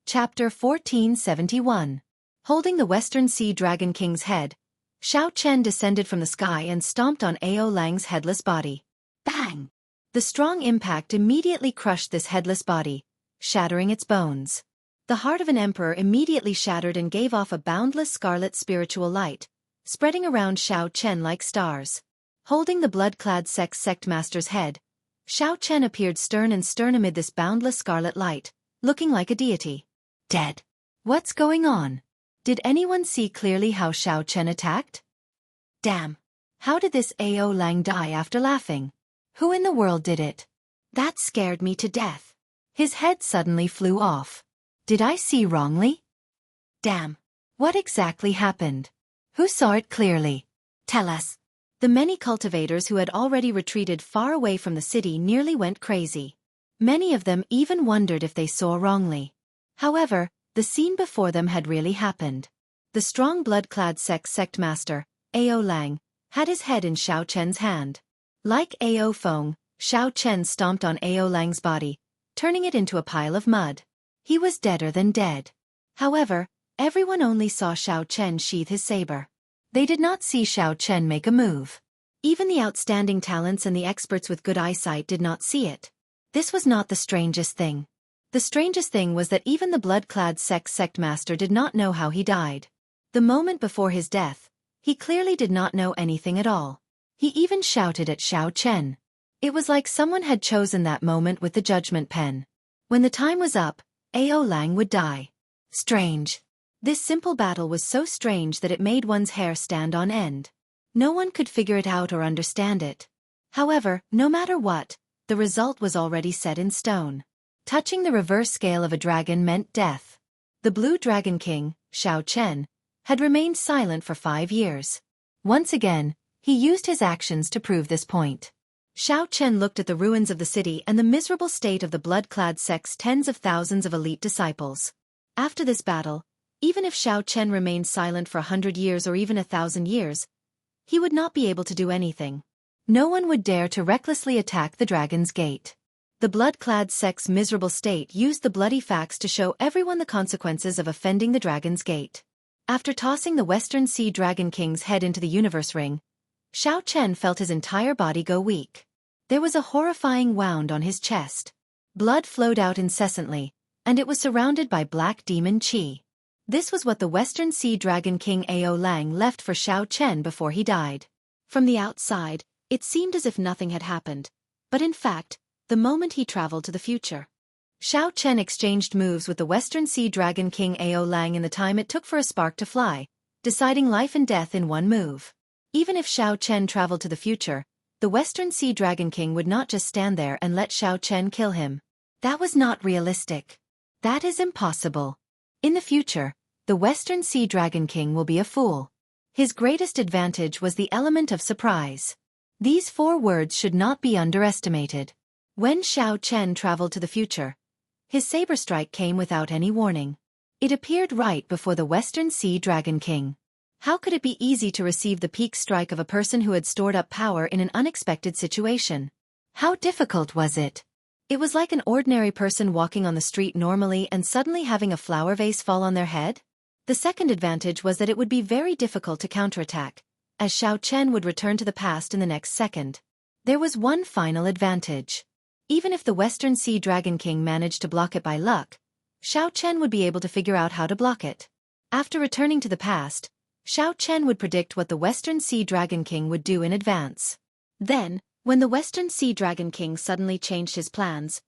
Chapter 1471. Holding the Western Sea Dragon King's head, Xiao Chen descended from the sky and stomped on Ao Lang's headless body. Bang! The strong impact immediately crushed this headless body, shattering its bones. The heart of an emperor immediately shattered and gave off a boundless scarlet spiritual light, spreading around Xiao Chen like stars. Holding the blood-clad sect master's head, Xiao Chen appeared stern amid this boundless scarlet light, looking like a deity. Dead. What's going on? Did anyone see clearly how Xiao Chen attacked? Damn. How did this Ao Lang die after laughing? Who in the world did it? That scared me to death. His head suddenly flew off. Did I see wrongly? Damn. What exactly happened? Who saw it clearly? Tell us. The many cultivators who had already retreated far away from the city nearly went crazy. Many of them even wondered if they saw wrongly. However, the scene before them had really happened. The strong blood-clad sect master, Ao Lang, had his head in Xiao Chen's hand. Like Ao Feng, Xiao Chen stomped on Ao Lang's body, turning it into a pile of mud. He was deader than dead. However, everyone only saw Xiao Chen sheath his saber. They did not see Xiao Chen make a move. Even the outstanding talents and the experts with good eyesight did not see it. This was not the strangest thing. The strangest thing was that even the blood-clad sect master did not know how he died. The moment before his death, he clearly did not know anything at all. He even shouted at Xiao Chen. It was like someone had chosen that moment with the judgment pen. When the time was up, Ao Lang would die. Strange. This simple battle was so strange that it made one's hair stand on end. No one could figure it out or understand it. However, no matter what, the result was already set in stone. Touching the reverse scale of a dragon meant death. The Blue Dragon King, Xiao Chen, had remained silent for 5 years. Once again, he used his actions to prove this point. Xiao Chen looked at the ruins of the city and the miserable state of the blood-clad sect's tens of thousands of elite disciples. After this battle, even if Xiao Chen remained silent for 100 years or even 1,000 years, he would not be able to do anything. No one would dare to recklessly attack the Dragon's Gate. The blood-clad sect's miserable state used the bloody facts to show everyone the consequences of offending the Dragon's Gate. After tossing the Western Sea Dragon King's head into the universe ring, Xiao Chen felt his entire body go weak. There was a horrifying wound on his chest. Blood flowed out incessantly, and it was surrounded by black demon qi. This was what the Western Sea Dragon King Ao Lang left for Xiao Chen before he died. From the outside, it seemed as if nothing had happened, but in fact, the moment he traveled to the future. Xiao Chen exchanged moves with the Western Sea Dragon King Ao Lang in the time it took for a spark to fly, deciding life and death in one move. Even if Xiao Chen traveled to the future, the Western Sea Dragon King would not just stand there and let Xiao Chen kill him. That was not realistic. That is impossible. In the future, the Western Sea Dragon King will be a fool. His greatest advantage was the element of surprise. These 4 words should not be underestimated. When Xiao Chen traveled to the future, his saber strike came without any warning. It appeared right before the Western Sea Dragon King. How could it be easy to receive the peak strike of a person who had stored up power in an unexpected situation? How difficult was it? It was like an ordinary person walking on the street normally and suddenly having a flower vase fall on their head. The second advantage was that it would be very difficult to counterattack, as Xiao Chen would return to the past in the next second. There was one final advantage. Even if the Western Sea Dragon King managed to block it by luck, Xiao Chen would be able to figure out how to block it. After returning to the past, Xiao Chen would predict what the Western Sea Dragon King would do in advance. Then, when the Western Sea Dragon King suddenly changed his plans,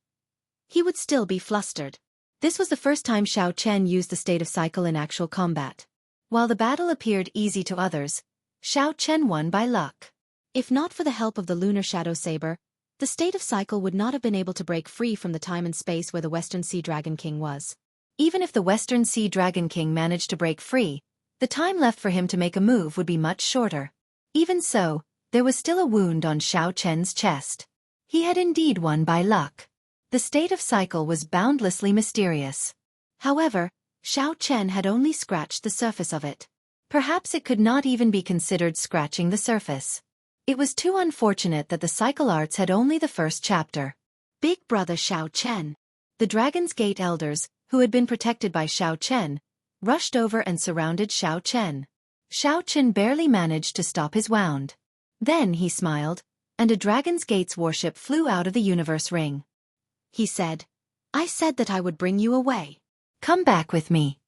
he would still be flustered. This was the first time Xiao Chen used the state of cycle in actual combat. While the battle appeared easy to others, Xiao Chen won by luck. If not for the help of the Lunar Shadow Saber, the state of cycle would not have been able to break free from the time and space where the Western Sea Dragon King was. Even if the Western Sea Dragon King managed to break free, the time left for him to make a move would be much shorter. Even so, there was still a wound on Xiao Chen's chest. He had indeed won by luck. The state of cycle was boundlessly mysterious. However, Xiao Chen had only scratched the surface of it. Perhaps it could not even be considered scratching the surface. It was too unfortunate that the cycle arts had only the first chapter. Big Brother Xiao Chen. The Dragon's Gate elders, who had been protected by Xiao Chen, rushed over and surrounded Xiao Chen. Xiao Chen barely managed to stop his wound. Then he smiled, and a Dragon's Gate's warship flew out of the universe ring. He said, "I said that I would bring you away. Come back with me."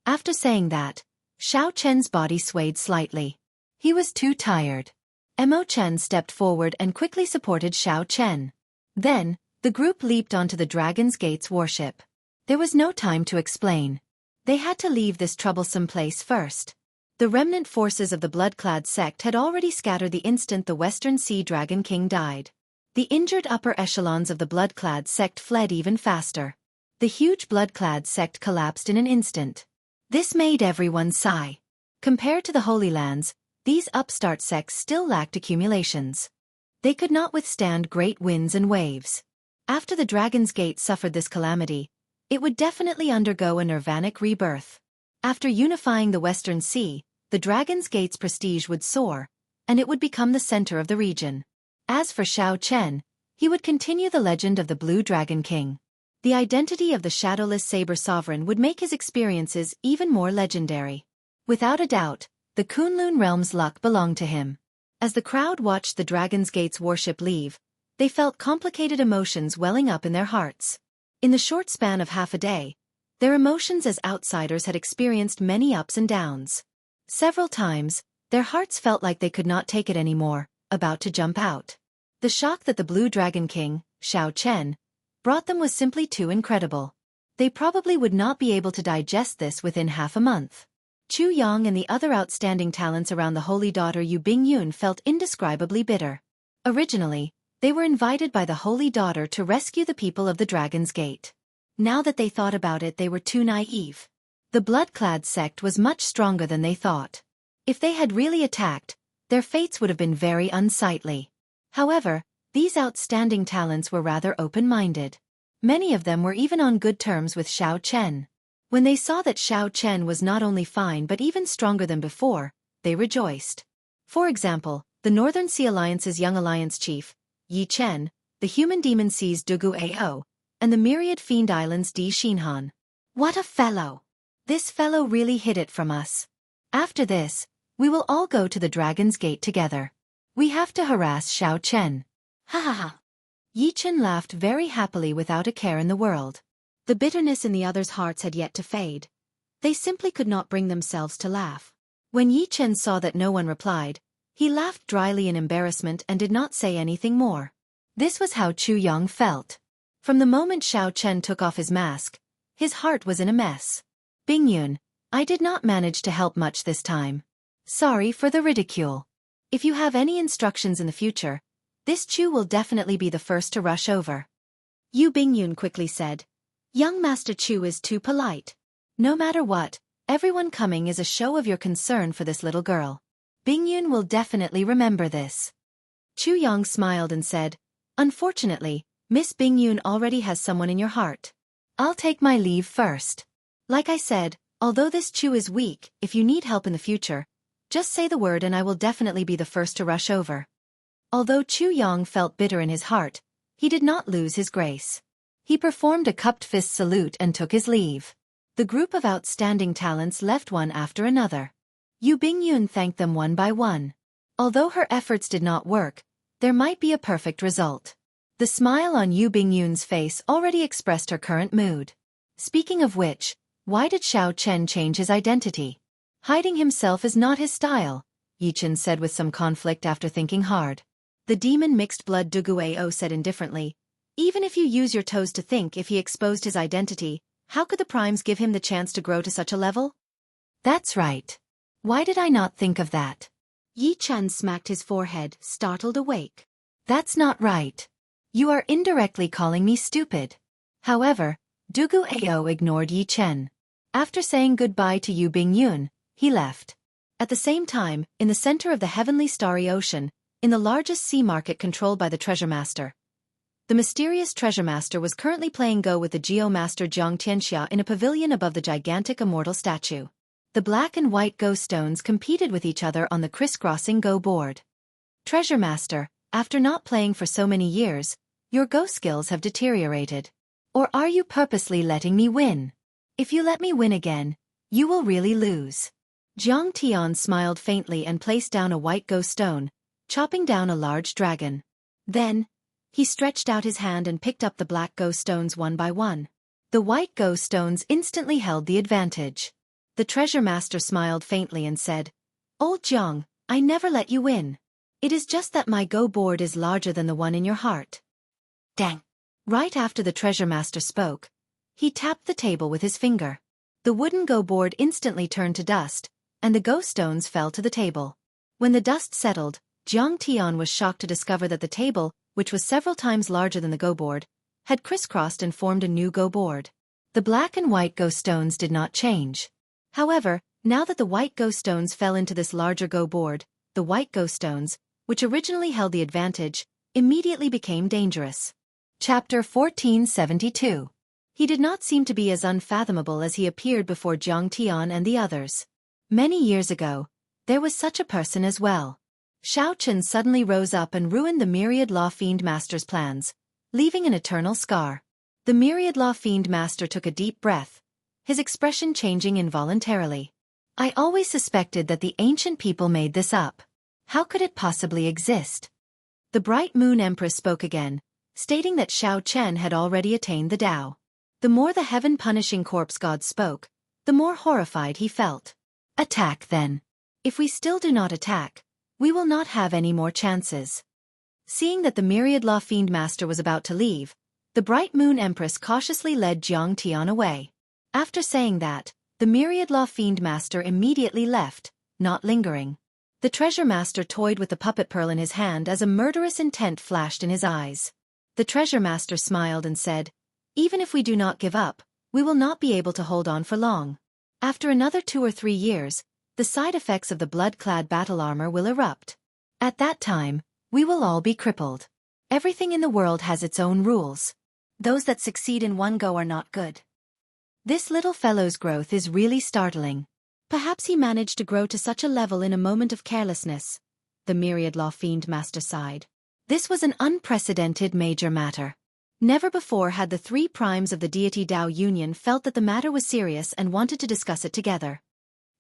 After saying that, Xiao Chen's body swayed slightly. He was too tired. Mo Chen stepped forward and quickly supported Xiao Chen. Then, the group leaped onto the Dragon's Gate's warship. There was no time to explain. They had to leave this troublesome place first. The remnant forces of the blood-clad sect had already scattered the instant the Western Sea Dragon King died. The injured upper echelons of the blood-clad sect fled even faster. The huge blood-clad sect collapsed in an instant. This made everyone sigh. Compared to the Holy Lands, these upstart sects still lacked accumulations. They could not withstand great winds and waves. After the Dragon's Gate suffered this calamity, it would definitely undergo a nirvanic rebirth. After unifying the Western Sea, the Dragon's Gate's prestige would soar, and it would become the center of the region. As for Xiao Chen, he would continue the legend of the Blue Dragon King. The identity of the shadowless saber sovereign would make his experiences even more legendary. Without a doubt, the Kunlun realm's luck belonged to him. As the crowd watched the Dragon's Gate's warship leave, they felt complicated emotions welling up in their hearts. In the short span of half a day, their emotions as outsiders had experienced many ups and downs. Several times, their hearts felt like they could not take it anymore, about to jump out. The shock that the Blue Dragon King, Xiao Chen, brought them was simply too incredible. They probably would not be able to digest this within half a month. Chu Yang and the other outstanding talents around the holy daughter Yu Bingyun felt indescribably bitter. Originally, they were invited by the holy daughter to rescue the people of the Dragon's Gate. Now that they thought about it, they were too naive. The blood-clad sect was much stronger than they thought. If they had really attacked, their fates would have been very unsightly. However, these outstanding talents were rather open-minded. Many of them were even on good terms with Xiao Chen. When they saw that Xiao Chen was not only fine but even stronger than before, they rejoiced. For example, the Northern Sea Alliance's young alliance chief, Yi Chen, the Human Demon Sea's Dugu Ao, and the Myriad Fiend Island's Di Xinhan. What a fellow! This fellow really hid it from us. After this, we will all go to the Dragon's Gate together. We have to harass Xiao Chen. Ha ha ha. Yi Chen laughed very happily without a care in the world. The bitterness in the others' hearts had yet to fade. They simply could not bring themselves to laugh. When Yi Chen saw that no one replied, he laughed dryly in embarrassment and did not say anything more. This was how Chu Yang felt. From the moment Xiao Chen took off his mask, his heart was in a mess. Bingyun, I did not manage to help much this time. Sorry for the ridicule. If you have any instructions in the future, this Chu will definitely be the first to rush over. Yu Bingyun quickly said. Young Master Chu is too polite. No matter what, everyone coming is a show of your concern for this little girl. Bingyun will definitely remember this. Chu Yang smiled and said, Unfortunately, Miss Bingyun already has someone in your heart. I'll take my leave first. Like I said, although this Chu is weak, if you need help in the future, just say the word and I will definitely be the first to rush over. Although Chu Yang felt bitter in his heart, he did not lose his grace. He performed a cupped fist salute and took his leave. The group of outstanding talents left one after another. Yu Bingyun thanked them one by one. Although her efforts did not work, there might be a perfect result. The smile on Yu Bingyun's face already expressed her current mood. Speaking of which, why did Xiao Chen change his identity? Hiding himself is not his style, Yi Chen said with some conflict after thinking hard. The demon mixed-blood Dugu Ao said indifferently, Even if you use your toes to think if he exposed his identity, how could the primes give him the chance to grow to such a level? That's right. Why did I not think of that? Yi Chen smacked his forehead, startled awake. That's not right. You are indirectly calling me stupid. However, Dugu Ao ignored Yi Chen. After saying goodbye to Yu Bingyun, he left. At the same time, in the center of the heavenly starry ocean, in the largest sea market controlled by the Treasure Master, the mysterious Treasure Master was currently playing Go with the Geo Master Jiang Tianxia in a pavilion above the gigantic immortal statue. The black and white Go stones competed with each other on the crisscrossing Go board. Treasure Master, after not playing for so many years, your Go skills have deteriorated. Or are you purposely letting me win? If you let me win again, you will really lose. Jiang Tian smiled faintly and placed down a white ghost stone, chopping down a large dragon. Then, he stretched out his hand and picked up the black ghost stones one by one. The white ghost stones instantly held the advantage. The treasure master smiled faintly and said, "Old Jiang, I never let you win. It is just that my go board is larger than the one in your heart." Dang! Right after the treasure master spoke, he tapped the table with his finger. The wooden go board instantly turned to dust, and the ghost stones fell to the table. When the dust settled, Jiang Tian was shocked to discover that the table, which was several times larger than the go board, had crisscrossed and formed a new go board. The black and white ghost stones did not change. However, now that the white ghost stones fell into this larger go board, the white ghost stones, which originally held the advantage, immediately became dangerous. Chapter 1472. He did not seem to be as unfathomable as he appeared before Jiang Tian and the others. Many years ago, there was such a person as well. Shao Chen suddenly rose up and ruined the Myriad Law Fiend Master's plans, leaving an eternal scar. The Myriad Law Fiend Master took a deep breath, his expression changing involuntarily. I always suspected that the ancient people made this up. How could it possibly exist? The Bright Moon Empress spoke again, stating that Shao Chen had already attained the Tao. The more the heaven-punishing corpse god spoke, the more horrified he felt. Attack then. If we still do not attack, we will not have any more chances. Seeing that the Myriad Law Fiend Master was about to leave, the Bright Moon Empress cautiously led Jiang Tian away. After saying that, the Myriad Law Fiend Master immediately left, not lingering. The Treasure Master toyed with the puppet pearl in his hand as a murderous intent flashed in his eyes. The Treasure Master smiled and said, "Even if we do not give up, we will not be able to hold on for long. After another 2 or 3 years, the side effects of the blood-clad battle armor will erupt. At that time, we will all be crippled. Everything in the world has its own rules. Those that succeed in one go are not good. This little fellow's growth is really startling. Perhaps he managed to grow to such a level in a moment of carelessness." The Myriad Law Fiend Master sighed. This was an unprecedented major matter. Never before had the 3 primes of the deity Tao Union felt that the matter was serious and wanted to discuss it together.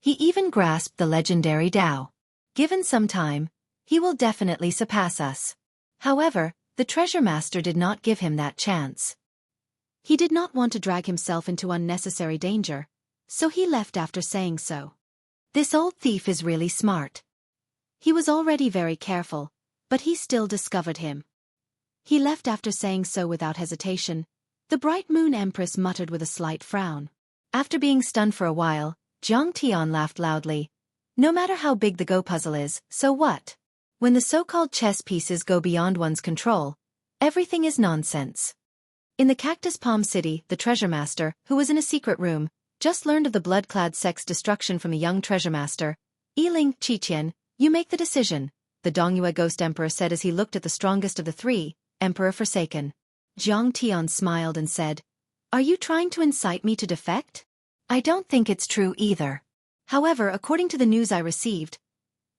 He even grasped the legendary Tao. Given some time, he will definitely surpass us. However, the Treasure Master did not give him that chance. He did not want to drag himself into unnecessary danger, so he left after saying so. This old thief is really smart. He was already very careful, but he still discovered him. He left after saying so without hesitation. The Bright Moon Empress muttered with a slight frown. After being stunned for a while, Jiang Tian laughed loudly. No matter how big the Go puzzle is, so what? When the so-called chess pieces go beyond one's control, everything is nonsense. In the Cactus Palm City, the Treasure Master, who was in a secret room, just learned of the blood-clad sect's destruction from the young Treasure Master. Yiling, Qiqian, you make the decision, the Dongyue Ghost Emperor said as he looked at the strongest of the 3, Emperor Forsaken. Jiang Tian smiled and said, "Are you trying to incite me to defect? I don't think it's true either. However, according to the news I received,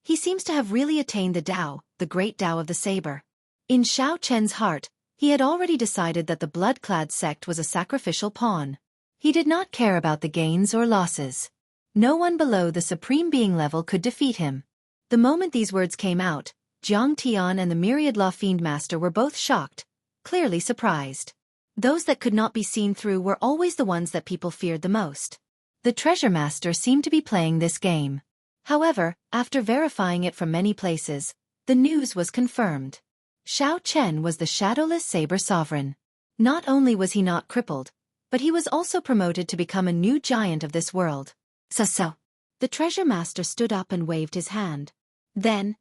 he seems to have really attained the Tao, the great Tao of the Saber." In Shao Chen's heart, he had already decided that the blood-clad sect was a sacrificial pawn. He did not care about the gains or losses. No one below the Supreme Being level could defeat him. The moment these words came out, Jiang Tian and the Myriad Law Fiend Master were both shocked, clearly surprised. Those that could not be seen through were always the ones that people feared the most. The Treasure Master seemed to be playing this game. However, after verifying it from many places, the news was confirmed. Shao Chen was the Shadowless Saber Sovereign. Not only was he not crippled, but he was also promoted to become a new giant of this world. So. The Treasure Master stood up and waved his hand. Then,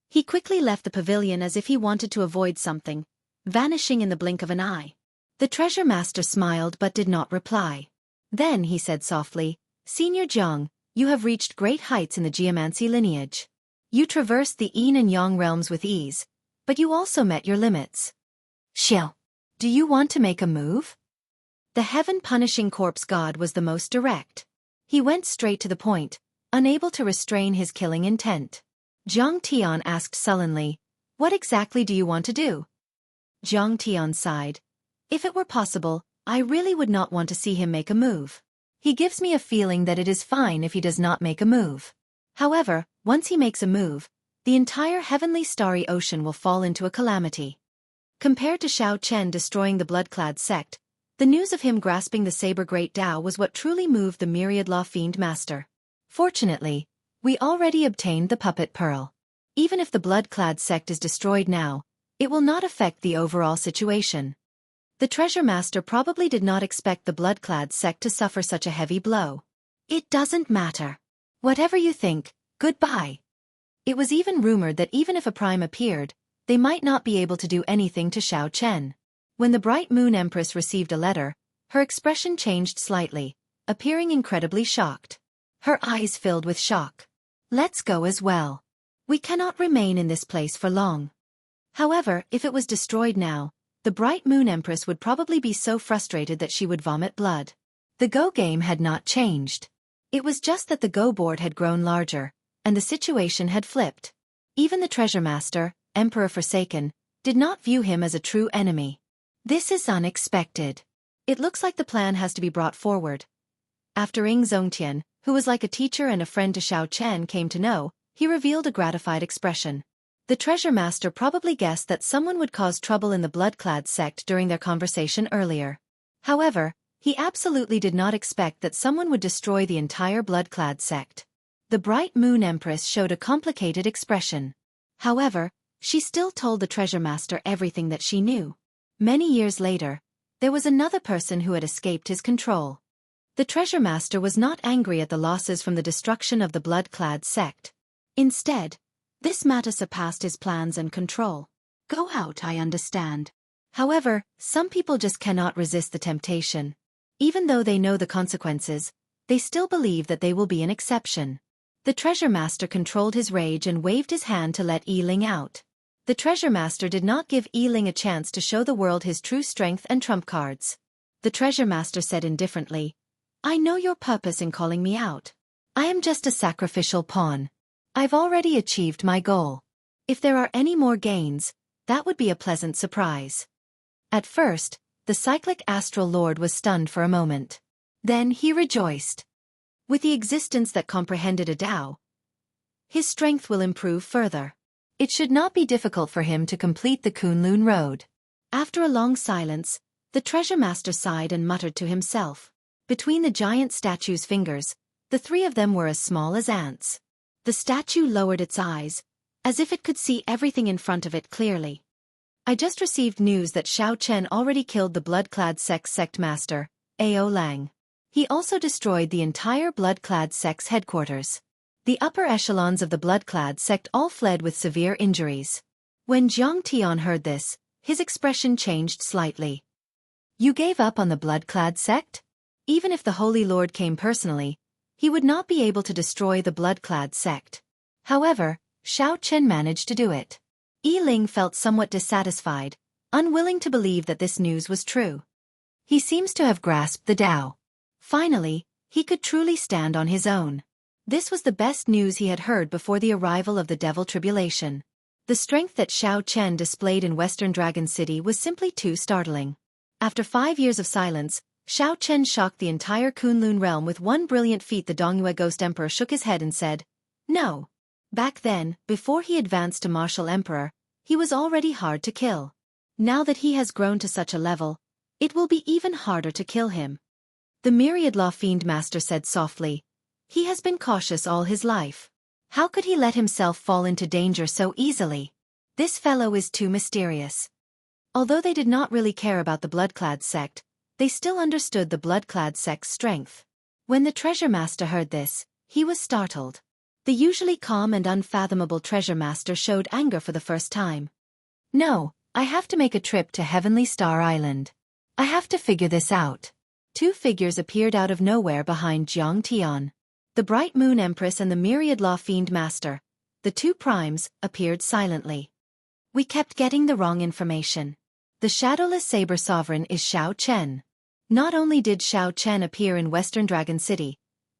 he quickly left the pavilion as if he wanted to avoid something, vanishing in the blink of an eye. The Treasure Master smiled but did not reply. Then he said softly, "Senior Jiang, you have reached great heights in the geomancy lineage. You traversed the Yin and Yang realms with ease, but you also met your limits. Xiao, do you want to make a move?" The heaven-punishing corpse god was the most direct. He went straight to the point, unable to restrain his killing intent. Jiang Tian asked sullenly, "What exactly do you want to do?" Jiang Tian sighed. "If it were possible, I really would not want to see him make a move. He gives me a feeling that it is fine if he does not make a move. However, once he makes a move, the entire heavenly starry ocean will fall into a calamity. Compared to Xiao Chen destroying the blood-clad sect, the news of him grasping the saber great Tao was what truly moved the myriad law fiend master. Fortunately, we already obtained the puppet pearl. Even if the blood-clad sect is destroyed now, it will not affect the overall situation. The treasure master probably did not expect the blood-clad sect to suffer such a heavy blow. It doesn't matter. Whatever you think, goodbye. It was even rumored that even if a prime appeared, they might not be able to do anything to Xiao Chen. When the Bright Moon Empress received a letter, her expression changed slightly, appearing incredibly shocked. Her eyes filled with shock. Let's go as well. We cannot remain in this place for long. However, if it was destroyed now, the Bright Moon Empress would probably be so frustrated that she would vomit blood. The Go game had not changed. It was just that the Go board had grown larger, and the situation had flipped. Even the Treasure Master, Emperor Forsaken, did not view him as a true enemy. This is unexpected. It looks like the plan has to be brought forward. After Ying Zongtian, who was like a teacher and a friend to Xiao Chen, came to know, he revealed a gratified expression. The Treasure Master probably guessed that someone would cause trouble in the blood-clad sect during their conversation earlier. However, he absolutely did not expect that someone would destroy the entire blood-clad sect. The Bright Moon Empress showed a complicated expression. However, she still told the Treasure Master everything that she knew. Many years later, there was another person who had escaped his control. The Treasure Master was not angry at the losses from the destruction of the blood-clad sect. Instead, this matter surpassed his plans and control. Go out, I understand. However, some people just cannot resist the temptation. Even though they know the consequences, they still believe that they will be an exception. The Treasure Master controlled his rage and waved his hand to let Yi Ling out. The Treasure Master did not give Yi Ling a chance to show the world his true strength and trump cards. The Treasure Master said indifferently, I know your purpose in calling me out. I am just a sacrificial pawn. I've already achieved my goal. If there are any more gains, that would be a pleasant surprise. At first, the cyclic astral lord was stunned for a moment. Then he rejoiced. With the existence that comprehended a Tao, his strength will improve further. It should not be difficult for him to complete the Kunlun Road. After a long silence, the Treasure Master sighed and muttered to himself. Between the giant statue's fingers, the three of them were as small as ants. The statue lowered its eyes, as if it could see everything in front of it clearly. I just received news that Xiao Chen already killed the blood-clad sect master, Ao Lang. He also destroyed the entire blood-clad sect's headquarters. The upper echelons of the blood-clad sect all fled with severe injuries. When Jiang Tian heard this, his expression changed slightly. You gave up on the blood-clad sect? Even if the Holy Lord came personally, he would not be able to destroy the blood-clad sect. However, Xiao Chen managed to do it. Yi Ling felt somewhat dissatisfied, unwilling to believe that this news was true. He seems to have grasped the Tao. Finally, he could truly stand on his own. This was the best news he had heard before the arrival of the Devil Tribulation. The strength that Xiao Chen displayed in Western Dragon City was simply too startling. After 5 years of silence, Xiao Chen shocked the entire Kunlun realm with one brilliant feat. The Dongyue Ghost Emperor shook his head and said, No. Back then, before he advanced to Martial Emperor, he was already hard to kill. Now that he has grown to such a level, it will be even harder to kill him. The Myriad Law Fiend Master said softly, He has been cautious all his life. How could he let himself fall into danger so easily? This fellow is too mysterious. Although they did not really care about the blood-clad sect, they still understood the blood-clad sect's strength. When the Treasure Master heard this, he was startled. The usually calm and unfathomable Treasure Master showed anger for the first time. No, I have to make a trip to Heavenly Star Island. I have to figure this out. 2 figures appeared out of nowhere behind Jiang Tian. The Bright Moon Empress and the Myriad Law Fiend Master, the 2 primes, appeared silently. We kept getting the wrong information. The Shadowless Saber Sovereign is Xiao Chen. Not only did Xiao Chen appear in Western Dragon City,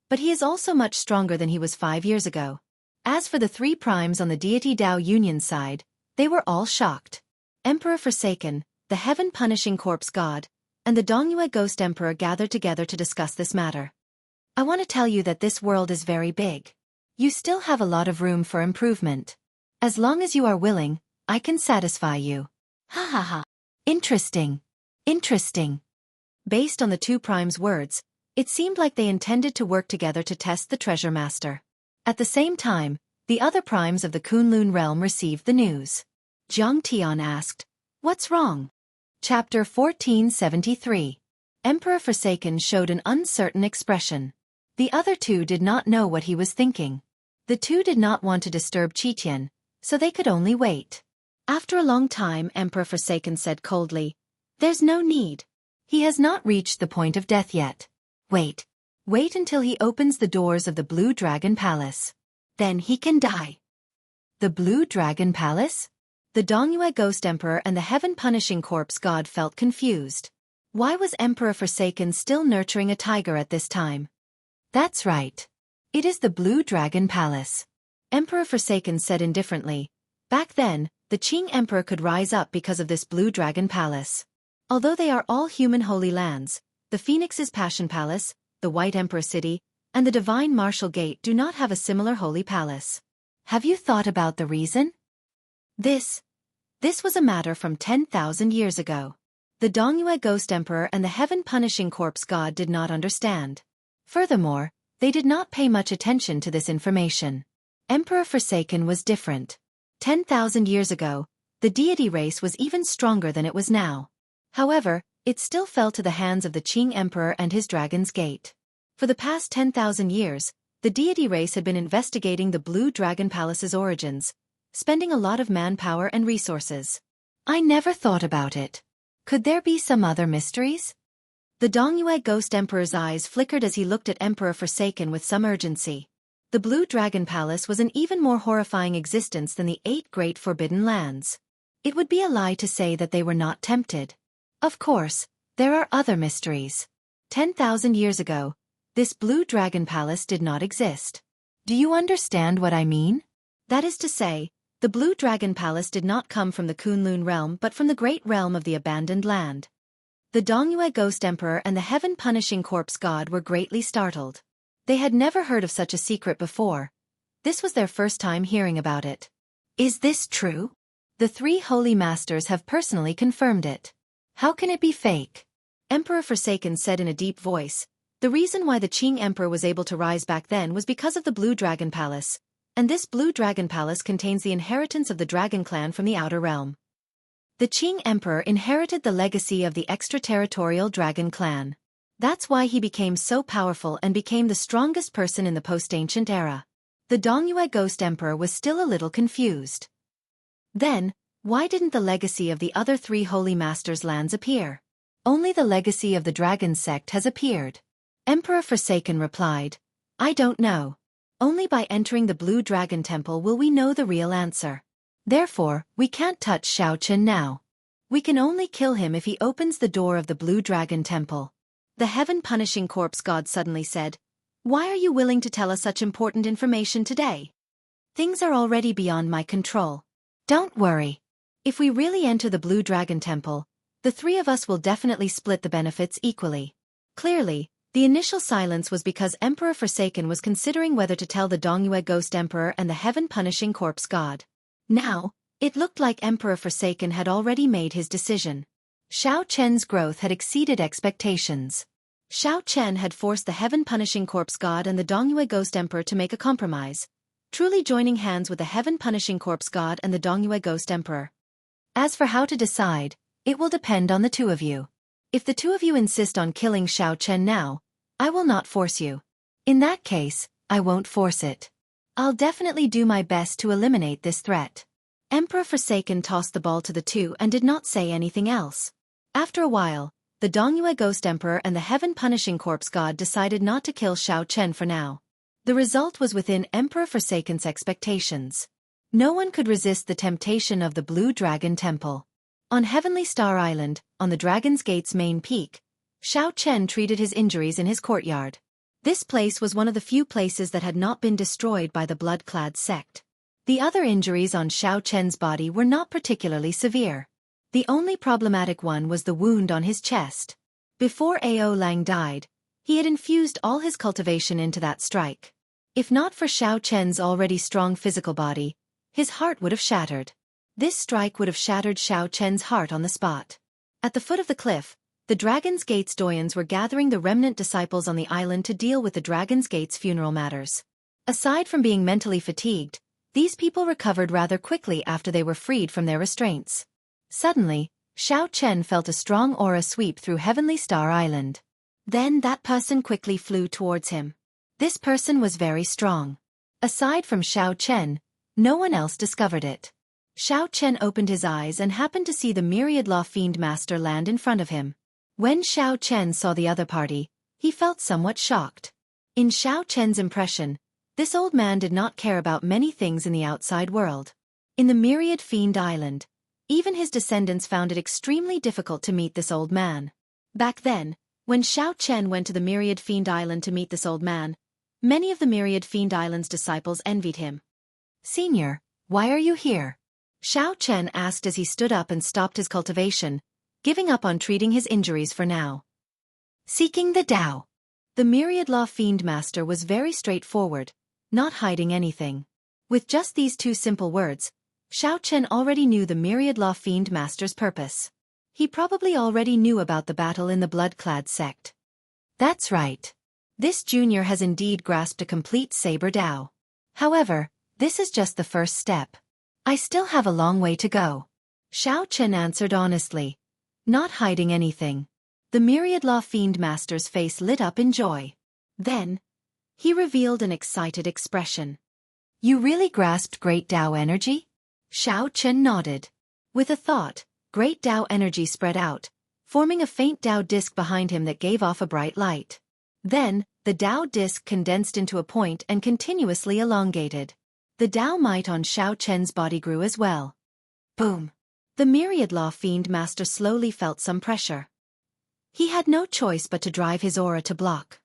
but he is also much stronger than he was 5 years ago. As for the 3 primes on the Deity Dao Union side, they were all shocked. Emperor Forsaken, the Heaven-Punishing Corpse God, and the Dongyue Ghost Emperor gathered together to discuss this matter. I want to tell you that this world is very big. You still have a lot of room for improvement. As long as you are willing, I can satisfy you. Ha ha ha. Interesting. Interesting. Based on the two primes' words, it seemed like they intended to work together to test the treasure master. At the same time, the other primes of the Kunlun realm received the news. Jiang Tian asked, "What's wrong?" Chapter 1473. Emperor Forsaken showed an uncertain expression. The other two did not know what he was thinking. The two did not want to disturb Qitian, so they could only wait. After a long time, Emperor Forsaken said coldly, "There's no need. He has not reached the point of death yet. Wait. Wait until he opens the doors of the Blue Dragon Palace. Then he can die." The Blue Dragon Palace? The Dongyue Ghost Emperor and the Heaven-Punishing Corpse God felt confused. Why was Emperor Forsaken still nurturing a tiger at this time? That's right. It is the Blue Dragon Palace. Emperor Forsaken said indifferently. Back then, the Qing Emperor could rise up because of this Blue Dragon Palace. Although they are all human holy lands, the Phoenix's Passion Palace, the White Emperor City, and the Divine Martial Gate do not have a similar holy palace. Have you thought about the reason? This was a matter from 10,000 years ago. The Dongyue Ghost Emperor and the Heaven-Punishing Corpse God did not understand. Furthermore, they did not pay much attention to this information. Emperor Forsaken was different. 10,000 years ago, the deity race was even stronger than it was now. However, it still fell to the hands of the Qing Emperor and his Dragon's Gate. For the past 10,000 years, the deity race had been investigating the Blue Dragon Palace's origins, spending a lot of manpower and resources. I never thought about it. Could there be some other mysteries? The Dongyue Ghost Emperor's eyes flickered as he looked at Emperor Forsaken with some urgency. The Blue Dragon Palace was an even more horrifying existence than the 8 Great Forbidden Lands. It would be a lie to say that they were not tempted. Of course, there are other mysteries. 10,000 years ago, this Blue Dragon Palace did not exist. Do you understand what I mean? That is to say, the Blue Dragon Palace did not come from the Kunlun realm but from the great realm of the abandoned land. The Dongyue Ghost Emperor and the Heaven-Punishing Corpse God were greatly startled. They had never heard of such a secret before. This was their first time hearing about it. Is this true? The 3 holy masters have personally confirmed it. How can it be fake? Emperor Forsaken said in a deep voice. The reason why the Qing Emperor was able to rise back then was because of the Blue Dragon Palace. And this Blue Dragon Palace contains the inheritance of the Dragon Clan from the Outer Realm. The Qing Emperor inherited the legacy of the extraterritorial Dragon Clan. That's why he became so powerful and became the strongest person in the post-ancient era. The Dongyue Ghost Emperor was still a little confused. Then, why didn't the legacy of the other 3 holy masters' lands appear? Only the legacy of the Dragon Sect has appeared. Emperor Forsaken replied, I don't know. Only by entering the Blue Dragon Temple will we know the real answer. Therefore, we can't touch Xiao Chen now. We can only kill him if he opens the door of the Blue Dragon Temple. The Heaven-Punishing Corpse God suddenly said, Why are you willing to tell us such important information today? Things are already beyond my control. Don't worry. If we really enter the Blue Dragon Temple, the 3 of us will definitely split the benefits equally. Clearly, the initial silence was because Emperor Forsaken was considering whether to tell the Dongyue Ghost Emperor and the Heaven-Punishing Corpse God. Now, it looked like Emperor Forsaken had already made his decision. Xiao Chen's growth had exceeded expectations. Xiao Chen had forced the Heaven-Punishing Corpse God and the Dongyue Ghost Emperor to make a compromise, truly joining hands with the Heaven-Punishing Corpse God and the Dongyue Ghost Emperor. As for how to decide, it will depend on the 2 of you. If the 2 of you insist on killing Xiao Chen now, I will not force you. In that case, I won't force it. I'll definitely do my best to eliminate this threat. Emperor Forsaken tossed the ball to the 2 and did not say anything else. After a while, the Dongyue Ghost Emperor and the Heaven-Punishing Corpse God decided not to kill Xiao Chen for now. The result was within Emperor Forsaken's expectations. No one could resist the temptation of the Blue Dragon Temple. On Heavenly Star Island, on the Dragon's Gate's main peak, Xiao Chen treated his injuries in his courtyard. This place was one of the few places that had not been destroyed by the blood-clad sect. The other injuries on Xiao Chen's body were not particularly severe. The only problematic one was the wound on his chest. Before Ao Lang died, He had infused all his cultivation into that strike. If not for Xiao Chen's already strong physical body, his heart would have shattered. This strike would have shattered Xiao Chen's heart on the spot. At the foot of the cliff, the Dragon's Gate's doyens were gathering the remnant disciples on the island to deal with the Dragon's Gate's funeral matters. Aside from being mentally fatigued, these people recovered rather quickly after they were freed from their restraints. Suddenly, Xiao Chen felt a strong aura sweep through Heavenly Star Island. Then that person quickly flew towards him. This person was very strong. Aside from Xiao Chen, no one else discovered it. Xiao Chen opened his eyes and happened to see the Myriad Law Fiend Master land in front of him. When Xiao Chen saw the other party, he felt somewhat shocked. In Xiao Chen's impression, this old man did not care about many things in the outside world. In the Myriad Fiend Island, even his descendants found it extremely difficult to meet this old man. Back then, when Xiao Chen went to the Myriad Fiend Island to meet this old man, many of the Myriad Fiend Island's disciples envied him. "Senior, why are you here?" Xiao Chen asked as he stood up and stopped his cultivation, giving up on treating his injuries for now. "Seeking the Tao." The Myriad Law Fiend Master was very straightforward, not hiding anything. With just these two simple words, Xiao Chen already knew the Myriad Law Fiend Master's purpose. He probably already knew about the battle in the Blood-clad sect. That's right. This junior has indeed grasped a complete Saber Tao. However, this is just the first step. I still have a long way to go. Xiao Chen answered honestly, not hiding anything. The Myriad Law Fiend Master's face lit up in joy. Then, he revealed an excited expression. "You really grasped Great Tao energy?" Xiao Chen nodded. With a thought, Great Tao energy spread out, forming a faint Tao disc behind him that gave off a bright light. Then, the Tao disc condensed into a point and continuously elongated. The Tao might on Xiao Chen's body grew as well. Boom! The Myriad Law Fiend Master slowly felt some pressure. He had no choice but to drive his aura to block.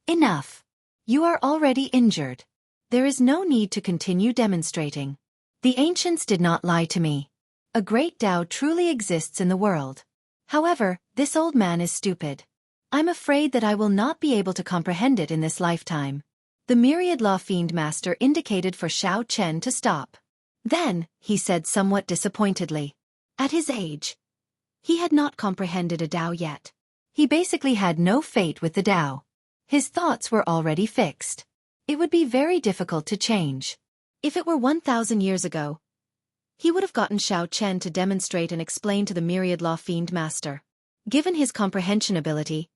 "Enough! You are already injured. There is no need to continue demonstrating. The ancients did not lie to me. A great Tao truly exists in the world. However, this old man is stupid. I'm afraid that I will not be able to comprehend it in this lifetime." The Myriad Law Fiend Master indicated for Xiao Chen to stop. Then, he said somewhat disappointedly. At his age, he had not comprehended a Tao yet. He basically had no fate with the Tao. His thoughts were already fixed. It would be very difficult to change. If it were 1,000 years ago, he would have gotten Xiao Chen to demonstrate and explain to the Myriad Law Fiend Master. Given his comprehension ability,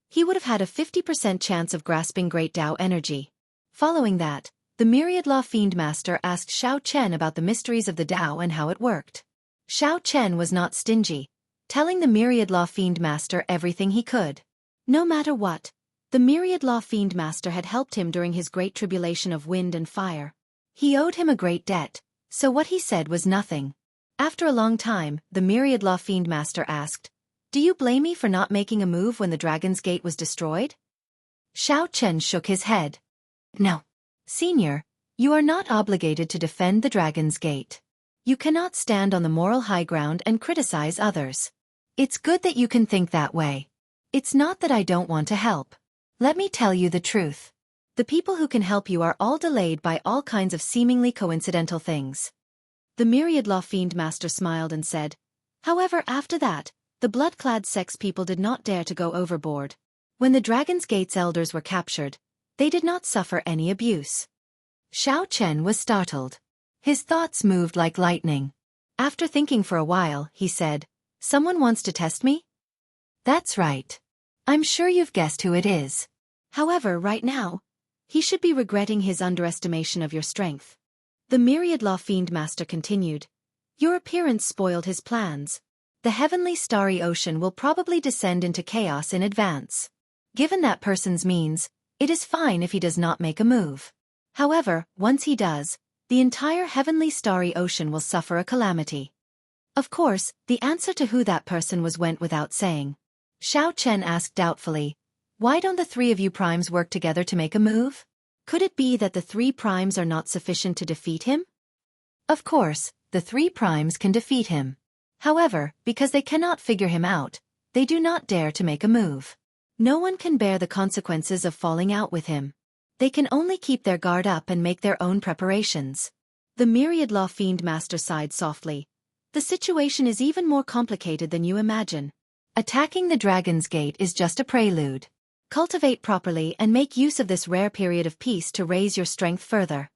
he would have had a 50% chance of grasping Great Tao energy. Following that, the Myriad Law Fiend Master asked Xiao Chen about the mysteries of the Tao and how it worked. Xiao Chen was not stingy, telling the Myriad Law Fiend Master everything he could. No matter what, the Myriad Law Fiend Master had helped him during his great tribulation of wind and fire. He owed him a great debt, so what he said was nothing. After a long time, the Myriad Law Fiend Master asked, "Do you blame me for not making a move when the Dragon's Gate was destroyed?" Xiao Chen shook his head. "No. Senior, you are not obligated to defend the Dragon's Gate. You cannot stand on the moral high ground and criticize others. It's good that you can think that way. It's not that I don't want to help. Let me tell you the truth. The people who can help you are all delayed by all kinds of seemingly coincidental things." The Myriad Law Fiend Master smiled and said, "However, after that, the blood-clad sex people did not dare to go overboard. When the Dragon's Gate's elders were captured, they did not suffer any abuse." Xiao Chen was startled. His thoughts moved like lightning. After thinking for a while, he said, "Someone wants to test me?" "That's right. I'm sure you've guessed who it is. However, right now, he should be regretting his underestimation of your strength." The Myriad Law Fiend Master continued, "Your appearance spoiled his plans. The heavenly starry ocean will probably descend into chaos in advance. Given that person's means, it is fine if he does not make a move. However, once he does, the entire heavenly starry ocean will suffer a calamity." Of course, the answer to who that person was went without saying. Xiao Chen asked doubtfully, "Why don't the three of you primes work together to make a move? Could it be that the three primes are not sufficient to defeat him?" Of course, the three primes can defeat him. However, because they cannot figure him out, they do not dare to make a move. No one can bear the consequences of falling out with him. They can only keep their guard up and make their own preparations. The Myriad Law Fiend Master sighed softly. The situation is even more complicated than you imagine. Attacking the Dragon's Gate is just a prelude. Cultivate properly and make use of this rare period of peace to raise your strength further.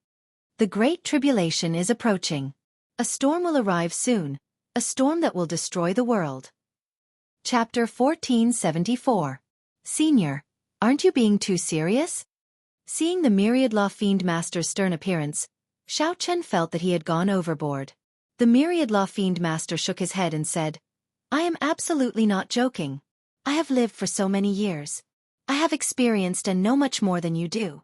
The Great Tribulation is approaching. A storm will arrive soon, a storm that will destroy the world. Chapter 1474. Senior, aren't you being too serious? Seeing the Myriad Law Fiend Master's stern appearance, Xiao Chen felt that he had gone overboard. The Myriad Law Fiend Master shook his head and said, I am absolutely not joking. I have lived for so many years. I have experienced and know much more than you do.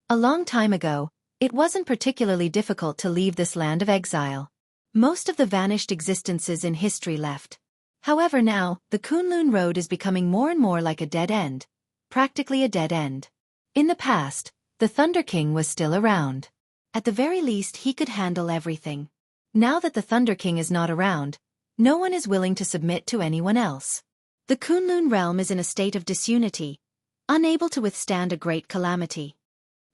A long time ago, it wasn't particularly difficult to leave this land of exile. Most of the vanished existences in history left. However now, the Kunlun Road is becoming more and more like a dead end. Practically a dead end. In the past, the Thunder King was still around. At the very least he could handle everything. Now that the Thunder King is not around, no one is willing to submit to anyone else. The Kunlun realm is in a state of disunity, unable to withstand a great calamity.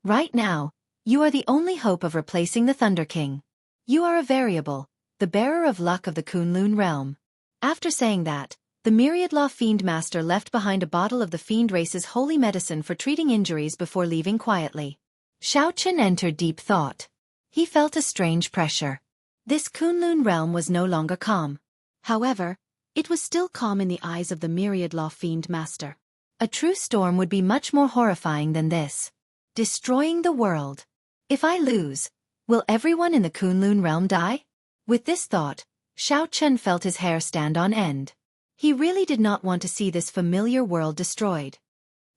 Right now, you are the only hope of replacing the Thunder King. You are a variable, the bearer of luck of the Kunlun realm. After saying that, the Myriad Law Fiend Master left behind a bottle of the fiend race's holy medicine for treating injuries before leaving quietly. Xiao Chen entered deep thought. He felt a strange pressure. This Kunlun realm was no longer calm. However, it was still calm in the eyes of the Myriad Law Fiend Master. A true storm would be much more horrifying than this. Destroying the world. If I lose, will everyone in the Kunlun realm die? With this thought, Xiao Chen felt his hair stand on end. He really did not want to see this familiar world destroyed.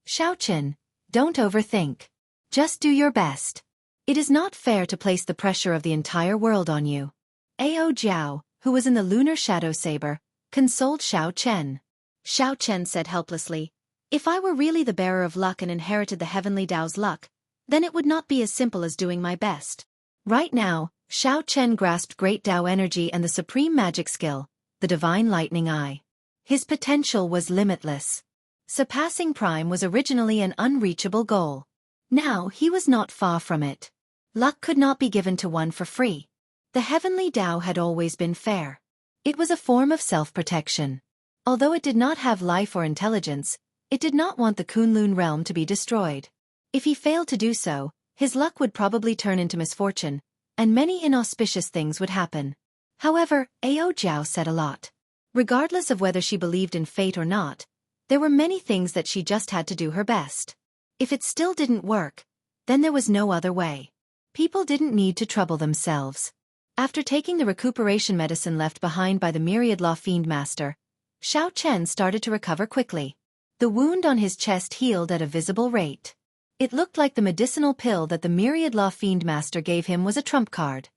Xiao Chen, don't overthink. Just do your best. It is not fair to place the pressure of the entire world on you. Ao Jiao, who was in the lunar shadow saber, consoled Xiao Chen. Xiao Chen said helplessly, if I were really the bearer of luck and inherited the heavenly Tao's luck, then it would not be as simple as doing my best. Right now, Xiao Chen grasped Great Tao energy and the supreme magic skill, the Divine Lightning Eye. His potential was limitless. Surpassing Prime was originally an unreachable goal. Now he was not far from it. Luck could not be given to one for free. The heavenly Tao had always been fair. It was a form of self-protection. Although it did not have life or intelligence, it did not want the Kunlun realm to be destroyed. If he failed to do so, his luck would probably turn into misfortune, and many inauspicious things would happen. However, Ao Jiao said a lot. Regardless of whether she believed in fate or not, there were many things that she just had to do her best. If it still didn't work, then there was no other way. People didn't need to trouble themselves. After taking the recuperation medicine left behind by the Myriad Law Fiend Master, Xiao Chen started to recover quickly. The wound on his chest healed at a visible rate. It looked like the medicinal pill that the Myriad Law Fiend Master gave him was a trump card.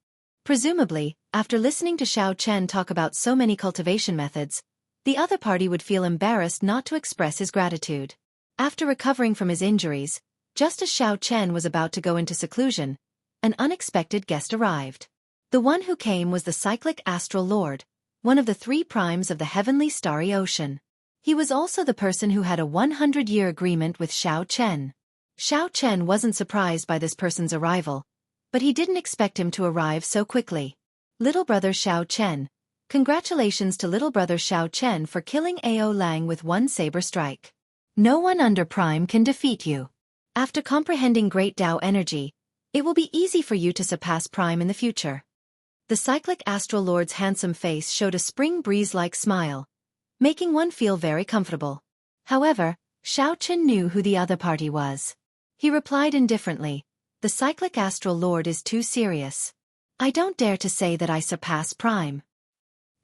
Presumably, after listening to Xiao Chen talk about so many cultivation methods, the other party would feel embarrassed not to express his gratitude. After recovering from his injuries, just as Xiao Chen was about to go into seclusion, an unexpected guest arrived. The one who came was the cyclic astral lord, one of the 3 primes of the heavenly starry ocean. He was also the person who had a 100-year agreement with Xiao Chen. Xiao Chen wasn't surprised by this person's arrival, but he didn't expect him to arrive so quickly. Little brother Xiao Chen. Congratulations to little brother Xiao Chen for killing Ao Lang with 1 saber strike. No one under Prime can defeat you. After comprehending Great Tao energy, it will be easy for you to surpass Prime in the future. The cyclic astral lord's handsome face showed a spring breeze-like smile, making one feel very comfortable. However, Xiao Chen knew who the other party was. He replied indifferently, the cyclic astral lord is too serious. I don't dare to say that I surpass Prime.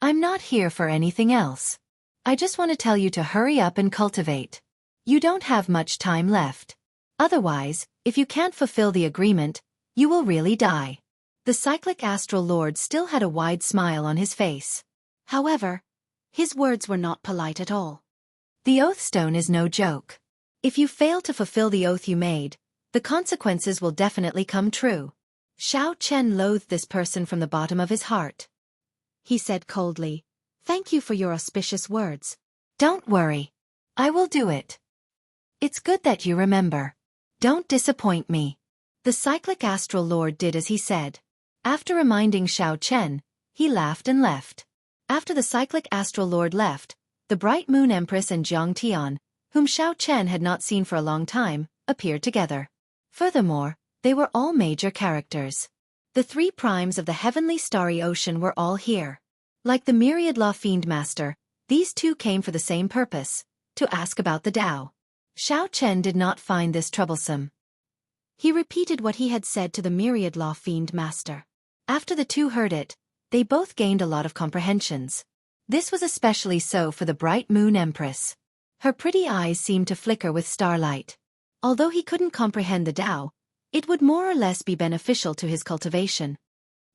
I'm not here for anything else. I just want to tell you to hurry up and cultivate. You don't have much time left. Otherwise, if you can't fulfill the agreement, you will really die. The cyclic astral lord still had a wide smile on his face. However, his words were not polite at all. The oath stone is no joke. If you fail to fulfill the oath you made, the consequences will definitely come true. Xiao Chen loathed this person from the bottom of his heart. He said coldly, thank you for your auspicious words. Don't worry. I will do it. It's good that you remember. Don't disappoint me. The cyclic astral lord did as he said. After reminding Xiao Chen, he laughed and left. After the cyclic astral lord left, the bright moon empress and Jiang Tian, whom Xiao Chen had not seen for a long time, appeared together. Furthermore, they were all major characters. The three primes of the heavenly starry ocean were all here. Like the myriad law fiend master, these two came for the same purpose, to ask about the Tao. Xiao Chen did not find this troublesome. He repeated what he had said to the myriad law fiend master. After the two heard it, they both gained a lot of comprehensions. This was especially so for the bright moon empress. Her pretty eyes seemed to flicker with starlight. Although he couldn't comprehend the Tao, it would more or less be beneficial to his cultivation.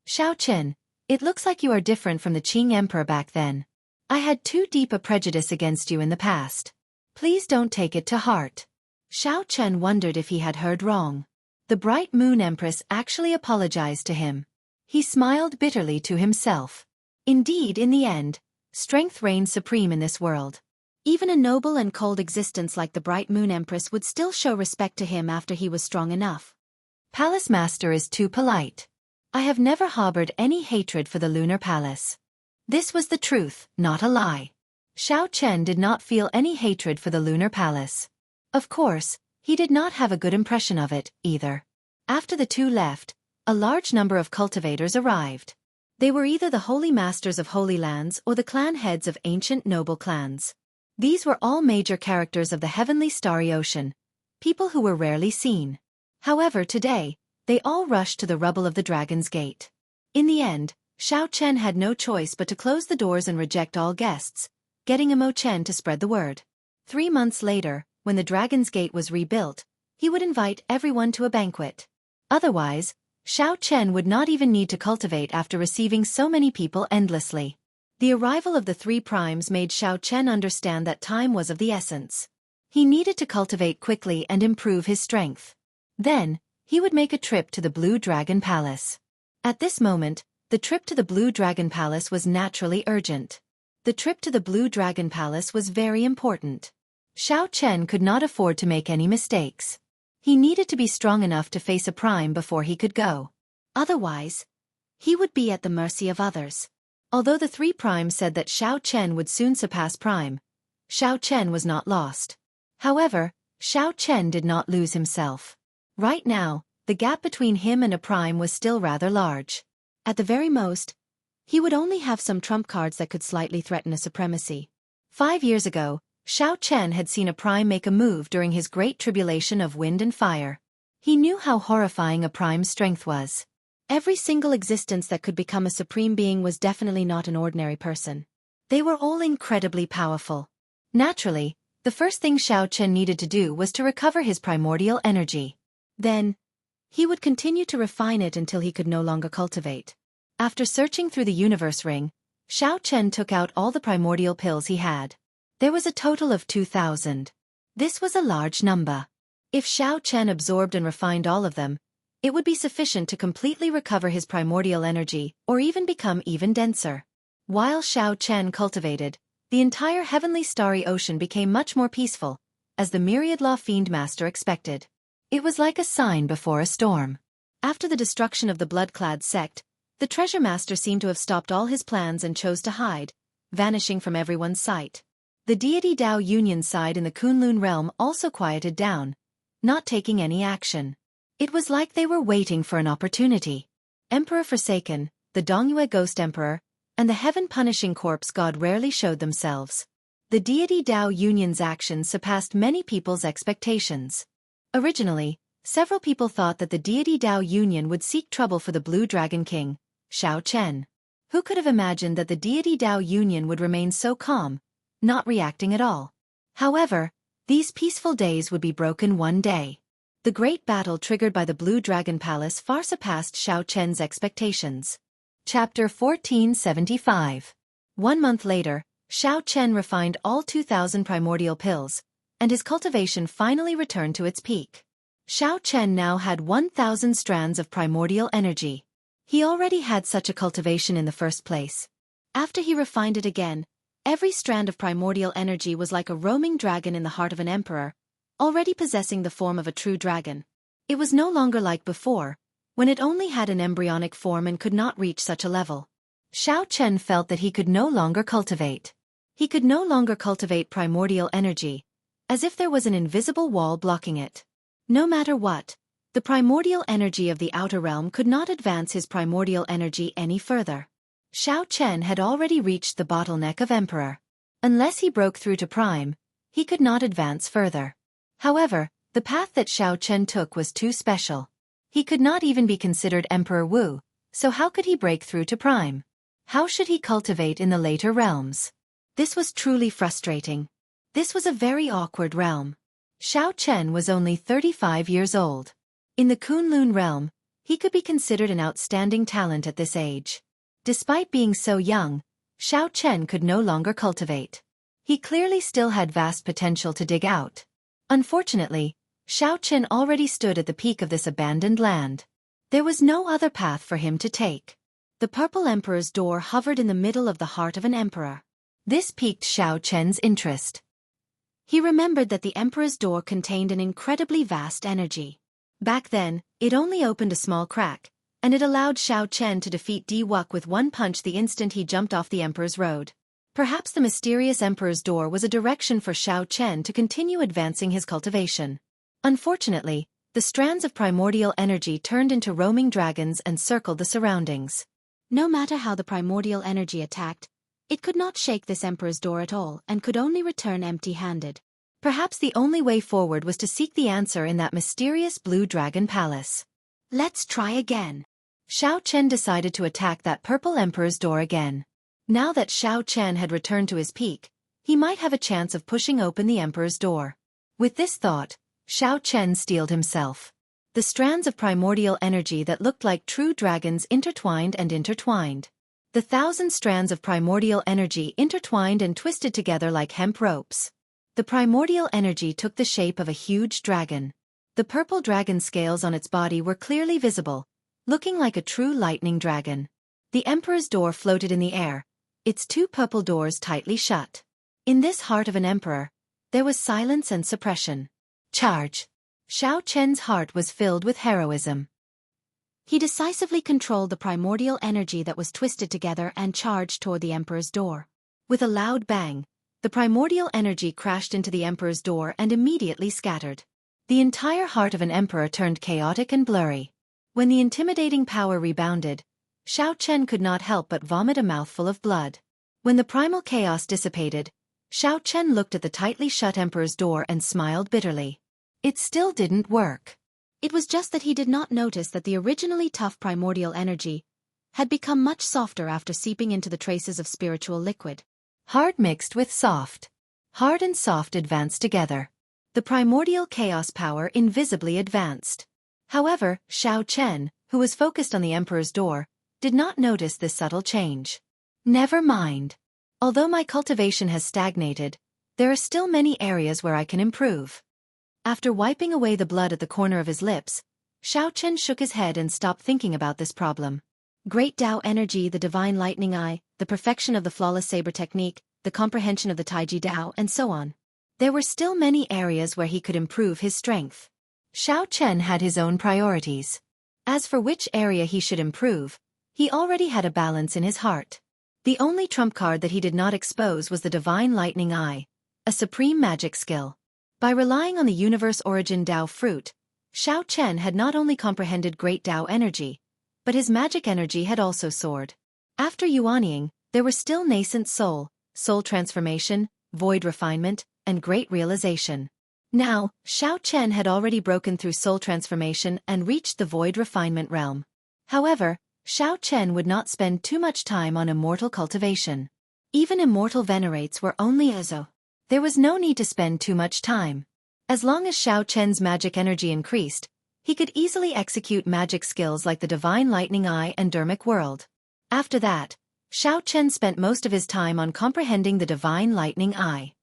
Xiao Chen, it looks like you are different from the Qing emperor back then. I had too deep a prejudice against you in the past. Please don't take it to heart. Xiao Chen wondered if he had heard wrong. The bright moon empress actually apologized to him. He smiled bitterly to himself. Indeed, in the end, strength reigned supreme in this world. Even a noble and cold existence like the bright moon empress would still show respect to him after he was strong enough. Palace master is too polite. I have never harbored any hatred for the lunar palace. This was the truth, not a lie. Xiao Chen did not feel any hatred for the lunar palace. Of course, he did not have a good impression of it, either. After the two left, a large number of cultivators arrived. They were either the holy masters of holy lands or the clan heads of ancient noble clans. These were all major characters of the heavenly starry ocean, people who were rarely seen. However, today, they all rushed to the rubble of the Dragon's Gate. In the end, Xiao Chen had no choice but to close the doors and reject all guests, getting Imo Chen to spread the word. 3 months later, when the Dragon's Gate was rebuilt, he would invite everyone to a banquet. Otherwise, Xiao Chen would not even need to cultivate after receiving so many people endlessly. The arrival of the three primes made Xiao Chen understand that time was of the essence. He needed to cultivate quickly and improve his strength. Then, he would make a trip to the Blue Dragon Palace. At this moment, the trip to the Blue Dragon Palace was naturally urgent. The trip to the Blue Dragon Palace was very important. Xiao Chen could not afford to make any mistakes. He needed to be strong enough to face a prime before he could go. Otherwise, he would be at the mercy of others. Although the three primes said that Xiao Chen would soon surpass prime, Xiao Chen was not lost. However, Xiao Chen did not lose himself. Right now, the gap between him and a prime was still rather large. At the very most, he would only have some trump cards that could slightly threaten a supremacy. 5 years ago, Xiao Chen had seen a prime make a move during his great tribulation of wind and fire. He knew how horrifying a prime's strength was. Every single existence that could become a supreme being was definitely not an ordinary person. They were all incredibly powerful. Naturally, the first thing Xiao Chen needed to do was to recover his primordial energy. Then, he would continue to refine it until he could no longer cultivate. After searching through the universe ring, Xiao Chen took out all the primordial pills he had. There was a total of 2,000. This was a large number. If Xiao Chen absorbed and refined all of them, it would be sufficient to completely recover his primordial energy or even become even denser. While Xiao Chen cultivated, the entire heavenly starry ocean became much more peaceful, as the myriad law fiend master expected. It was like a sign before a storm. After the destruction of the blood-clad sect, the treasure master seemed to have stopped all his plans and chose to hide, vanishing from everyone's sight. The deity Tao Union side in the Kunlun realm also quieted down, not taking any action. It was like they were waiting for an opportunity. Emperor Forsaken, the Dongyue Ghost Emperor, and the heaven-punishing corpse god rarely showed themselves. The deity Tao Union's actions surpassed many people's expectations. Originally, several people thought that the deity Tao Union would seek trouble for the Blue Dragon King, Xiao Chen. Who could have imagined that the deity Tao Union would remain so calm, not reacting at all? However, these peaceful days would be broken one day. The great battle triggered by the Blue Dragon Palace far surpassed Xiao Chen's expectations. Chapter 1475. 1 month later, Xiao Chen refined all 2,000 primordial pills, and his cultivation finally returned to its peak. Xiao Chen now had 1,000 strands of primordial energy. He already had such a cultivation in the first place. After he refined it again, every strand of primordial energy was like a roaming dragon in the heart of an emperor, already possessing the form of a true dragon. It was no longer like before, when it only had an embryonic form and could not reach such a level. Xiao Chen felt that he could no longer cultivate. He could no longer cultivate primordial energy, as if there was an invisible wall blocking it. No matter what, the primordial energy of the outer realm could not advance his primordial energy any further. Xiao Chen had already reached the bottleneck of Emperor. Unless he broke through to Prime, he could not advance further. However, the path that Xiao Chen took was too special. He could not even be considered Emperor Wu, so how could he break through to Prime? How should he cultivate in the later realms? This was truly frustrating. This was a very awkward realm. Xiao Chen was only 35 years old. In the Kunlun realm, he could be considered an outstanding talent at this age. Despite being so young, Xiao Chen could no longer cultivate. He clearly still had vast potential to dig out. Unfortunately, Xiao Chen already stood at the peak of this abandoned land. There was no other path for him to take. The Purple Emperor's door hovered in the middle of the heart of an emperor. This piqued Xiao Chen's interest. He remembered that the Emperor's door contained an incredibly vast energy. Back then, it only opened a small crack, and it allowed Xiao Chen to defeat Di Wuk with one punch the instant he jumped off the Emperor's road. Perhaps the mysterious Emperor's door was a direction for Xiao Chen to continue advancing his cultivation. Unfortunately, the strands of primordial energy turned into roaming dragons and circled the surroundings. No matter how the primordial energy attacked, it could not shake this Emperor's door at all and could only return empty-handed. Perhaps the only way forward was to seek the answer in that mysterious blue dragon palace. Let's try again. Xiao Chen decided to attack that Purple Emperor's door again. Now that Xiao Chen had returned to his peak, he might have a chance of pushing open the Emperor's door. With this thought, Xiao Chen steeled himself. The strands of primordial energy that looked like true dragons intertwined and intertwined. The 1,000 strands of primordial energy intertwined and twisted together like hemp ropes. The primordial energy took the shape of a huge dragon. The purple dragon scales on its body were clearly visible, looking like a true lightning dragon. The Emperor's door floated in the air, its two purple doors tightly shut. In this heart of an emperor, there was silence and suppression. Charge! Xiao Chen's heart was filled with heroism. He decisively controlled the primordial energy that was twisted together and charged toward the Emperor's door. With a loud bang, the primordial energy crashed into the Emperor's door and immediately scattered. The entire heart of an emperor turned chaotic and blurry. When the intimidating power rebounded, Xiao Chen could not help but vomit a mouthful of blood. When the primal chaos dissipated, Xiao Chen looked at the tightly shut Emperor's door and smiled bitterly. It still didn't work. It was just that he did not notice that the originally tough primordial energy had become much softer after seeping into the traces of spiritual liquid. Hard mixed with soft. Hard and soft advanced together. The primordial chaos power invisibly advanced. However, Xiao Chen, who was focused on the Emperor's door, did not notice this subtle change. Never mind. Although my cultivation has stagnated, there are still many areas where I can improve. After wiping away the blood at the corner of his lips, Xiao Chen shook his head and stopped thinking about this problem. Great Tao energy, the divine lightning eye, the perfection of the flawless saber technique, the comprehension of the Taiji Dao, and so on. There were still many areas where he could improve his strength. Xiao Chen had his own priorities. As for which area he should improve, he already had a balance in his heart. The only trump card that he did not expose was the divine lightning eye, a supreme magic skill. By relying on the universe origin Dao fruit, Xiao Chen had not only comprehended great Dao energy, but his magic energy had also soared. After Yuanying, there were still nascent soul transformation, void refinement, and great realization. Now, Xiao Chen had already broken through soul transformation and reached the void refinement realm. However, Xiao Chen would not spend too much time on immortal cultivation. Even immortal venerates were only Ezo. There was no need to spend too much time. As long as Xiao Chen's magic energy increased, he could easily execute magic skills like the Divine Lightning Eye and Dermic World. After that, Xiao Chen spent most of his time on comprehending the Divine Lightning Eye.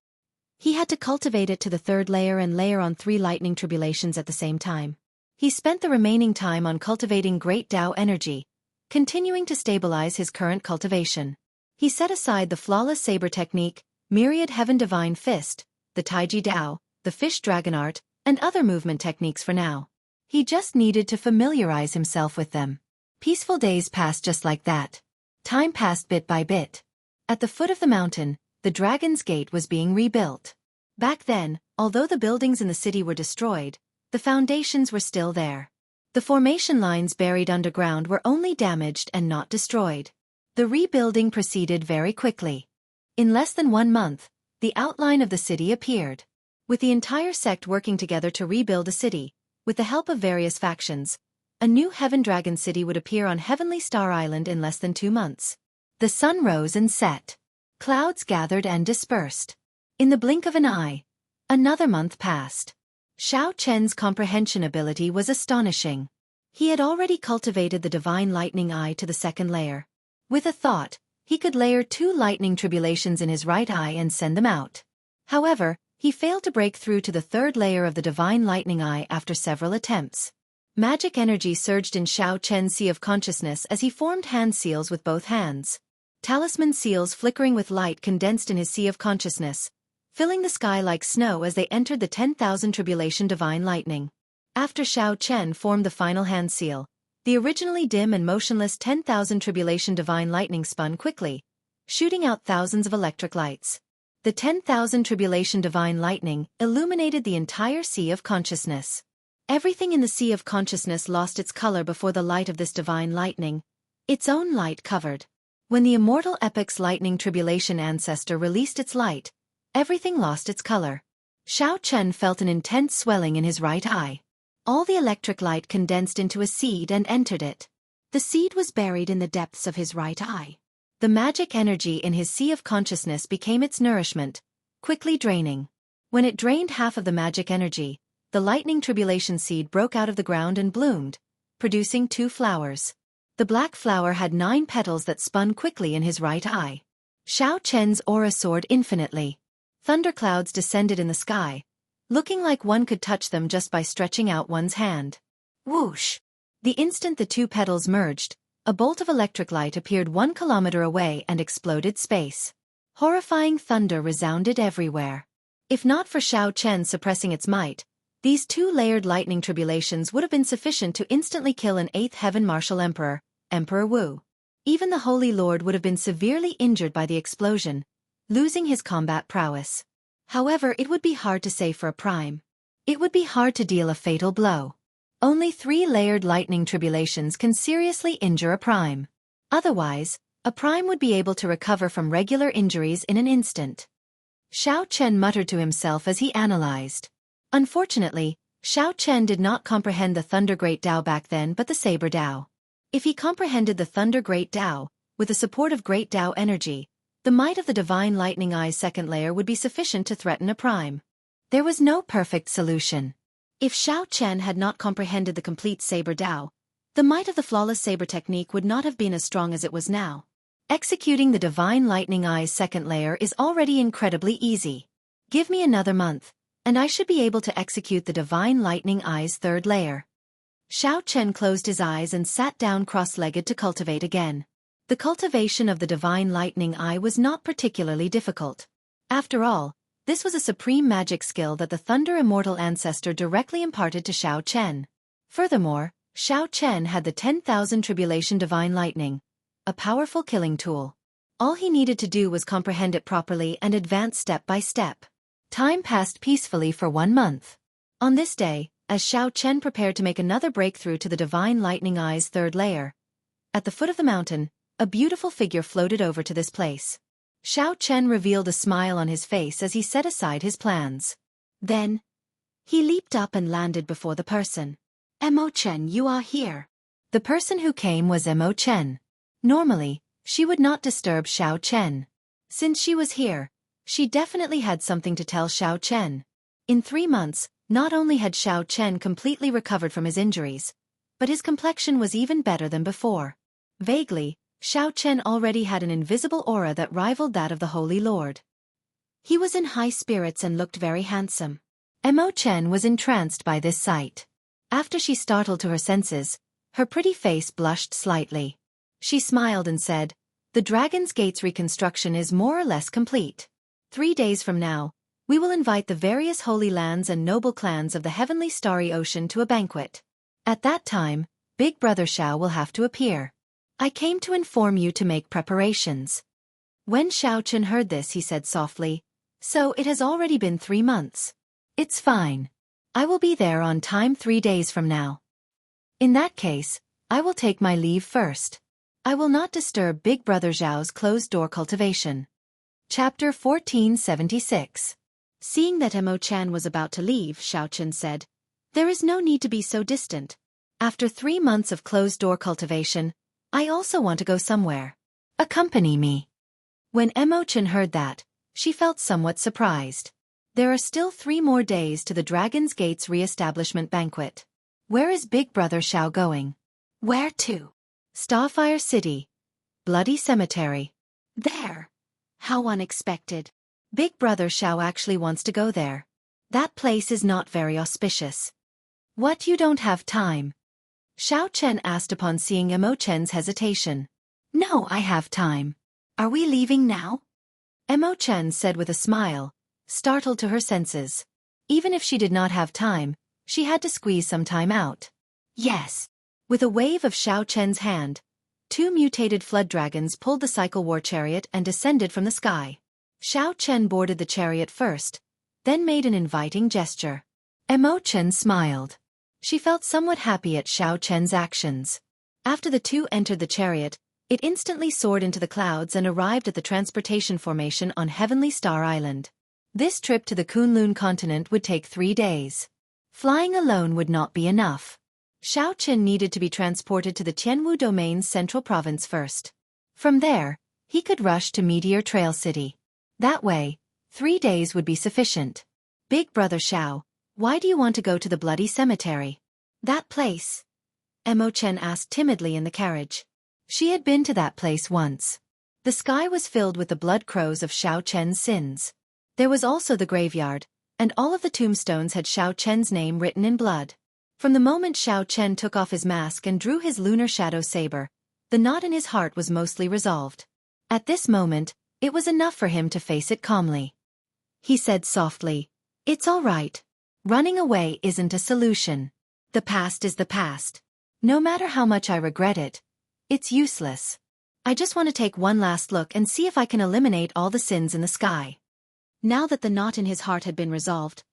He had to cultivate it to the 3rd layer and layer on 3 lightning tribulations at the same time. He spent the remaining time on cultivating Great Dao energy, continuing to stabilize his current cultivation. He set aside the flawless saber technique, Myriad Heaven Divine Fist, the Taiji Dao, the fish dragon art, and other movement techniques for now. He just needed to familiarize himself with them. Peaceful days passed just like that. Time passed bit by bit. At the foot of the mountain, the Dragon's Gate was being rebuilt. Back then, although the buildings in the city were destroyed, the foundations were still there. The formation lines buried underground were only damaged and not destroyed. The rebuilding proceeded very quickly. In less than 1 month, the outline of the city appeared. With the entire sect working together to rebuild a city, with the help of various factions, a new Heaven Dragon city would appear on Heavenly Star Island in less than 2 months. The sun rose and set. Clouds gathered and dispersed. In the blink of an eye, another month passed. Xiao Chen's comprehension ability was astonishing. He had already cultivated the Divine Lightning Eye to the 2nd layer. With a thought, he could layer 2 lightning tribulations in his right eye and send them out. However, he failed to break through to the 3rd layer of the Divine Lightning Eye after several attempts. Magic energy surged in Xiao Chen's Sea of Consciousness as he formed hand seals with both hands. Talisman seals flickering with light condensed in his Sea of Consciousness, filling the sky like snow as they entered the 10,000 Tribulation Divine Lightning. After Xiao Chen formed the final hand seal, the originally dim and motionless 10,000 Tribulation Divine Lightning spun quickly, shooting out thousands of electric lights. The 10,000 Tribulation Divine Lightning illuminated the entire Sea of Consciousness. Everything in the Sea of Consciousness lost its color before the light of this divine lightning, its own light covered. When the immortal epic's lightning tribulation ancestor released its light, everything lost its color. Xiao Chen felt an intense swelling in his right eye. All the electric light condensed into a seed and entered it. The seed was buried in the depths of his right eye. The magic energy in his Sea of Consciousness became its nourishment, quickly draining. When it drained half of the magic energy, the lightning tribulation seed broke out of the ground and bloomed, producing 2 flowers. The black flower had 9 petals that spun quickly in his right eye. Xiao Chen's aura soared infinitely. Thunderclouds descended in the sky, looking like one could touch them just by stretching out one's hand. Whoosh! The instant the 2 petals merged, a bolt of electric light appeared 1 kilometer away and exploded space. Horrifying thunder resounded everywhere. If not for Xiao Chen suppressing its might, these 2-layered lightning tribulations would have been sufficient to instantly kill an 8th Heaven Martial Emperor, Emperor Wu. Even the Holy Lord would have been severely injured by the explosion, losing his combat prowess. However, it would be hard to say for a prime. It would be hard to deal a fatal blow. Only 3-layered lightning tribulations can seriously injure a prime. Otherwise, a prime would be able to recover from regular injuries in an instant. Xiao Chen muttered to himself as he analyzed. Unfortunately, Xiao Chen did not comprehend the Thunder Great Tao back then but the Saber Tao. If he comprehended the Thunder Great Tao, with the support of Great Tao energy, the might of the Divine Lightning Eye's 2nd layer would be sufficient to threaten a prime. There was no perfect solution. If Xiao Chen had not comprehended the complete Saber Tao, the might of the flawless saber technique would not have been as strong as it was now. Executing the Divine Lightning Eye's 2nd layer is already incredibly easy. Give me another month, and I should be able to execute the Divine Lightning Eye's 3rd layer. Xiao Chen closed his eyes and sat down cross-legged to cultivate again. The cultivation of the Divine Lightning Eye was not particularly difficult. After all, this was a supreme magic skill that the Thunder Immortal Ancestor directly imparted to Xiao Chen. Furthermore, Xiao Chen had the 10,000 Tribulation Divine Lightning, a powerful killing tool. All he needed to do was comprehend it properly and advance step by step. Time passed peacefully for 1 month. On this day, as Xiao Chen prepared to make another breakthrough to the Divine Lightning Eye's 3rd layer, at the foot of the mountain, a beautiful figure floated over to this place. Xiao Chen revealed a smile on his face as he set aside his plans. Then, he leaped up and landed before the person. Mo Chen, you are here. The person who came was Mo Chen. Normally, she would not disturb Xiao Chen. Since she was here, she definitely had something to tell Xiao Chen. In 3 months, not only had Xiao Chen completely recovered from his injuries, but his complexion was even better than before. Vaguely, Xiao Chen already had an invisible aura that rivaled that of the Holy Lord. He was in high spirits and looked very handsome. Mo Chen was entranced by this sight. After she startled to her senses, her pretty face blushed slightly. She smiled and said, "The Dragon's Gate's reconstruction is more or less complete. 3 days from now, We will invite the various holy lands and noble clans of the heavenly starry ocean to a banquet. At that time, Big Brother Xiao will have to appear. I came to inform you to make preparations. When Xiao Chen heard this, he said softly, "So it has already been 3 months. It's fine. I will be there on time 3 days from now. In that case, I will take my leave first. I will not disturb Big Brother Zhao's closed-door cultivation." Chapter 1476. Seeing that Mo Chan was about to leave, Xiao Chen said, "There is no need to be so distant. After 3 months of closed-door cultivation, I also want to go somewhere. Accompany me." When Mo Chen heard that, she felt somewhat surprised. There are still 3 more days to the Dragon's Gate's re-establishment banquet. Where is Big Brother Xiao going? Where to? Starfire City. Bloody Cemetery. There. How unexpected. Big Brother Xiao actually wants to go there. That place is not very auspicious. What, you don't have time? Xiao Chen asked upon seeing Mo Chen's hesitation. No, I have time. Are we leaving now? Mo Chen said with a smile, startled to her senses. Even if she did not have time, she had to squeeze some time out. Yes. With a wave of Xiao Chen's hand, 2 mutated flood dragons pulled the cycle war chariot and descended from the sky. Xiao Chen boarded the chariot first, then made an inviting gesture. Mo Chen smiled. She felt somewhat happy at Xiao Chen's actions. After the 2 entered the chariot, it instantly soared into the clouds and arrived at the transportation formation on Heavenly Star Island. This trip to the Kunlun continent would take 3 days. Flying alone would not be enough. Xiao Chen needed to be transported to the Tianwu Domain's central province first. From there, he could rush to Meteor Trail City. That way, 3 days would be sufficient. Big Brother Xiao, why do you want to go to the Bloody Cemetery? That place? Mo Chen asked timidly in the carriage. She had been to that place once. The sky was filled with the blood crows of Xiao Chen's sins. There was also the graveyard, and all of the tombstones had Xiao Chen's name written in blood. From the moment Xiao Chen took off his mask and drew his lunar shadow saber, the knot in his heart was mostly resolved. At this moment, it was enough for him to face it calmly. He said softly, "It's all right. Running away isn't a solution. The past is the past. No matter how much I regret it, it's useless. I just want to take one last look and see if I can eliminate all the sins in the sky." Now that the knot in his heart had been resolved,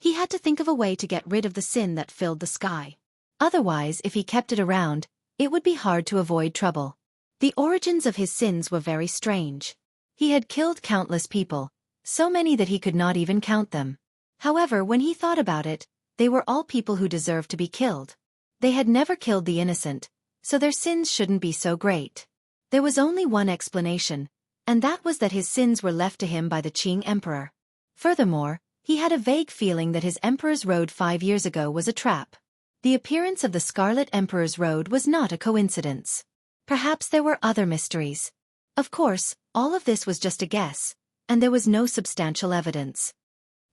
he had to think of a way to get rid of the sin that filled the sky. Otherwise, if he kept it around, it would be hard to avoid trouble. The origins of his sins were very strange. He had killed countless people, so many that he could not even count them. However, when he thought about it, they were all people who deserved to be killed. They had never killed the innocent, so their sins shouldn't be so great. There was only one explanation, and that was that his sins were left to him by the Qing Emperor. Furthermore, he had a vague feeling that his Emperor's Road 5 years ago was a trap. The appearance of the Scarlet Emperor's Road was not a coincidence. Perhaps there were other mysteries. Of course, all of this was just a guess, and there was no substantial evidence.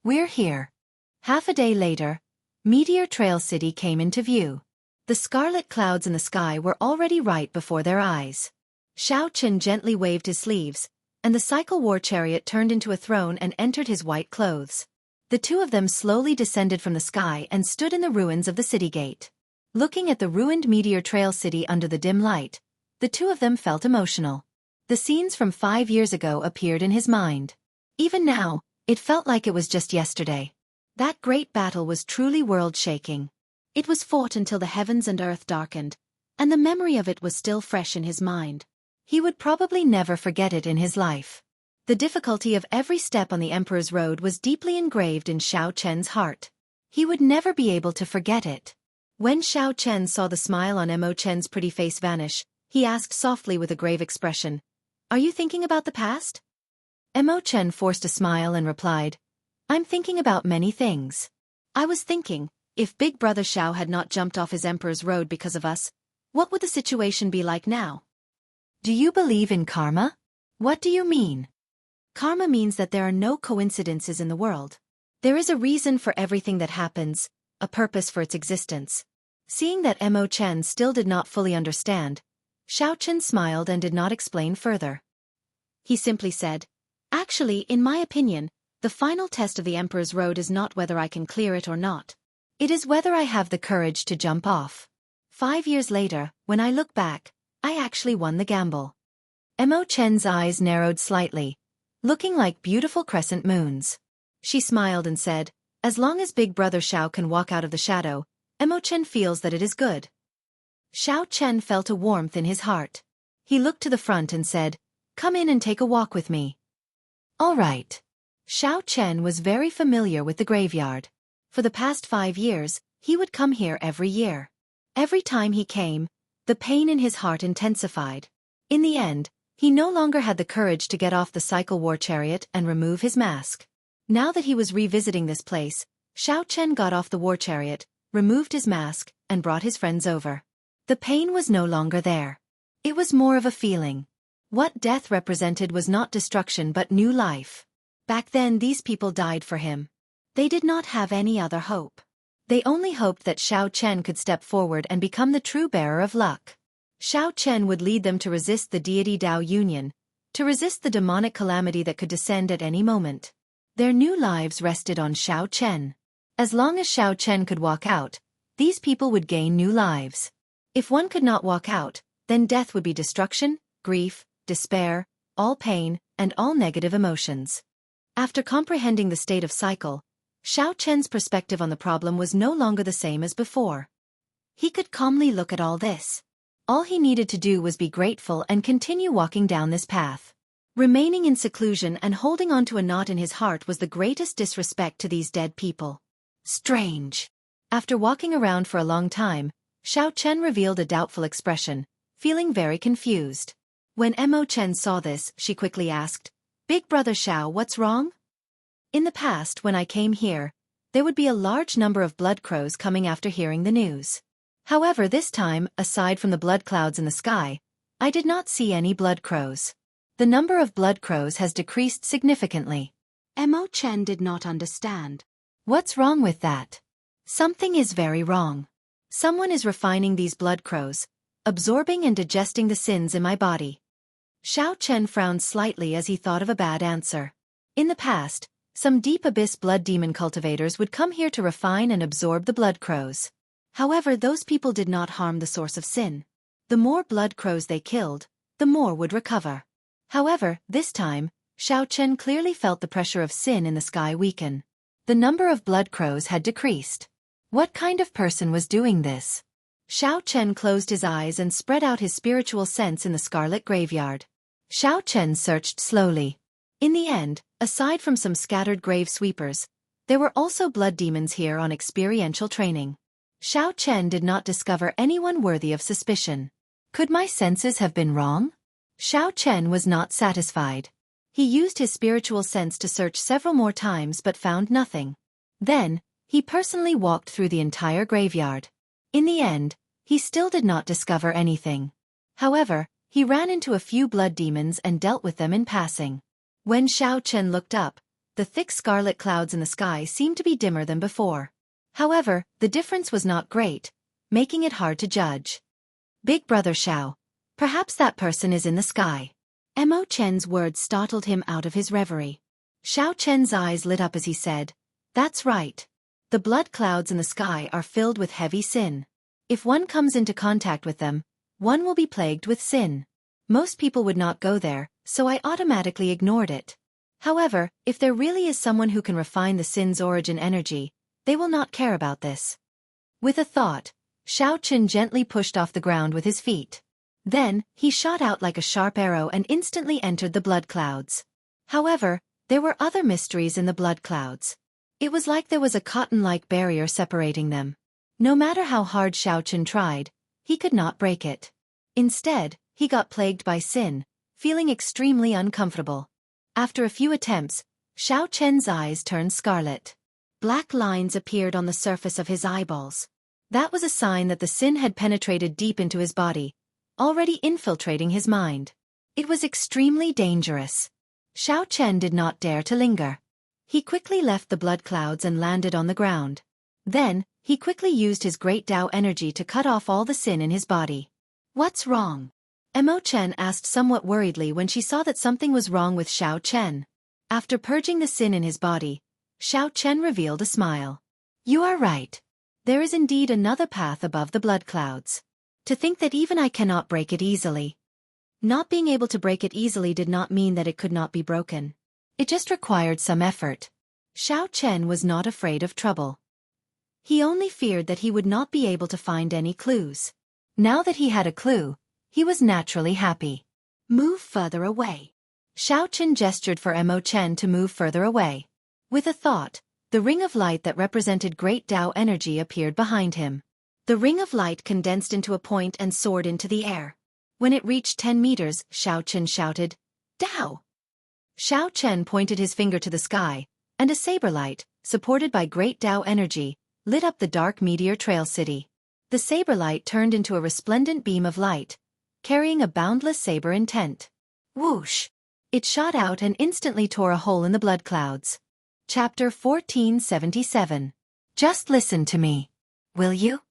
We're here. Half a day later, Meteor Trail City came into view. The scarlet clouds in the sky were already right before their eyes. Xiao Chen gently waved his sleeves, and the cycle war chariot turned into a throne and entered his white clothes. The 2 of them slowly descended from the sky and stood in the ruins of the city gate. Looking at the ruined Meteor Trail City under the dim light, the 2 of them felt emotional. The scenes from 5 years ago appeared in his mind. Even now, it felt like it was just yesterday. That great battle was truly world-shaking. It was fought until the heavens and earth darkened, and the memory of it was still fresh in his mind. He would probably never forget it in his life. The difficulty of every step on the Emperor's Road was deeply engraved in Xiao Chen's heart. He would never be able to forget it. When Xiao Chen saw the smile on Mo Chen's pretty face vanish, he asked softly with a grave expression, "Are you thinking about the past?" Mo Chen forced a smile and replied, "I'm thinking about many things. I was thinking, if Big Brother Xiao had not jumped off his Emperor's Road because of us, what would the situation be like now?" "Do you believe in karma?" "What do you mean?" "Karma means that there are no coincidences in the world. There is a reason for everything that happens, a purpose for its existence." Seeing that Mo Chen still did not fully understand, Xiao Chen smiled and did not explain further. He simply said, "Actually, in my opinion, The final test of the Emperor's Road is not whether I can clear it or not. It is whether I have the courage to jump off. 5 years later, when I look back, I actually won the gamble. Emo Chen's eyes narrowed slightly, looking like beautiful crescent moons. She smiled and said, as long as Big Brother Xiao can walk out of the shadow, Emo Chen feels that it is good. Xiao Chen felt a warmth in his heart. He looked to the front and said, come in and take a walk with me. All right. Xiao Chen was very familiar with the graveyard. For the past 5 years, he would come here every year. Every time he came, the pain in his heart intensified. In the end, he no longer had the courage to get off the cycle war chariot and remove his mask. Now that he was revisiting this place, Xiao Chen got off the war chariot, removed his mask, and brought his friends over. The pain was no longer there. It was more of a feeling. What death represented was not destruction but new life. Back then these people died for him. They did not have any other hope. They only hoped that Xiao Chen could step forward and become the true bearer of luck. Xiao Chen would lead them to resist the deity Dao Union, to resist the demonic calamity that could descend at any moment. Their new lives rested on Xiao Chen. As long as Xiao Chen could walk out, these people would gain new lives. If one could not walk out, then death would be destruction, grief, despair, all pain, and all negative emotions. After comprehending the state of cycle, Xiao Chen's perspective on the problem was no longer the same as before. He could calmly look at all this. All he needed to do was be grateful and continue walking down this path. Remaining in seclusion and holding on to a knot in his heart was the greatest disrespect to these dead people. Strange. After walking around for a long time, Xiao Chen revealed a doubtful expression, feeling very confused. When Emo Chen saw this, she quickly asked, Big Brother Xiao, what's wrong? In the past, when I came here, there would be a large number of blood crows coming after hearing the news. However, this time, aside from the blood clouds in the sky, I did not see any blood crows. The number of blood crows has decreased significantly. Emo Chen did not understand. What's wrong with that? Something is very wrong. Someone is refining these blood crows, absorbing and digesting the sins in my body. Xiao Chen frowned slightly as he thought of a bad answer. In the past, some deep abyss blood demon cultivators would come here to refine and absorb the blood crows. However, those people did not harm the source of sin. The more blood crows they killed, the more would recover. However, this time, Xiao Chen clearly felt the pressure of sin in the sky weaken. The number of blood crows had decreased. What kind of person was doing this? Xiao Chen closed his eyes and spread out his spiritual sense in the scarlet graveyard. Xiao Chen searched slowly. In the end, aside from some scattered grave sweepers, there were also blood demons here on experiential training. Xiao Chen did not discover anyone worthy of suspicion. Could my senses have been wrong? Xiao Chen was not satisfied. He used his spiritual sense to search several more times but found nothing. Then, he personally walked through the entire graveyard. In the end, he still did not discover anything. However, he ran into a few blood demons and dealt with them in passing. When Xiao Chen looked up, the thick scarlet clouds in the sky seemed to be dimmer than before. However, the difference was not great, making it hard to judge. Big Brother Xiao, perhaps that person is in the sky. Emo Chen's words startled him out of his reverie. Xiao Chen's eyes lit up as he said, That's right. The blood clouds in the sky are filled with heavy sin. If one comes into contact with them, one will be plagued with sin. Most people would not go there, so I automatically ignored it. However, if there really is someone who can refine the sin's origin energy, they will not care about this. With a thought, Xiao Chen gently pushed off the ground with his feet. Then, he shot out like a sharp arrow and instantly entered the blood clouds. However, there were other mysteries in the blood clouds. It was like there was a cotton-like barrier separating them. No matter how hard Xiao Chen tried, he could not break it. Instead, he got plagued by sin, feeling extremely uncomfortable. After a few attempts, Xiao Chen's eyes turned scarlet. Black lines appeared on the surface of his eyeballs. That was a sign that the sin had penetrated deep into his body, already infiltrating his mind. It was extremely dangerous. Xiao Chen did not dare to linger. He quickly left the blood clouds and landed on the ground. Then, he quickly used his great Dao energy to cut off all the sin in his body. What's wrong? Emo Chen asked somewhat worriedly when she saw that something was wrong with Xiao Chen. After purging the sin in his body, Xiao Chen revealed a smile. You are right. There is indeed another path above the blood clouds. To think that even I cannot break it easily. Not being able to break it easily did not mean that it could not be broken. It just required some effort. Xiao Chen was not afraid of trouble. He only feared that he would not be able to find any clues. Now that he had a clue, he was naturally happy. Move further away. Xiao Chen gestured for Mo Chen to move further away. With a thought, the ring of light that represented great Tao energy appeared behind him. The ring of light condensed into a point and soared into the air. When it reached 10 meters, Xiao Chen shouted, Tao! Xiao Chen pointed his finger to the sky, and a saber light, supported by great Tao energy, lit up the dark meteor trail city. The saber light turned into a resplendent beam of light, carrying a boundless saber intent. Whoosh! It shot out and instantly tore a hole in the blood clouds. Chapter 1477. Just listen to me. Will you?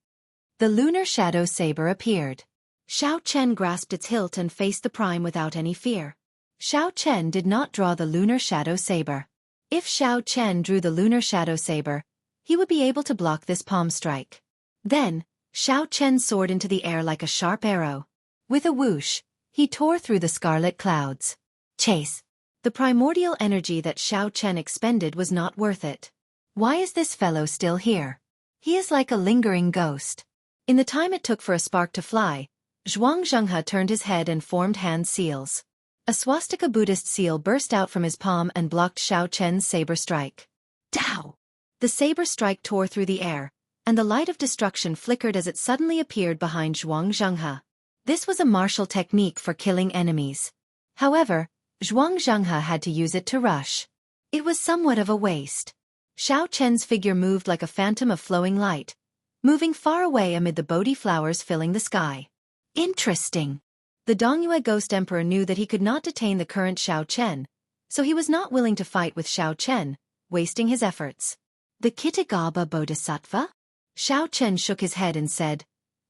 The lunar shadow saber appeared. Xiao Chen grasped its hilt and faced the prime without any fear. Xiao Chen did not draw the lunar shadow saber. If Xiao Chen drew the lunar shadow saber, he would be able to block this palm strike. Then, Xiao Chen soared into the air like a sharp arrow. With a whoosh, he tore through the scarlet clouds. Chase. The primordial energy that Xiao Chen expended was not worth it. Why is this fellow still here? He is like a lingering ghost. In the time it took for a spark to fly, Zhuang Zhenghe turned his head and formed hand seals. A swastika Buddhist seal burst out from his palm and blocked Xiao Chen's saber strike. Tao! The saber strike tore through the air, and the light of destruction flickered as it suddenly appeared behind Zhuang Zhenghe. This was a martial technique for killing enemies. However, Zhuang Zhenghe had to use it to rush. It was somewhat of a waste. Xiao Chen's figure moved like a phantom of flowing light, moving far away amid the Bodhi flowers filling the sky. Interesting. The Dongyue Ghost Emperor knew that he could not detain the current Xiao Chen, so he was not willing to fight with Xiao Chen, wasting his efforts. The Kitagaba Bodhisattva? Xiao Chen shook his head and said,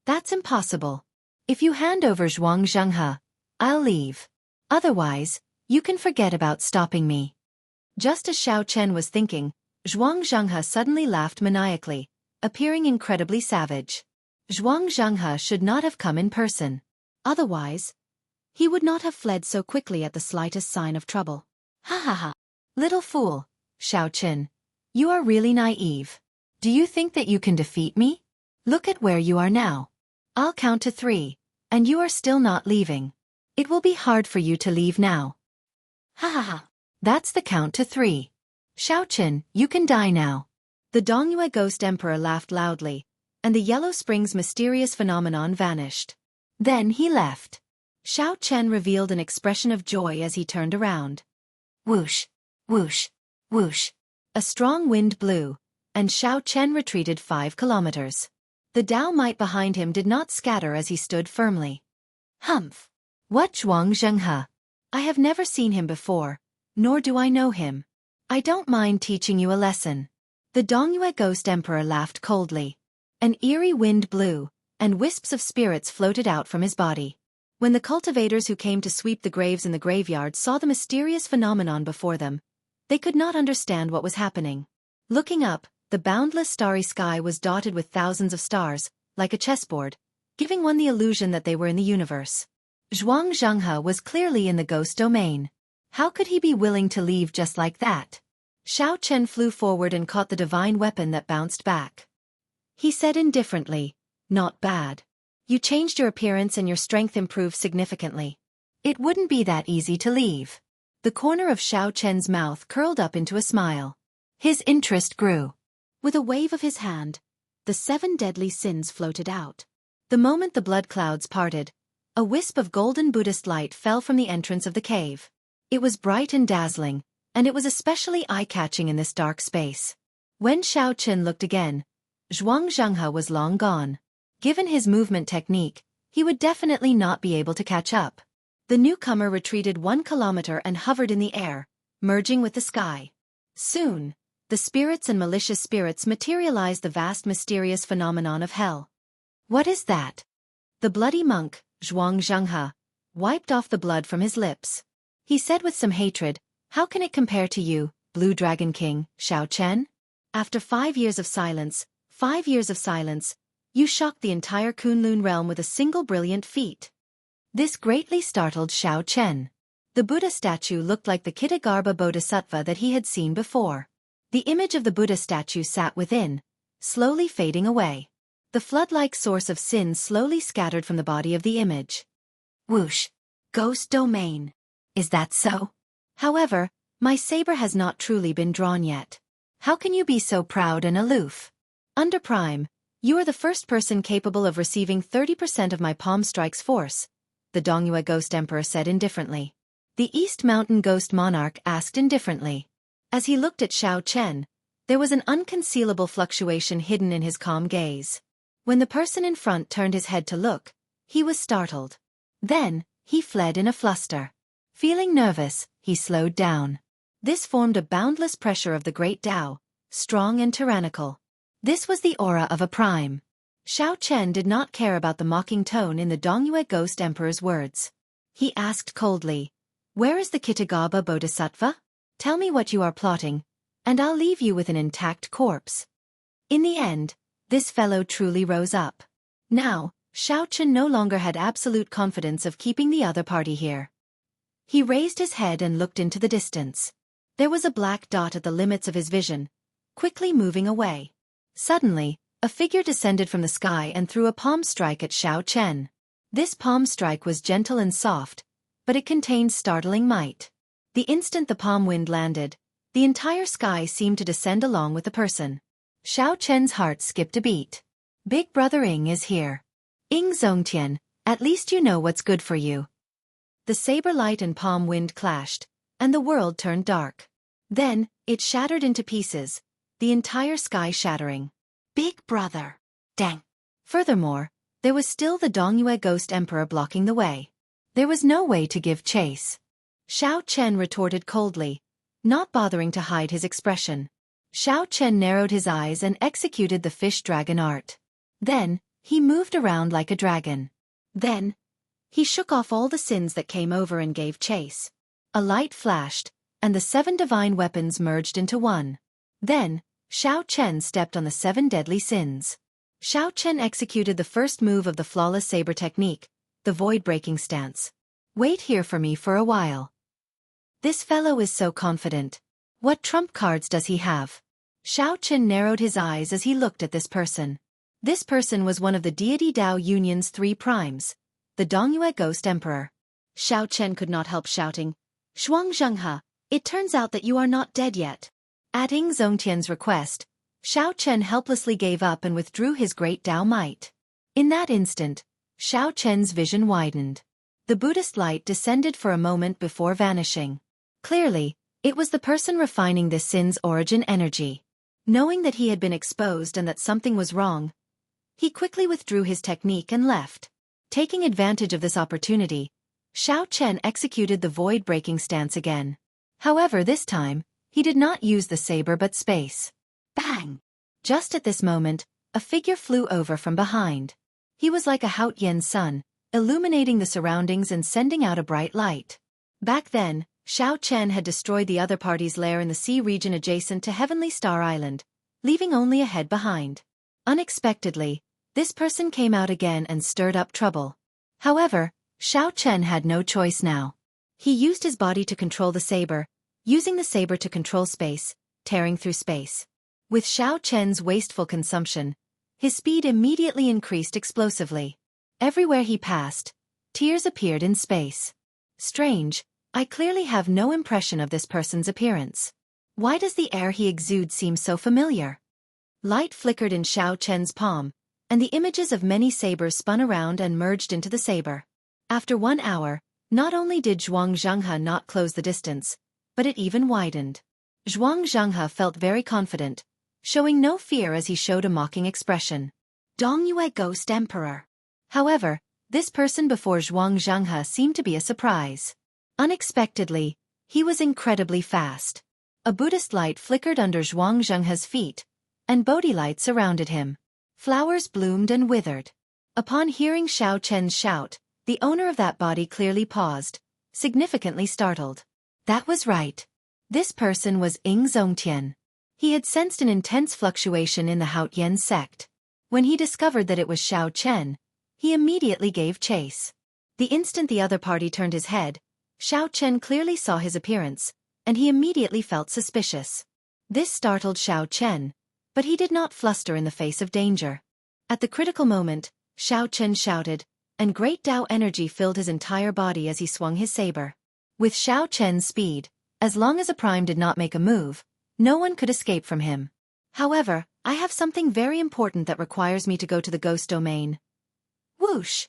That's impossible. If you hand over Zhuang Zhenghe, I'll leave. Otherwise, you can forget about stopping me. Just as Xiao Chen was thinking, Zhuang Zhenghe suddenly laughed maniacally, appearing incredibly savage. Zhuang Zhenghe should not have come in person. Otherwise, he would not have fled so quickly at the slightest sign of trouble. Ha ha ha. Little fool, Xiao Chen. You are really naive. Do you think that you can defeat me? Look at where you are now. I'll count to 3, and you are still not leaving. It will be hard for you to leave now. Ha ha ha. That's the count to 3. Xiao Chen, you can die now. The Dongyue Ghost Emperor laughed loudly, and the Yellow Springs mysterious phenomenon vanished. Then he left. Xiao Chen revealed an expression of joy as he turned around. Whoosh, whoosh, whoosh. A strong wind blew, and Xiao Chen retreated 5 kilometers. The Tao might behind him did not scatter as he stood firmly. Humph! What Zhuang Zhenghe? I have never seen him before, nor do I know him. I don't mind teaching you a lesson. The Dongyue Ghost Emperor laughed coldly. An eerie wind blew, and wisps of spirits floated out from his body. When the cultivators who came to sweep the graves in the graveyard saw the mysterious phenomenon before them, they could not understand what was happening. Looking up, the boundless starry sky was dotted with thousands of stars, like a chessboard, giving one the illusion that they were in the universe. Zhuang Zhenghe was clearly in the ghost domain. How could he be willing to leave just like that? Xiao Chen flew forward and caught the divine weapon that bounced back. He said indifferently, Not bad. You changed your appearance and your strength improved significantly. It wouldn't be that easy to leave. The corner of Xiao Chen's mouth curled up into a smile. His interest grew. With a wave of his hand, the 7 deadly sins floated out. The moment the blood clouds parted, a wisp of golden Buddhist light fell from the entrance of the cave. It was bright and dazzling, and it was especially eye-catching in this dark space. When Xiao Chen looked again, Zhuang Zhenghe was long gone. Given his movement technique, he would definitely not be able to catch up. The newcomer retreated 1 kilometer and hovered in the air, merging with the sky. Soon, the spirits and malicious spirits materialized the vast mysterious phenomenon of hell. What is that? The bloody monk, Zhuang Zhenghe, wiped off the blood from his lips. He said with some hatred, How can it compare to you, Blue Dragon King, Xiao Chen? After 5 years of silence, 5 years of silence, you shocked the entire Kunlun realm with a single brilliant feat. This greatly startled Xiao Chen. The Buddha statue looked like the Kitagarbha Bodhisattva that he had seen before. The image of the Buddha statue sat within, slowly fading away. The flood-like source of sin slowly scattered from the body of the image. Whoosh! Ghost domain. Is that so? However, my saber has not truly been drawn yet. How can you be so proud and aloof? Under Prime, you are the first person capable of receiving 30% of my palm strike's force, the Dongyue Ghost Emperor said indifferently. The East Mountain Ghost Monarch asked indifferently. As he looked at Xiao Chen, there was an unconcealable fluctuation hidden in his calm gaze. When the person in front turned his head to look, he was startled. Then, he fled in a fluster. Feeling nervous, he slowed down. This formed a boundless pressure of the great Tao, strong and tyrannical. This was the aura of a prime. Xiao Chen did not care about the mocking tone in the Dongyue Ghost Emperor's words. He asked coldly, "Where is the Kitagarbha Bodhisattva? Tell me what you are plotting, and I'll leave you with an intact corpse." In the end, this fellow truly rose up. Now, Xiao Chen no longer had absolute confidence of keeping the other party here. He raised his head and looked into the distance. There was a black dot at the limits of his vision, quickly moving away. Suddenly, a figure descended from the sky and threw a palm strike at Xiao Chen. This palm strike was gentle and soft, but it contained startling might. The instant the palm wind landed, the entire sky seemed to descend along with the person. Xiao Chen's heart skipped a beat. Big Brother Ing is here. Ing Zongtian, at least you know what's good for you. The saber light and palm wind clashed, and the world turned dark. Then, it shattered into pieces, the entire sky shattering. Big Brother. Dang. Furthermore, there was still the Dongyue Ghost Emperor blocking the way. There was no way to give chase. Xiao Chen retorted coldly, not bothering to hide his expression. Xiao Chen narrowed his eyes and executed the fish dragon art. Then, he moved around like a dragon. Then, he shook off all the sins that came over and gave chase. A light flashed, and the 7 divine weapons merged into one. Then, Xiao Chen stepped on the 7 deadly sins. Xiao Chen executed the first move of the flawless saber technique, the void-breaking stance. Wait here for me for a while. This fellow is so confident. What trump cards does he have? Xiao Chen narrowed his eyes as he looked at this person. This person was one of the deity Tao Union's 3 primes, the Dongyue Ghost Emperor. Xiao Chen could not help shouting, "Shuang Zhenghe, it turns out that you are not dead yet." At Ing Zongtian's request, Xiao Chen helplessly gave up and withdrew his great Tao might. In that instant, Xiao Chen's vision widened. The Buddhist light descended for a moment before vanishing. Clearly, it was the person refining this sin's origin energy. Knowing that he had been exposed and that something was wrong, he quickly withdrew his technique and left. Taking advantage of this opportunity, Xiao Chen executed the void-breaking stance again. However, this time, he did not use the saber but space. Bang! Just at this moment, a figure flew over from behind. He was like a Haotian sun, illuminating the surroundings and sending out a bright light. Back then, Xiao Chen had destroyed the other party's lair in the sea region adjacent to Heavenly Star Island, leaving only a head behind. Unexpectedly, this person came out again and stirred up trouble. However, Xiao Chen had no choice now. He used his body to control the saber, using the saber to control space, tearing through space. With Xiao Chen's wasteful consumption, his speed immediately increased explosively. Everywhere he passed, tears appeared in space. Strange, I clearly have no impression of this person's appearance. Why does the air he exudes seem so familiar? Light flickered in Xiao Chen's palm, and the images of many sabers spun around and merged into the saber. After 1 hour, not only did Zhuang Zhenghe not close the distance, but it even widened. Zhuang Zhenghe felt very confident, showing no fear as he showed a mocking expression. Dongyue Ghost Emperor. However, this person before Zhuang Zhenghe seemed to be a surprise. Unexpectedly, he was incredibly fast. A Buddhist light flickered under Zhuang Zhenghe's feet, and Bodhi light surrounded him. Flowers bloomed and withered. Upon hearing Xiao Chen's shout, the owner of that body clearly paused, significantly startled. That was right. This person was Ing Zongtian. He had sensed an intense fluctuation in the Haotian sect. When he discovered that it was Xiao Chen, he immediately gave chase. The instant the other party turned his head, Xiao Chen clearly saw his appearance, and he immediately felt suspicious. This startled Xiao Chen, but he did not fluster in the face of danger. At the critical moment, Xiao Chen shouted, and great Dao energy filled his entire body as he swung his saber. With Xiao Chen's speed, as long as a prime did not make a move, no one could escape from him. However, I have something very important that requires me to go to the ghost domain. Whoosh!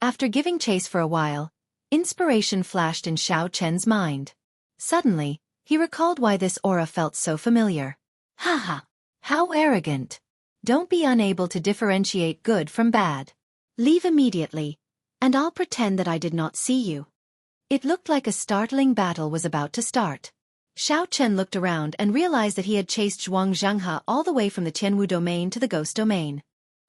After giving chase for a while, inspiration flashed in Xiao Chen's mind. Suddenly, he recalled why this aura felt so familiar. Haha! How arrogant! Don't be unable to differentiate good from bad. Leave immediately, and I'll pretend that I did not see you. It looked like a startling battle was about to start. Xiao Chen looked around and realized that he had chased Zhuang Zhenghe all the way from the Tianwu domain to the ghost domain.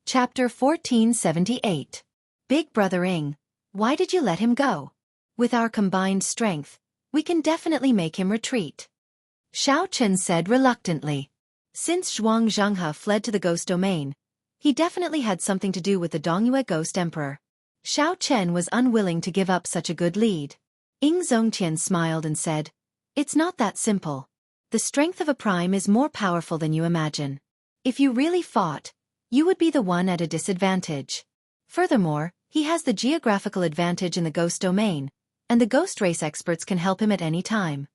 Chapter 1478. Big Brother Ing, why did you let him go? With our combined strength, we can definitely make him retreat. Xiao Chen said reluctantly. Since Zhuang Zhenghe fled to the ghost domain, he definitely had something to do with the Dongyue Ghost Emperor. Xiao Chen was unwilling to give up such a good lead. Ing Zongtian smiled and said, "It's not that simple. The strength of a prime is more powerful than you imagine. If you really fought, you would be the one at a disadvantage. Furthermore, he has the geographical advantage in the ghost domain, and the ghost race experts can help him at any time.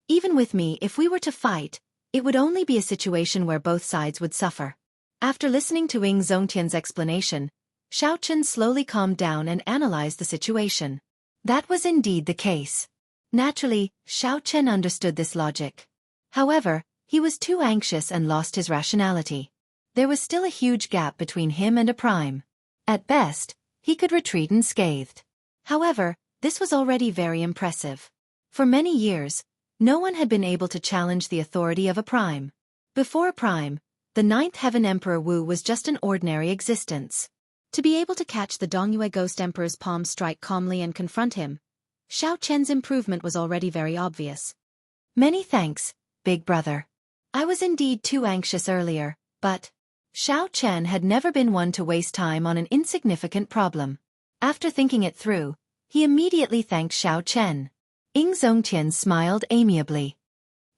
Even with me, if we were to fight, it would only be a situation where both sides would suffer." After listening to Ing Zongtian's explanation, Xiao Chen slowly calmed down and analyzed the situation. That was indeed the case. Naturally, Xiao Chen understood this logic. However, he was too anxious and lost his rationality. There was still a huge gap between him and a prime. At best, he could retreat unscathed. However, this was already very impressive. For many years, no one had been able to challenge the authority of a prime. Before a prime, the Ninth Heaven Emperor Wu was just an ordinary existence. To be able to catch the Dongyue Ghost Emperor's palm strike calmly and confront him, Xiao Chen's improvement was already very obvious. Many thanks, Big Brother. I was indeed too anxious earlier, but Xiao Chen had never been one to waste time on an insignificant problem. After thinking it through, he immediately thanked Xiao Chen. Ing Zongtian smiled amiably.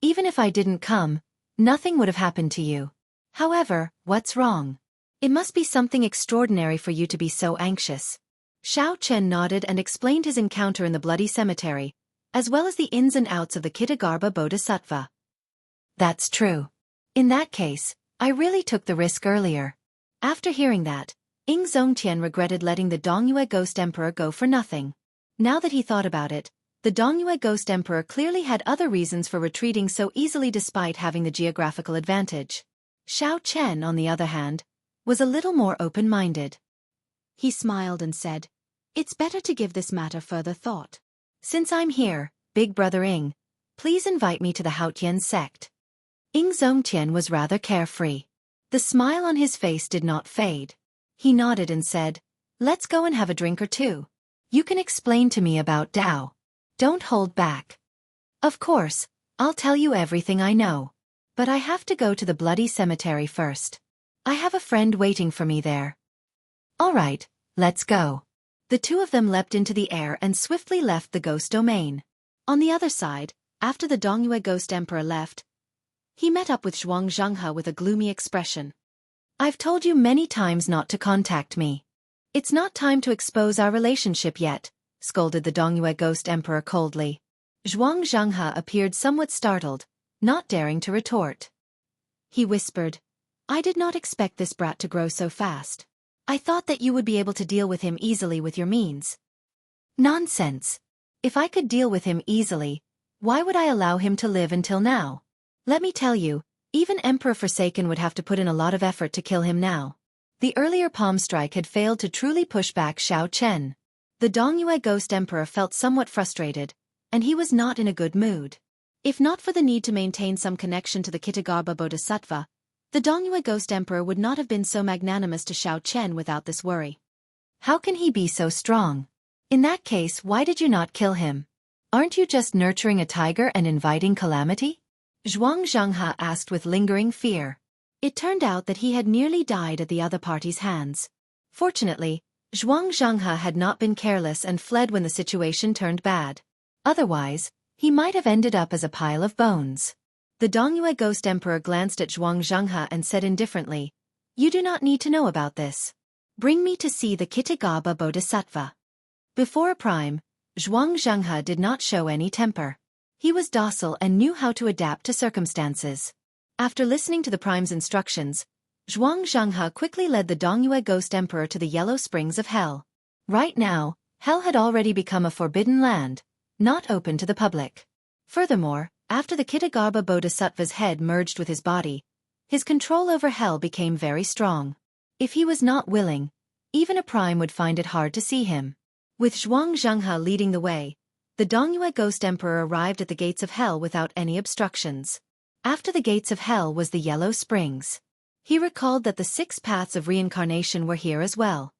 Even if I didn't come, nothing would have happened to you. However, what's wrong? It must be something extraordinary for you to be so anxious. Xiao Chen nodded and explained his encounter in the bloody cemetery, as well as the ins and outs of the Kitagarbha Bodhisattva. That's true. In that case, I really took the risk earlier. After hearing that, Ing Zongtian regretted letting the Dongyue Ghost Emperor go for nothing. Now that he thought about it, the Dongyue Ghost Emperor clearly had other reasons for retreating so easily despite having the geographical advantage. Xiao Chen, on the other hand, was a little more open-minded. He smiled and said, "It's better to give this matter further thought. Since I'm here, Big Brother Ing, please invite me to the Haotian sect." Ing Zongtian was rather carefree. The smile on his face did not fade. He nodded and said, "Let's go and have a drink or two. You can explain to me about Dao. Don't hold back." "Of course, I'll tell you everything I know. But I have to go to the bloody cemetery first. I have a friend waiting for me there." "All right, let's go." The two of them leapt into the air and swiftly left the ghost domain. On the other side, after the Dongyue Ghost Emperor left, he met up with Zhuang Zhenghe with a gloomy expression. "I've told you many times not to contact me. It's not time to expose our relationship yet," scolded the Dongyue Ghost Emperor coldly. Zhuang Zhenghe appeared somewhat startled, not daring to retort. He whispered, "I did not expect this brat to grow so fast. I thought that you would be able to deal with him easily with your means." "Nonsense. If I could deal with him easily, why would I allow him to live until now? Let me tell you, even Emperor Forsaken would have to put in a lot of effort to kill him now." The earlier palm strike had failed to truly push back Xiao Chen. The Dongyue Ghost Emperor felt somewhat frustrated, and he was not in a good mood. If not for the need to maintain some connection to the Kitagarbha Bodhisattva, the Dongyue Ghost Emperor would not have been so magnanimous to Xiao Chen without this worry. How can he be so strong? In that case, why did you not kill him? Aren't you just nurturing a tiger and inviting calamity? Zhuang Zhenghe asked with lingering fear. It turned out that he had nearly died at the other party's hands. Fortunately, Zhuang Zhenghe had not been careless and fled when the situation turned bad. Otherwise, he might have ended up as a pile of bones. The Dongyue Ghost Emperor glanced at Zhuang Zhenghe and said indifferently, "You do not need to know about this. Bring me to see the Kitagaba Bodhisattva." Before a prime, Zhuang Zhenghe did not show any temper. He was docile and knew how to adapt to circumstances. After listening to the prime's instructions, Zhuang Zhenghe quickly led the Dongyue Ghost Emperor to the Yellow Springs of Hell. Right now, Hell had already become a forbidden land, not open to the public. Furthermore, after the Kitagaba Bodhisattva's head merged with his body, his control over Hell became very strong. If he was not willing, even a prime would find it hard to see him. With Zhuang Zhenghe leading the way, the Dongyue Ghost Emperor arrived at the gates of Hell without any obstructions. After the gates of Hell was the Yellow Springs. He recalled that the 6 paths of reincarnation were here as well.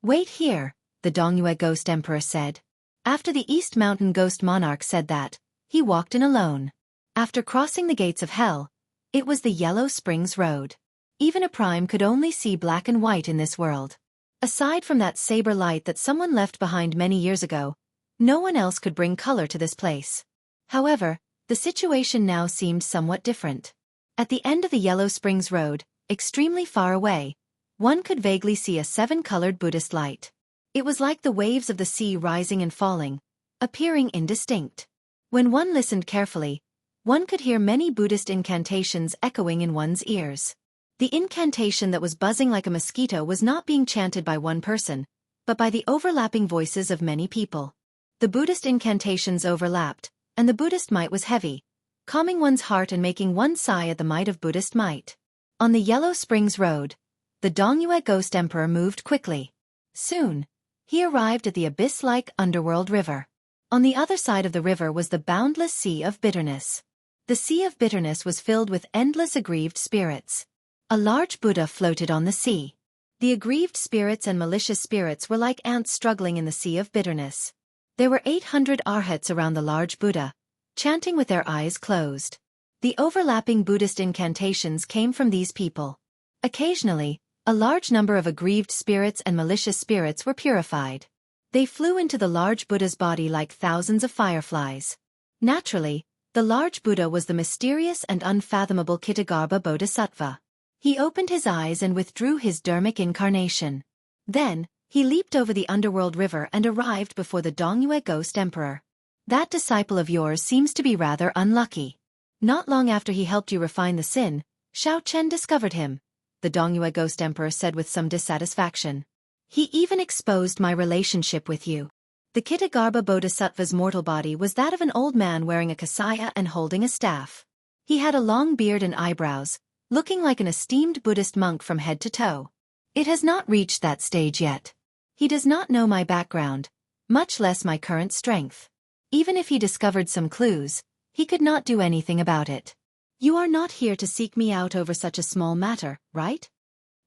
"Wait here," the Dongyue Ghost Emperor said. After the East Mountain Ghost Monarch said that, he walked in alone. After crossing the gates of Hell, it was the Yellow Springs Road. Even a prime could only see black and white in this world. Aside from that saber light that someone left behind many years ago, no one else could bring color to this place. However, the situation now seemed somewhat different. At the end of the Yellow Springs Road, extremely far away, one could vaguely see a 7-colored Buddhist light. It was like the waves of the sea rising and falling, appearing indistinct. When one listened carefully, one could hear many Buddhist incantations echoing in one's ears. The incantation that was buzzing like a mosquito was not being chanted by one person, but by the overlapping voices of many people. The Buddhist incantations overlapped, and the Buddhist might was heavy, calming one's heart and making one sigh at the might of Buddhist might. On the Yellow Springs Road, the Dongyue Ghost Emperor moved quickly. Soon, he arrived at the abyss-like underworld river. On the other side of the river was the boundless sea of bitterness. The sea of bitterness was filled with endless aggrieved spirits. A large Buddha floated on the sea. The aggrieved spirits and malicious spirits were like ants struggling in the sea of bitterness. There were 800 arhats around the large Buddha, chanting with their eyes closed. The overlapping Buddhist incantations came from these people. Occasionally, a large number of aggrieved spirits and malicious spirits were purified. They flew into the large Buddha's body like thousands of fireflies. Naturally, the large Buddha was the mysterious and unfathomable Kitagaba Bodhisattva. He opened his eyes and withdrew his dharmic incarnation. Then, he leaped over the underworld river and arrived before the Dongyue Ghost Emperor. "That disciple of yours seems to be rather unlucky. Not long after he helped you refine the sin, Xiao Chen discovered him," the Dongyue Ghost Emperor said with some dissatisfaction. "He even exposed my relationship with you." The Kitagaba Bodhisattva's mortal body was that of an old man wearing a kasaya and holding a staff. He had a long beard and eyebrows, looking like an esteemed Buddhist monk from head to toe. It has not reached that stage yet. He does not know my background, much less my current strength. Even if he discovered some clues, he could not do anything about it. You are not here to seek me out over such a small matter, right?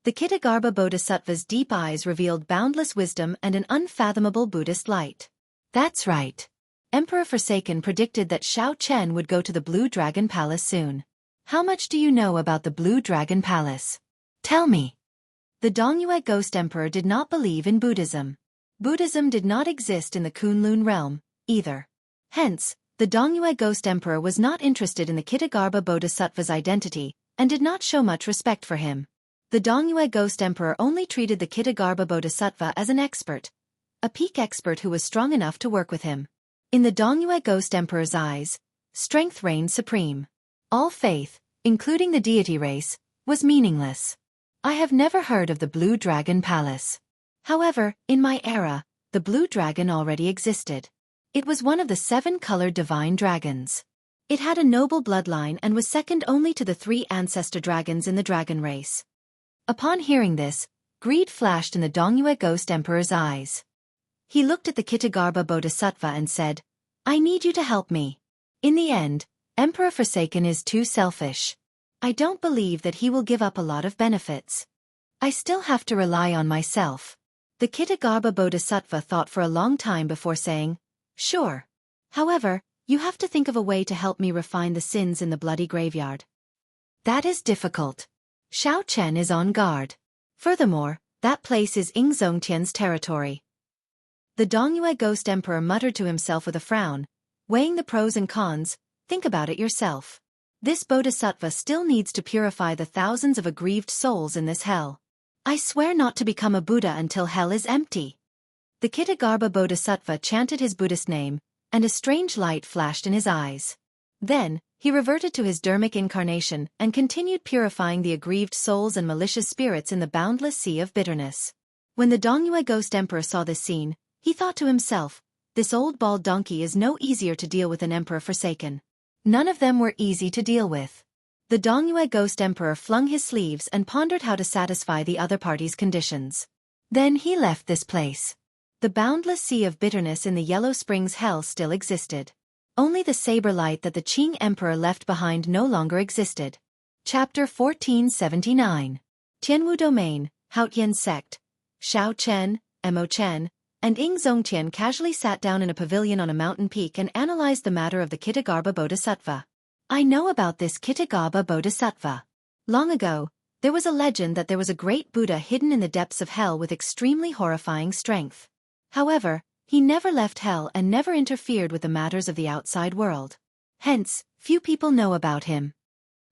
The Kitagaba Bodhisattva's deep eyes revealed boundless wisdom and an unfathomable Buddhist light. That's right. Emperor Forsaken predicted that Xiao Chen would go to the Blue Dragon Palace soon. How much do you know about the Blue Dragon Palace? Tell me. The Dongyue Ghost Emperor did not believe in Buddhism. Buddhism did not exist in the Kunlun realm, either. Hence, the Dongyue Ghost Emperor was not interested in the Kitagaba Bodhisattva's identity, and did not show much respect for him. The Dongyue Ghost Emperor only treated the Kitagaba Bodhisattva as an expert, a peak expert who was strong enough to work with him. In the Dongyue Ghost Emperor's eyes, strength reigned supreme. All faith, including the deity race, was meaningless. I have never heard of the Blue Dragon Palace. However, in my era, the Blue Dragon already existed. It was one of the 7-colored divine dragons. It had a noble bloodline and was second only to the 3 ancestor dragons in the dragon race. Upon hearing this, greed flashed in the Dongyue Ghost Emperor's eyes. He looked at the Kitagaba Bodhisattva and said, "I need you to help me." In the end, Emperor Forsaken is too selfish. I don't believe that he will give up a lot of benefits. I still have to rely on myself. The Kitagaba Bodhisattva thought for a long time before saying, "Sure. However, you have to think of a way to help me refine the sins in the bloody graveyard. That is difficult. Xiao Chen is on guard. Furthermore, that place is Ying Zongtian's territory. The Dongyue Ghost Emperor muttered to himself with a frown, weighing the pros and cons. Think about it yourself. This bodhisattva still needs to purify the thousands of aggrieved souls in this hell. I swear not to become a Buddha until hell is empty. The Kitagarbha Bodhisattva chanted his Buddhist name, and a strange light flashed in his eyes. Then, he reverted to his dharmic incarnation and continued purifying the aggrieved souls and malicious spirits in the boundless sea of bitterness. When the Dongyue Ghost Emperor saw this scene, he thought to himself, this old bald donkey is no easier to deal with an emperor forsaken. None of them were easy to deal with. The Dongyue Ghost Emperor flung his sleeves and pondered how to satisfy the other party's conditions. Then he left this place. The boundless sea of bitterness in the Yellow Springs hell still existed. Only the saber light that the Qing Emperor left behind no longer existed. Chapter 1479. Tianwu Domain, Haotian Sect. Xiao Chen, Mo Chen, and Ying Zongtian casually sat down in a pavilion on a mountain peak and analyzed the matter of the Kitagarbha Bodhisattva. I know about this Kitagarbha Bodhisattva. Long ago, there was a legend that there was a great Buddha hidden in the depths of hell with extremely horrifying strength. However, he never left hell and never interfered with the matters of the outside world. Hence, few people know about him.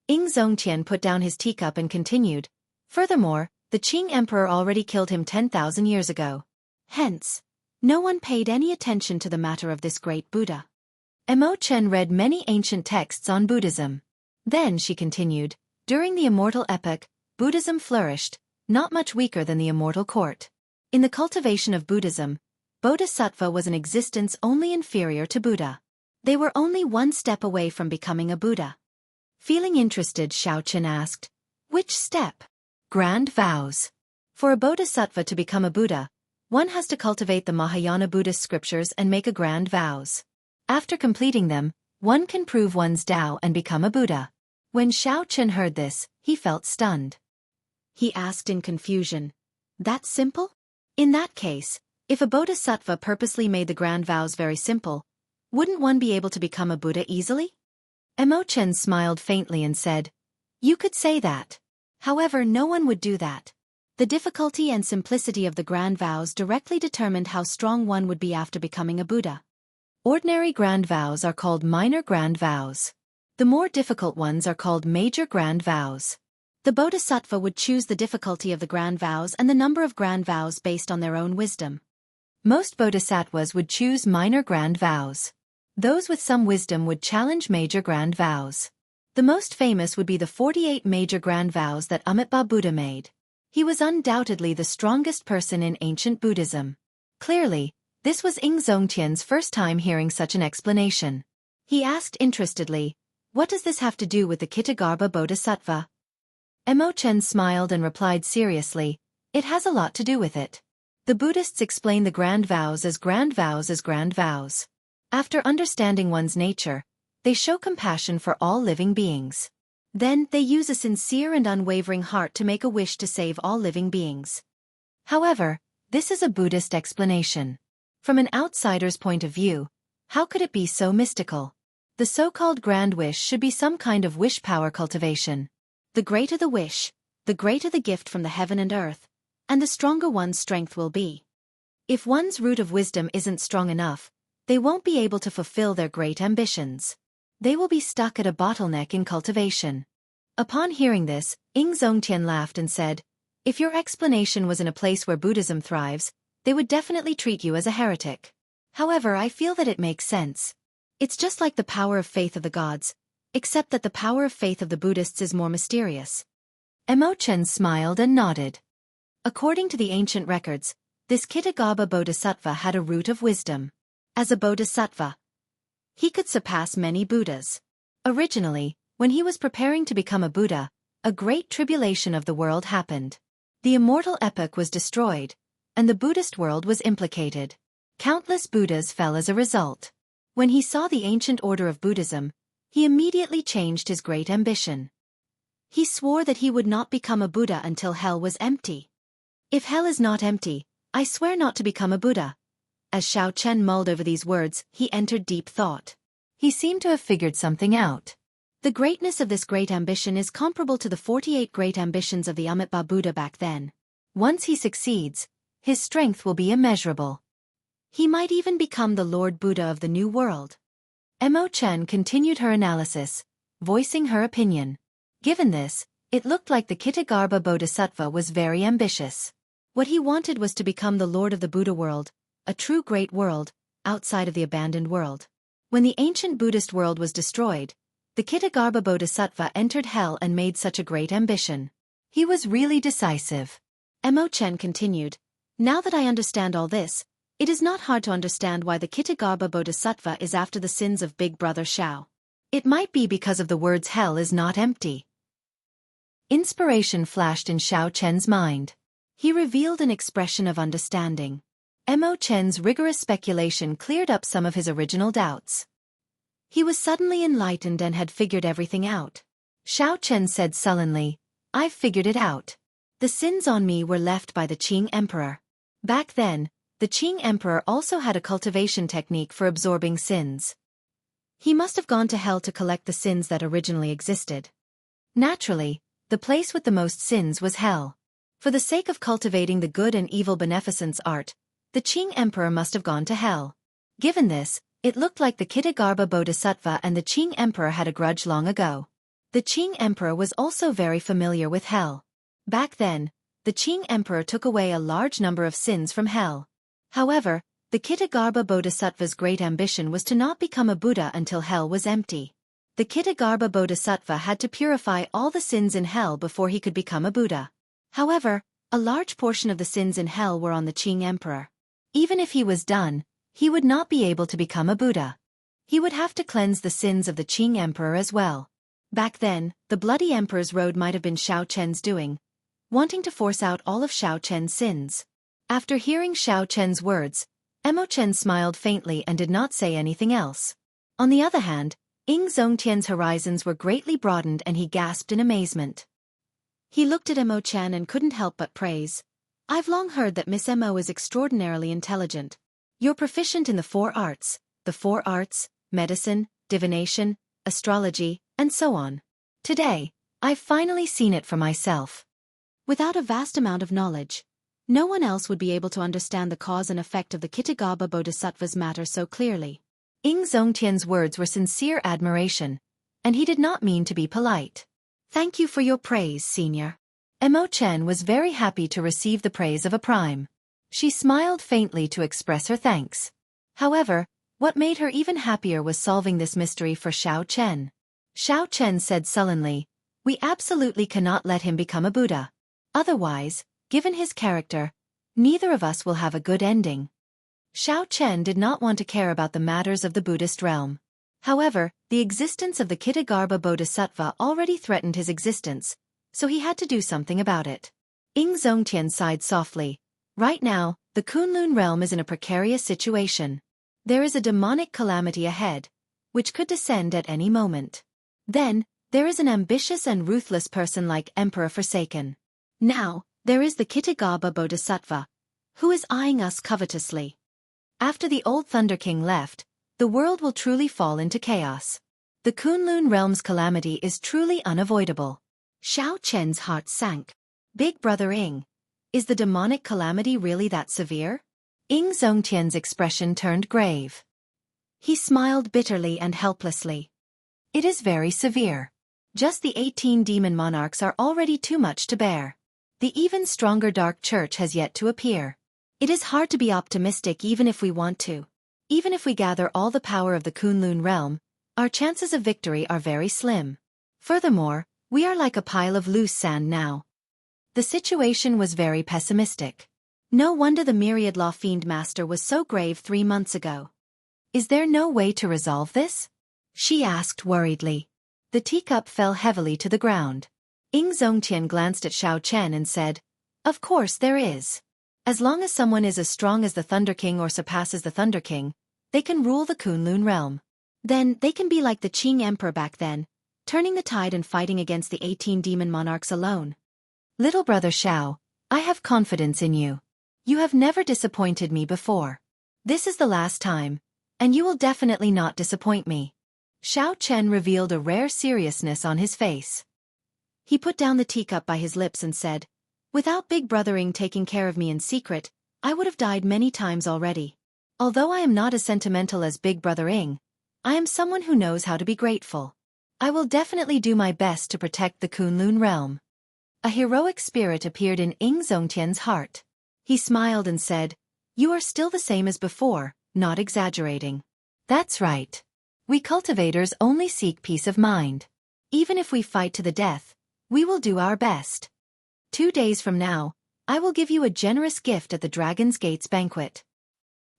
Ying Zongtian put down his teacup and continued, furthermore, the Qing Emperor already killed him 10,000 years ago. Hence, no one paid any attention to the matter of this great Buddha. Mo Chen read many ancient texts on Buddhism. Then she continued, during the immortal epoch, Buddhism flourished, not much weaker than the immortal court. In the cultivation of Buddhism, Bodhisattva was an existence only inferior to Buddha. They were only one step away from becoming a Buddha. Feeling interested, Xiao Chen asked, which step? Grand vows. For a Bodhisattva to become a Buddha, one has to cultivate the Mahayana Buddhist scriptures and make a grand vows. After completing them, one can prove one's Tao and become a Buddha. When Xiao Chen heard this, he felt stunned. He asked in confusion, that simple? In that case, if a Bodhisattva purposely made the grand vows very simple, wouldn't one be able to become a Buddha easily? Mo Chen smiled faintly and said, you could say that. However, no one would do that. The difficulty and simplicity of the grand vows directly determined how strong one would be after becoming a Buddha. Ordinary grand vows are called minor grand vows. The more difficult ones are called major grand vows. The Bodhisattva would choose the difficulty of the grand vows and the number of grand vows based on their own wisdom. Most Bodhisattvas would choose minor grand vows. Those with some wisdom would challenge major grand vows. The most famous would be the 48 major grand vows that Amitabha Buddha made. He was undoubtedly the strongest person in ancient Buddhism. Clearly, this was Ying Zongtian's first time hearing such an explanation. He asked interestedly, what does this have to do with the Kitagarbha Bodhisattva? Mo Chen smiled and replied seriously, it has a lot to do with it. The Buddhists explain the grand vows as grand vows as grand vows. After understanding one's nature, they show compassion for all living beings. Then they use a sincere and unwavering heart to make a wish to save all living beings. However, this is a Buddhist explanation. From an outsider's point of view, how could it be so mystical? The so-called grand wish should be some kind of wish power cultivation. The greater the wish, the greater the gift from the heaven and earth, and the stronger one's strength will be. If one's root of wisdom isn't strong enough, they won't be able to fulfill their great ambitions. They will be stuck at a bottleneck in cultivation. Upon hearing this, Ying Zongtian laughed and said, if your explanation was in a place where Buddhism thrives, they would definitely treat you as a heretic. However, I feel that it makes sense. It's just like the power of faith of the gods, except that the power of faith of the Buddhists is more mysterious. Mo Chen smiled and nodded. According to the ancient records, this Kitagarbha Bodhisattva had a root of wisdom. As a Bodhisattva, he could surpass many Buddhas. Originally, when he was preparing to become a Buddha, a great tribulation of the world happened. The immortal epoch was destroyed, and the Buddhist world was implicated. Countless Buddhas fell as a result. When he saw the ancient order of Buddhism, he immediately changed his great ambition. He swore that he would not become a Buddha until hell was empty. If hell is not empty, I swear not to become a Buddha. As Xiao Chen mulled over these words, he entered deep thought. He seemed to have figured something out. The greatness of this great ambition is comparable to the 48 great ambitions of the Amitabha Buddha back then. Once he succeeds, his strength will be immeasurable. He might even become the Lord Buddha of the New World. Mo Chen continued her analysis, voicing her opinion. Given this, it looked like the Kitagarbha Bodhisattva was very ambitious. What he wanted was to become the Lord of the Buddha world, a true great world, outside of the abandoned world. When the ancient Buddhist world was destroyed, the Kitagarbha Bodhisattva entered hell and made such a great ambition. He was really decisive. Mo Chen continued, now that I understand all this, it is not hard to understand why the Kitagarbha Bodhisattva is after the sins of Big Brother Xiao. It might be because of the words hell is not empty. Inspiration flashed in Xiao Chen's mind. He revealed an expression of understanding. Mo Chen's rigorous speculation cleared up some of his original doubts. He was suddenly enlightened and had figured everything out. Xiao Chen said sullenly, I've figured it out. The sins on me were left by the Qing Emperor. Back then, the Qing Emperor also had a cultivation technique for absorbing sins. He must have gone to hell to collect the sins that originally existed. Naturally, the place with the most sins was hell. For the sake of cultivating the good and evil beneficence art, the Qing Emperor must have gone to hell. Given this, it looked like the Kitagarbha Bodhisattva and the Qing Emperor had a grudge long ago. The Qing Emperor was also very familiar with hell. Back then, the Qing Emperor took away a large number of sins from hell. However, the Kitagarbha Bodhisattva's great ambition was to not become a Buddha until hell was empty. The Kitagarbha Bodhisattva had to purify all the sins in hell before he could become a Buddha. However, a large portion of the sins in hell were on the Qing Emperor. Even if he was done, he would not be able to become a Buddha. He would have to cleanse the sins of the Qing Emperor as well. Back then, the Bloody Emperor's road might have been Xiao Chen's doing, wanting to force out all of Xiao Chen's sins. After hearing Xiao Chen's words, Mo Chen smiled faintly and did not say anything else. On the other hand, Ying Zongtian's horizons were greatly broadened and he gasped in amazement. He looked at Mo Chen and couldn't help but praise. I've long heard that Miss Mo is extraordinarily intelligent. You're proficient in the 4 arts, medicine, divination, astrology, and so on. Today, I've finally seen it for myself. Without a vast amount of knowledge, no one else would be able to understand the cause and effect of the Kitagarbha Bodhisattva's matter so clearly. Ying Zongtian's words were sincere admiration, and he did not mean to be polite. Thank you for your praise, senior. Mo Chen was very happy to receive the praise of a prime. She smiled faintly to express her thanks. However, what made her even happier was solving this mystery for Xiao Chen. Xiao Chen said sullenly, we absolutely cannot let him become a Buddha. Otherwise, given his character, neither of us will have a good ending. Xiao Chen did not want to care about the matters of the Buddhist realm. However, the existence of the Kitagarbha Bodhisattva already threatened his existence, so he had to do something about it. Ying Zongtian sighed softly. Right now, the Kunlun realm is in a precarious situation. There is a demonic calamity ahead, which could descend at any moment. Then, there is an ambitious and ruthless person like Emperor Forsaken. Now, there is the Kitagarbha Bodhisattva, who is eyeing us covetously. After the old Thunder King left, the world will truly fall into chaos. The Kunlun realm's calamity is truly unavoidable. Xiao Chen's heart sank. Big Brother Ying, is the demonic calamity really that severe? Ying Zongtian's expression turned grave. He smiled bitterly and helplessly. It is very severe. Just the 18 demon monarchs are already too much to bear. The even stronger Dark Church has yet to appear. It is hard to be optimistic even if we want to. Even if we gather all the power of the Kunlun realm, our chances of victory are very slim. Furthermore, we are like a pile of loose sand now. The situation was very pessimistic. No wonder the Myriad Law Fiend Master was so grave 3 months ago. Is there no way to resolve this? She asked worriedly. The teacup fell heavily to the ground. Ying Zongtian glanced at Xiao Chen and said, of course there is. As long as someone is as strong as the Thunder King or surpasses the Thunder King, they can rule the Kunlun realm. Then they can be like the Qing Emperor back then, turning the tide and fighting against the 18 demon monarchs alone. Little brother Xiao, I have confidence in you. You have never disappointed me before. This is the last time, and you will definitely not disappoint me. Xiao Chen revealed a rare seriousness on his face. He put down the teacup by his lips and said, "Without Big Brother Ing taking care of me in secret, I would have died many times already. Although I am not as sentimental as Big Brother Ing, I am someone who knows how to be grateful. I will definitely do my best to protect the Kunlun realm." A heroic spirit appeared in Ing Zongtian's heart. He smiled and said, "You are still the same as before, not exaggerating." "That's right. We cultivators only seek peace of mind. Even if we fight to the death, we will do our best. 2 days from now, I will give you a generous gift at the Dragon's Gates banquet."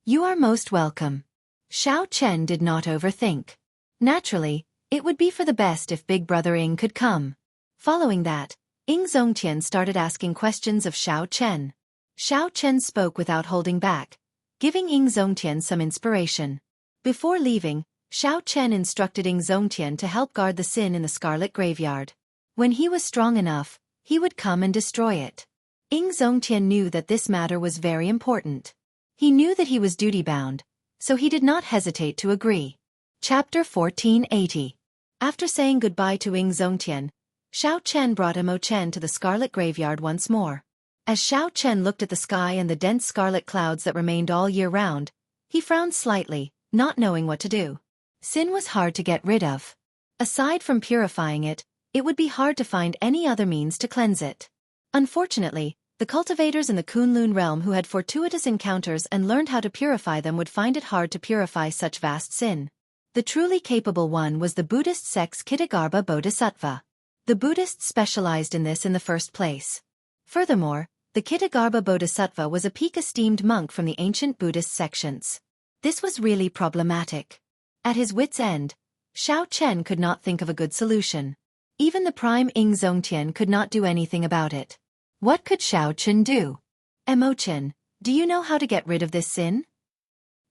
"You are most welcome." Xiao Chen did not overthink. Naturally, it would be for the best if Big Brother Ing could come. Following that, Ing Zongtian started asking questions of Xiao Chen. Xiao Chen spoke without holding back, giving Ing Zongtian some inspiration. Before leaving, Xiao Chen instructed Ing Zongtian to help guard the sin in the Scarlet Graveyard. When he was strong enough, he would come and destroy it. Ing Zongtian knew that this matter was very important. He knew that he was duty-bound, so he did not hesitate to agree. Chapter 1480. After saying goodbye to Ing Zongtian, Xiao Chen brought Mo Chen to the Scarlet Graveyard once more. As Xiao Chen looked at the sky and the dense scarlet clouds that remained all year round, he frowned slightly, not knowing what to do. Sin was hard to get rid of. Aside from purifying it, it would be hard to find any other means to cleanse it. Unfortunately, the cultivators in the Kunlun realm who had fortuitous encounters and learned how to purify them would find it hard to purify such vast sin. The truly capable one was the Buddhist sect's Kitagarbha Bodhisattva. The Buddhists specialized in this in the first place. Furthermore, the Kitagarbha Bodhisattva was a peak-esteemed monk from the ancient Buddhist sections. This was really problematic. At his wit's end, Xiao Chen could not think of a good solution. Even the prime Ing Zongtian could not do anything about it. What could Xiao Chen do? "Mo Chen, do you know how to get rid of this sin?"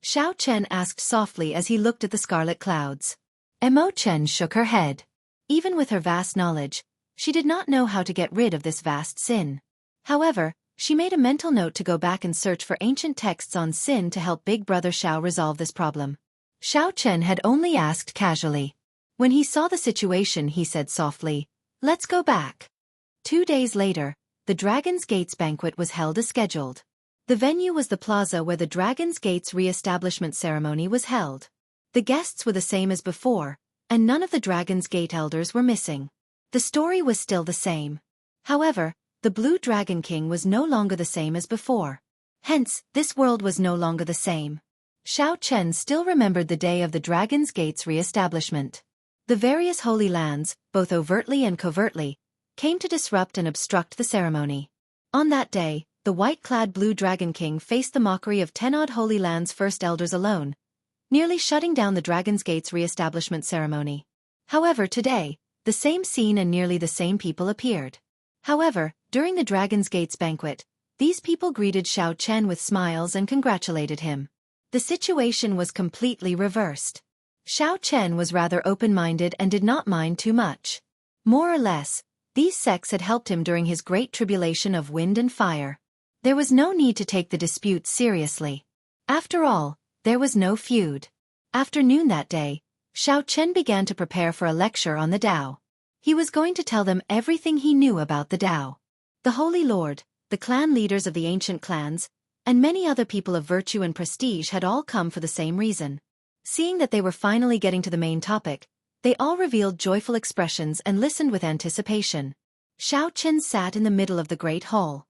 Xiao Chen asked softly as he looked at the scarlet clouds. Mo Chen shook her head. Even with her vast knowledge, she did not know how to get rid of this vast sin. However, she made a mental note to go back and search for ancient texts on sin to help Big Brother Xiao resolve this problem. Xiao Chen had only asked casually. When he saw the situation, he said softly, "Let's go back." 2 days later, the Dragon's Gates banquet was held as scheduled. The venue was the plaza where the Dragon's Gates re-establishment ceremony was held. The guests were the same as before, and none of the Dragon's Gate elders were missing. The story was still the same. However, the Blue Dragon King was no longer the same as before. Hence, this world was no longer the same. Xiao Chen still remembered the day of the Dragon's Gate's re-establishment. The various holy lands, both overtly and covertly, came to disrupt and obstruct the ceremony. On that day, the white-clad Blue Dragon King faced the mockery of 10-odd Holy Land's first elders alone, nearly shutting down the Dragon's Gate's re-establishment ceremony. However, today, the same scene and nearly the same people appeared. However, during the Dragon's Gate's banquet, these people greeted Xiao Chen with smiles and congratulated him. The situation was completely reversed. Xiao Chen was rather open-minded and did not mind too much. More or less, these sects had helped him during his great tribulation of wind and fire. There was no need to take the dispute seriously. After all, there was no feud. After noon that day, Xiao Chen began to prepare for a lecture on the Tao. He was going to tell them everything he knew about the Tao. The Holy Lord, the clan leaders of the ancient clans, and many other people of virtue and prestige had all come for the same reason. Seeing that they were finally getting to the main topic, they all revealed joyful expressions and listened with anticipation. Xiao Chen sat in the middle of the great hall.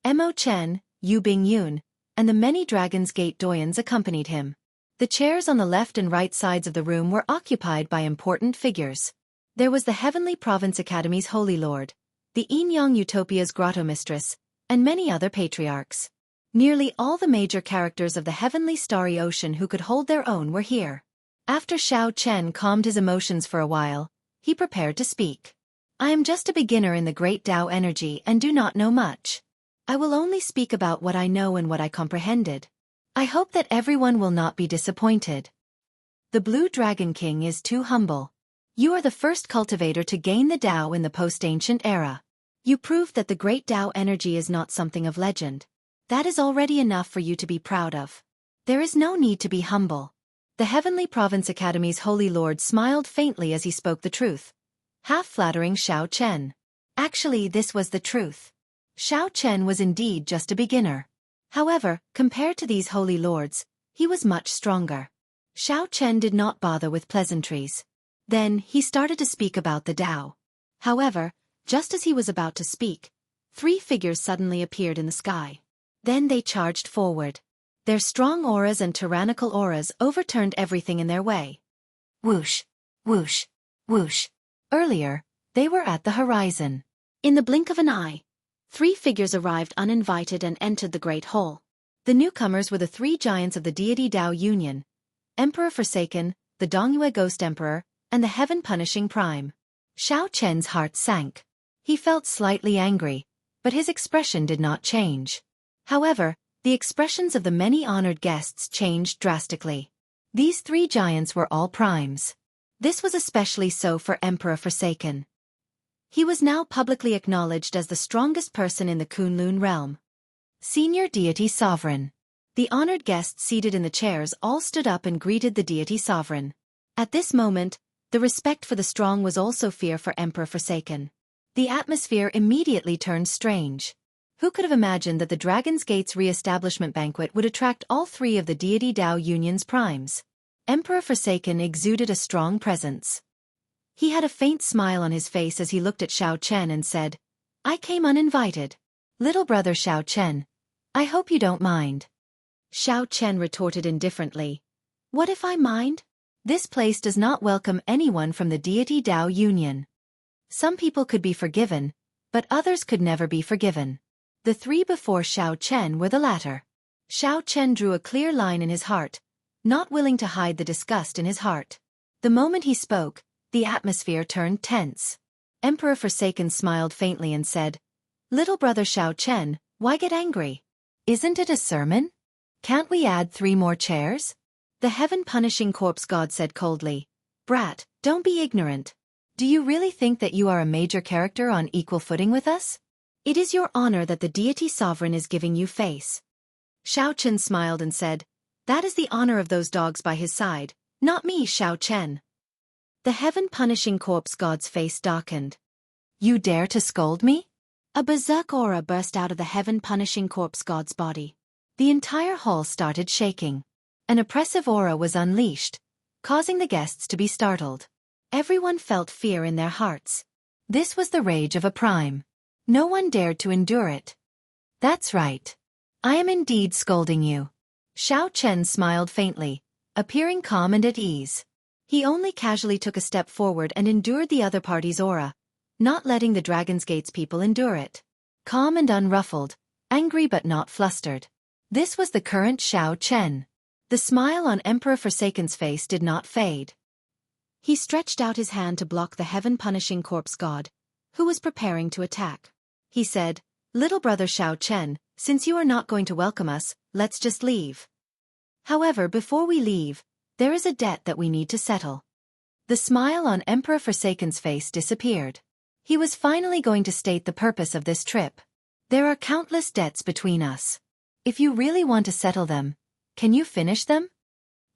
Mo Chen, Yu Bingyun, and the many Dragon's Gate doyens accompanied him. The chairs on the left and right sides of the room were occupied by important figures. There was the Heavenly Province Academy's Holy Lord, the Yin-Yang Utopia's Grotto Mistress, and many other patriarchs. Nearly all the major characters of the heavenly starry ocean who could hold their own were here. After Xiao Chen calmed his emotions for a while, he prepared to speak. "I am just a beginner in the great Tao energy and do not know much. I will only speak about what I know and what I comprehended. I hope that everyone will not be disappointed. The Blue Dragon King is too humble. You are the first cultivator to gain the Tao in the post-ancient era. You proved that the great Tao energy is not something of legend. That is already enough for you to be proud of. There is no need to be humble. The Heavenly Province Academy's Holy Lord smiled faintly as he spoke the truth, half flattering Xiao Chen. Actually, this was the truth. Xiao Chen was indeed just a beginner. However, compared to these holy lords, he was much stronger. Xiao Chen did not bother with pleasantries. Then, he started to speak about the Tao. However, just as he was about to speak, 3 figures suddenly appeared in the sky. Then they charged forward. Their strong auras and tyrannical auras overturned everything in their way. Whoosh, whoosh, whoosh. Earlier, they were at the horizon. In the blink of an eye, 3 figures arrived uninvited and entered the Great Hall. The newcomers were the 3 giants of the deity Tao Union, Emperor Forsaken, the Dongyue Ghost Emperor, and the Heaven-Punishing Prime. Xiao Chen's heart sank. He felt slightly angry, but his expression did not change. However, the expressions of the many honored guests changed drastically. These 3 giants were all primes. This was especially so for Emperor Forsaken. He was now publicly acknowledged as the strongest person in the Kunlun realm. Senior Deity Sovereign. The honored guests seated in the chairs all stood up and greeted the Deity Sovereign. At this moment, the respect for the strong was also fear for Emperor Forsaken. The atmosphere immediately turned strange. Who could have imagined that the Dragon's Gate's re-establishment banquet would attract all 3 of the deity Tao Union's primes? Emperor Forsaken exuded a strong presence. He had a faint smile on his face as he looked at Xiao Chen and said, "I came uninvited. Little brother Xiao Chen, I hope you don't mind." Xiao Chen retorted indifferently, "What if I mind? This place does not welcome anyone from the deity Tao Union. Some people could be forgiven, but others could never be forgiven." The 3 before Xiao Chen were the latter. Xiao Chen drew a clear line in his heart, not willing to hide the disgust in his heart. The moment he spoke, the atmosphere turned tense. Emperor Forsaken smiled faintly and said, "Little brother Xiao Chen, why get angry? Isn't it a sermon? Can't we add 3 more chairs?" The Heaven-Punishing Corpse God said coldly, "Brat, don't be ignorant. Do you really think that you are a major character on equal footing with us? It is your honor that the deity sovereign is giving you face." Xiao Chen smiled and said, "That is the honor of those dogs by his side, not me, Xiao Chen." The Heaven-Punishing Corpse God's face darkened. "You dare to scold me?" A berserk aura burst out of the Heaven-Punishing Corpse God's body. The entire hall started shaking. An oppressive aura was unleashed, causing the guests to be startled. Everyone felt fear in their hearts. This was the rage of a prime. No one dared to endure it. "That's right. I am indeed scolding you." Xiao Chen smiled faintly, appearing calm and at ease. He only casually took a step forward and endured the other party's aura, not letting the Dragon's Gate's people endure it. Calm and unruffled, angry but not flustered. This was the current Xiao Chen. The smile on Emperor Forsaken's face did not fade. He stretched out his hand to block the Heaven-Punishing Corpse God, who was preparing to attack. He said, "Little brother Xiao Chen, since you are not going to welcome us, let's just leave. However, before we leave, there is a debt that we need to settle." The smile on Emperor Forsaken's face disappeared. He was finally going to state the purpose of this trip. "There are countless debts between us. If you really want to settle them, can you finish them?"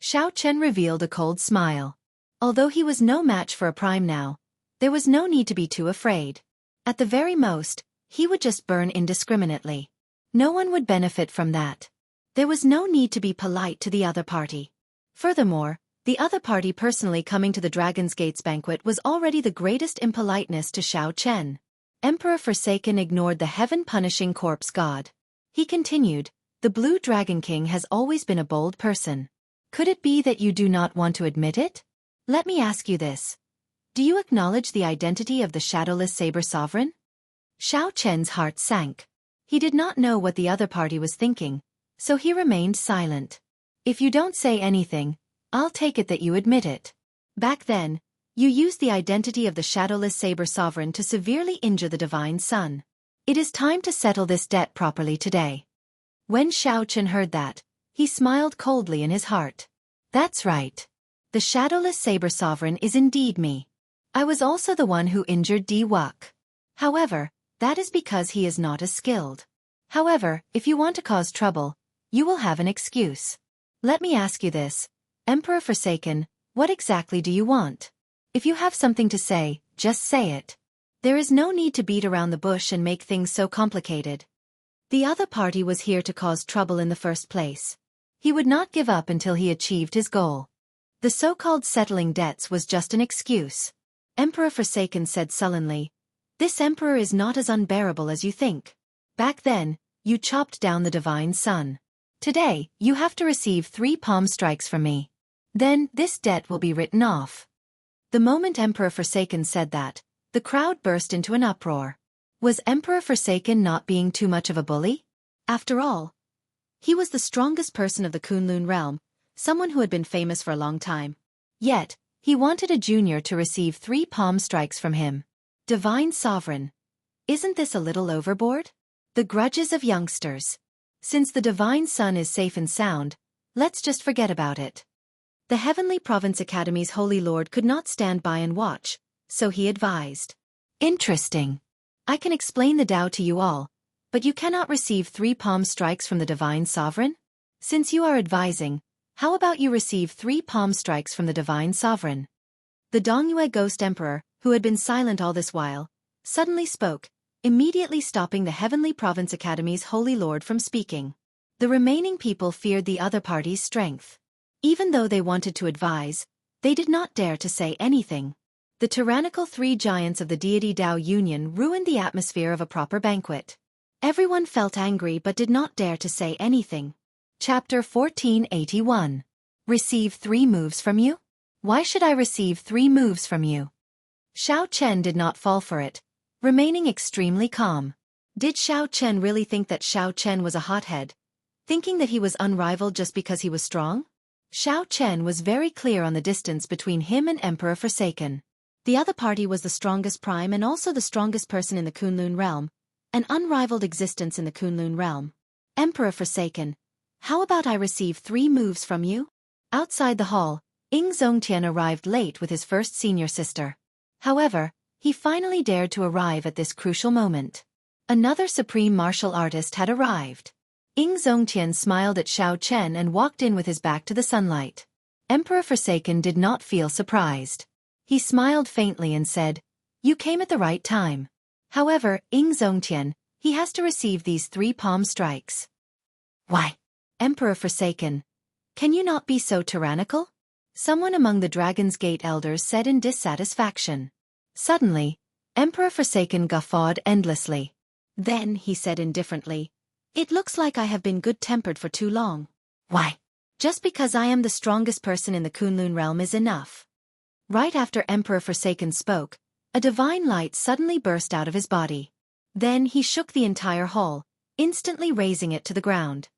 Xiao Chen revealed a cold smile. Although he was no match for a prime now, there was no need to be too afraid. At the very most, he would just burn indiscriminately. No one would benefit from that. There was no need to be polite to the other party. Furthermore, the other party personally coming to the Dragon's Gate's banquet was already the greatest impoliteness to Xiao Chen. Emperor Forsaken ignored the Heaven-Punishing Corpse God. He continued, "The Blue Dragon King has always been a bold person. Could it be that you do not want to admit it? Let me ask you this. Do you acknowledge the identity of the Shadowless Saber Sovereign?" Xiao Chen's heart sank. He did not know what the other party was thinking, so he remained silent. "If you don't say anything, I'll take it that you admit it. Back then, you used the identity of the Shadowless Saber Sovereign to severely injure the Divine Sun. It is time to settle this debt properly today." When Xiao Chen heard that, he smiled coldly in his heart. "That's right. The Shadowless Saber Sovereign is indeed me. I was also the one who injured Di Wuk. However, that is because he is not as skilled. However, if you want to cause trouble, you will have an excuse. Let me ask you this, Emperor Forsaken, what exactly do you want? If you have something to say, just say it. There is no need to beat around the bush and make things so complicated. The other party was here to cause trouble in the first place. He would not give up until he achieved his goal. The so-called settling debts was just an excuse. Emperor Forsaken said sullenly, "This emperor is not as unbearable as you think. Back then, you chopped down the divine sun. Today, you have to receive 3 palm strikes from me. Then, this debt will be written off." The moment Emperor Forsaken said that, the crowd burst into an uproar. Was Emperor Forsaken not being too much of a bully? After all, he was the strongest person of the Kunlun realm, someone who had been famous for a long time. Yet, he wanted a junior to receive 3 palm strikes from him. Divine Sovereign. Isn't this a little overboard? The grudges of youngsters. Since the divine sun is safe and sound, let's just forget about it. The Heavenly Province Academy's Holy Lord could not stand by and watch, so he advised. Interesting. I can explain the Tao to you all, but you cannot receive 3 palm strikes from the Divine Sovereign? Since you are advising, how about you receive 3 palm strikes from the Divine Sovereign? The Dongyue Ghost Emperor, who had been silent all this while, suddenly spoke, immediately stopping the Heavenly Province Academy's Holy Lord from speaking. The remaining people feared the other party's strength. Even though they wanted to advise, they did not dare to say anything. The tyrannical 3 giants of the deity Tao Union ruined the atmosphere of a proper banquet. Everyone felt angry but did not dare to say anything. Chapter 1481. Receive 3 moves from you? Why should I receive 3 moves from you? Xiao Chen did not fall for it, remaining extremely calm. Did Xiao Chen really think that Xiao Chen was a hothead, thinking that he was unrivaled just because he was strong? Xiao Chen was very clear on the distance between him and Emperor Forsaken. The other party was the strongest prime and also the strongest person in the Kunlun realm, an unrivaled existence in the Kunlun realm. Emperor Forsaken, how about I receive 3 moves from you? Outside the hall, Ying Zongtian arrived late with his first senior sister. However, he finally dared to arrive at this crucial moment. Another supreme martial artist had arrived. Ying Zongtian smiled at Xiao Chen and walked in with his back to the sunlight. Emperor Forsaken did not feel surprised. He smiled faintly and said, "You came at the right time. However, Ying Zongtian, he has to receive these 3 palm strikes." Why? Emperor Forsaken, can you not be so tyrannical? Someone among the Dragon's Gate elders said in dissatisfaction. Suddenly, Emperor Forsaken guffawed endlessly. Then he said indifferently, "It looks like I have been good-tempered for too long. Why? Just because I am the strongest person in the Kunlun realm is enough." Right after Emperor Forsaken spoke, a divine light suddenly burst out of his body. Then he shook the entire hall, instantly raising it to the ground.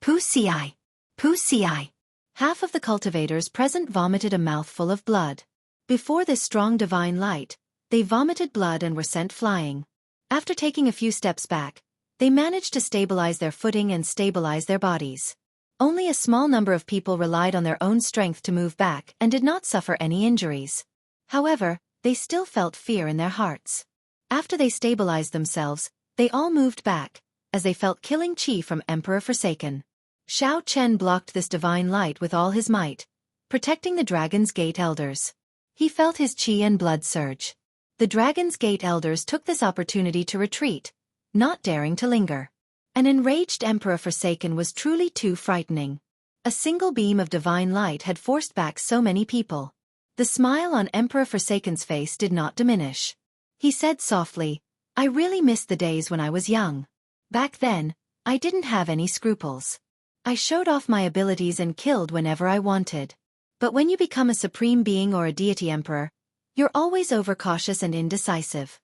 Pu-ci! Pu-ci! Half of the cultivators present vomited a mouthful of blood. Before this strong divine light, they vomited blood and were sent flying. After taking a few steps back, they managed to stabilize their footing and stabilize their bodies. Only a small number of people relied on their own strength to move back and did not suffer any injuries. However, they still felt fear in their hearts. After they stabilized themselves, they all moved back, as they felt killing chi from Emperor Forsaken. Xiao Chen blocked this divine light with all his might, protecting the Dragon's Gate elders. He felt his chi and blood surge. The Dragon's Gate elders took this opportunity to retreat, not daring to linger. An enraged Emperor Forsaken was truly too frightening. A single beam of divine light had forced back so many people. The smile on Emperor Forsaken's face did not diminish. He said softly, "I really miss the days when I was young. Back then, I didn't have any scruples. I showed off my abilities and killed whenever I wanted. But when you become a supreme being or a deity emperor, you're always overcautious and indecisive.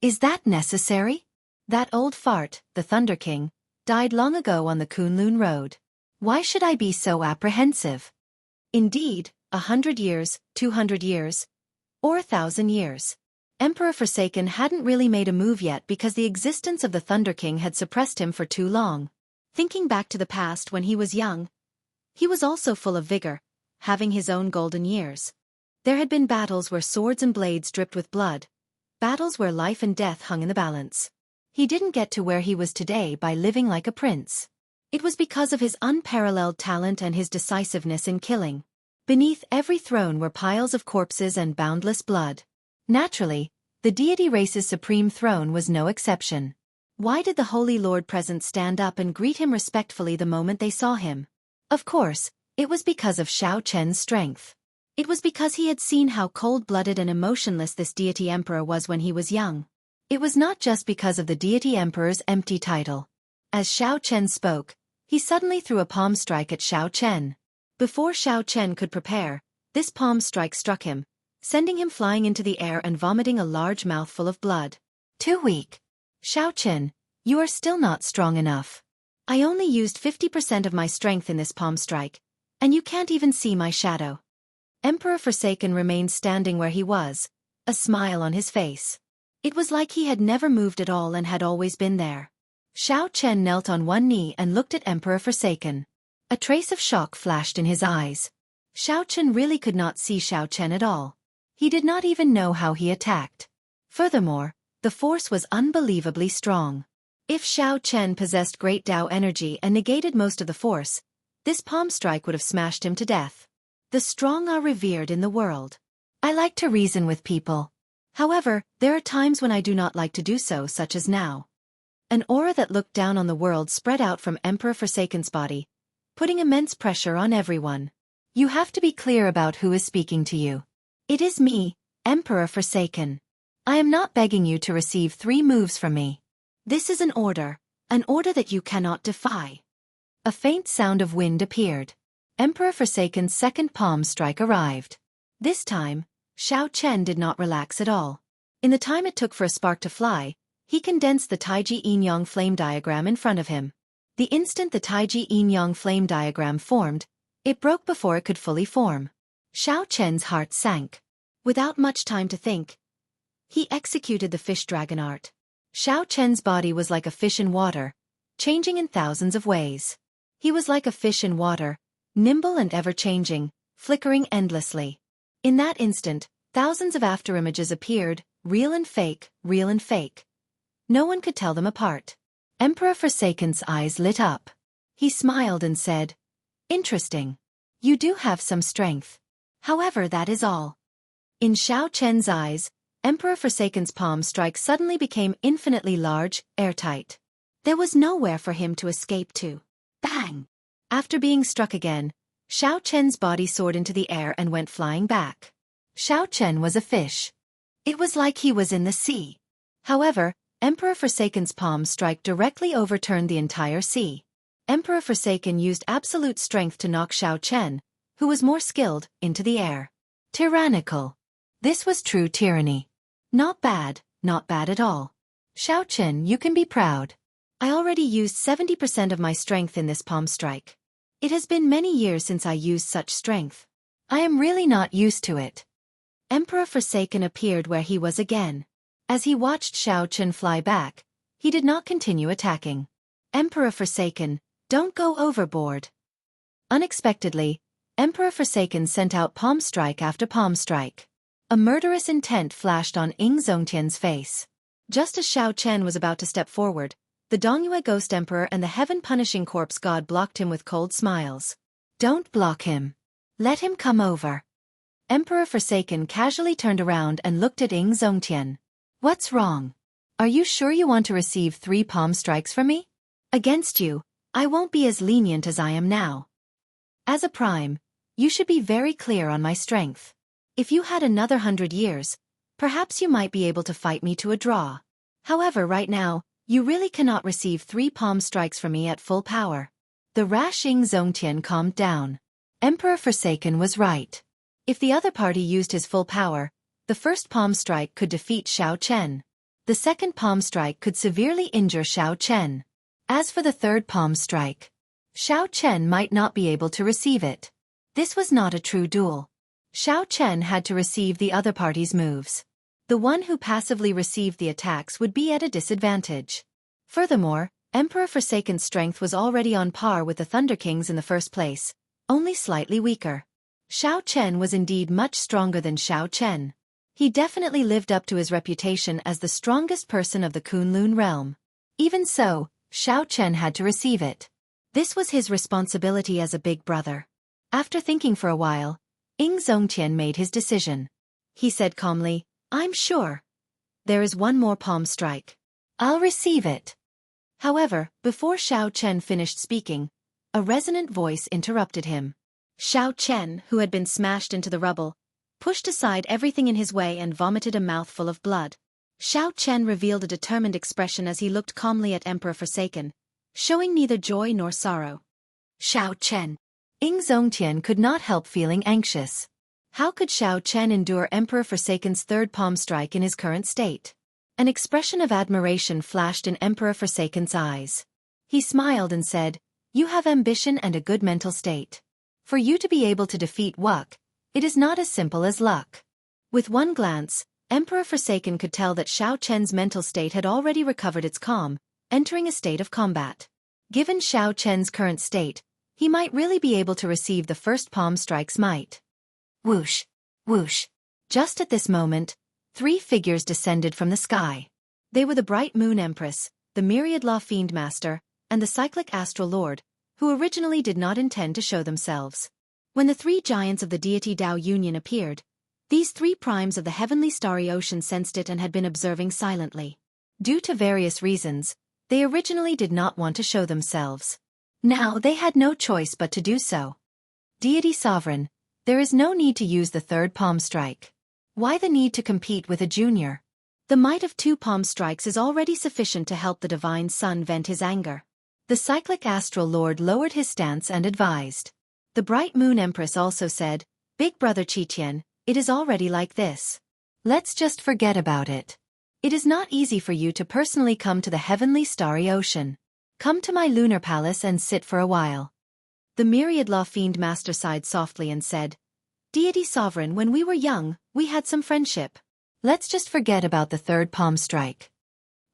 Is that necessary? That old fart, the Thunder King, died long ago on the Kunlun Road. Why should I be so apprehensive? Indeed, 100 years, 200 years, or 1,000 years. Emperor Forsaken hadn't really made a move yet because the existence of the Thunder King had suppressed him for too long. Thinking back to the past when he was young, he was also full of vigor, having his own golden years. There had been battles where swords and blades dripped with blood, battles where life and death hung in the balance. He didn't get to where he was today by living like a prince. It was because of his unparalleled talent and his decisiveness in killing. Beneath every throne were piles of corpses and boundless blood. Naturally, the deity race's supreme throne was no exception. Why did the Holy Lord present stand up and greet him respectfully the moment they saw him? Of course, it was because of Xiao Chen's strength. It was because he had seen how cold-blooded and emotionless this deity emperor was when he was young. It was not just because of the deity emperor's empty title. As Xiao Chen spoke, he suddenly threw a palm strike at Xiao Chen. Before Xiao Chen could prepare, this palm strike struck him, sending him flying into the air and vomiting a large mouthful of blood. Too weak. Xiao Chen, you are still not strong enough. I only used 50% of my strength in this palm strike, and you can't even see my shadow. Emperor Forsaken remained standing where he was, a smile on his face. It was like he had never moved at all and had always been there. Xiao Chen knelt on one knee and looked at Emperor Forsaken. A trace of shock flashed in his eyes. Xiao Chen really could not see Xiao Chen at all. He did not even know how he attacked. Furthermore, the force was unbelievably strong. If Xiao Chen possessed great Dao energy and negated most of the force, this palm strike would have smashed him to death. The strong are revered in the world. I like to reason with people. However, there are times when I do not like to do so, such as now. An aura that looked down on the world spread out from Emperor Forsaken's body, putting immense pressure on everyone. You have to be clear about who is speaking to you. It is me, Emperor Forsaken. I am not begging you to receive 3 moves from me. This is an order that you cannot defy. A faint sound of wind appeared. Emperor Forsaken's second palm strike arrived. This time, Xiao Chen did not relax at all. In the time it took for a spark to fly, he condensed the Taiji Yin-Yang flame diagram in front of him. The instant the Taiji Yin-Yang flame diagram formed, it broke before it could fully form. Xiao Chen's heart sank. Without much time to think, he executed the fish dragon art. Xiao Chen's body was like a fish in water, changing in thousands of ways. He was like a fish in water, nimble and ever-changing, flickering endlessly. In that instant, thousands of afterimages appeared, real and fake, real and fake. No one could tell them apart. Emperor Forsaken's eyes lit up. He smiled and said, "Interesting. You do have some strength. However, that is all." In Xiao Chen's eyes, Emperor Forsaken's palm strike suddenly became infinitely large, airtight. There was nowhere for him to escape to. Bang! After being struck again, Xiao Chen's body soared into the air and went flying back. Xiao Chen was a fish. It was like he was in the sea. However, Emperor Forsaken's palm strike directly overturned the entire sea. Emperor Forsaken used absolute strength to knock Xiao Chen, who was more skilled, into the air. Tyrannical. This was true tyranny. Not bad at all. Xiao Chen, you can be proud. I already used 70% of my strength in this palm strike. It has been many years since I used such strength. I am really not used to it. Emperor Forsaken appeared where he was again. As he watched Xiao Chen fly back, he did not continue attacking. Emperor Forsaken, don't go overboard. Unexpectedly, Emperor Forsaken sent out palm strike after palm strike. A murderous intent flashed on Ying Zongtian's face. Just as Xiao Chen was about to step forward, the Dongyue Ghost Emperor and the Heaven-Punishing Corpse God blocked him with cold smiles. Don't block him. Let him come over. Emperor Forsaken casually turned around and looked at Ying Zongtian. What's wrong? Are you sure you want to receive 3 palm strikes from me? Against you, I won't be as lenient as I am now. As a prime, you should be very clear on my strength. If you had another 100 years, perhaps you might be able to fight me to a draw. However, right now, you really cannot receive 3 palm strikes from me at full power. The rash Ying Zongtian calmed down. Emperor Forsaken was right. If the other party used his full power, the first palm strike could defeat Xiao Chen. The second palm strike could severely injure Xiao Chen. As for the third palm strike, Xiao Chen might not be able to receive it. This was not a true duel. Xiao Chen had to receive the other party's moves. The one who passively received the attacks would be at a disadvantage. Furthermore, Emperor Forsaken's strength was already on par with the Thunder King's in the first place, only slightly weaker. Xiao Chen was indeed much stronger than Xiao Chen. He definitely lived up to his reputation as the strongest person of the Kunlun realm. Even so, Xiao Chen had to receive it. This was his responsibility as a big brother. After thinking for a while, Ing Zongtian made his decision. He said calmly, "I'm sure. There is one more palm strike. I'll receive it." However, before Xiao Chen finished speaking, a resonant voice interrupted him. Xiao Chen, who had been smashed into the rubble, pushed aside everything in his way and vomited a mouthful of blood. Xiao Chen revealed a determined expression as he looked calmly at Emperor Forsaken, showing neither joy nor sorrow. Xiao Chen. Ing Zongtian could not help feeling anxious. How could Xiao Chen endure Emperor Forsaken's third palm strike in his current state? An expression of admiration flashed in Emperor Forsaken's eyes. He smiled and said, "You have ambition and a good mental state. For you to be able to defeat Wuk, it is not as simple as luck." With one glance, Emperor Forsaken could tell that Xiao Chen's mental state had already recovered its calm, entering a state of combat. Given Xiao Chen's current state, he might really be able to receive the first palm strike's might. Whoosh! Whoosh! Just at this moment, 3 figures descended from the sky. They were the Bright Moon Empress, the Myriad Law Fiend Master, and the Cyclic Astral Lord, who originally did not intend to show themselves. When the 3 giants of the deity Tao Union appeared, these 3 primes of the heavenly starry ocean sensed it and had been observing silently. Due to various reasons, they originally did not want to show themselves. Now they had no choice but to do so. Deity Sovereign, there is no need to use the third palm strike. Why the need to compete with a junior? The might of 2 palm strikes is already sufficient to help the Divine Sun vent his anger. The Cyclic Astral Lord lowered his stance and advised. The Bright Moon Empress also said, "Big Brother Qiqian, it is already like this. Let's just forget about it. It is not easy for you to personally come to the heavenly starry ocean. Come to my lunar palace and sit for a while." The Myriad Law Fiend Master sighed softly and said, "Deity Sovereign, when we were young, we had some friendship. Let's just forget about the third palm strike."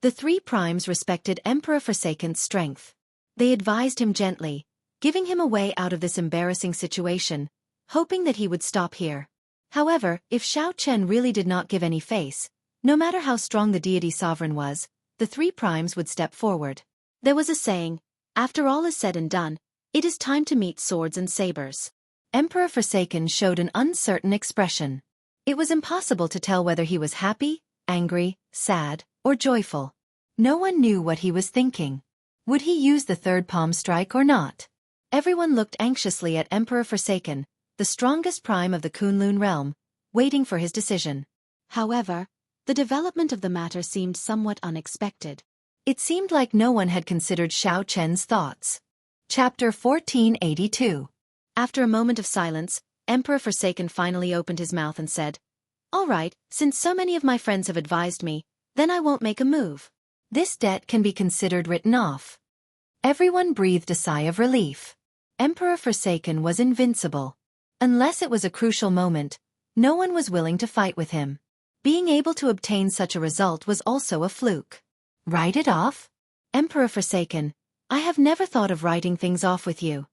The 3 primes respected Emperor Forsaken's strength. They advised him gently, giving him a way out of this embarrassing situation, hoping that he would stop here. However, if Xiao Chen really did not give any face, no matter how strong the deity sovereign was, the 3 primes would step forward. There was a saying, "After all is said and done, it is time to meet swords and sabers." Emperor Forsaken showed an uncertain expression. It was impossible to tell whether he was happy, angry, sad, or joyful. No one knew what he was thinking. Would he use the third palm strike or not? Everyone looked anxiously at Emperor Forsaken, the strongest prime of the Kunlun realm, waiting for his decision. However, the development of the matter seemed somewhat unexpected. It seemed like no one had considered Xiao Chen's thoughts. Chapter 1482. After a moment of silence, Emperor Forsaken finally opened his mouth and said, "All right, since so many of my friends have advised me, then I won't make a move. This debt can be considered written off." Everyone breathed a sigh of relief. Emperor Forsaken was invincible. Unless it was a crucial moment, no one was willing to fight with him. Being able to obtain such a result was also a fluke. Write it off? Emperor Forsaken, I have never thought of writing things off with you.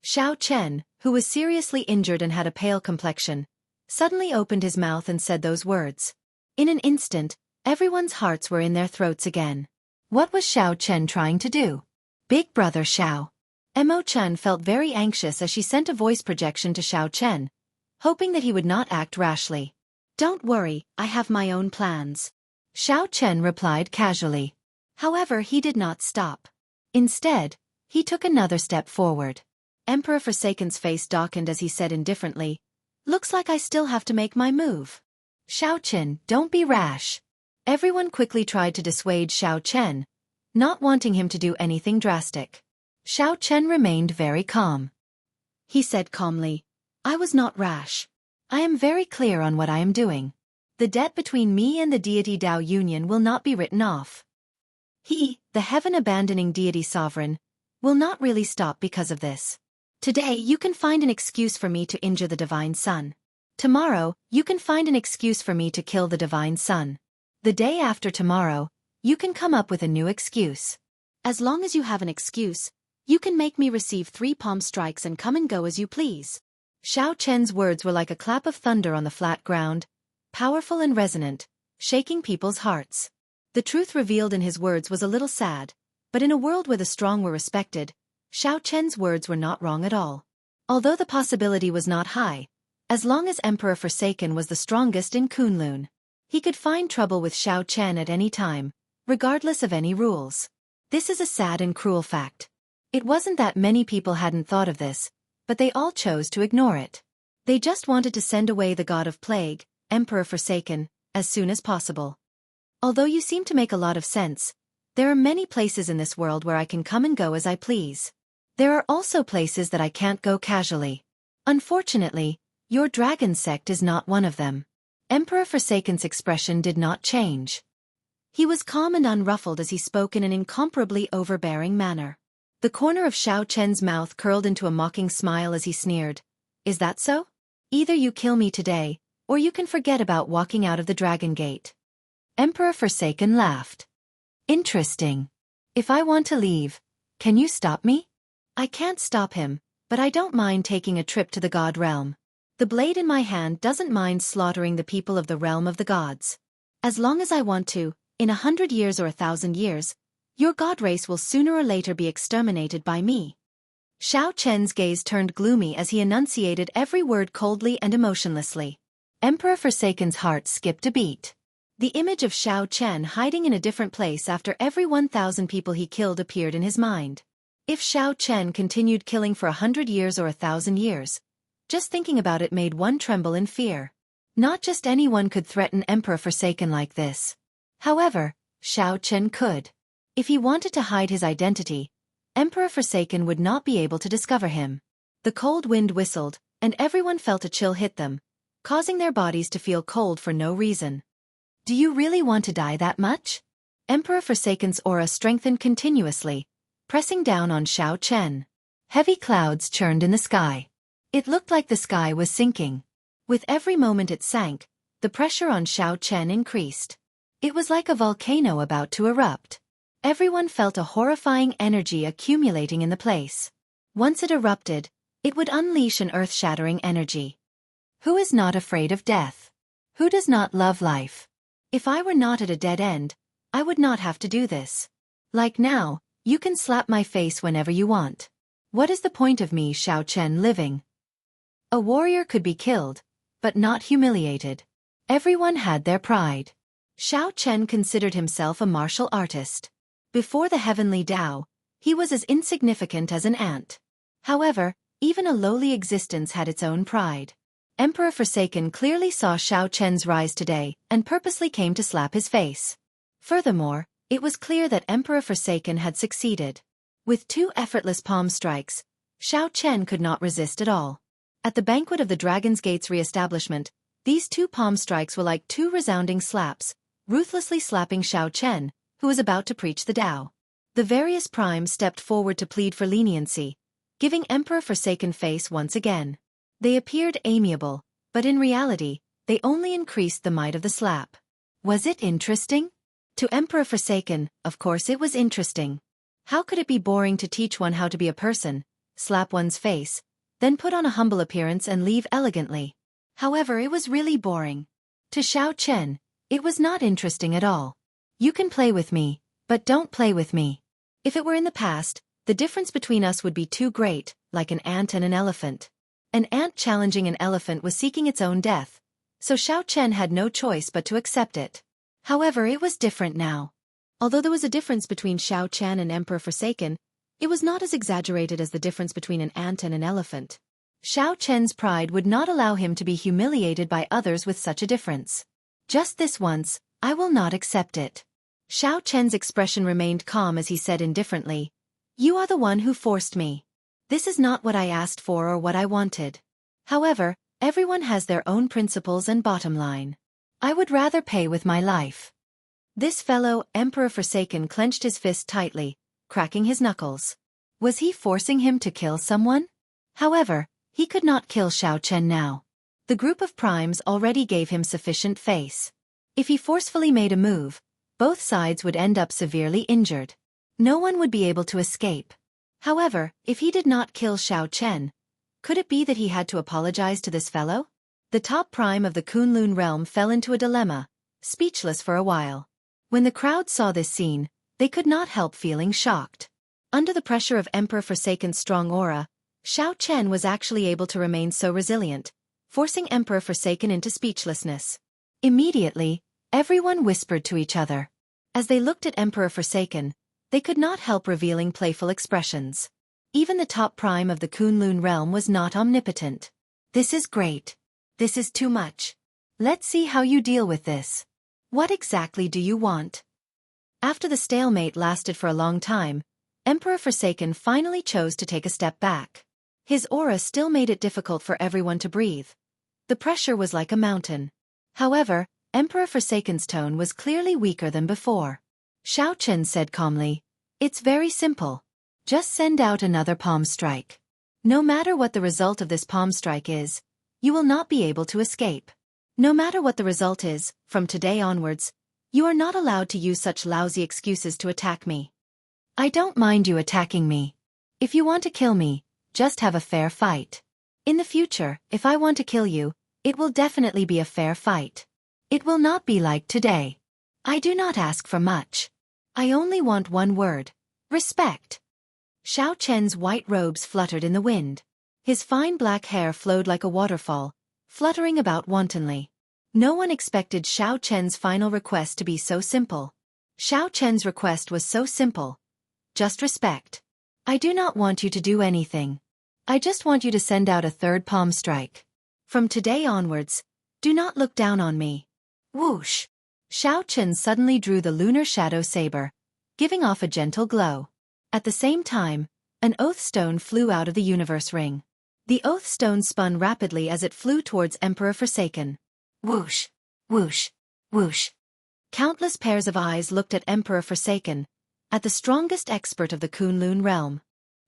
Xiao Chen, who was seriously injured and had a pale complexion, suddenly opened his mouth and said those words. In an instant, everyone's hearts were in their throats again. What was Xiao Chen trying to do? Big Brother Xiao. Emo Chen felt very anxious as she sent a voice projection to Xiao Chen, hoping that he would not act rashly. "Don't worry, I have my own plans," Xiao Chen replied casually. However, he did not stop. Instead, he took another step forward. Emperor Forsaken's face darkened as he said indifferently, "Looks like I still have to make my move." "Xiao Chen, don't be rash." Everyone quickly tried to dissuade Xiao Chen, not wanting him to do anything drastic. Xiao Chen remained very calm. He said calmly, "I was not rash. I am very clear on what I am doing. The debt between me and the deity Tao Union will not be written off. He, the heaven-abandoning deity sovereign, will not really stop because of this. Today you can find an excuse for me to injure the Divine Sun. Tomorrow, you can find an excuse for me to kill the Divine Sun. The day after tomorrow, you can come up with a new excuse. As long as you have an excuse, you can make me receive 3 palm strikes and come and go as you please." Xiao Chen's words were like a clap of thunder on the flat ground, powerful and resonant, shaking people's hearts. The truth revealed in his words was a little sad, but in a world where the strong were respected, Xiao Chen's words were not wrong at all. Although the possibility was not high, as long as Emperor Forsaken was the strongest in Kunlun, he could find trouble with Xiao Chen at any time, regardless of any rules. This is a sad and cruel fact. It wasn't that many people hadn't thought of this, but they all chose to ignore it. They just wanted to send away the god of plague, Emperor Forsaken, as soon as possible. Although you seem to make a lot of sense, there are many places in this world where I can come and go as I please. There are also places that I can't go casually. Unfortunately, your dragon sect is not one of them. Emperor Forsaken's expression did not change. He was calm and unruffled as he spoke in an incomparably overbearing manner. The corner of Xiao Chen's mouth curled into a mocking smile as he sneered. Is that so? Either you kill me today, or you can forget about walking out of the Dragon Gate. Emperor Forsaken laughed. Interesting. If I want to leave, can you stop me? I can't stop him, but I don't mind taking a trip to the God realm. The blade in my hand doesn't mind slaughtering the people of the realm of the gods. As long as I want to, in 100 years or 1,000 years, your god race will sooner or later be exterminated by me. Xiao Chen's gaze turned gloomy as he enunciated every word coldly and emotionlessly. Emperor Forsaken's heart skipped a beat. The image of Xiao Chen hiding in a different place after every 1,000 people he killed appeared in his mind. If Xiao Chen continued killing for 100 years or 1,000 years, just thinking about it made one tremble in fear. Not just anyone could threaten Emperor Forsaken like this. However, Xiao Chen could. If he wanted to hide his identity, Emperor Forsaken would not be able to discover him. The cold wind whistled, and everyone felt a chill hit them, causing their bodies to feel cold for no reason. Do you really want to die that much? Emperor Forsaken's aura strengthened continuously, pressing down on Xiao Chen. Heavy clouds churned in the sky. It looked like the sky was sinking. With every moment it sank, the pressure on Xiao Chen increased. It was like a volcano about to erupt. Everyone felt a horrifying energy accumulating in the place. Once it erupted, it would unleash an earth-shattering energy. Who is not afraid of death? Who does not love life? If I were not at a dead end, I would not have to do this. Like now, you can slap my face whenever you want. What is the point of me, Xiao Chen, living? A warrior could be killed, but not humiliated. Everyone had their pride. Xiao Chen considered himself a martial artist. Before the heavenly Tao, he was as insignificant as an ant. However, even a lowly existence had its own pride. Emperor Forsaken clearly saw Xiao Chen's rise today and purposely came to slap his face. Furthermore, it was clear that Emperor Forsaken had succeeded. With 2 effortless palm strikes, Xiao Chen could not resist at all. At the banquet of the Dragon's Gate's re-establishment, these 2 palm strikes were like 2 resounding slaps, ruthlessly slapping Xiao Chen, who was about to preach the Tao. The various primes stepped forward to plead for leniency, giving Emperor Forsaken face once again. They appeared amiable, but in reality, they only increased the might of the slap. Was it interesting? To Emperor Forsaken, of course it was interesting. How could it be boring to teach one how to be a person, slap one's face, then put on a humble appearance and leave elegantly? However, it was really boring. To Xiao Chen, it was not interesting at all. You can play with me, but don't play with me. If it were in the past, the difference between us would be too great, like an ant and an elephant. An ant challenging an elephant was seeking its own death, so Xiao Chen had no choice but to accept it. However, it was different now. Although there was a difference between Xiao Chen and Emperor Forsaken, it was not as exaggerated as the difference between an ant and an elephant. Xiao Chen's pride would not allow him to be humiliated by others with such a difference. Just this once, I will not accept it. Xiao Chen's expression remained calm as he said indifferently, "You are the one who forced me. This is not what I asked for or what I wanted. However, everyone has their own principles and bottom line. I would rather pay with my life." This fellow, Emperor Forsaken, clenched his fist tightly, cracking his knuckles. Was he forcing him to kill someone? However, he could not kill Xiao Chen now. The group of primes already gave him sufficient face. If he forcefully made a move, both sides would end up severely injured. No one would be able to escape. However, if he did not kill Xiao Chen, could it be that he had to apologize to this fellow? The top prime of the Kunlun realm fell into a dilemma, speechless for a while. When the crowd saw this scene, they could not help feeling shocked. Under the pressure of Emperor Forsaken's strong aura, Xiao Chen was actually able to remain so resilient, forcing Emperor Forsaken into speechlessness. Immediately, everyone whispered to each other. As they looked at Emperor Forsaken, they could not help revealing playful expressions. Even the top prime of the Kunlun realm was not omnipotent. This is great. This is too much. Let's see how you deal with this. What exactly do you want? After the stalemate lasted for a long time, Emperor Forsaken finally chose to take a step back. His aura still made it difficult for everyone to breathe. The pressure was like a mountain. However, Emperor Forsaken's tone was clearly weaker than before. Xiao Chen said calmly, "It's very simple. Just send out another palm strike. No matter what the result of this palm strike is, you will not be able to escape. No matter what the result is, from today onwards, you are not allowed to use such lousy excuses to attack me. I don't mind you attacking me. If you want to kill me, just have a fair fight. In the future, if I want to kill you, it will definitely be a fair fight. It will not be like today. I do not ask for much. I only want one word: respect." Xiao Chen's white robes fluttered in the wind. His fine black hair flowed like a waterfall, fluttering about wantonly. No one expected Xiao Chen's final request to be so simple. Xiao Chen's request was so simple. Just respect. I do not want you to do anything. I just want you to send out a third palm strike. From today onwards, do not look down on me. Whoosh! Xiao Chen suddenly drew the lunar shadow saber, giving off a gentle glow. At the same time, an oath stone flew out of the universe ring. The oath stone spun rapidly as it flew towards Emperor Forsaken. Whoosh! Whoosh! Whoosh! Countless pairs of eyes looked at Emperor Forsaken, at the strongest expert of the Kunlun realm.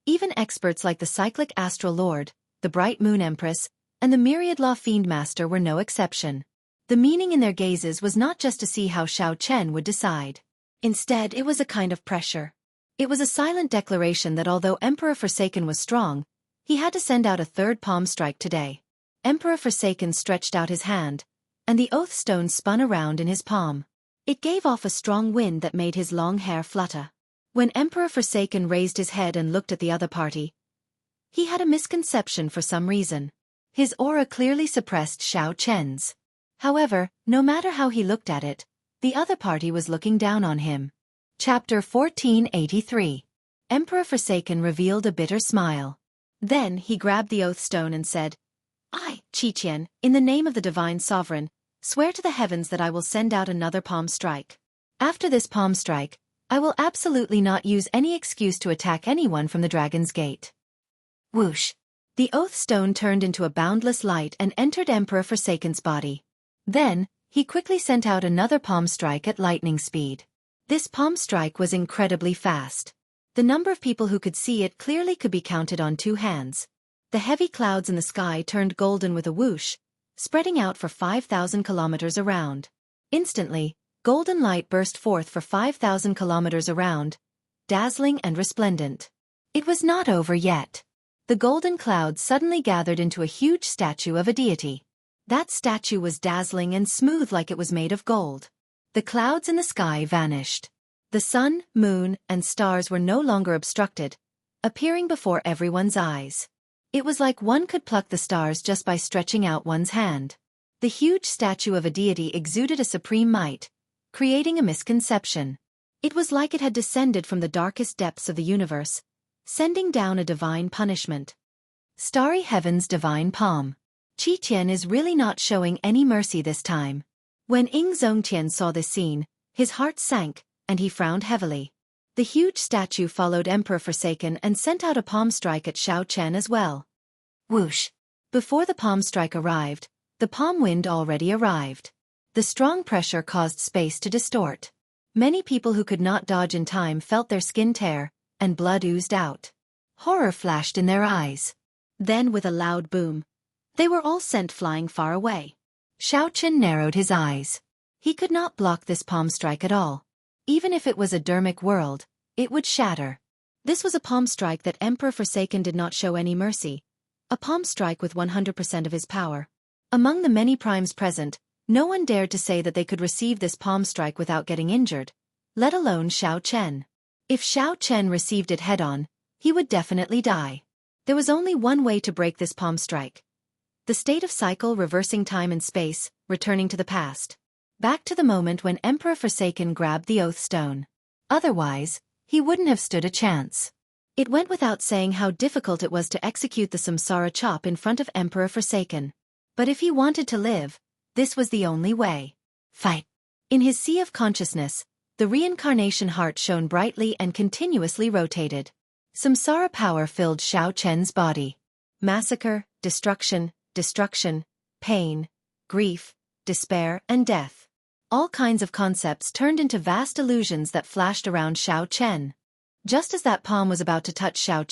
Even experts like the Cyclic Astral Lord, the Bright Moon Empress, and the Myriad Law Fiend Master were no exception. The meaning in their gazes was not just to see how Xiao Chen would decide. Instead, it was a kind of pressure. It was a silent declaration that although Emperor Forsaken was strong, he had to send out a third palm strike today. Emperor Forsaken stretched out his hand, and the oath stone spun around in his palm. It gave off a strong wind that made his long hair flutter. When Emperor Forsaken raised his head and looked at the other party, he had a misconception for some reason. His aura clearly suppressed Xiao Chen's. However, no matter how he looked at it, the other party was looking down on him. Chapter 1483. Emperor Forsaken revealed a bitter smile. Then he grabbed the oath stone and said, "I, Qiqian, in the name of the Divine Sovereign, swear to the heavens that I will send out another palm strike. After this palm strike, I will absolutely not use any excuse to attack anyone from the Dragon's Gate." Whoosh! The oath stone turned into a boundless light and entered Emperor Forsaken's body. Then, he quickly sent out another palm strike at lightning speed. This palm strike was incredibly fast. The number of people who could see it clearly could be counted on two hands. The heavy clouds in the sky turned golden with a whoosh, spreading out for 5,000 kilometers around. Instantly, golden light burst forth for 5,000 kilometers around, dazzling and resplendent. It was not over yet. The golden clouds suddenly gathered into a huge statue of a deity. That statue was dazzling and smooth like it was made of gold. The clouds in the sky vanished. The sun, moon, and stars were no longer obstructed, appearing before everyone's eyes. It was like one could pluck the stars just by stretching out one's hand. The huge statue of a deity exuded a supreme might, creating a misconception. It was like it had descended from the darkest depths of the universe, sending down a divine punishment. Starry Heaven's divine palm. Qiqian is really not showing any mercy this time. When Ying Zongqian saw this scene, his heart sank, and he frowned heavily. The huge statue followed Emperor Forsaken and sent out a palm strike at Xiao Chen as well. Whoosh! Before the palm strike arrived, the palm wind already arrived. The strong pressure caused space to distort. Many people who could not dodge in time felt their skin tear, and blood oozed out. Horror flashed in their eyes. Then with a loud boom, they were all sent flying far away. Xiao Chen narrowed his eyes. He could not block this palm strike at all. Even if it was a dermic world, it would shatter. This was a palm strike that Emperor Forsaken did not show any mercy. A palm strike with 100% of his power. Among the many primes present, no one dared to say that they could receive this palm strike without getting injured, let alone Xiao Chen. If Xiao Chen received it head-on, he would definitely die. There was only one way to break this palm strike. The state of cycle reversing time and space, returning to the past. Back to the moment when Emperor Forsaken grabbed the Oath Stone. Otherwise, he wouldn't have stood a chance. It went without saying how difficult it was to execute the Samsara chop in front of Emperor Forsaken. But if he wanted to live, this was the only way. Fight. In his sea of consciousness, the reincarnation heart shone brightly and continuously rotated. Samsara power filled Xiao Chen's body. Massacre, destruction, pain, grief, despair, and death. All kinds of concepts turned into vast illusions that flashed around Xiao Chen. Just as that palm was about to touch Xiao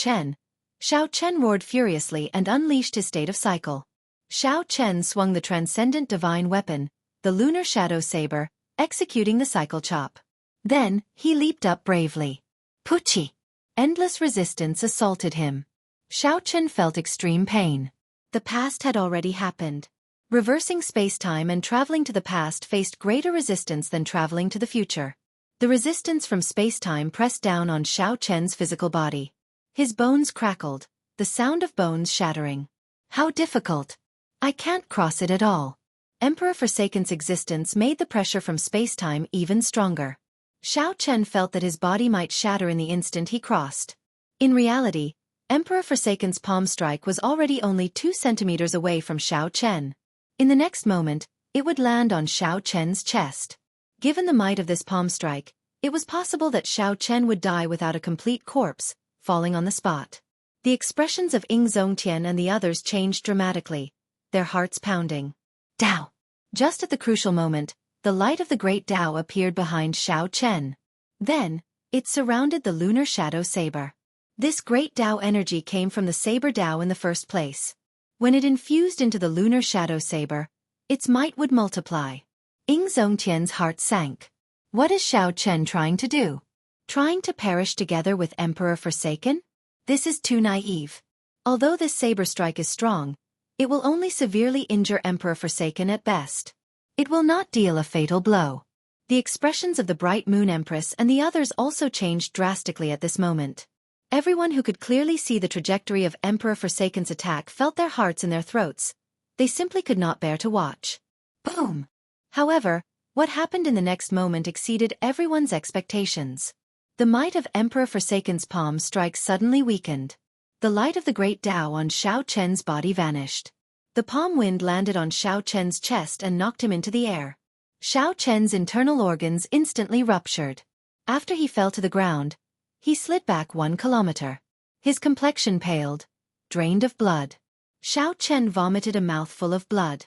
Chen roared furiously and unleashed his state of cycle. Xiao Chen swung the transcendent divine weapon, the lunar shadow saber, executing the cycle chop. Then, he leaped up bravely. Puchi! Endless resistance assaulted him. Xiao Chen felt extreme pain. The past had already happened. Reversing space-time and traveling to the past faced greater resistance than traveling to the future. The resistance from space-time pressed down on Xiao Chen's physical body. His bones crackled, the sound of bones shattering. How difficult! I can't cross it at all. Emperor Forsaken's existence made the pressure from space-time even stronger. Xiao Chen felt that his body might shatter in the instant he crossed. In reality, Emperor Forsaken's palm strike was already only 2 centimeters away from Xiao Chen. In the next moment, it would land on Xiao Chen's chest. Given the might of this palm strike, it was possible that Xiao Chen would die without a complete corpse, falling on the spot. The expressions of Ying Zongtian and the others changed dramatically, their hearts pounding. Dao! Just at the crucial moment, the light of the great Dao appeared behind Xiao Chen. Then, it surrounded the lunar shadow saber. This great Dao energy came from the saber Dao in the first place. When it infused into the lunar shadow saber, its might would multiply. Ying Zongtian's heart sank. What is Xiao Chen trying to do? Trying to perish together with Emperor Forsaken? This is too naive. Although this saber strike is strong, it will only severely injure Emperor Forsaken at best. It will not deal a fatal blow. The expressions of the Bright Moon Empress and the others also changed drastically at this moment. Everyone who could clearly see the trajectory of Emperor Forsaken's attack felt their hearts in their throats. They simply could not bear to watch. Boom! However, what happened in the next moment exceeded everyone's expectations. The might of Emperor Forsaken's palm strike suddenly weakened. The light of the great Dao on Xiao Chen's body vanished. The palm wind landed on Xiao Chen's chest and knocked him into the air. Xiao Chen's internal organs instantly ruptured. After he fell to the ground, he slid back 1 kilometer. His complexion paled, drained of blood. Xiao Chen vomited a mouthful of blood.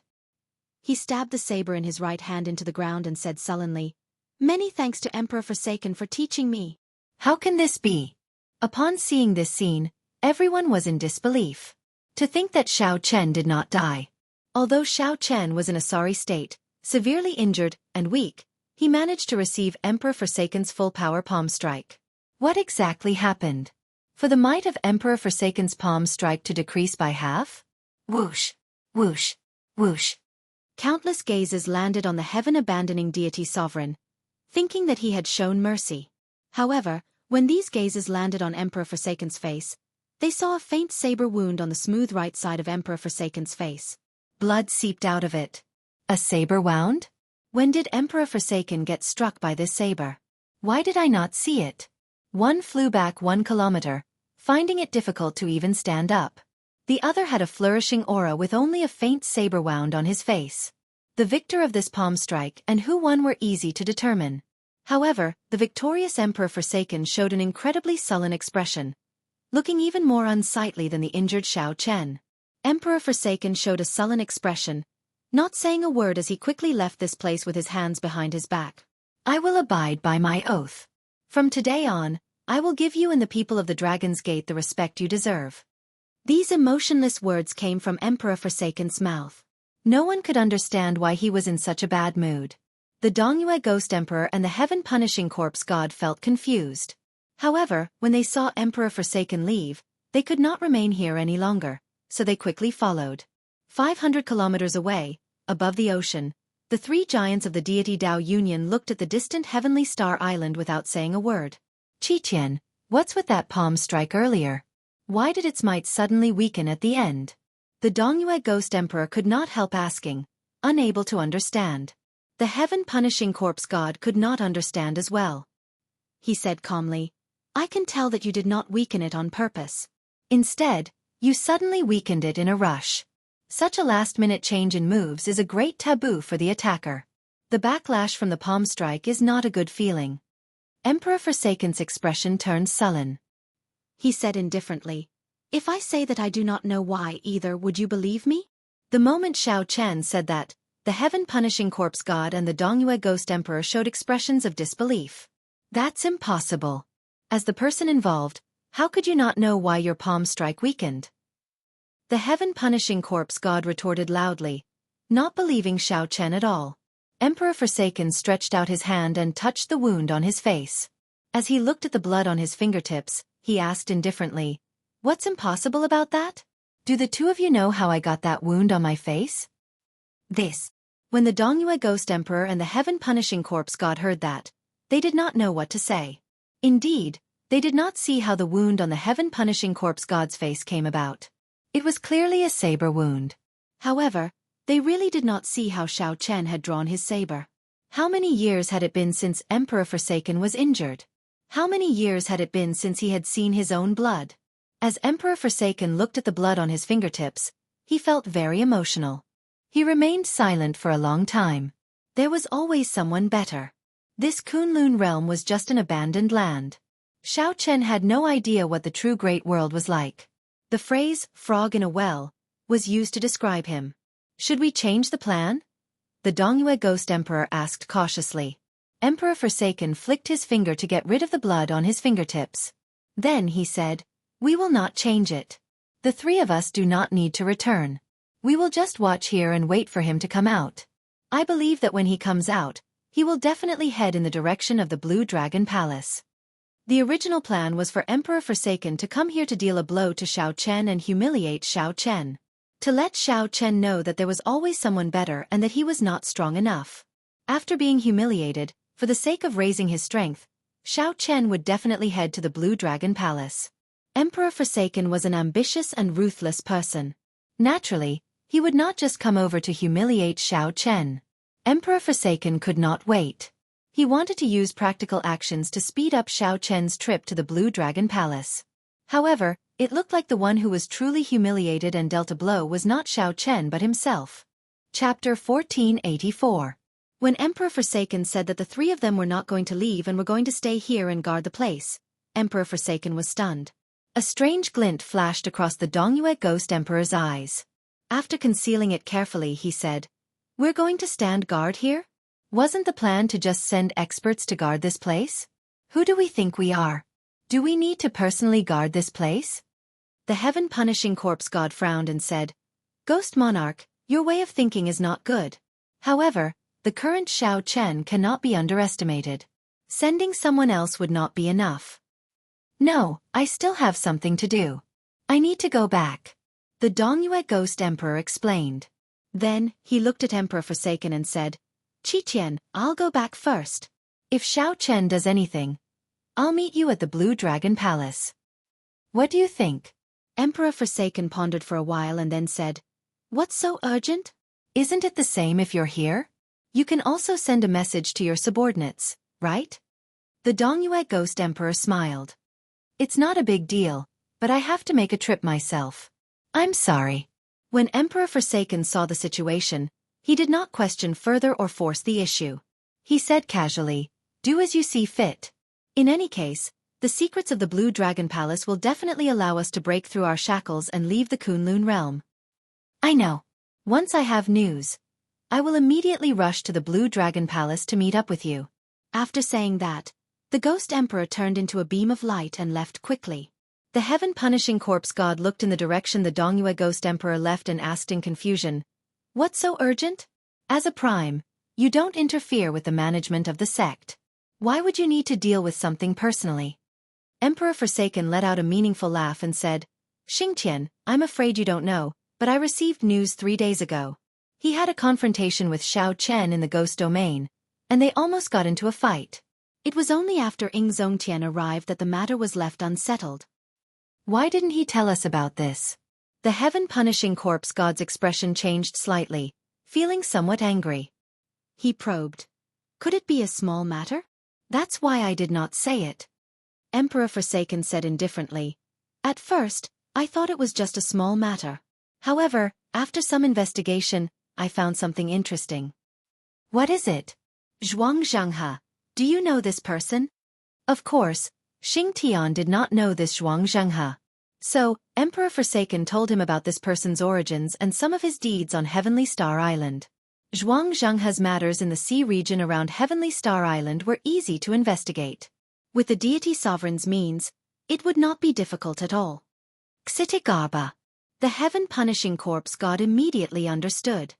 He stabbed the saber in his right hand into the ground and said sullenly, "Many thanks to Emperor Forsaken for teaching me." How can this be? Upon seeing this scene, everyone was in disbelief. To think that Xiao Chen did not die. Although Xiao Chen was in a sorry state, severely injured and weak, he managed to receive Emperor Forsaken's full-power palm strike. What exactly happened? For the might of Emperor Forsaken's palm strike to decrease by half? Whoosh, whoosh, whoosh. Countless gazes landed on the heaven-abandoning deity sovereign, thinking that he had shown mercy. However, when these gazes landed on Emperor Forsaken's face, they saw a faint saber wound on the smooth right side of Emperor Forsaken's face. Blood seeped out of it. A saber wound? When did Emperor Forsaken get struck by this saber? Why did I not see it? One flew back 1 kilometer, finding it difficult to even stand up. The other had a flourishing aura with only a faint saber wound on his face. The victor of this palm strike and who won were easy to determine. However, the victorious Emperor Forsaken showed an incredibly sullen expression, looking even more unsightly than the injured Xiao Chen. Emperor Forsaken showed a sullen expression, not saying a word as he quickly left this place with his hands behind his back. I will abide by my oath. From today on, I will give you and the people of the Dragon's Gate the respect you deserve. These emotionless words came from Emperor Forsaken's mouth. No one could understand why he was in such a bad mood. The Dongyue Ghost Emperor and the Heaven-Punishing Corpse God felt confused. However, when they saw Emperor Forsaken leave, they could not remain here any longer, so they quickly followed. 500 kilometers away, above the ocean, the 3 giants of the deity Dao Union looked at the distant heavenly star island without saying a word. Qi, what's with that palm strike earlier? Why did its might suddenly weaken at the end? The Dongyue Ghost Emperor could not help asking, unable to understand. The heaven-punishing corpse god could not understand as well. He said calmly, I can tell that you did not weaken it on purpose. Instead, you suddenly weakened it in a rush. Such a last-minute change in moves is a great taboo for the attacker. The backlash from the palm strike is not a good feeling. Emperor Forsaken's expression turned sullen. He said indifferently, if I say that I do not know why either, would you believe me? The moment Xiao Chen said that, the heaven-punishing corpse god and the Dongyue Ghost Emperor showed expressions of disbelief. That's impossible. As the person involved, how could you not know why your palm strike weakened? The heaven-punishing corpse god retorted loudly, not believing Xiao Chen at all. Emperor Forsaken stretched out his hand and touched the wound on his face. As he looked at the blood on his fingertips, he asked indifferently, what's impossible about that? Do the two of you know how I got that wound on my face? When the Dongyue Ghost Emperor and the heaven-punishing corpse god heard that, they did not know what to say. Indeed, they did not see how the wound on the heaven-punishing corpse god's face came about. It was clearly a saber wound. However, they really did not see how Xiao Chen had drawn his saber. How many years had it been since Emperor Forsaken was injured? How many years had it been since he had seen his own blood? As Emperor Forsaken looked at the blood on his fingertips, he felt very emotional. He remained silent for a long time. There was always someone better. This Kunlun realm was just an abandoned land. Xiao Chen had no idea what the true great world was like. The phrase, frog in a well, was used to describe him. Should we change the plan? The Dongyue Ghost Emperor asked cautiously. Emperor Forsaken flicked his finger to get rid of the blood on his fingertips. Then he said, we will not change it. The three of us do not need to return. We will just watch here and wait for him to come out. I believe that when he comes out, he will definitely head in the direction of the Blue Dragon Palace. The original plan was for Emperor Forsaken to come here to deal a blow to Xiao Chen and humiliate Xiao Chen. To let Xiao Chen know that there was always someone better and that he was not strong enough. After being humiliated, for the sake of raising his strength, Xiao Chen would definitely head to the Blue Dragon Palace. Emperor Forsaken was an ambitious and ruthless person. Naturally, he would not just come over to humiliate Xiao Chen. Emperor Forsaken could not wait. He wanted to use practical actions to speed up Xiao Chen's trip to the Blue Dragon Palace. However, it looked like the one who was truly humiliated and dealt a blow was not Xiao Chen but himself. Chapter 1484. When Emperor Forsaken said that the three of them were not going to leave and were going to stay here and guard the place, Emperor Forsaken was stunned. A strange glint flashed across the Dongyue Ghost Emperor's eyes. After concealing it carefully, he said, we're going to stand guard here? Wasn't the plan to just send experts to guard this place? Who do we think we are? Do we need to personally guard this place? The heaven-punishing corpse god frowned and said, Ghost Monarch, your way of thinking is not good. However, the current Xiao Chen cannot be underestimated. Sending someone else would not be enough. No, I still have something to do. I need to go back. The Dongyue Ghost Emperor explained. Then, he looked at Emperor Forsaken and said, Qi, I'll go back first. If Xiao Chen does anything, I'll meet you at the Blue Dragon Palace. What do you think? Emperor Forsaken pondered for a while and then said, what's so urgent? Isn't it the same if you're here? You can also send a message to your subordinates, right? The Dongyue Ghost Emperor smiled. It's not a big deal, but I have to make a trip myself. I'm sorry. When Emperor Forsaken saw the situation, he did not question further or force the issue. He said casually, do as you see fit. In any case, the secrets of the Blue Dragon Palace will definitely allow us to break through our shackles and leave the Kunlun realm. I know. Once I have news, I will immediately rush to the Blue Dragon Palace to meet up with you. After saying that, the Ghost Emperor turned into a beam of light and left quickly. The heaven-punishing corpse god looked in the direction the Dongyue Ghost Emperor left and asked in confusion, what's so urgent? As a prime, you don't interfere with the management of the sect. Why would you need to deal with something personally? Emperor Forsaken let out a meaningful laugh and said, Xingtian, I'm afraid you don't know, but I received news 3 days ago. He had a confrontation with Xiao Chen in the ghost domain, and they almost got into a fight. It was only after Ing Zongtian arrived that the matter was left unsettled. Why didn't he tell us about this? The heaven-punishing corpse god's expression changed slightly, feeling somewhat angry. He probed. Could it be a small matter? That's why I did not say it. Emperor Forsaken said indifferently. At first, I thought it was just a small matter. However, after some investigation, I found something interesting. What is it? Zhuang Zhanghe. Do you know this person? Of course, Xing Tian did not know this Zhuang Zhanghe. So, Emperor Forsaken told him about this person's origins and some of his deeds on Heavenly Star Island. Zhuang Zhanghe's matters in the sea region around Heavenly Star Island were easy to investigate. With the deity sovereign's means, it would not be difficult at all. Xitigaba. The heaven-punishing corpse god immediately understood.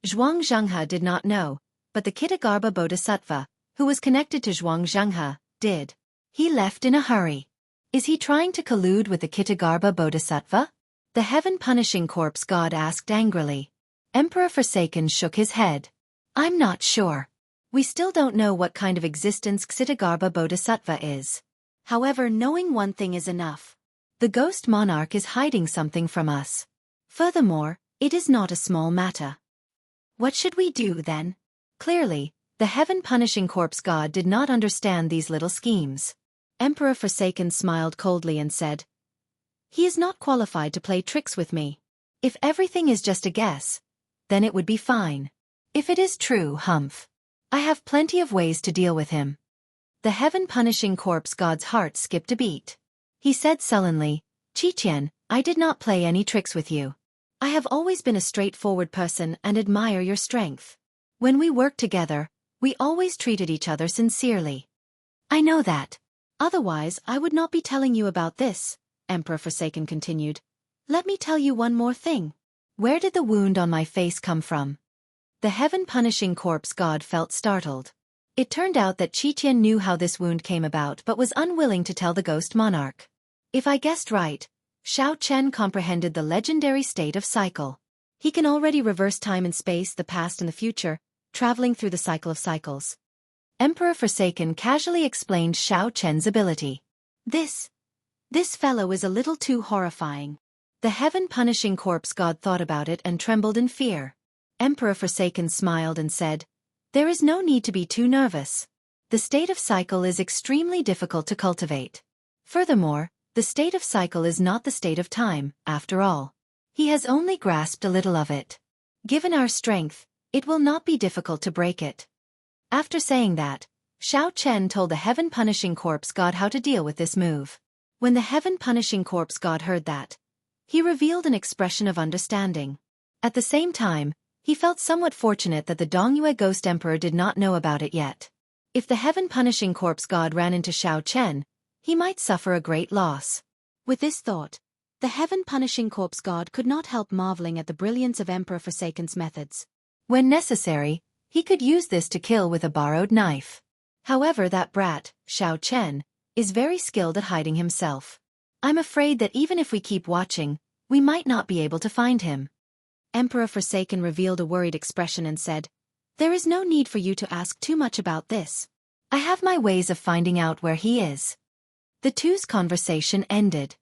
Zhuang Zhanghe did not know, but the Xitigaba Bodhisattva, who was connected to Zhuang Zhanghe, did. He left in a hurry. Is he trying to collude with the Xitigaba Bodhisattva? The heaven-punishing corpse god asked angrily. Emperor Forsaken shook his head. I'm not sure. We still don't know what kind of existence Xitigaba Bodhisattva is. However, knowing one thing is enough. The ghost monarch is hiding something from us. Furthermore, it is not a small matter. What should we do then? Clearly, the heaven-punishing corpse god did not understand these little schemes. Emperor Forsaken smiled coldly and said, He is not qualified to play tricks with me. If everything is just a guess, then it would be fine. If it is true, humph. I have plenty of ways to deal with him. The heaven-punishing corpse god's heart skipped a beat. He said sullenly, Qiqian, I did not play any tricks with you. I have always been a straightforward person and admire your strength. When we worked together, we always treated each other sincerely. I know that. Otherwise, I would not be telling you about this, Emperor Forsaken continued. Let me tell you one more thing. Where did the wound on my face come from? The heaven-punishing corpse god felt startled. It turned out that Qiqian knew how this wound came about but was unwilling to tell the ghost monarch. If I guessed right, Xiao Chen comprehended the legendary state of cycle. He can already reverse time and space, the past and the future, traveling through the cycle of cycles. Emperor Forsaken casually explained Xiao Chen's ability. This fellow is a little too horrifying. The heaven-punishing corpse god thought about it and trembled in fear. Emperor Forsaken smiled and said, There is no need to be too nervous. The state of cycle is extremely difficult to cultivate. Furthermore, the state of cycle is not the state of time, after all. He has only grasped a little of it. Given our strength, it will not be difficult to break it. After saying that, Xiao Chen told the heaven-punishing corpse god how to deal with this move. When the heaven-punishing corpse god heard that, he revealed an expression of understanding. At the same time, he felt somewhat fortunate that the Dongyue Ghost Emperor did not know about it yet. If the heaven-punishing corpse god ran into Xiao Chen, he might suffer a great loss. With this thought, the heaven-punishing corpse god could not help marveling at the brilliance of Emperor Forsaken's methods. When necessary, he could use this to kill with a borrowed knife. However, that brat, Xiao Chen, is very skilled at hiding himself. I'm afraid that even if we keep watching, we might not be able to find him. Emperor Forsaken revealed a worried expression and said, There is no need for you to ask too much about this. I have my ways of finding out where he is. The two's conversation ended.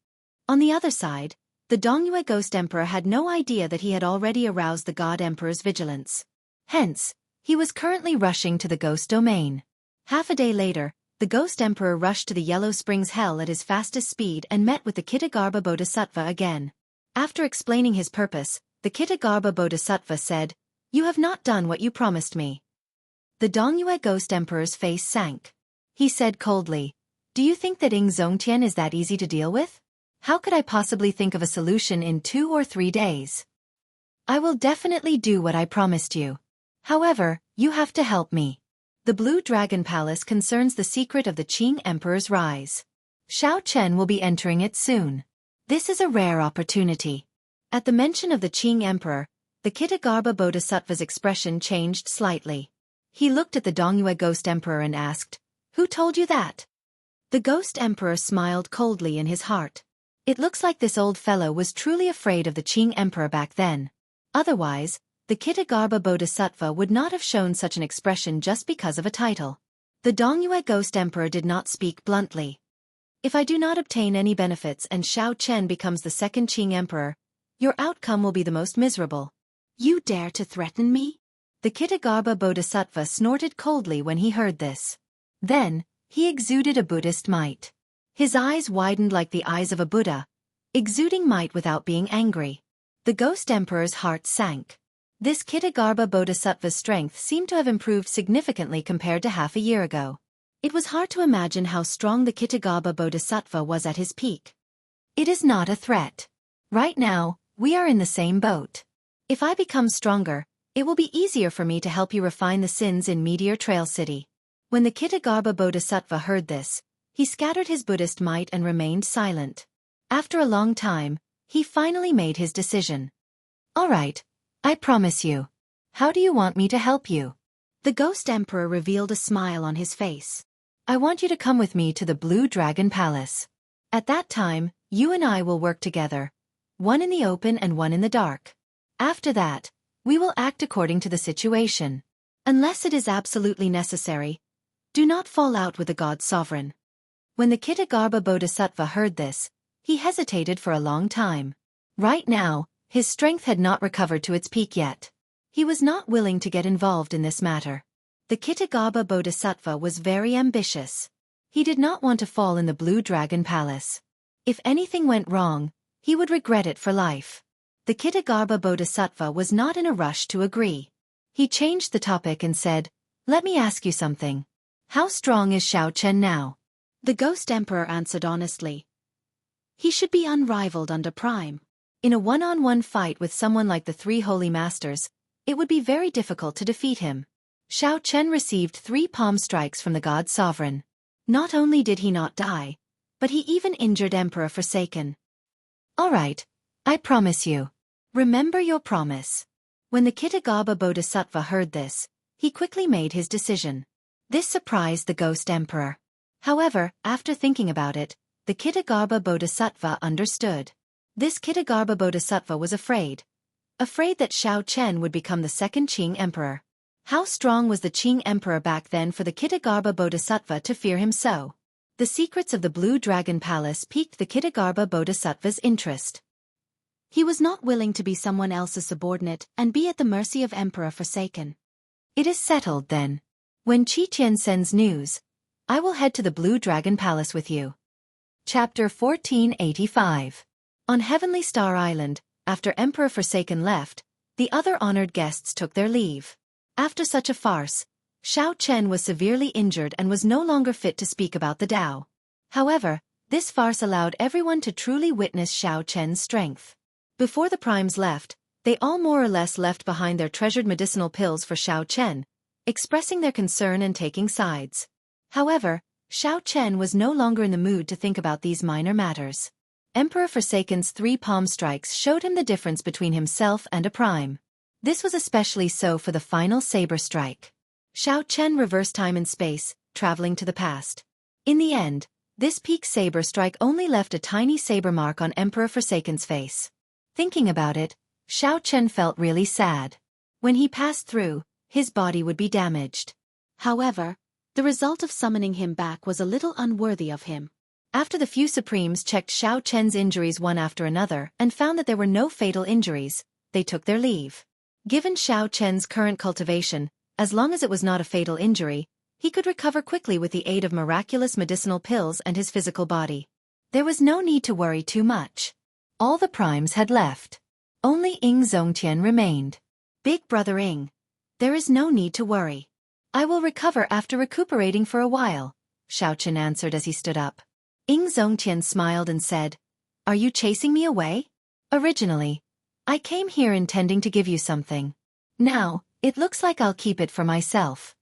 On the other side, the Dongyue Ghost Emperor had no idea that he had already aroused the God Emperor's vigilance. Hence, he was currently rushing to the ghost domain. Half a day later, the Ghost Emperor rushed to the Yellow Springs Hell at his fastest speed and met with the Xitigaba Bodhisattva again. After explaining his purpose, the Xitigaba Bodhisattva said, You have not done what you promised me. The Dongyue Ghost Emperor's face sank. He said coldly, Do you think that Ing Zongtian is that easy to deal with? How could I possibly think of a solution in 2 or 3 days? I will definitely do what I promised you. However, you have to help me. The Blue Dragon Palace concerns the secret of the Qing Emperor's rise. Xiao Chen will be entering it soon. This is a rare opportunity. At the mention of the Qing Emperor, the Xitigaba Bodhisattva's expression changed slightly. He looked at the Dongyue Ghost Emperor and asked, Who told you that? The Ghost Emperor smiled coldly in his heart. It looks like this old fellow was truly afraid of the Qing Emperor back then. Otherwise, the Xitigaba Bodhisattva would not have shown such an expression just because of a title. The Dongyue Ghost Emperor did not speak bluntly. If I do not obtain any benefits and Xiao Chen becomes the second Qing Emperor, your outcome will be the most miserable. You dare to threaten me? The Kitagarbha Bodhisattva snorted coldly when he heard this. Then, he exuded a Buddhist might. His eyes widened like the eyes of a Buddha, exuding might without being angry. The Ghost Emperor's heart sank. This Kitagarbha Bodhisattva's strength seemed to have improved significantly compared to half a year ago. It was hard to imagine how strong the Kitagarbha Bodhisattva was at his peak. It is not a threat. Right now, we are in the same boat. If I become stronger, it will be easier for me to help you refine the sins in Meteor Trail City. When the Kitagarbha Bodhisattva heard this, he scattered his Buddhist might and remained silent. After a long time, he finally made his decision. All right, I promise you. How do you want me to help you? The Ghost Emperor revealed a smile on his face. I want you to come with me to the Blue Dragon Palace. At that time, you and I will work together, one in the open and one in the dark. After that, we will act according to the situation. Unless it is absolutely necessary, do not fall out with the God Sovereign. When the Kitagarbha Bodhisattva heard this, he hesitated for a long time. Right now, his strength had not recovered to its peak yet. He was not willing to get involved in this matter. The Kitagarbha Bodhisattva was very ambitious. He did not want to fall in the Blue Dragon Palace. If anything went wrong, he would regret it for life. The Kitagarbha Bodhisattva was not in a rush to agree. He changed the topic and said, "Let me ask you something. How strong is Xiao Chen now?" The Ghost Emperor answered honestly. He should be unrivaled under Prime. In a one-on-one fight with someone like the three Holy Masters, it would be very difficult to defeat him. Xiao Chen received 3 palm strikes from the God Sovereign. Not only did he not die, but he even injured Emperor Forsaken. All right, I promise you. Remember your promise. When the Kitagarbha Bodhisattva heard this, he quickly made his decision. This surprised the Ghost Emperor. However, after thinking about it, the Kitagarbha Bodhisattva understood. This Kitagarbha Bodhisattva was afraid that Xiao Chen would become the second Qing Emperor. How strong was the Qing Emperor back then for the Kitagarbha Bodhisattva to fear him so? The secrets of the Blue Dragon Palace piqued the Kitagarbha Bodhisattva's interest. He was not willing to be someone else's subordinate and be at the mercy of Emperor Forsaken. It is settled then. When Qi sends news, I will head to the Blue Dragon Palace with you. Chapter 1485. On Heavenly Star Island, after Emperor Forsaken left, the other honored guests took their leave. After such a farce, Xiao Chen was severely injured and was no longer fit to speak about the Tao. However, this farce allowed everyone to truly witness Xiao Chen's strength. Before the primes left, they all more or less left behind their treasured medicinal pills for Xiao Chen, expressing their concern and taking sides. However, Xiao Chen was no longer in the mood to think about these minor matters. Emperor Forsaken's 3 palm strikes showed him the difference between himself and a prime. This was especially so for the final saber strike. Xiao Chen reversed time and space, traveling to the past. In the end, this peak saber strike only left a tiny saber mark on Emperor Forsaken's face. Thinking about it, Xiao Chen felt really sad. When he passed through, his body would be damaged. However, the result of summoning him back was a little unworthy of him. After the few Supremes checked Xiao Chen's injuries one after another and found that there were no fatal injuries, they took their leave. Given Xiao Chen's current cultivation, as long as it was not a fatal injury, he could recover quickly with the aid of miraculous medicinal pills and his physical body. There was no need to worry too much. All the primes had left. Only Ying Zongtian remained. Big brother Ying, there is no need to worry. I will recover after recuperating for a while, Xiao Chen answered as he stood up. Ying Zongtian smiled and said, Are you chasing me away? Originally, I came here intending to give you something. Now, it looks like I'll keep it for myself.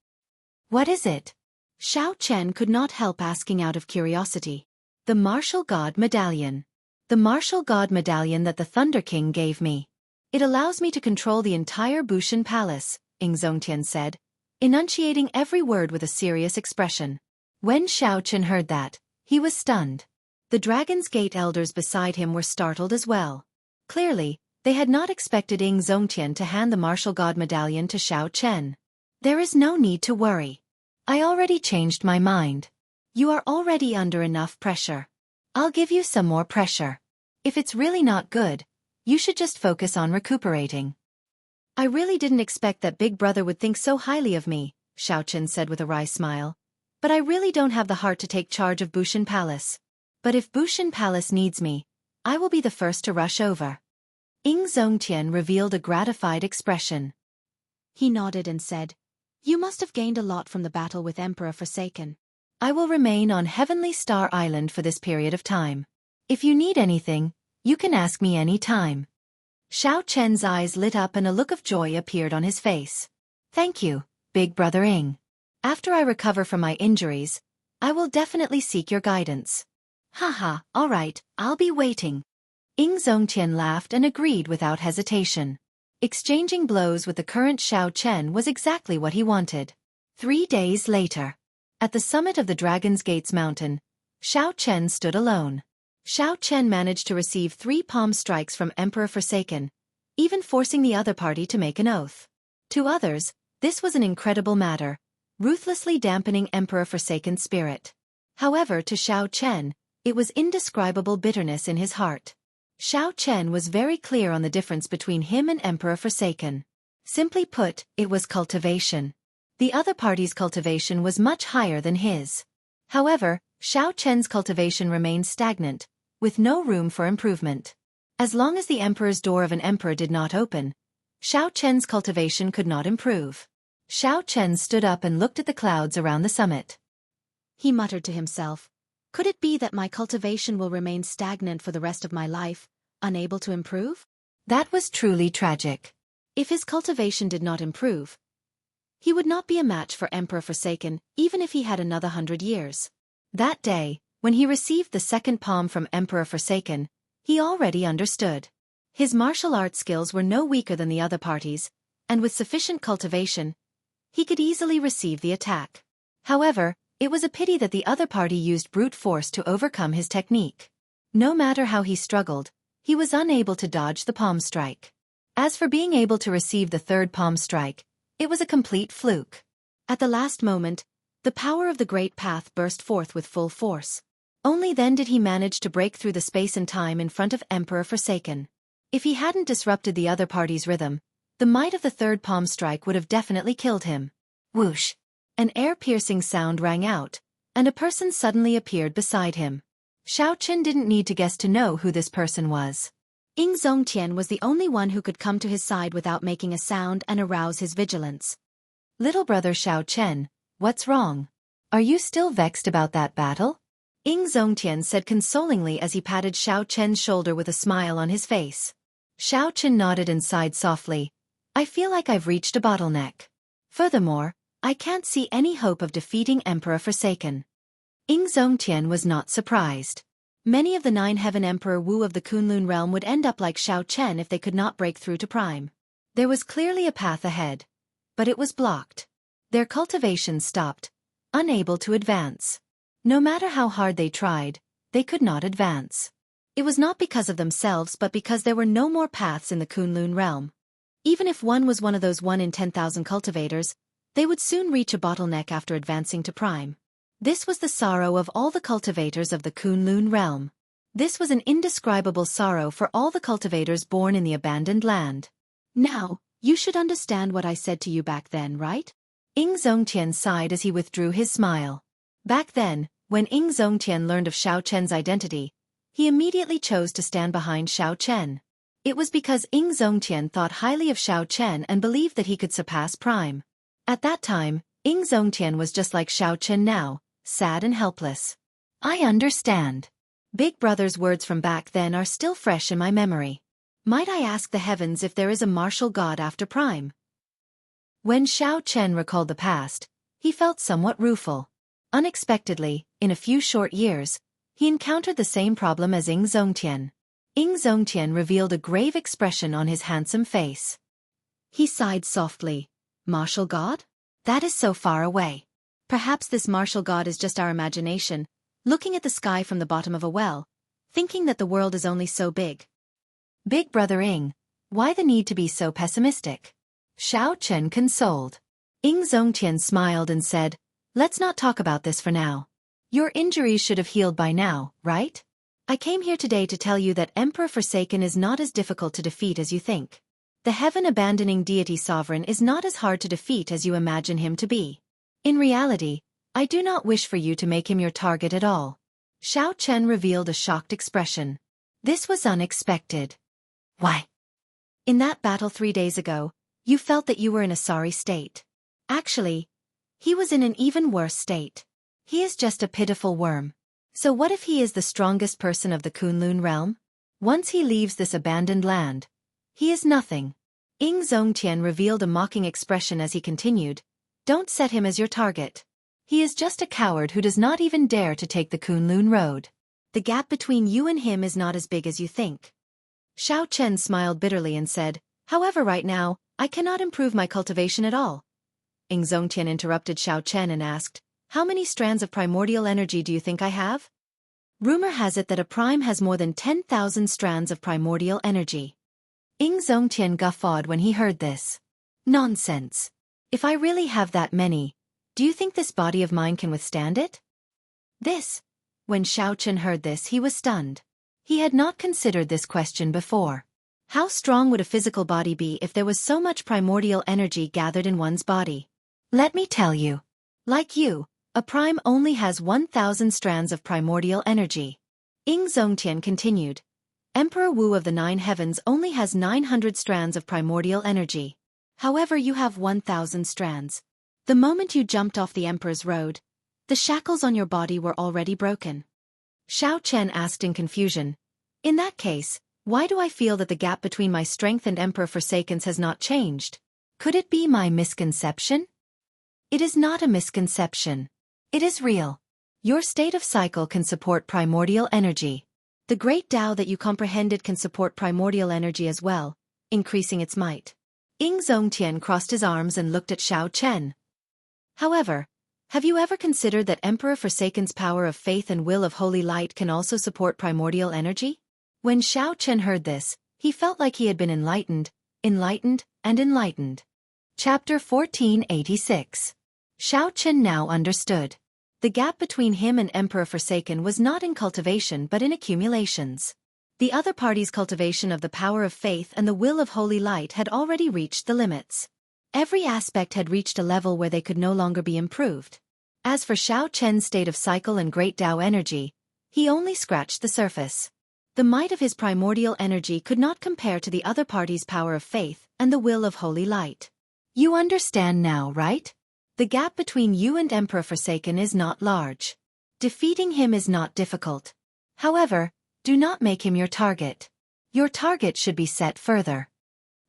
What is it? Xiao Chen could not help asking out of curiosity. The Martial God Medallion. The Martial God Medallion that the Thunder King gave me. It allows me to control the entire Bushan Palace, Ying Zongtian said, enunciating every word with a serious expression. When Xiao Chen heard that, he was stunned. The Dragon's Gate elders beside him were startled as well. Clearly, they had not expected Ying Zongtian to hand the Martial God Medallion to Xiao Chen. There is no need to worry. I already changed my mind. You are already under enough pressure. I'll give you some more pressure. If it's really not good, you should just focus on recuperating. I really didn't expect that Big Brother would think so highly of me, Xiaochen said with a wry smile. But I really don't have the heart to take charge of Bushin Palace. But if Bushin Palace needs me, I will be the first to rush over. Ying Zongtian revealed a gratified expression. He nodded and said, You must have gained a lot from the battle with Emperor Forsaken. I will remain on Heavenly Star Island for this period of time. If you need anything, you can ask me any time. Xiao Chen's eyes lit up and a look of joy appeared on his face. Thank you, Big Brother Ying. After I recover from my injuries, I will definitely seek your guidance. Haha, all right, I'll be waiting. Ying Zongtian laughed and agreed without hesitation. Exchanging blows with the current Xiao Chen was exactly what he wanted. 3 days later. At the summit of the Dragon's Gates mountain, Xiao Chen stood alone. Xiao Chen managed to receive 3 palm strikes from Emperor Forsaken, even forcing the other party to make an oath. To others, this was an incredible matter, ruthlessly dampening Emperor Forsaken's spirit. However, to Xiao Chen, it was indescribable bitterness in his heart. Xiao Chen was very clear on the difference between him and Emperor Forsaken. Simply put, it was cultivation. The other party's cultivation was much higher than his. However, Xiao Chen's cultivation remained stagnant, with no room for improvement. As long as the emperor's door of an emperor did not open, Xiao Chen's cultivation could not improve. Xiao Chen stood up and looked at the clouds around the summit. He muttered to himself, Could it be that my cultivation will remain stagnant for the rest of my life, unable to improve? That was truly tragic. If his cultivation did not improve, he would not be a match for Emperor Forsaken, even if he had another 100 years. That day, when he received the second palm from Emperor Forsaken, he already understood. His martial arts skills were no weaker than the other parties, and with sufficient cultivation, he could easily receive the attack. However, it was a pity that the other party used brute force to overcome his technique. No matter how he struggled, he was unable to dodge the palm strike. As for being able to receive the third palm strike, it was a complete fluke. At the last moment, the power of the Great Path burst forth with full force. Only then did he manage to break through the space and time in front of Emperor Forsaken. If he hadn't disrupted the other party's rhythm, the might of the third palm strike would have definitely killed him. Whoosh! An air-piercing sound rang out, and a person suddenly appeared beside him. Xiao Chen didn't need to guess to know who this person was. Ying Zongtian was the only one who could come to his side without making a sound and arouse his vigilance. Little brother Xiao Chen, what's wrong? Are you still vexed about that battle? Ying Zongtian said consolingly as he patted Xiao Chen's shoulder with a smile on his face. Xiao Chen nodded and sighed softly. I feel like I've reached a bottleneck. Furthermore, I can't see any hope of defeating Emperor Forsaken. Ying Zongtian was not surprised. Many of the 9 Heaven Emperor Wu of the Kunlun realm would end up like Xiao Chen if they could not break through to Prime. There was clearly a path ahead, but it was blocked. Their cultivation stopped, unable to advance. No matter how hard they tried, they could not advance. It was not because of themselves but because there were no more paths in the Kunlun realm. Even if one was one of those 1 in 10,000 cultivators, they would soon reach a bottleneck after advancing to Prime. This was the sorrow of all the cultivators of the Kunlun realm. This was an indescribable sorrow for all the cultivators born in the abandoned land. Now, you should understand what I said to you back then, right? Ying Zongtian sighed as he withdrew his smile. Back then, when Ying Zongtian learned of Xiao Chen's identity, he immediately chose to stand behind Xiao Chen. It was because Ying Zongtian thought highly of Xiao Chen and believed that he could surpass Prime. At that time, Ying Zongtian was just like Xiao Chen now, sad and helpless. I understand. Big Brother's words from back then are still fresh in my memory. Might I ask the heavens if there is a martial god after Prime? When Xiao Chen recalled the past, he felt somewhat rueful. Unexpectedly, in a few short years, he encountered the same problem as Ying Zongtian. Ying Zongtian revealed a grave expression on his handsome face. He sighed softly. Martial god? That is so far away. Perhaps this martial god is just our imagination, looking at the sky from the bottom of a well, thinking that the world is only so big. Big Brother Ying, why the need to be so pessimistic? Xiao Chen consoled. Ying Zongtian smiled and said, Let's not talk about this for now. Your injuries should have healed by now, right? I came here today to tell you that Emperor Forsaken is not as difficult to defeat as you think. The heaven-abandoning deity sovereign is not as hard to defeat as you imagine him to be. In reality, I do not wish for you to make him your target at all. Xiao Chen revealed a shocked expression. This was unexpected. Why? In that battle 3 days ago, you felt that you were in a sorry state. Actually, he was in an even worse state. He is just a pitiful worm. So what if he is the strongest person of the Kunlun realm? Once he leaves this abandoned land, he is nothing. Ying Zongtian revealed a mocking expression as he continued, don't set him as your target. He is just a coward who does not even dare to take the Kunlun road. The gap between you and him is not as big as you think. Xiao Chen smiled bitterly and said, however right now, I cannot improve my cultivation at all. Ying Zongtian interrupted Xiao Chen and asked, how many strands of primordial energy do you think I have? Rumor has it that a prime has more than 10,000 strands of primordial energy. Ying Zongtian guffawed when he heard this. Nonsense. If I really have that many, do you think this body of mine can withstand it? When Xiao Chen heard this, he was stunned. He had not considered this question before. How strong would a physical body be if there was so much primordial energy gathered in one's body? Let me tell you. Like you, a prime only has 1,000 strands of primordial energy. Ying Zongtian continued. Emperor Wu of the Nine Heavens only has 900 strands of primordial energy. However, you have 1,000 strands. The moment you jumped off the Emperor's road, the shackles on your body were already broken. Xiao Chen asked in confusion. In that case, why do I feel that the gap between my strength and Emperor Forsaken's has not changed? Could it be my misconception? It is not a misconception. It is real. Your state of cycle can support primordial energy. The great Tao that you comprehended can support primordial energy as well, increasing its might. Ying Zongtian crossed his arms and looked at Xiao Chen. However, have you ever considered that Emperor Forsaken's power of faith and will of holy light can also support primordial energy? When Xiao Chen heard this, he felt like he had been enlightened. Chapter 1486. Xiao Chen now understood. The gap between him and Emperor Forsaken was not in cultivation but in accumulations. The other party's cultivation of the power of faith and the will of holy light had already reached the limits. Every aspect had reached a level where they could no longer be improved. As for Xiao Chen's state of cycle and great Tao energy, he only scratched the surface. The might of his primordial energy could not compare to the other party's power of faith and the will of holy light. You understand now, right? The gap between you and Emperor Forsaken is not large. Defeating him is not difficult. However, do not make him your target. Your target should be set further.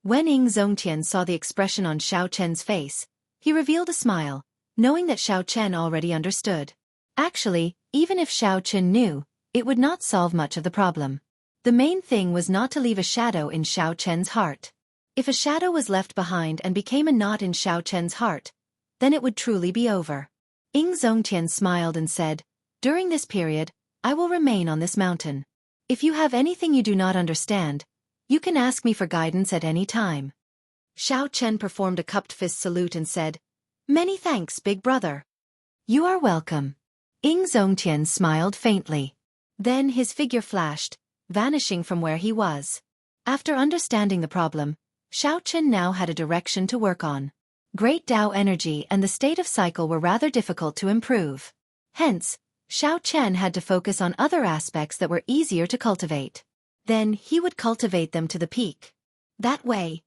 When Ying Zongtian saw the expression on Xiao Chen's face, he revealed a smile, knowing that Xiao Chen already understood. Actually, even if Xiao Chen knew, it would not solve much of the problem. The main thing was not to leave a shadow in Xiao Chen's heart. If a shadow was left behind and became a knot in Xiao Chen's heart, then it would truly be over. Ying Zongtian smiled and said, during this period, I will remain on this mountain. If you have anything you do not understand, you can ask me for guidance at any time. Xiao Chen performed a cupped fist salute and said, many thanks, big brother. You are welcome. Ying Zongtian smiled faintly. Then his figure flashed, vanishing from where he was. After understanding the problem, Xiao Chen now had a direction to work on. Great Tao energy and the state of cycle were rather difficult to improve. Hence, Xiao Chen had to focus on other aspects that were easier to cultivate. Then he would cultivate them to the peak. That way,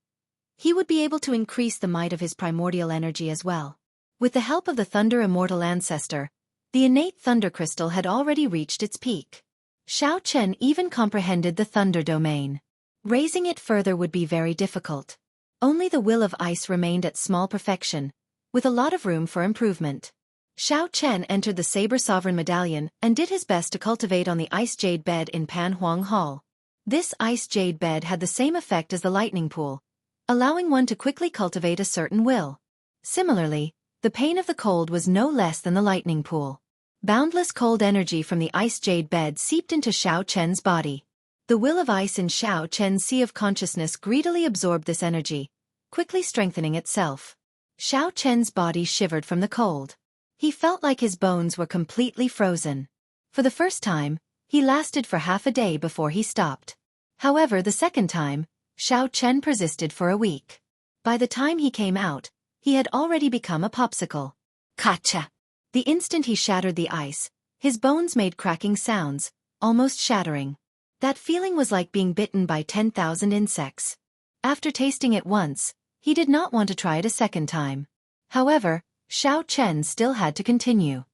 he would be able to increase the might of his primordial energy as well. With the help of the Thunder Immortal Ancestor, the innate Thunder Crystal had already reached its peak. Xiao Chen even comprehended the Thunder Domain. Raising it further would be very difficult. Only the Will of Ice remained at small perfection, with a lot of room for improvement. Xiao Chen entered the Saber Sovereign Medallion and did his best to cultivate on the Ice Jade Bed in Pan Huang Hall. This Ice Jade Bed had the same effect as the Lightning Pool, allowing one to quickly cultivate a certain will. Similarly, the pain of the cold was no less than the Lightning Pool. Boundless cold energy from the Ice Jade Bed seeped into Xiao Chen's body. The Will of Ice in Xiao Chen's Sea of Consciousness greedily absorbed this energy, quickly strengthening itself. Xiao Chen's body shivered from the cold. He felt like his bones were completely frozen. For the first time, he lasted for half a day before he stopped. However, the second time, Xiao Chen persisted for a week. By the time he came out, he had already become a popsicle. Kacha! The instant he shattered the ice, his bones made cracking sounds, almost shattering. That feeling was like being bitten by 10,000 insects. After tasting it once, he did not want to try it a second time. However, Xiao Chen still had to continue.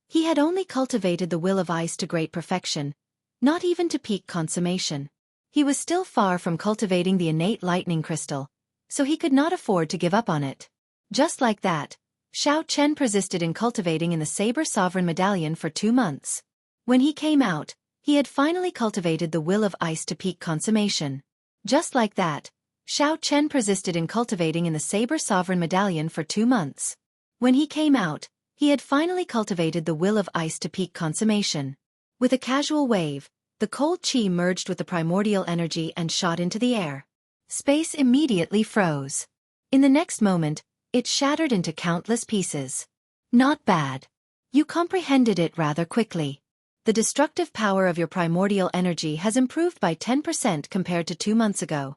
He had only cultivated the will of ice to great perfection, not even to peak consummation. He was still far from cultivating the innate lightning crystal, so he could not afford to give up on it. Just like that, Xiao Chen persisted in cultivating in the Saber Sovereign Medallion for 2 months. When he came out, he had finally cultivated the will of ice to peak consummation. Just like that, Xiao Chen persisted in cultivating in the Saber Sovereign Medallion for 2 months. When he came out, he had finally cultivated the will of ice to peak consummation. With a casual wave, the cold chi merged with the primordial energy and shot into the air. Space immediately froze. In the next moment, it shattered into countless pieces. Not bad. You comprehended it rather quickly. The destructive power of your primordial energy has improved by 10% compared to 2 months ago.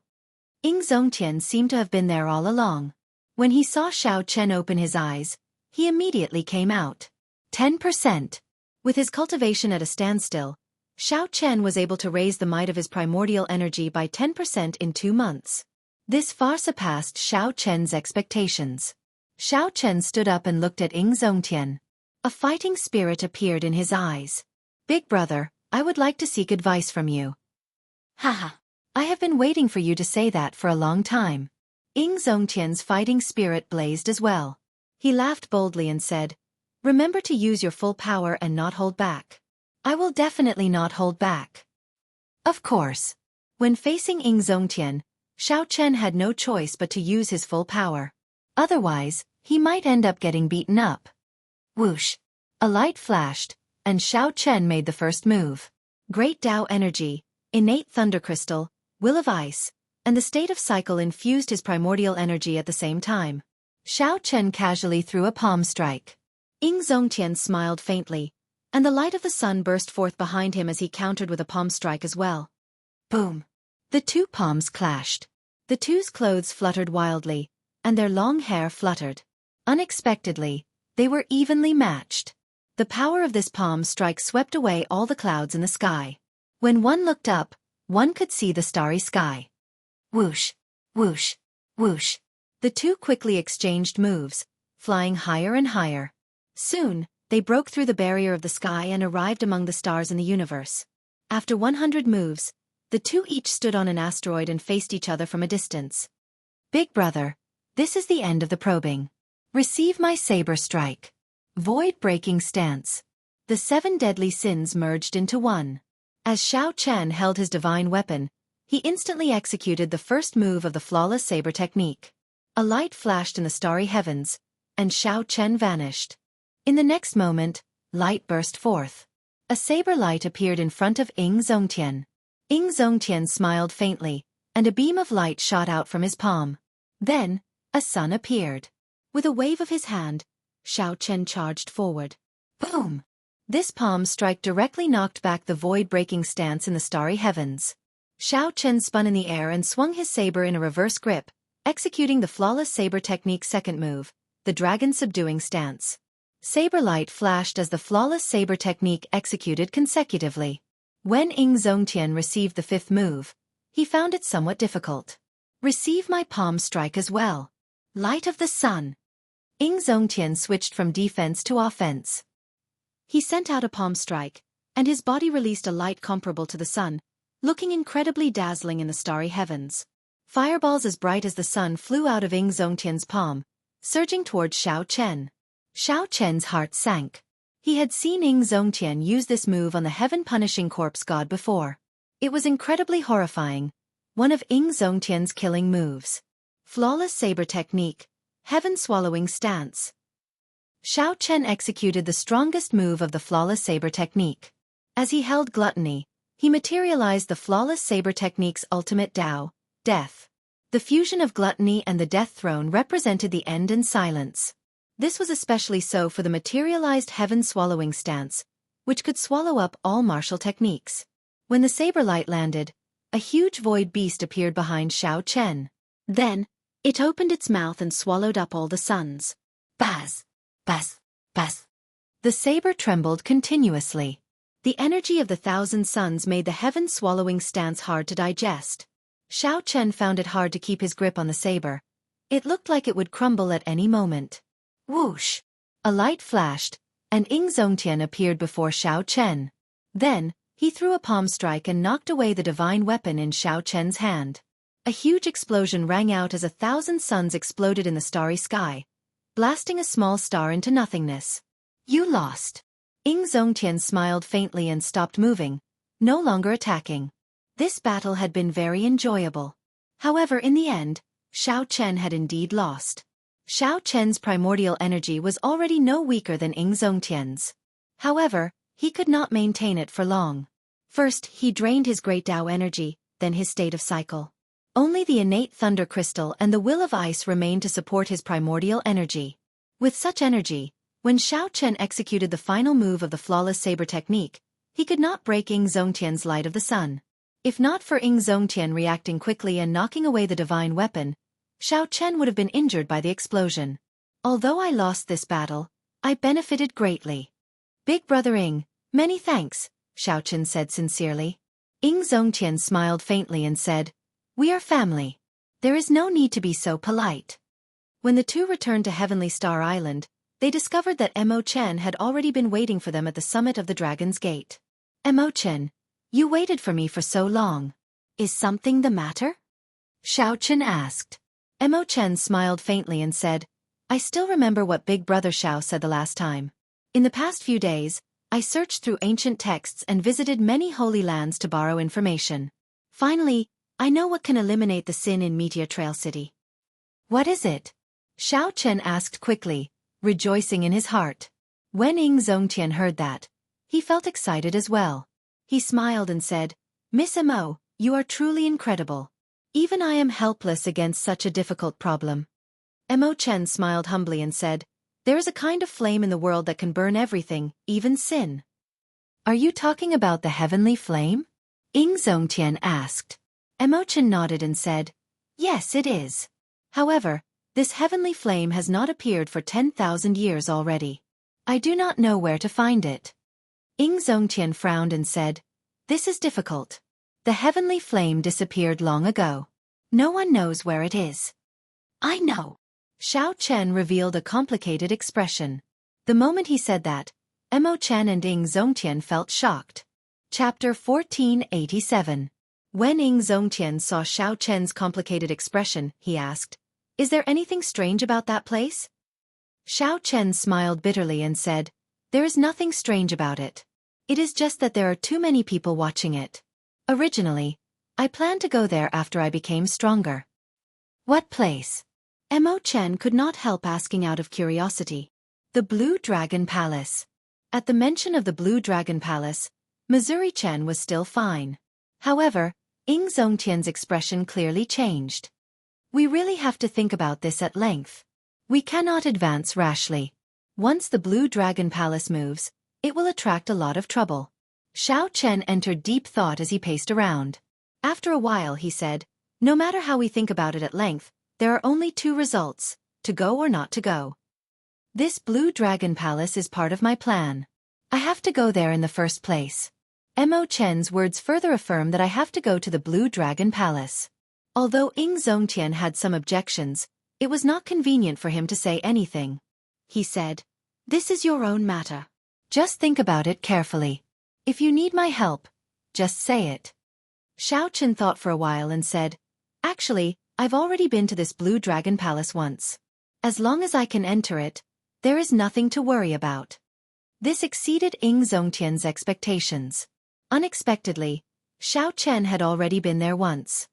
Ying Zongtian seemed to have been there all along. When he saw Xiao Chen open his eyes, he immediately came out. 10%. With his cultivation at a standstill, Xiao Chen was able to raise the might of his primordial energy by 10% in 2 months. This far surpassed Xiao Chen's expectations. Xiao Chen stood up and looked at Ying Zongtian. A fighting spirit appeared in his eyes. Big brother, I would like to seek advice from you. Haha. I have been waiting for you to say that for a long time. Ying Zongtian's fighting spirit blazed as well. He laughed boldly and said, "Remember to use your full power and not hold back." "I will definitely not hold back." Of course. When facing Ying Zongtian, Xiao Chen had no choice but to use his full power. Otherwise, he might end up getting beaten up. Whoosh! A light flashed, and Xiao Chen made the first move. Great Tao energy, innate thunder crystal, will of ice, and the state of cycle infused his primordial energy at the same time. Xiao Chen casually threw a palm strike. Ying Zongtian smiled faintly, and the light of the sun burst forth behind him as he countered with a palm strike as well. Boom! The 2 palms clashed. The two's clothes fluttered wildly, and their long hair fluttered. Unexpectedly, they were evenly matched. The power of this palm strike swept away all the clouds in the sky. When one looked up, one could see the starry sky. Whoosh! Whoosh! Whoosh! The two quickly exchanged moves, flying higher and higher. Soon, they broke through the barrier of the sky and arrived among the stars in the universe. After 100 moves, the two each stood on an asteroid and faced each other from a distance. Big brother, this is the end of the probing. Receive my saber strike. Void-breaking stance. The 7 deadly sins merged into one. As Xiao Chen held his divine weapon, he instantly executed the first move of the flawless saber technique. A light flashed in the starry heavens, and Xiao Chen vanished. In the next moment, light burst forth. A saber light appeared in front of Ying Zongtian. Ying Zongtian smiled faintly, and a beam of light shot out from his palm. Then, a sun appeared. With a wave of his hand, Xiao Chen charged forward. Boom! This palm strike directly knocked back the void-breaking stance in the starry heavens. Xiao Chen spun in the air and swung his saber in a reverse grip, executing the flawless saber technique's second move, the dragon subduing stance. Saber light flashed as the flawless saber technique executed consecutively. When Ying Zongtian received the 5th move, he found it somewhat difficult. Receive my palm strike as well. Light of the sun. Ying Zongtian switched from defense to offense. He sent out a palm strike, and his body released a light comparable to the sun, looking incredibly dazzling in the starry heavens. Fireballs as bright as the sun flew out of Ying Zongtian's palm, surging towards Xiao Chen. Xiao Chen's heart sank. He had seen Ying Zongtian use this move on the heaven-punishing corpse god before. It was incredibly horrifying, one of Ying Zongtian's killing moves. Flawless saber technique, heaven-swallowing stance. Xiao Chen executed the strongest move of the flawless saber technique. As he held gluttony, he materialized the flawless saber technique's ultimate Tao, death. The fusion of gluttony and the death throne represented the end and silence. This was especially so for the materialized heaven-swallowing stance, which could swallow up all martial techniques. When the saber light landed, a huge void beast appeared behind Xiao Chen. Then, it opened its mouth and swallowed up all the suns. Buzz! Buzz! Buzz! The saber trembled continuously. The energy of the 1,000 suns made the heaven-swallowing stance hard to digest. Xiao Chen found it hard to keep his grip on the saber. It looked like it would crumble at any moment. Whoosh! A light flashed, and Ying Zongtian appeared before Xiao Chen. Then, he threw a palm strike and knocked away the divine weapon in Xiao Chen's hand. A huge explosion rang out as 1,000 suns exploded in the starry sky, blasting a small star into nothingness. You lost. Ying Zongtian smiled faintly and stopped moving, no longer attacking. This battle had been very enjoyable. However, in the end, Xiao Chen had indeed lost. Xiao Chen's primordial energy was already no weaker than Ying Zongtian's. However, he could not maintain it for long. First, he drained his great Tao energy, then his state of cycle. Only the innate thunder crystal and the will of ice remained to support his primordial energy. With such energy, when Xiao Chen executed the final move of the flawless saber technique, he could not break Ying Zongtian's light of the sun. If not for Ying Zongtian reacting quickly and knocking away the divine weapon, Xiao Chen would have been injured by the explosion. Although I lost this battle, I benefited greatly. Big Brother Ying, many thanks, Xiao Chen said sincerely. Ying Zongtian smiled faintly and said, We are family. There is no need to be so polite. When the two returned to Heavenly Star Island, they discovered that Mo Chen had already been waiting for them at the summit of the Dragon's Gate. Mo Chen, you waited for me for so long. Is something the matter? Xiao Chen asked. Mo Chen smiled faintly and said, I still remember what Big Brother Xiao said the last time. In the past few days, I searched through ancient texts and visited many holy lands to borrow information. Finally, I know what can eliminate the sin in Meteor Trail City. What is it? Xiao Chen asked quickly, rejoicing in his heart. When Ying Zongtian heard that, he felt excited as well. He smiled and said, Miss Mo, you are truly incredible. Even I am helpless against such a difficult problem. Mo Chen smiled humbly and said, There is a kind of flame in the world that can burn everything, even sin. Are you talking about the heavenly flame? Ying Zongtian asked. Mo Chen nodded and said, Yes, it is. However, this heavenly flame has not appeared for 10,000 years already. I do not know where to find it. Ying Zongtian frowned and said, This is difficult. The heavenly flame disappeared long ago. No one knows where it is. I know. Xiao Chen revealed a complicated expression. The moment he said that, Mo Chen and Ying Zongtian felt shocked. Chapter 1487. When Ying Zongtian saw Xiao Chen's complicated expression, he asked, Is there anything strange about that place? Xiao Chen smiled bitterly and said, There is nothing strange about it. It is just that there are too many people watching it. Originally, I planned to go there after I became stronger. What place? Mo Chen could not help asking out of curiosity. The Blue Dragon Palace. At the mention of the Blue Dragon Palace, Missouri Chen was still fine. However, Ying Zongtian's expression clearly changed. We really have to think about this at length. We cannot advance rashly. Once the Blue Dragon Palace moves, it will attract a lot of trouble. Xiao Chen entered deep thought as he paced around. After a while he said, No matter how we think about it at length, there are only two results, to go or not to go. This Blue Dragon Palace is part of my plan. I have to go there in the first place. Mo Chen's words further affirm that I have to go to the Blue Dragon Palace. Although Ying Zongtian had some objections, it was not convenient for him to say anything. He said, This is your own matter. Just think about it carefully. If you need my help, just say it. Xiao Chen thought for a while and said, Actually, I've already been to this Blue Dragon Palace once. As long as I can enter it, there is nothing to worry about. This exceeded Ying Zongtian's expectations. Unexpectedly, Xiao Chen had already been there once.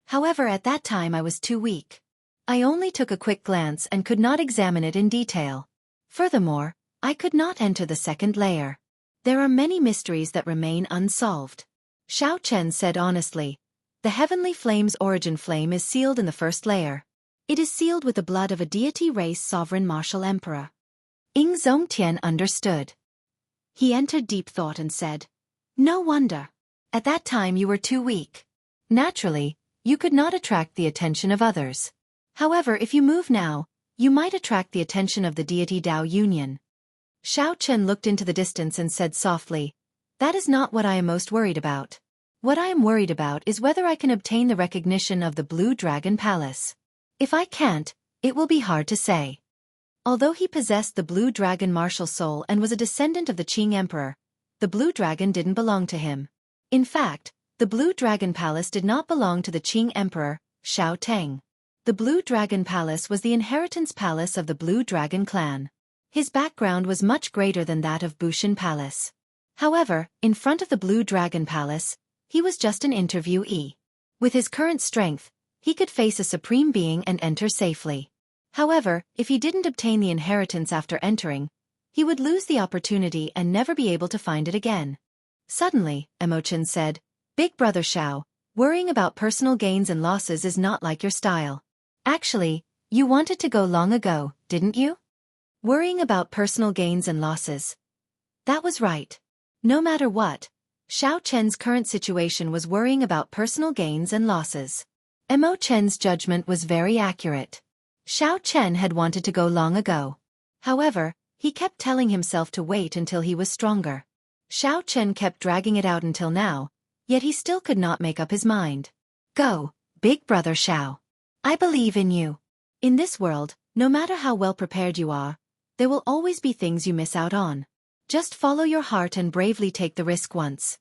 However, at that time I was too weak. I only took a quick glance and could not examine it in detail. Furthermore, I could not enter the second layer. There are many mysteries that remain unsolved. Xiao Chen said honestly, The heavenly flame's origin flame is sealed in the first layer. It is sealed with the blood of a deity race sovereign martial emperor. Zongtian understood. He entered deep thought and said, "No wonder. At that time you were too weak. Naturally, you could not attract the attention of others. However, if you move now, you might attract the attention of the deity Dao Union." Xiao Chen looked into the distance and said softly, "That is not what I am most worried about. What I am worried about is whether I can obtain the recognition of the Blue Dragon Palace. If I can't, it will be hard to say." Although he possessed the Blue Dragon martial soul and was a descendant of the Qing Emperor, the Blue Dragon didn't belong to him. In fact, the Blue Dragon Palace did not belong to the Qing Emperor, Xiao Teng. The Blue Dragon Palace was the inheritance palace of the Blue Dragon clan. His background was much greater than that of Bushan Palace. However, in front of the Blue Dragon Palace, he was just an interviewee. With his current strength, he could face a supreme being and enter safely. However, if he didn't obtain the inheritance after entering, he would lose the opportunity and never be able to find it again. Suddenly, Emochin said, "Big Brother Xiao, worrying about personal gains and losses is not like your style. Actually, you wanted to go long ago, didn't you?" Worrying about personal gains and losses. That was right. No matter what, Xiao Chen's current situation was worrying about personal gains and losses. Emochen's judgment was very accurate. Xiao Chen had wanted to go long ago. However, he kept telling himself to wait until he was stronger. Xiao Chen kept dragging it out until now, yet he still could not make up his mind. "Go, Big Brother Xiao. I believe in you. In this world, no matter how well prepared you are, there will always be things you miss out on. Just follow your heart and bravely take the risk once."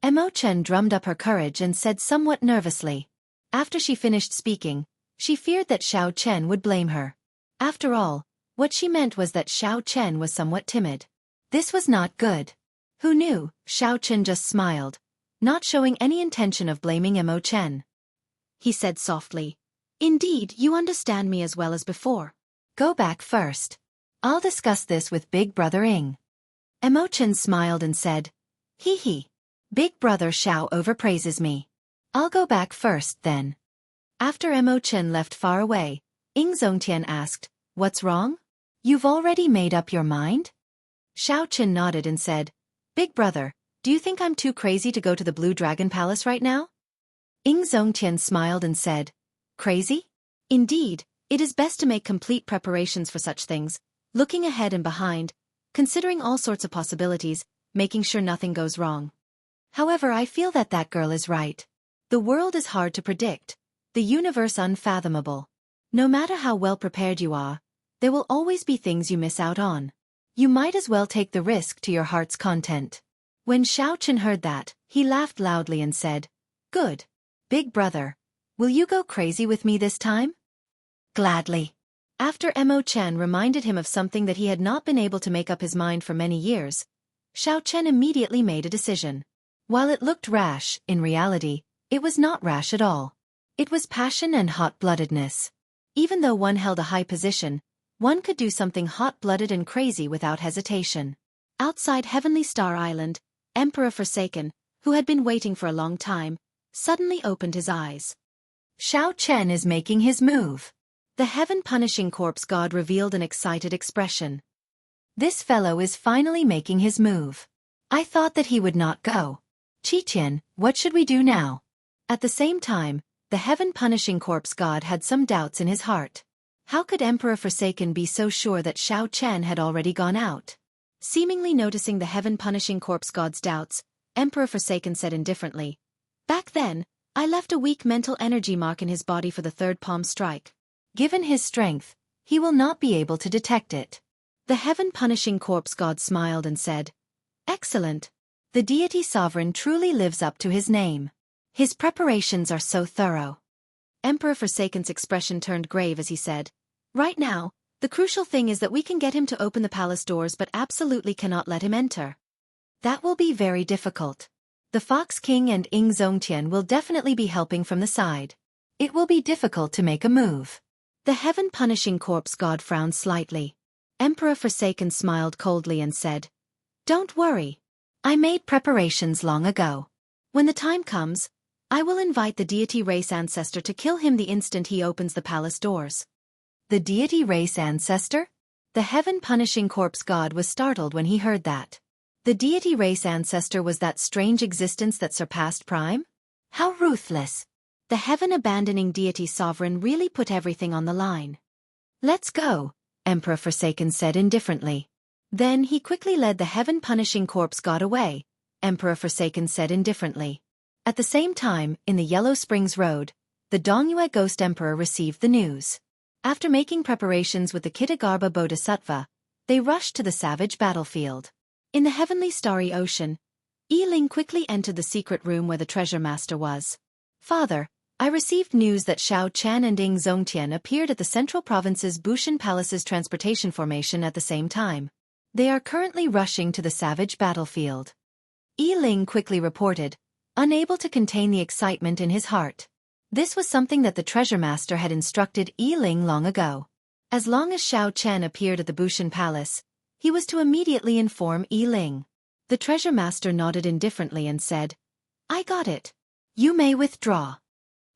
Emochen drummed up her courage and said somewhat nervously. After she finished speaking, she feared that Xiao Chen would blame her. After all, what she meant was that Xiao Chen was somewhat timid. This was not good. Who knew? Xiao Chen just smiled, not showing any intention of blaming Emochen. He said softly, "Indeed, you understand me as well as before. Go back first. I'll discuss this with Big Brother Ing." Emochen smiled and said, "Hee hee. Big Brother Xiao overpraises me. I'll go back first then." After Emochen left far away, Ing Zongtian asked, "What's wrong? You've already made up your mind?" Xiao Chen nodded and said, "Big Brother, do you think I'm too crazy to go to the Blue Dragon Palace right now?" Ing Zongtian smiled and said, "Crazy? Indeed, it is best to make complete preparations for such things, looking ahead and behind, considering all sorts of possibilities, making sure nothing goes wrong. However, I feel that that girl is right. The world is hard to predict, the universe unfathomable. No matter how well prepared you are, there will always be things you miss out on. You might as well take the risk to your heart's content." When Xiao Chen heard that, he laughed loudly and said, "Good. Big Brother, will you go crazy with me this time?" "Gladly." After Emochen reminded him of something that he had not been able to make up his mind for many years, Xiao Chen immediately made a decision. While it looked rash, in reality, it was not rash at all. It was passion and hot-bloodedness. Even though one held a high position, one could do something hot-blooded and crazy without hesitation. Outside Heavenly Star Island, Emperor Forsaken, who had been waiting for a long time, suddenly opened his eyes. Xiao Chen is making his move. The heaven-punishing corpse god revealed an excited expression. This fellow is finally making his move. I thought that he would not go. Qiqian, what should we do now? At the same time, the heaven-punishing corpse god had some doubts in his heart. How could Emperor Forsaken be so sure that Xiao Chen had already gone out? Seemingly noticing the heaven-punishing corpse god's doubts, Emperor Forsaken said indifferently, "Back then, I left a weak mental energy mark in his body for the third palm strike. Given his strength, he will not be able to detect it." The heaven-punishing corpse god smiled and said, "Excellent. The deity sovereign truly lives up to his name. His preparations are so thorough." Emperor Forsaken's expression turned grave as he said, "Right now, the crucial thing is that we can get him to open the palace doors but absolutely cannot let him enter. That will be very difficult. The Fox King and Ing Zongtian will definitely be helping from the side. It will be difficult to make a move." The heaven-punishing corpse god frowned slightly. Emperor Forsaken smiled coldly and said, "Don't worry. I made preparations long ago. When the time comes, I will invite the deity race ancestor to kill him the instant he opens the palace doors. The deity race ancestor? The heaven-punishing corpse god was startled when he heard that. The deity race ancestor was that strange existence that surpassed Prime? How ruthless! The heaven-abandoning deity sovereign really put everything on the line. Let's go, Emperor Forsaken said indifferently. Then he quickly led the heaven-punishing corpse god away, Emperor Forsaken said indifferently. At the same time, in the Yellow Springs Road, the Dongyue Ghost Emperor received the news. After making preparations with the Kitagarbha Bodhisattva, they rushed to the savage battlefield. In the heavenly starry ocean, Yiling quickly entered the secret room where the treasure master was. Father, I received news that Xiao Chen and Ying Zongtian appeared at the Central Province's Bushan Palace's transportation formation at the same time. They are currently rushing to the savage battlefield. Yiling quickly reported, unable to contain the excitement in his heart. This was something that the treasure master had instructed Yiling long ago. As long as Xiao Chen appeared at the Bushan Palace, he was to immediately inform Yiling. The treasure master nodded indifferently and said, I got it. You may withdraw.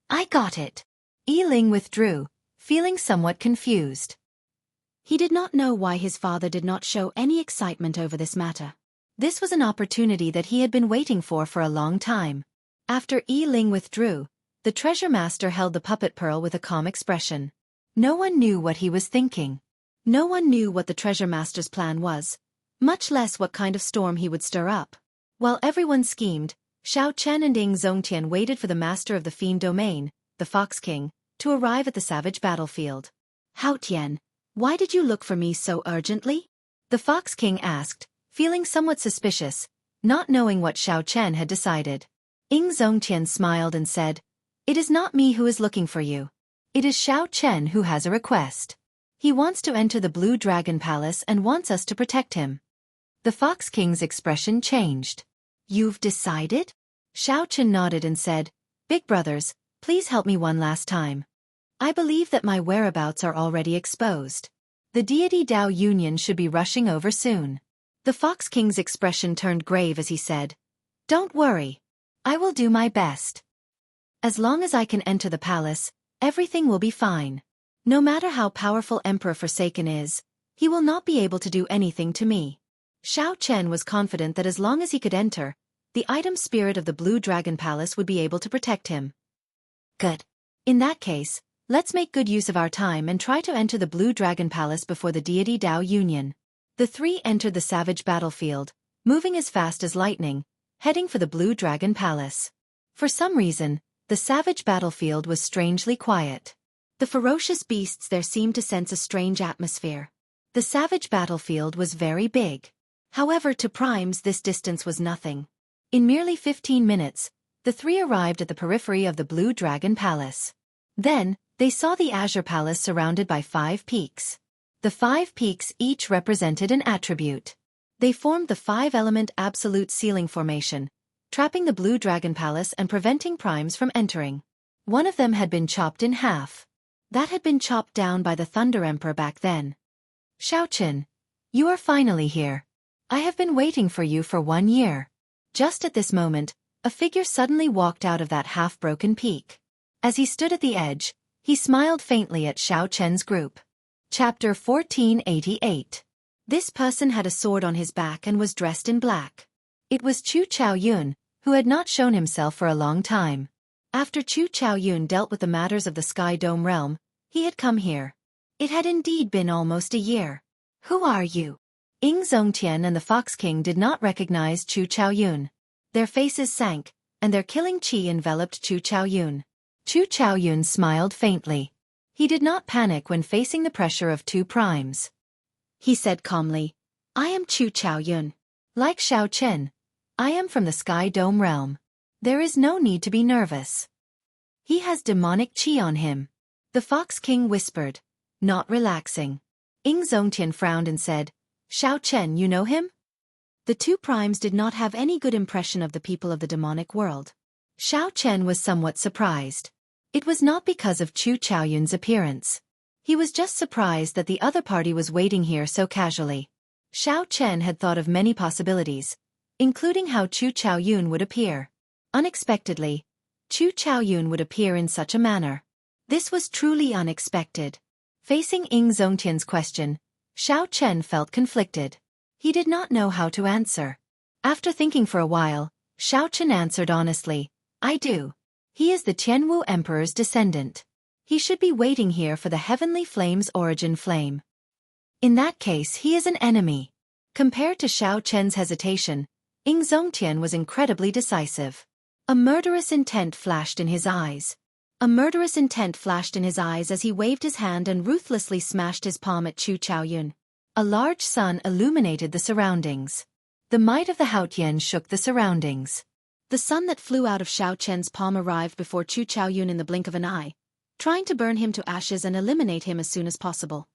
I got it. Yiling withdrew, feeling somewhat confused. He did not know why his father did not show any excitement over this matter. This was an opportunity that he had been waiting for a long time. After Yiling withdrew, the treasure master held the puppet pearl with a calm expression. No one knew what he was thinking. No one knew what the treasure master's plan was, much less what kind of storm he would stir up. While everyone schemed, Xiao Chen and Ying Zongtian waited for the master of the Fiend Domain, the Fox King, to arrive at the savage battlefield. Hao Tian, why did you look for me so urgently? The Fox King asked, feeling somewhat suspicious, not knowing what Xiao Chen had decided. Ying Zongtian smiled and said, It is not me who is looking for you. It is Xiao Chen who has a request. He wants to enter the Blue Dragon Palace and wants us to protect him. The Fox King's expression changed. You've decided? Xiao Chen nodded and said, Big brothers, please help me one last time. I believe that my whereabouts are already exposed. The deity Dao Union should be rushing over soon. The Fox King's expression turned grave as he said, Don't worry. I will do my best. As long as I can enter the palace, everything will be fine. No matter how powerful Emperor Forsaken is, he will not be able to do anything to me. Xiao Chen was confident that as long as he could enter, the item spirit of the Blue Dragon Palace would be able to protect him. Good. In that case, let's make good use of our time and try to enter the Blue Dragon Palace before the deity Dao Union. The three entered the savage battlefield, moving as fast as lightning, heading for the Blue Dragon Palace. For some reason, the savage battlefield was strangely quiet. The ferocious beasts there seemed to sense a strange atmosphere. The savage battlefield was very big. However, to Primes this distance was nothing. In merely 15 minutes, the three arrived at the periphery of the Blue Dragon Palace. Then, they saw the Azure Palace surrounded by 5 peaks. The 5 peaks each represented an attribute. They formed the 5-element absolute ceiling formation, trapping the Blue Dragon Palace and preventing Primes from entering. One of them had been chopped in half. That had been chopped down by the Thunder Emperor back then. Xiao Chen, you are finally here. I have been waiting for you for 1 year. Just at this moment, a figure suddenly walked out of that half-broken peak. As he stood at the edge, he smiled faintly at Xiao Chen's group. Chapter 1488. This person had a sword on his back and was dressed in black. It was Chu Chaoyun, who had not shown himself for a long time. After Chu Chaoyun dealt with the matters of the Sky Dome realm, he had come here. It had indeed been almost a year. Who are you? Ying Zongtian and the Fox King did not recognize Chu Chaoyun. Their faces sank, and their killing chi enveloped Chu Chaoyun. Chu Chaoyun smiled faintly. He did not panic when facing the pressure of 2 primes. He said calmly, I am Chu Chaoyun. Like Xiao Chen, I am from the Sky Dome realm. There is no need to be nervous. He has demonic chi on him. The Fox King whispered, not relaxing. Ying Zongtian frowned and said, Xiao Chen, you know him? The 2 primes did not have any good impression of the people of the demonic world. Xiao Chen was somewhat surprised. It was not because of Chu Chaoyun's appearance. He was just surprised that the other party was waiting here so casually. Xiao Chen had thought of many possibilities, including how Chu Chaoyun would appear. Unexpectedly, Chu Chaoyun would appear in such a manner. This was truly unexpected. Facing Ing Zongtian's question, Xiao Chen felt conflicted. He did not know how to answer. After thinking for a while, Xiao Chen answered honestly, I do. He is the Tianwu Emperor's descendant. He should be waiting here for the heavenly flame's origin flame. In that case he is an enemy. Compared to Xiao Chen's hesitation, Ing Zongtian was incredibly decisive. A murderous intent flashed in his eyes. A murderous intent flashed in his eyes as he waved his hand and ruthlessly smashed his palm at Chu Chaoyun. A large sun illuminated the surroundings. The might of the Haotian shook the surroundings. The sun that flew out of Xiao Chen's palm arrived before Chu Chaoyun in the blink of an eye, trying to burn him to ashes and eliminate him as soon as possible.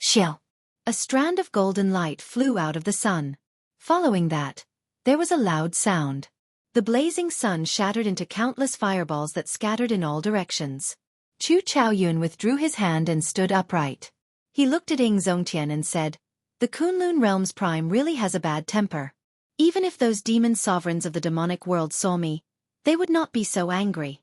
Xiao! A strand of golden light flew out of the sun. Following that, there was a loud sound. The blazing sun shattered into countless fireballs that scattered in all directions. Chu Chaoyun withdrew his hand and stood upright. He looked at Ing Zongtian and said, The Kunlun Realm's Prime really has a bad temper. Even if those demon sovereigns of the demonic world saw me, they would not be so angry.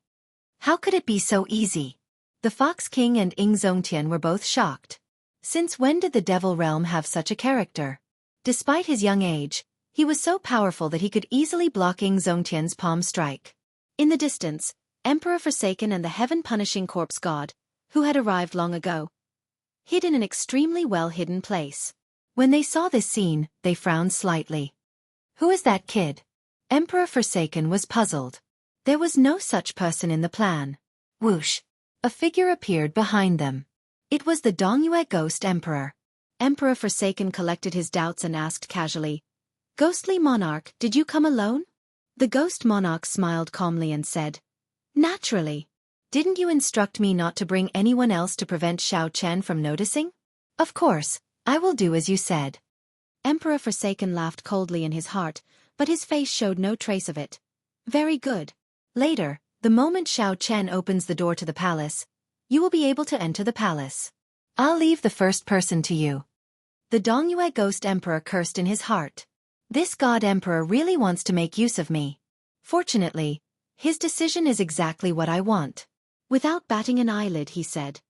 How could it be so easy? The Fox King and Ing Zongtian were both shocked. Since when did the Devil Realm have such a character? Despite his young age, he was so powerful that he could easily block Ing Zongtian's palm strike. In the distance, Emperor Forsaken and the heaven-punishing corpse god, who had arrived long ago, hid in an extremely well-hidden place. When they saw this scene, they frowned slightly. Who is that kid? Emperor Forsaken was puzzled. There was no such person in the plan. Whoosh! A figure appeared behind them. It was the Dongyue Ghost Emperor. Emperor Forsaken collected his doubts and asked casually, Ghostly Monarch, did you come alone? The Ghost Monarch smiled calmly and said, Naturally. Didn't you instruct me not to bring anyone else to prevent Xiao Chen from noticing? Of course, I will do as you said. Emperor Forsaken laughed coldly in his heart, but his face showed no trace of it. Very good. Later, the moment Xiao Chen opens the door to the palace, you will be able to enter the palace. I'll leave the first person to you. The Dongyue Ghost Emperor cursed in his heart. This god emperor really wants to make use of me. Fortunately, his decision is exactly what I want. Without batting an eyelid he said,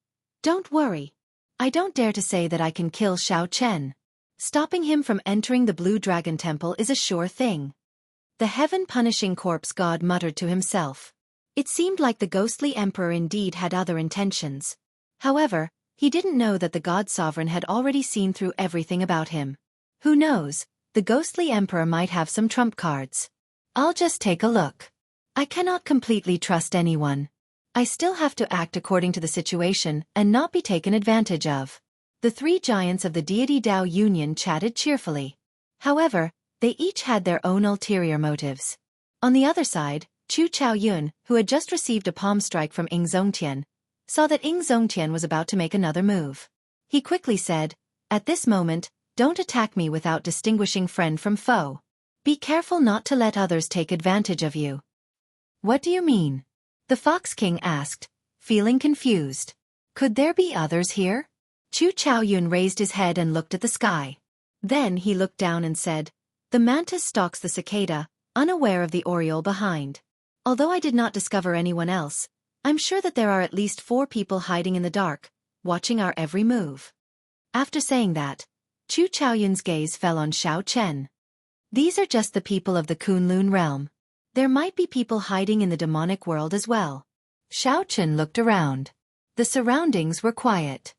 Don't worry. I don't dare to say that I can kill Xiao Chen. Stopping him from entering the Blue Dragon Temple is a sure thing. The heaven-punishing corpse god muttered to himself. It seemed like the ghostly emperor indeed had other intentions. However, he didn't know that the god sovereign had already seen through everything about him. Who knows? The ghostly emperor might have some trump cards. I'll just take a look. I cannot completely trust anyone. I still have to act according to the situation and not be taken advantage of. The three giants of the deity Dao Union chatted cheerfully. However, they each had their own ulterior motives. On the other side, Chu Chaoyun, who had just received a palm strike from Ing Zongtian, saw that Ing Zongtian was about to make another move. He quickly said, At this moment, don't attack me without distinguishing friend from foe. Be careful not to let others take advantage of you. What do you mean? The Fox King asked, feeling confused. Could there be others here? Chu Chaoyun raised his head and looked at the sky. Then he looked down and said, The mantis stalks the cicada, unaware of the oriole behind. Although I did not discover anyone else, I'm sure that there are at least 4 people hiding in the dark, watching our every move. After saying that, Chu Chaoyun's gaze fell on Xiao Chen. These are just the people of the Kunlun realm. There might be people hiding in the demonic world as well. Xiao Chen looked around. The surroundings were quiet.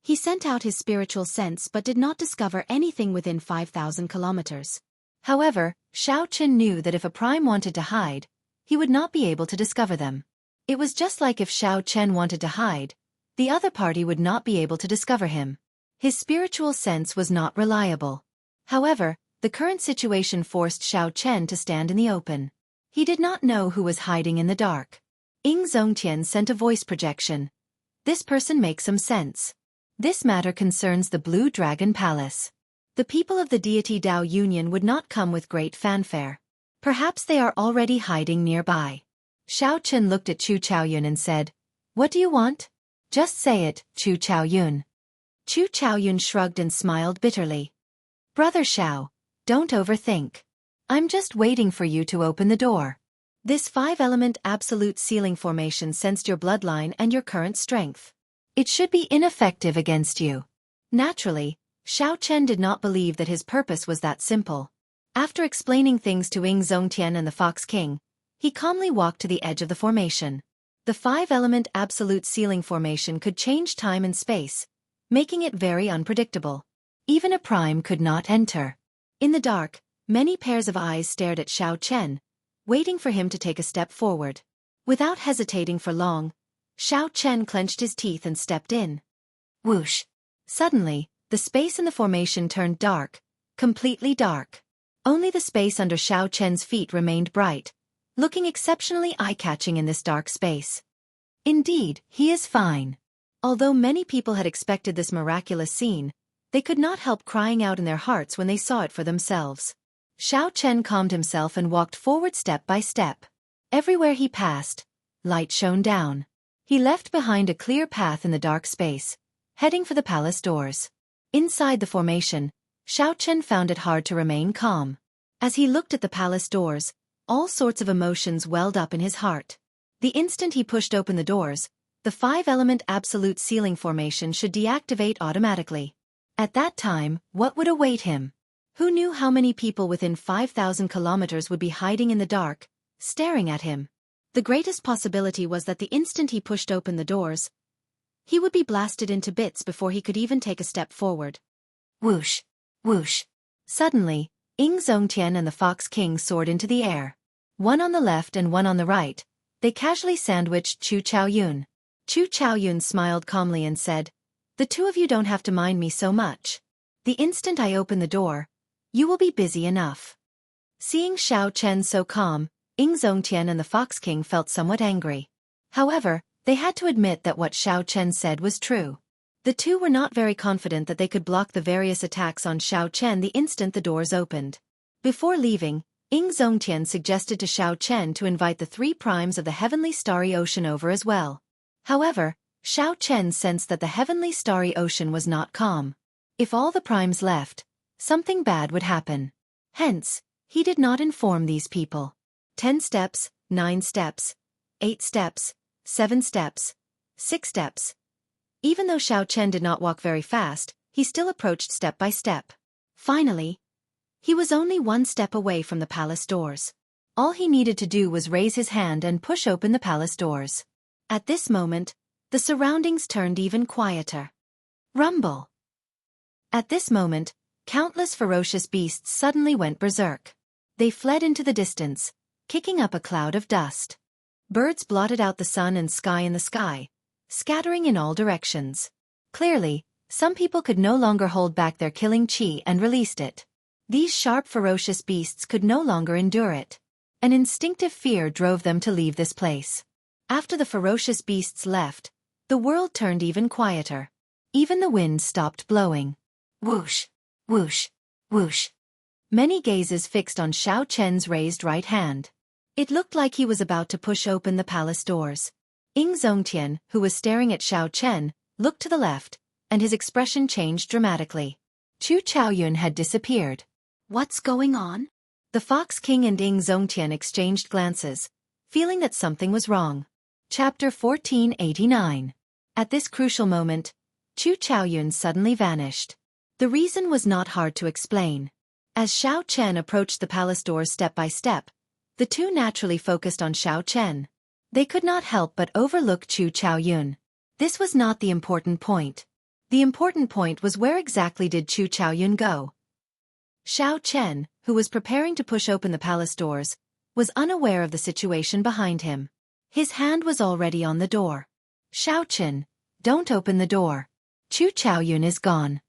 He sent out his spiritual sense but did not discover anything within 5,000 kilometers. However, Xiao Chen knew that if a prime wanted to hide, he would not be able to discover them. It was just like if Xiao Chen wanted to hide, the other party would not be able to discover him. His spiritual sense was not reliable. However, the current situation forced Xiao Chen to stand in the open. He did not know who was hiding in the dark. Ing Zongtian sent a voice projection. This person makes some sense. This matter concerns the Blue Dragon Palace. The people of the deity Dao Union would not come with great fanfare. Perhaps they are already hiding nearby. Xiao Chen looked at Chu Chaoyun and said, What do you want? Just say it, Chu Chaoyun. Chu Chaoyun shrugged and smiled bitterly. Brother Xiao, don't overthink. I'm just waiting for you to open the door. This 5-element absolute ceiling formation sensed your bloodline and your current strength. It should be ineffective against you. Naturally, Xiao Chen did not believe that his purpose was that simple. After explaining things to Ying Zongtian and the Fox King, he calmly walked to the edge of the formation. The 5-element absolute ceiling formation could change time and space, making it very unpredictable. Even a prime could not enter. In the dark, many pairs of eyes stared at Xiao Chen, waiting for him to take a step forward. Without hesitating for long, Xiao Chen clenched his teeth and stepped in. Whoosh! Suddenly, the space in the formation turned dark, completely dark. Only the space under Xiao Chen's feet remained bright, looking exceptionally eye-catching in this dark space. Indeed, he is fine. Although many people had expected this miraculous scene, they could not help crying out in their hearts when they saw it for themselves. Xiao Chen calmed himself and walked forward step by step. Everywhere he passed, light shone down. He left behind a clear path in the dark space, heading for the palace doors. Inside the formation, Xiao Chen found it hard to remain calm. As he looked at the palace doors, all sorts of emotions welled up in his heart. The instant he pushed open the doors, the 5-element absolute ceiling formation should deactivate automatically. At that time, what would await him? Who knew how many people within 5,000 kilometers would be hiding in the dark, staring at him? The greatest possibility was that the instant he pushed open the doors, he would be blasted into bits before he could even take a step forward. Whoosh! Whoosh! Suddenly, Ying Zongtian and the Fox King soared into the air. One on the left and one on the right, they casually sandwiched Chu Chaoyun. Chu Chaoyun smiled calmly and said, "The two of you don't have to mind me so much. The instant I open the door, you will be busy enough." Seeing Xiao Chen so calm, Ying Zongtian and the Fox King felt somewhat angry. However, they had to admit that what Xiao Chen said was true. The two were not very confident that they could block the various attacks on Xiao Chen the instant the doors opened. Before leaving, Ying Zongtian suggested to Xiao Chen to invite the 3 primes of the heavenly starry ocean over as well. However, Xiao Chen sensed that the heavenly starry ocean was not calm. If all the primes left, something bad would happen. Hence, he did not inform these people. 10 steps, 9 steps, 8 steps, 7 steps, 6 steps. Even though Xiao Chen did not walk very fast, he still approached step by step. Finally, he was only 1 step away from the palace doors. All he needed to do was raise his hand and push open the palace doors. At this moment, the surroundings turned even quieter. Rumble! At this moment, countless ferocious beasts suddenly went berserk. They fled into the distance, kicking up a cloud of dust. Birds blotted out the sun and sky in the sky, scattering in all directions. Clearly, some people could no longer hold back their killing chi and released it. These sharp, ferocious beasts could no longer endure it. An instinctive fear drove them to leave this place. After the ferocious beasts left, the world turned even quieter. Even the wind stopped blowing. Whoosh! Whoosh! Whoosh! Many gazes fixed on Xiao Chen's raised right hand. It looked like he was about to push open the palace doors. Ying Zongtian, who was staring at Xiao Chen, looked to the left, and his expression changed dramatically. Chu Chaoyun had disappeared. What's going on? The Fox King and Ying Zongtian exchanged glances, feeling that something was wrong. Chapter 1489. At this crucial moment, Chu Chaoyun suddenly vanished. The reason was not hard to explain. As Xiao Chen approached the palace doors step by step, the two naturally focused on Xiao Chen. They could not help but overlook Chu Chaoyun. This was not the important point. The important point was where exactly did Chu Chaoyun go? Xiao Chen, who was preparing to push open the palace doors, was unaware of the situation behind him. His hand was already on the door. Xiao Chen, don't open the door. Chu Chaoyun is gone.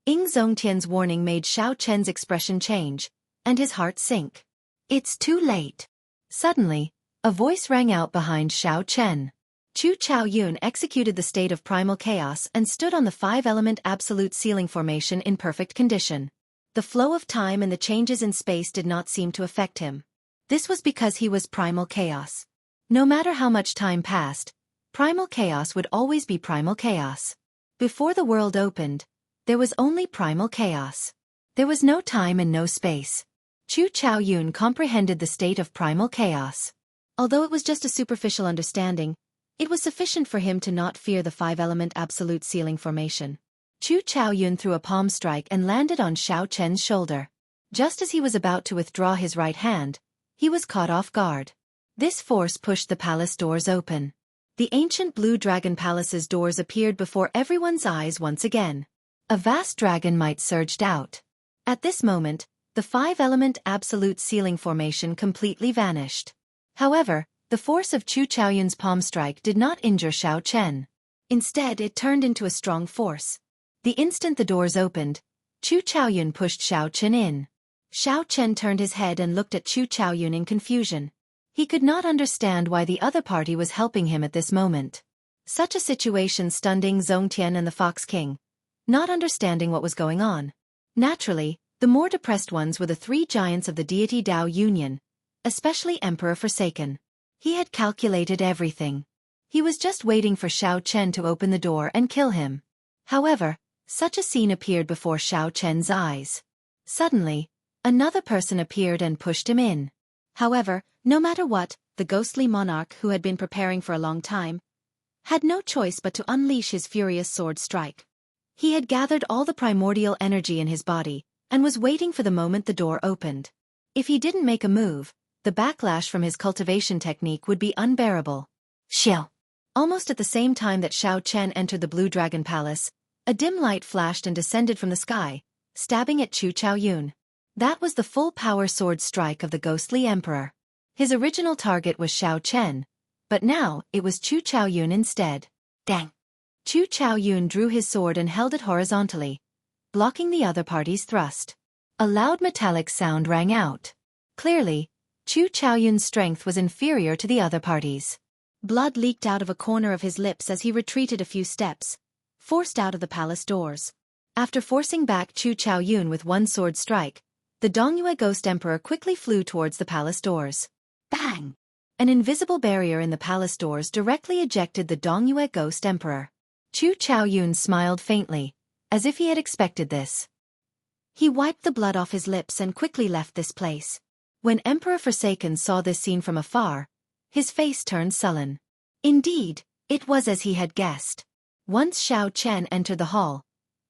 Ying Zongtian's warning made Xiao Chen's expression change, and his heart sink. It's too late. Suddenly, a voice rang out behind Xiao Chen. Chu Chaoyun executed the state of primal chaos and stood on the 5-element absolute ceiling formation in perfect condition. The flow of time and the changes in space did not seem to affect him. This was because he was primal chaos. No matter how much time passed, primal chaos would always be primal chaos. Before the world opened, there was only primal chaos. There was no time and no space. Chu Chaoyun comprehended the state of primal chaos. Although it was just a superficial understanding, it was sufficient for him to not fear the five-element absolute ceiling formation. Chu Chaoyun threw a palm strike and landed on Xiao Chen's shoulder. Just as he was about to withdraw his right hand, he was caught off guard. This force pushed the palace doors open. The ancient Blue Dragon Palace's doors appeared before everyone's eyes once again. A vast dragon might surged out. At this moment, the five-element absolute ceiling formation completely vanished. However, the force of Chu Chaoyun's palm strike did not injure Xiao Chen. Instead, it turned into a strong force. The instant the doors opened, Chu Chaoyun pushed Xiao Chen in. Xiao Chen turned his head and looked at Chu Chaoyun in confusion. He could not understand why the other party was helping him at this moment. Such a situation stunned Ying Zongtian and the Fox King, not understanding what was going on. Naturally, the more depressed ones were the three giants of the deity Dao Union, especially Emperor Forsaken. He had calculated everything. He was just waiting for Xiao Chen to open the door and kill him. However, such a scene appeared before Xiao Chen's eyes. Suddenly, another person appeared and pushed him in. However, no matter what, the ghostly monarch who had been preparing for a long time had no choice but to unleash his furious sword strike. He had gathered all the primordial energy in his body and was waiting for the moment the door opened. If he didn't make a move, the backlash from his cultivation technique would be unbearable. Xiao. Almost at the same time that Xiao Chen entered the Blue Dragon Palace, a dim light flashed and descended from the sky, stabbing at Chu Chaoyun. That was the full-power sword strike of the ghostly emperor. His original target was Xiao Chen, but now it was Chu Chaoyun instead. Dang! Chu Chaoyun drew his sword and held it horizontally, blocking the other party's thrust. A loud metallic sound rang out. Clearly, Chu Chaoyun's strength was inferior to the other party's. Blood leaked out of a corner of his lips as he retreated a few steps, forced out of the palace doors. After forcing back Chu Chaoyun with one sword strike, the Dongyue Ghost Emperor quickly flew towards the palace doors. Bang! An invisible barrier in the palace doors directly ejected the Dongyue Ghost Emperor. Chu Chaoyun smiled faintly, as if he had expected this. He wiped the blood off his lips and quickly left this place. When Emperor Forsaken saw this scene from afar, his face turned sullen. Indeed, it was as he had guessed. Once Xiao Chen entered the hall,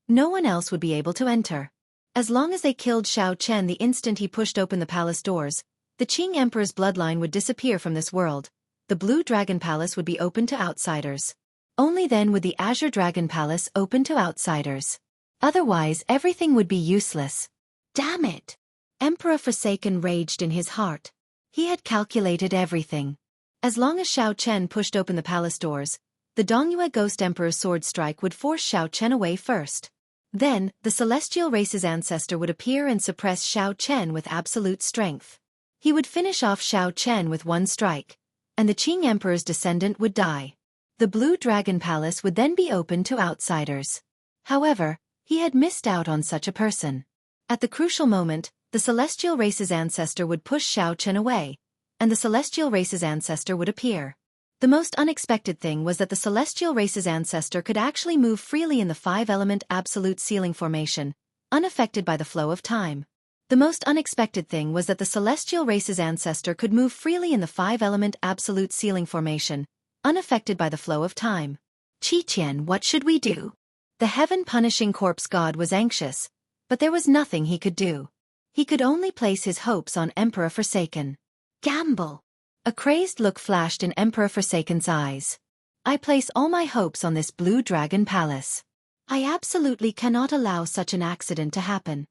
no one else would be able to enter. As long as they killed Xiao Chen the instant he pushed open the palace doors, the Qing Emperor's bloodline would disappear from this world. The Blue Dragon Palace would be open to outsiders. Only then would the Azure Dragon Palace open to outsiders. Otherwise, everything would be useless. Damn it! Emperor Forsaken raged in his heart. He had calculated everything. As long as Xiao Chen pushed open the palace doors, the Dongyue Ghost Emperor's sword strike would force Xiao Chen away first. Then, the celestial race's ancestor would appear and suppress Xiao Chen with absolute strength. He would finish off Xiao Chen with one strike, and the Qing Emperor's descendant would die. The Blue Dragon Palace would then be open to outsiders. However, he had missed out on such a person. At the crucial moment, the celestial race's ancestor would push Xiao Chen away, and the celestial race's ancestor would appear. The most unexpected thing was that the celestial race's ancestor could actually move freely in the five-element absolute ceiling formation, unaffected by the flow of time. The most unexpected thing was that the celestial race's ancestor could move freely in the five-element absolute ceiling formation, unaffected by the flow of time. Qiqian, what should we do? The heaven-punishing corpse god was anxious, but there was nothing he could do. He could only place his hopes on Emperor Forsaken. Gamble! A crazed look flashed in Emperor Forsaken's eyes. I place all my hopes on this Blue Dragon Palace. I absolutely cannot allow such an accident to happen.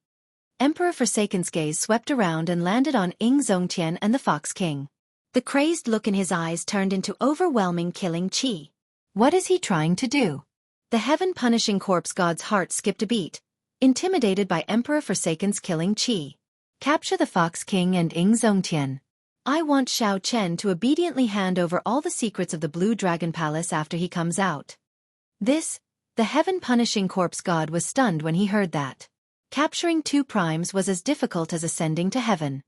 Emperor Forsaken's gaze swept around and landed on Ying Zongtian and the Fox King. The crazed look in his eyes turned into overwhelming killing chi. What is he trying to do? The heaven-punishing corpse god's heart skipped a beat, intimidated by Emperor Forsaken's killing chi. Capture the Fox King and Ying Zongtian. I want Xiao Chen to obediently hand over all the secrets of the Blue Dragon Palace after he comes out. The heaven-punishing corpse god was stunned when he heard that. Capturing two primes was as difficult as ascending to heaven.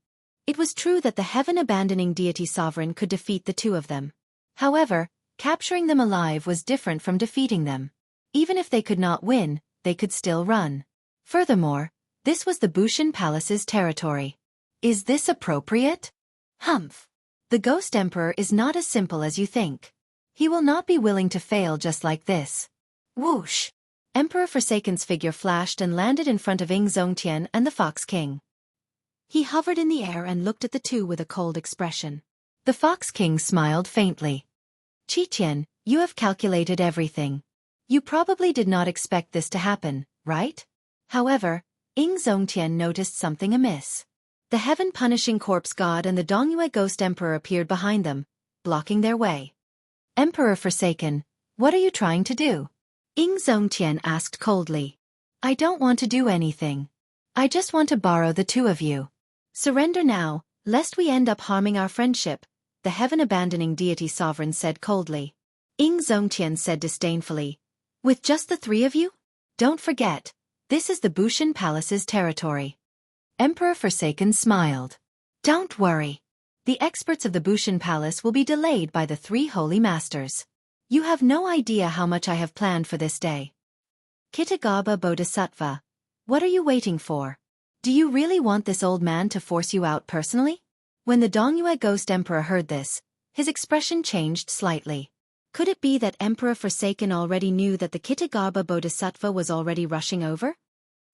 It was true that the heaven-abandoning deity sovereign could defeat the two of them. However, capturing them alive was different from defeating them. Even if they could not win, they could still run. Furthermore, this was the Bushan Palace's territory. Is this appropriate? Humph. The Ghost Emperor is not as simple as you think. He will not be willing to fail just like this. Whoosh! Emperor Forsaken's figure flashed and landed in front of Ing Zongtian and the Fox King. He hovered in the air and looked at the two with a cold expression. The Fox King smiled faintly. Qiqian, you have calculated everything. You probably did not expect this to happen, right? However, Ing Zongtian noticed something amiss. The heaven-punishing corpse god and the Dongyue Ghost Emperor appeared behind them, blocking their way. Emperor Forsaken, what are you trying to do? Ing Zongtian asked coldly. I don't want to do anything. I just want to borrow the two of you. Surrender now, lest we end up harming our friendship, the heaven-abandoning deity sovereign said coldly. Ing Zongtian said disdainfully. With just the three of you? Don't forget, this is the Bushan Palace's territory. Emperor Forsaken smiled. Don't worry. The experts of the Bushan Palace will be delayed by the three holy masters. You have no idea how much I have planned for this day. Kitagaba Bodhisattva, what are you waiting for? Do you really want this old man to force you out personally? When the Dongyue Ghost Emperor heard this, his expression changed slightly. Could it be that Emperor Forsaken already knew that the Kitagaba Bodhisattva was already rushing over?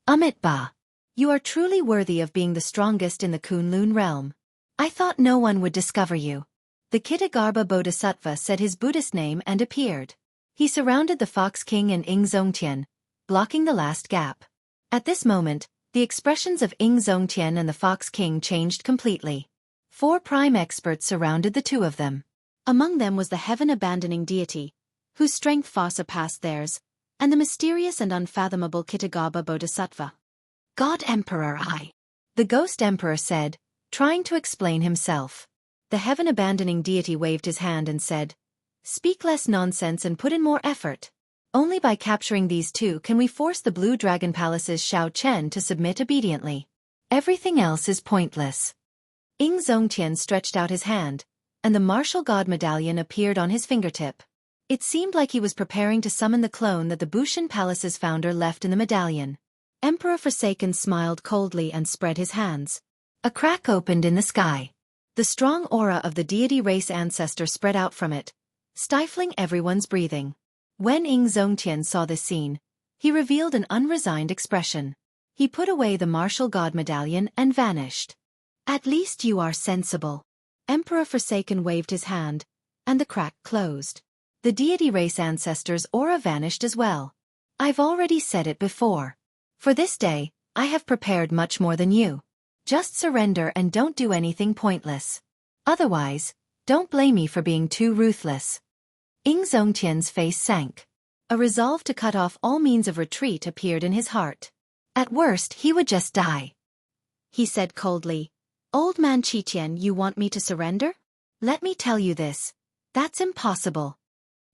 Ba. You are truly worthy of being the strongest in the Kunlun realm. I thought no one would discover you. The Kitagaba Bodhisattva said his Buddhist name and appeared. He surrounded the Fox King and Ing Zongtian, blocking the last gap. At this moment, the expressions of Ing Zongtian and the Fox King changed completely. 4 prime experts surrounded the two of them. Among them was the heaven-abandoning deity, whose strength far surpassed theirs, and the mysterious and unfathomable Kitagaba Bodhisattva. God Emperor the Ghost Emperor said, trying to explain himself. The heaven-abandoning deity waved his hand and said, Speak less nonsense and put in more effort. Only by capturing these two can we force the Blue Dragon Palace's Shao Chen to submit obediently. Everything else is pointless. Ing Zongtian stretched out his hand, and the martial god medallion appeared on his fingertip. It seemed like he was preparing to summon the clone that the Bushan Palace's founder left in the medallion. Emperor Forsaken smiled coldly and spread his hands. A crack opened in the sky. The strong aura of the deity race ancestor spread out from it, stifling everyone's breathing. When Ing Zongtian saw this scene, he revealed an unresigned expression. He put away the martial god medallion and vanished. At least you are sensible. Emperor Forsaken waved his hand, and the crack closed. The deity race ancestor's aura vanished as well. I've already said it before. For this day, I have prepared much more than you. Just surrender and don't do anything pointless. Otherwise, don't blame me for being too ruthless. Ing Zongtian's face sank. A resolve to cut off all means of retreat appeared in his heart. At worst, he would just die. He said coldly, Old man Qiqian, you want me to surrender? Let me tell you this. That's impossible.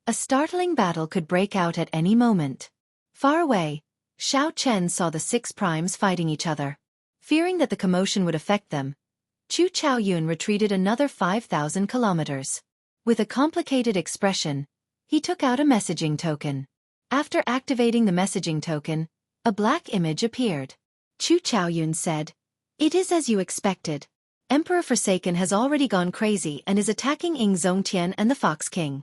A startling battle could break out at any moment. Far away, Shao Chen saw the 6 primes fighting each other. Fearing that the commotion would affect them, Chu Chaoyun retreated another 5,000 kilometers. With a complicated expression, he took out a messaging token. After activating the messaging token, a black image appeared. Chu Chaoyun said, It is as you expected. Emperor Forsaken has already gone crazy and is attacking Ing Zongtian and the Fox King.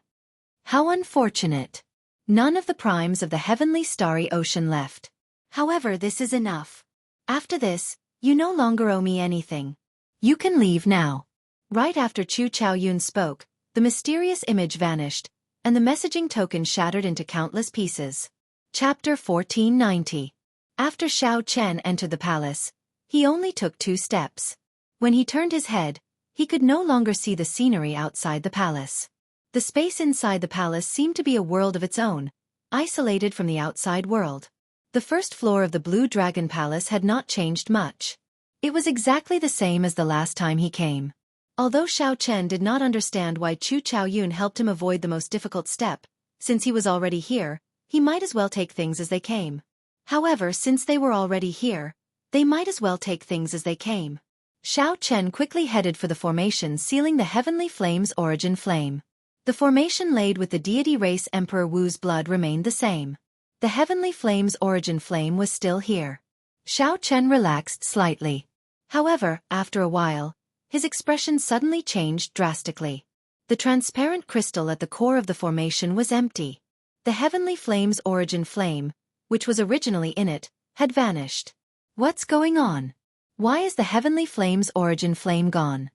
How unfortunate. None of the primes of the heavenly starry ocean left. However, this is enough. After this, you no longer owe me anything. You can leave now. Right after Chu Chaoyun spoke, the mysterious image vanished, and the messaging token shattered into countless pieces. Chapter 1490. After Shao Chen entered the palace, he only took 2 steps. When he turned his head, he could no longer see the scenery outside the palace. The space inside the palace seemed to be a world of its own, isolated from the outside world. The first floor of the Blue Dragon Palace had not changed much. It was exactly the same as the last time he came. Although Shao Chen did not understand why Chu Chaoyun helped him avoid the most difficult step, since he was already here, he might as well take things as they came. However, since they were already here, they might as well take things as they came. Shao Chen quickly headed for the formation sealing the Heavenly Flame's origin flame. The formation laid with the deity race Emperor Wu's blood remained the same. The Heavenly Flame's origin flame was still here. Shao Chen relaxed slightly. However, after a while, his expression suddenly changed drastically. The transparent crystal at the core of the formation was empty. The heavenly flame's origin flame, which was originally in it, had vanished. What's going on? Why is the heavenly flame's origin flame gone?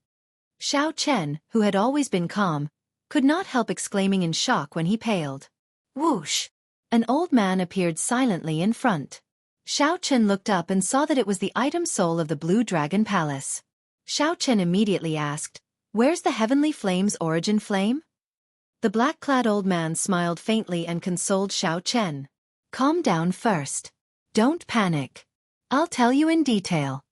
Xiao Chen, who had always been calm, could not help exclaiming in shock when he paled. Whoosh! An old man appeared silently in front. Xiao Chen looked up and saw that it was the item soul of the Blue Dragon Palace. Xiao Chen immediately asked, "Where's the heavenly flame's origin flame?" The black-clad old man smiled faintly and consoled Xiao Chen. "Calm down first. Don't panic. I'll tell you in detail."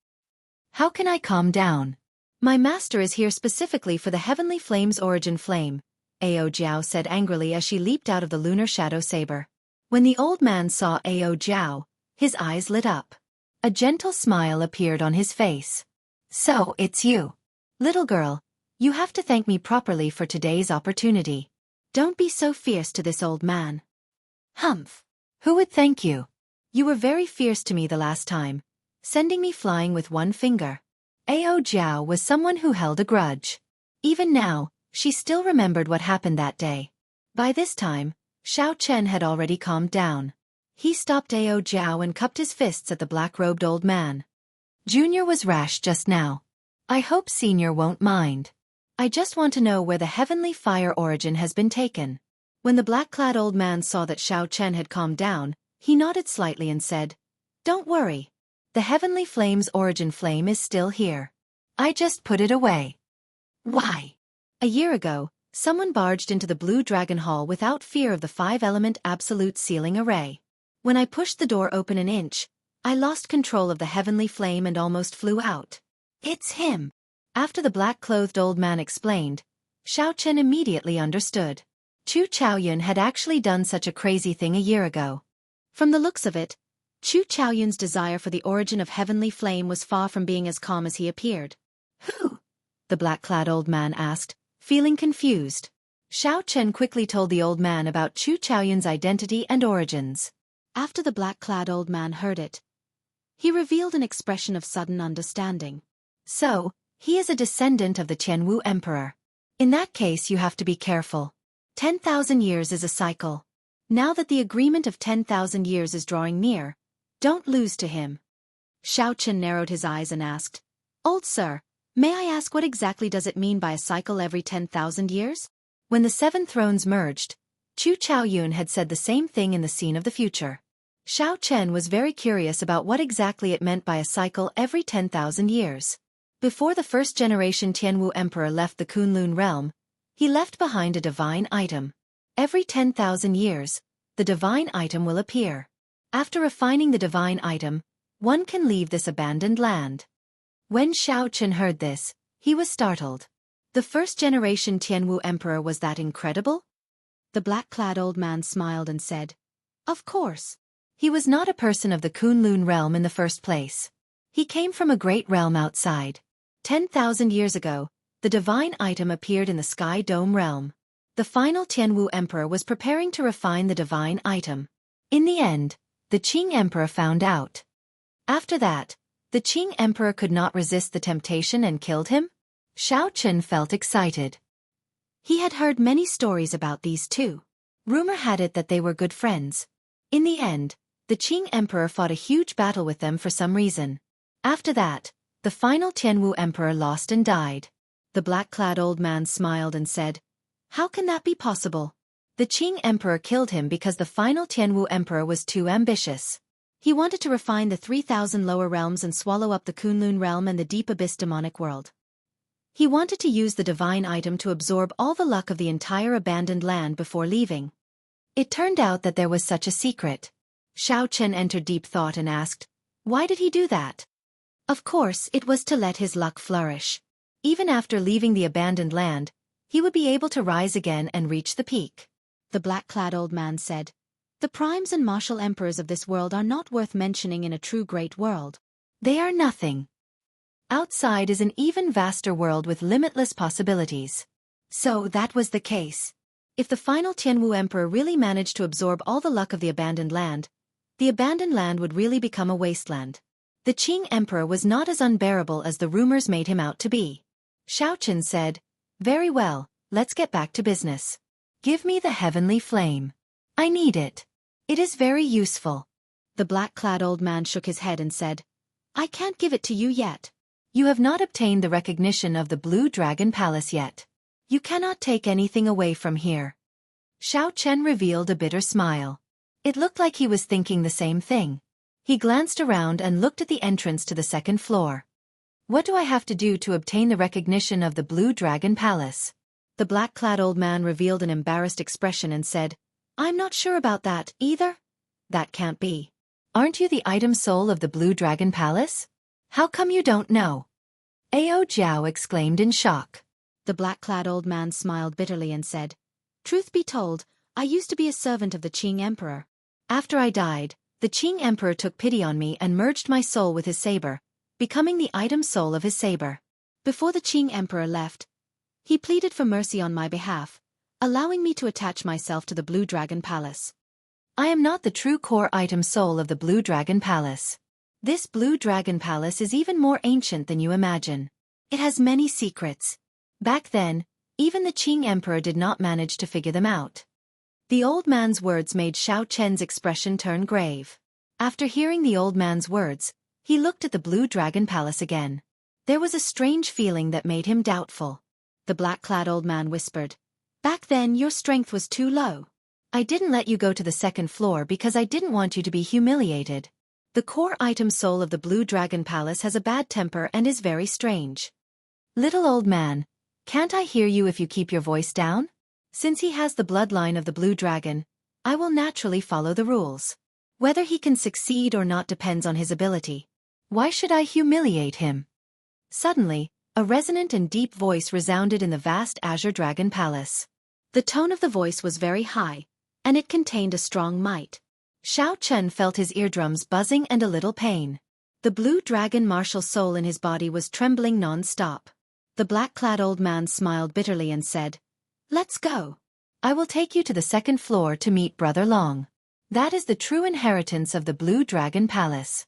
"How can I calm down? My master is here specifically for the heavenly flame's origin flame," Ao Jiao said angrily as she leaped out of the lunar shadow saber. When the old man saw Ao Jiao, his eyes lit up. A gentle smile appeared on his face. "So, it's you. Little girl, you have to thank me properly for today's opportunity. Don't be so fierce to this old man." "Humph. Who would thank you? You were very fierce to me the last time, sending me flying with one finger." Ao Jiao was someone who held a grudge. Even now, she still remembered what happened that day. By this time, Xiao Chen had already calmed down. He stopped Ao Jiao and cupped his fists at the black-robed old man. "Junior was rash just now. I hope Senior won't mind. I just want to know where the heavenly fire origin has been taken." When the black-clad old man saw that Xiao Chen had calmed down, he nodded slightly and said, "Don't worry. The heavenly flame's origin flame is still here. I just put it away." "Why?" "A year ago, someone barged into the Blue Dragon Hall without fear of the 5-element absolute sealing array. When I pushed the door open an inch, I lost control of the heavenly flame and almost flew out." "It's him." After the black-clothed old man explained, Xiao Chen immediately understood. Chu Chaoyun had actually done such a crazy thing a year ago. From the looks of it, Chu Chaoyun's desire for the origin of heavenly flame was far from being as calm as he appeared. "Who?" the black-clad old man asked, feeling confused. Xiao Chen quickly told the old man about Chu Chaoyun's identity and origins. After the black-clad old man heard it, he revealed an expression of sudden understanding. "So, he is a descendant of the Tianwu Emperor. In that case you have to be careful. 10,000 years is a cycle. Now that the agreement of 10,000 years is drawing near, don't lose to him." Xiao Chen narrowed his eyes and asked, "Old sir, may I ask what exactly does it mean by a cycle every 10,000 years? When the 7 thrones merged, Chu Chaoyun had said the same thing in the scene of the future. Xiao Chen was very curious about what exactly it meant by a cycle every 10,000 years. Before the first-generation Tianwu Emperor left the Kunlun realm, he left behind a divine item. Every 10,000 years, the divine item will appear. After refining the divine item, one can leave this abandoned land." When Xiao Chen heard this, he was startled. The first-generation Tianwu Emperor was that incredible? The black-clad old man smiled and said, "Of course. He was not a person of the Kunlun realm in the first place. He came from a great realm outside. 10,000 years ago, the divine item appeared in the Sky Dome realm. The final Tianwu Emperor was preparing to refine the divine item. In the end, the Qing Emperor found out. After that, the Qing Emperor could not resist the temptation and killed him?" Xiao Chen felt excited. He had heard many stories about these two. Rumor had it that they were good friends. In the end, the Qing Emperor fought a huge battle with them for some reason. After that, the final Tianwu Emperor lost and died. The black-clad old man smiled and said, "How can that be possible? The Qing Emperor killed him because the final Tianwu Emperor was too ambitious. He wanted to refine the 3,000 lower realms and swallow up the Kunlun realm and the deep abyss demonic world. He wanted to use the divine item to absorb all the luck of the entire abandoned land before leaving. It turned out that there was such a secret." Xiao Chen entered deep thought and asked, "Why did he do that?" Of course, it was to let his luck flourish. Even after leaving the abandoned land, he would be able to rise again and reach the peak. The black-clad old man said, "The primes and martial emperors of this world are not worth mentioning in a true great world. They are nothing. Outside is an even vaster world with limitless possibilities." So that was the case. If the final Tianwu Emperor really managed to absorb all the luck of the abandoned land would really become a wasteland. The Qing Emperor was not as unbearable as the rumors made him out to be. Xiao Chen said, "Very well, let's get back to business. Give me the heavenly flame. I need it. It is very useful." The black-clad old man shook his head and said, "I can't give it to you yet. You have not obtained the recognition of the Blue Dragon Palace yet. You cannot take anything away from here." Xiao Chen revealed a bitter smile. It looked like he was thinking the same thing. He glanced around and looked at the entrance to the second floor. "What do I have to do to obtain the recognition of the Blue Dragon Palace?" The black-clad old man revealed an embarrassed expression and said, "I'm not sure about that, either." "That can't be. Aren't you the item soul of the Blue Dragon Palace? How come you don't know?" Ao Jiao exclaimed in shock. The black-clad old man smiled bitterly and said, "Truth be told, I used to be a servant of the Qing Emperor. After I died, the Qing Emperor took pity on me and merged my soul with his saber, becoming the item soul of his saber. Before the Qing Emperor left, he pleaded for mercy on my behalf, allowing me to attach myself to the Blue Dragon Palace. I am not the true core item soul of the Blue Dragon Palace. This Blue Dragon Palace is even more ancient than you imagine. It has many secrets. Back then, even the Qing Emperor did not manage to figure them out." The old man's words made Xiao Chen's expression turn grave. After hearing the old man's words, he looked at the Blue Dragon Palace again. There was a strange feeling that made him doubtful. The black-clad old man whispered, "Back then your strength was too low. I didn't let you go to the second floor because I didn't want you to be humiliated. The core item soul of the Blue Dragon Palace has a bad temper and is very strange." "Little old man, can't I hear you if you keep your voice down? Since he has the bloodline of the Blue Dragon, I will naturally follow the rules. Whether he can succeed or not depends on his ability. Why should I humiliate him?" Suddenly, a resonant and deep voice resounded in the vast Azure Dragon Palace. The tone of the voice was very high, and it contained a strong might. Xiao Chen felt his eardrums buzzing and a little pain. The Blue Dragon martial soul in his body was trembling non-stop. The black-clad old man smiled bitterly and said, "Let's go. I will take you to the second floor to meet Brother Long. That is the true inheritance of the Blue Dragon Palace."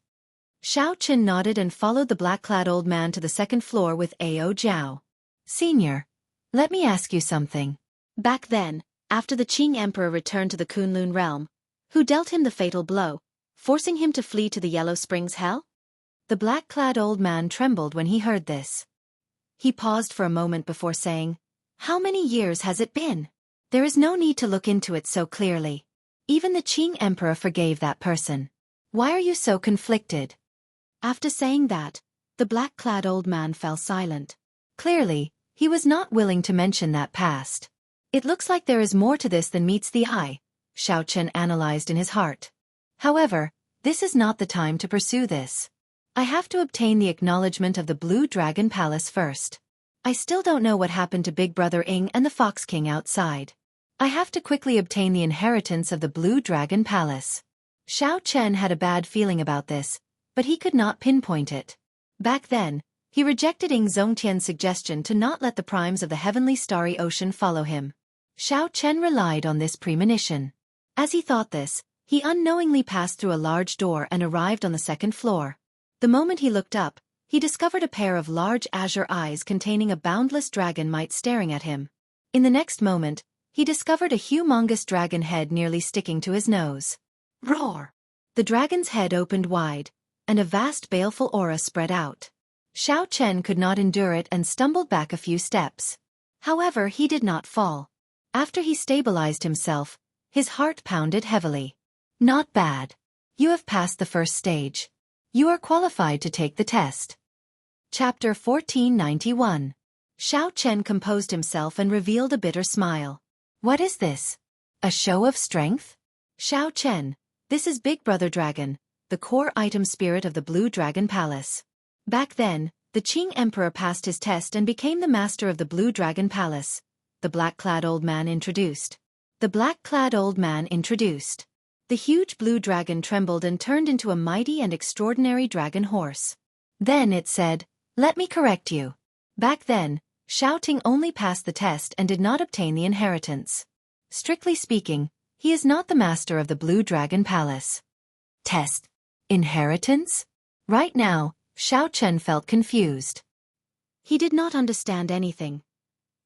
Xiao Chen nodded and followed the black-clad old man to the second floor with Ao Jiao. "Senior, let me ask you something. Back then, after the Qing Emperor returned to the Kunlun realm, who dealt him the fatal blow, forcing him to flee to the Yellow Springs Hell?" The black-clad old man trembled when he heard this. He paused for a moment before saying, "How many years has it been? There is no need to look into it so clearly. Even the Qing Emperor forgave that person. Why are you so conflicted?" After saying that, the black-clad old man fell silent. Clearly, he was not willing to mention that past. "It looks like there is more to this than meets the eye," Xiao Chen analyzed in his heart. "However, this is not the time to pursue this. I have to obtain the acknowledgement of the Blue Dragon Palace first. I still don't know what happened to Big Brother Ing and the Fox King outside. I have to quickly obtain the inheritance of the Blue Dragon Palace." Xiao Chen had a bad feeling about this, but he could not pinpoint it. Back then, he rejected Ing Zongtian's suggestion to not let the primes of the heavenly starry ocean follow him. Xiao Chen relied on this premonition. As he thought this, he unknowingly passed through a large door and arrived on the second floor. The moment he looked up, he discovered a pair of large azure eyes containing a boundless dragon might staring at him. In the next moment, he discovered a humongous dragon head nearly sticking to his nose. Roar! The dragon's head opened wide, and a vast baleful aura spread out. Xiao Chen could not endure it and stumbled back a few steps. However, he did not fall. After he stabilized himself, his heart pounded heavily. "Not bad. You have passed the first stage. You are qualified to take the test." Chapter 1491. Xiao Chen composed himself and revealed a bitter smile. "What is this? A show of strength?" "Xiao Chen, this is Big Brother Dragon, the core item spirit of the Blue Dragon Palace. Back then, the Qing Emperor passed his test and became the master of the Blue Dragon Palace," the black-clad old man introduced. The black-clad old man introduced. The huge blue dragon trembled and turned into a mighty and extraordinary dragon horse. Then it said, "Let me correct you. Back then, Xiao Ting only passed the test and did not obtain the inheritance. Strictly speaking, he is not the master of the Blue Dragon Palace." Test. Inheritance? Right now, Xiao Chen felt confused. He did not understand anything.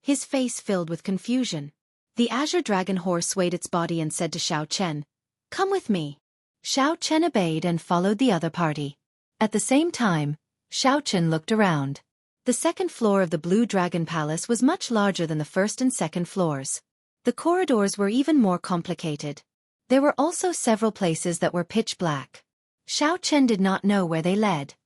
His face filled with confusion. The azure dragon horse swayed its body and said to Xiao Chen, "Come with me." Xiao Chen obeyed and followed the other party. At the same time, Xiao Chen looked around. The second floor of the Blue Dragon Palace was much larger than the first and second floors. The corridors were even more complicated. There were also several places that were pitch black. Xiao Chen did not know where they led.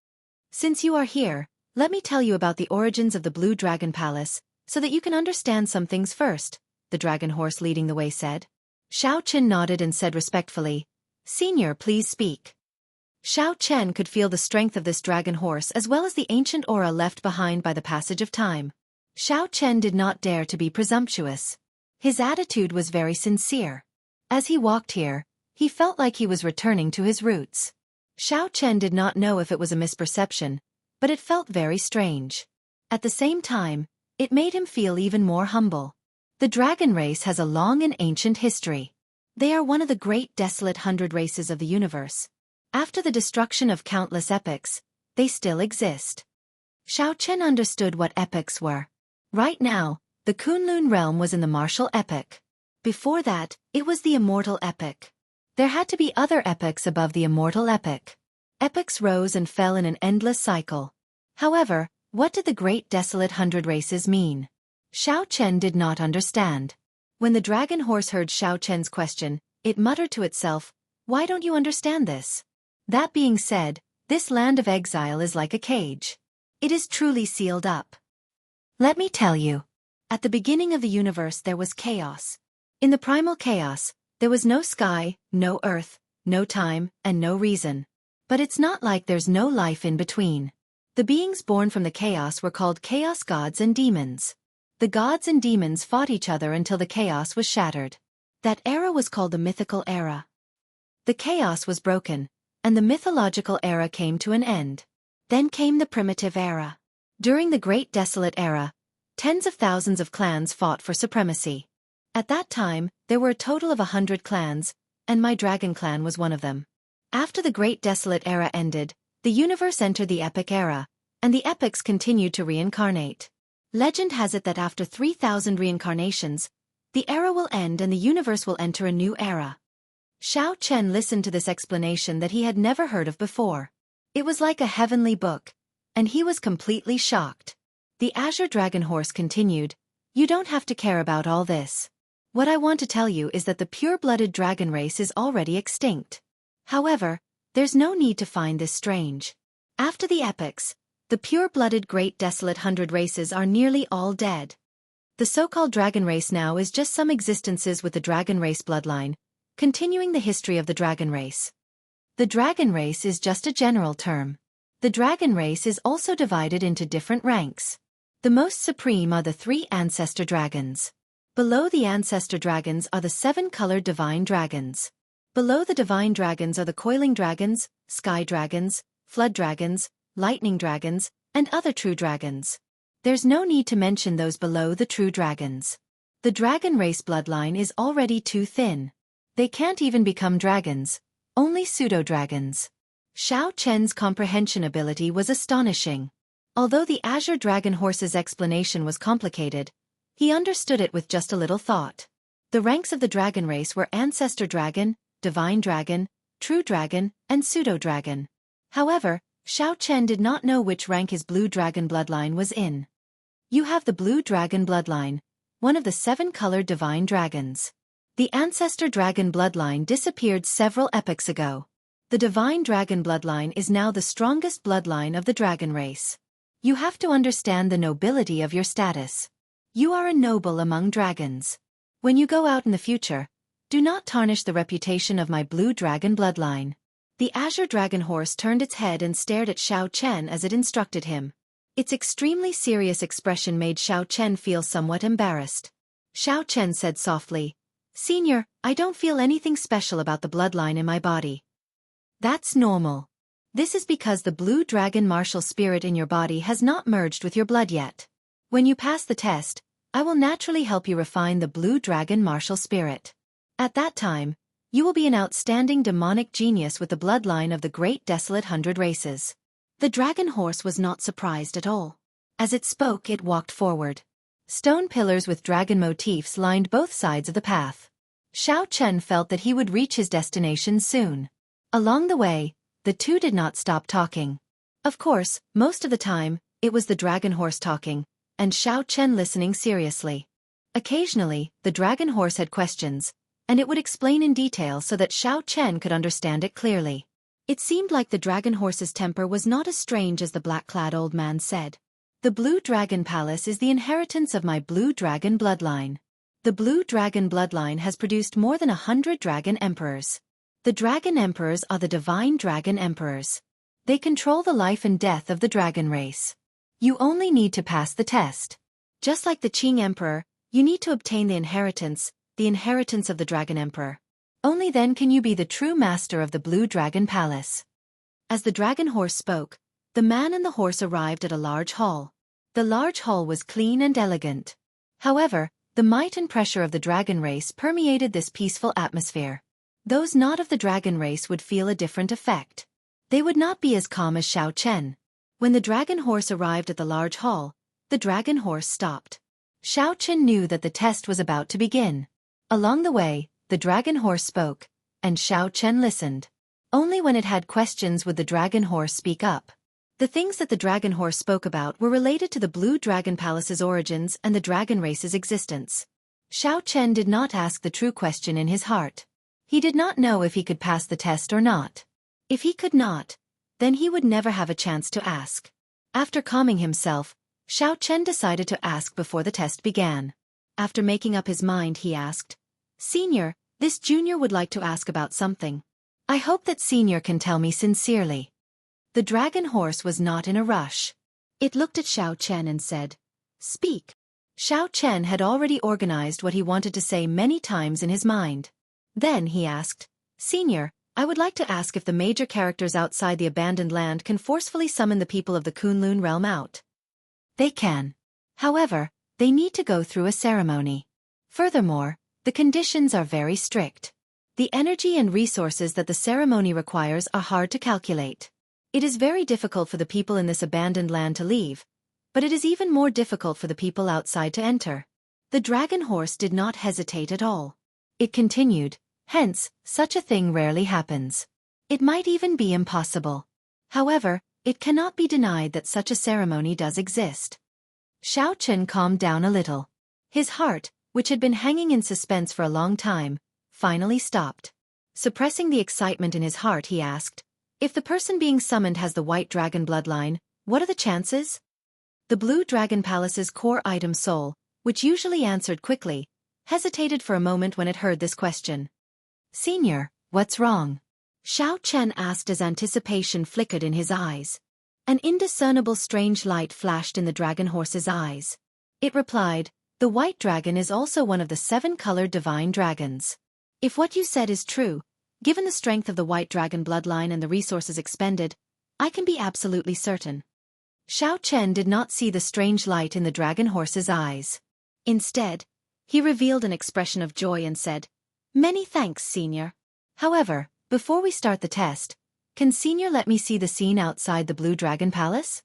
"Since you are here, let me tell you about the origins of the Blue Dragon Palace, so that you can understand some things first," the dragon horse leading the way said. Xiao Chen nodded and said respectfully, "Senior, please speak." Xiao Chen could feel the strength of this dragon horse as well as the ancient aura left behind by the passage of time. Xiao Chen did not dare to be presumptuous. His attitude was very sincere. As he walked here, he felt like he was returning to his roots. Xiao Chen did not know if it was a misperception, but it felt very strange. At the same time, it made him feel even more humble. The dragon race has a long and ancient history. They are one of the great desolate 100 races of the universe. After the destruction of countless epochs, they still exist. Xiao Chen understood what epochs were. Right now, the Kunlun realm was in the martial epoch. Before that, it was the immortal epoch. There had to be other epochs above the immortal epoch. Epochs rose and fell in an endless cycle. However, what did the great desolate 100 races mean? Xiao Chen did not understand. When the dragon horse heard Xiao Chen's question, it muttered to itself, "Why don't you understand this?" That being said, this land of exile is like a cage. It is truly sealed up. Let me tell you. At the beginning of the universe there was chaos. In the primal chaos, there was no sky, no earth, no time, and no reason. But it's not like there's no life in between. The beings born from the chaos were called chaos gods and demons. The gods and demons fought each other until the chaos was shattered. That era was called the mythical era. The chaos was broken, and the mythological era came to an end. Then came the primitive era. During the Great Desolate Era, tens of thousands of clans fought for supremacy. At that time, there were a total of 100 clans, and my dragon clan was one of them. After the Great Desolate Era ended, the universe entered the Epic Era, and the epics continued to reincarnate. Legend has it that after 3,000 reincarnations, the era will end and the universe will enter a new era. Xiao Chen listened to this explanation that he had never heard of before. It was like a heavenly book, and he was completely shocked. The Azure Dragon Horse continued, "You don't have to care about all this. What I want to tell you is that the pure-blooded dragon race is already extinct. However, there's no need to find this strange. After the epochs, the pure-blooded Great Desolate 100 races are nearly all dead. The so-called dragon race now is just some existences with the dragon race bloodline, continuing the history of the dragon race. The dragon race is just a general term. The dragon race is also divided into different ranks. The most supreme are the 3 ancestor dragons. Below the ancestor dragons are the 7-colored divine dragons. Below the divine dragons are the coiling dragons, sky dragons, flood dragons, lightning dragons, and other true dragons. There's no need to mention those below the true dragons. The dragon race bloodline is already too thin. They can't even become dragons, only pseudo-dragons. Xiao Chen's comprehension ability was astonishing. Although the Azure Dragon Horse's explanation was complicated, he understood it with just a little thought. The ranks of the dragon race were Ancestor Dragon, Divine Dragon, True Dragon, and Pseudo-Dragon. However, Xiao Chen did not know which rank his Blue Dragon bloodline was in. You have the Blue Dragon bloodline, one of the 7-colored divine dragons. The Ancestor Dragon bloodline disappeared several epochs ago. The Divine Dragon bloodline is now the strongest bloodline of the dragon race. You have to understand the nobility of your status. You are a noble among dragons. When you go out in the future, do not tarnish the reputation of my Blue Dragon bloodline. The Azure Dragon Horse turned its head and stared at Xiao Chen as it instructed him. Its extremely serious expression made Xiao Chen feel somewhat embarrassed. Xiao Chen said softly, "Senior, I don't feel anything special about the bloodline in my body." That's normal. This is because the Blue Dragon martial spirit in your body has not merged with your blood yet. When you pass the test, I will naturally help you refine the Blue Dragon martial spirit. At that time, you will be an outstanding demonic genius with the bloodline of the Great Desolate 100 races. The dragon horse was not surprised at all. As it spoke, it walked forward. Stone pillars with dragon motifs lined both sides of the path. Xiao Chen felt that he would reach his destination soon. Along the way, the two did not stop talking. Of course, most of the time, it was the dragon horse talking, and Xiao Chen listening seriously. Occasionally, the dragon horse had questions, and it would explain in detail so that Xiao Chen could understand it clearly. It seemed like the dragon horse's temper was not as strange as the black-clad old man said. The Blue Dragon Palace is the inheritance of my Blue Dragon bloodline. The Blue Dragon bloodline has produced more than 100 Dragon Emperors. The Dragon Emperors are the Divine Dragon Emperors. They control the life and death of the dragon race. You only need to pass the test. Just like the Qing Emperor, you need to obtain the inheritance of the Dragon Emperor. Only then can you be the true master of the Blue Dragon Palace. As the dragon horse spoke, the man and the horse arrived at a large hall. The large hall was clean and elegant. However, the might and pressure of the dragon race permeated this peaceful atmosphere. Those not of the dragon race would feel a different effect. They would not be as calm as Xiao Chen. When the dragon horse arrived at the large hall, the dragon horse stopped. Xiao Chen knew that the test was about to begin. Along the way, the dragon horse spoke, and Xiao Chen listened. Only when it had questions would the dragon horse speak up. The things that the dragon horse spoke about were related to the Blue Dragon Palace's origins and the dragon race's existence. Xiao Chen did not ask the true question in his heart. He did not know if he could pass the test or not. If he could not, then he would never have a chance to ask. After calming himself, Xiao Chen decided to ask before the test began. After making up his mind, he asked, "Senior, this junior would like to ask about something. I hope that senior can tell me sincerely." The dragon horse was not in a rush. It looked at Xiao Chen and said, "Speak." Xiao Chen had already organized what he wanted to say many times in his mind. Then he asked, "Senior, I would like to ask if the major characters outside the abandoned land can forcefully summon the people of the Kunlun realm out." They can. However, they need to go through a ceremony. Furthermore, the conditions are very strict. The energy and resources that the ceremony requires are hard to calculate. It is very difficult for the people in this abandoned land to leave, but it is even more difficult for the people outside to enter. The dragon horse did not hesitate at all. It continued, "Hence, such a thing rarely happens. It might even be impossible. However, it cannot be denied that such a ceremony does exist." Xiao Chen calmed down a little. His heart, which had been hanging in suspense for a long time, finally stopped. Suppressing the excitement in his heart, he asked, "If the person being summoned has the White Dragon bloodline, what are the chances?" The Blue Dragon Palace's core item Soul, which usually answered quickly, hesitated for a moment when it heard this question. "Senior, what's wrong?" Xiao Chen asked as anticipation flickered in his eyes. An indiscernible strange light flashed in the dragon horse's eyes. It replied, "The White Dragon is also one of the 7-colored divine dragons. If what you said is true, given the strength of the White Dragon bloodline and the resources expended, I can be absolutely certain." Xiao Chen did not see the strange light in the dragon horse's eyes. Instead, he revealed an expression of joy and said, "Many thanks, Senior. However, before we start the test, can Senior let me see the scene outside the Blue Dragon Palace?"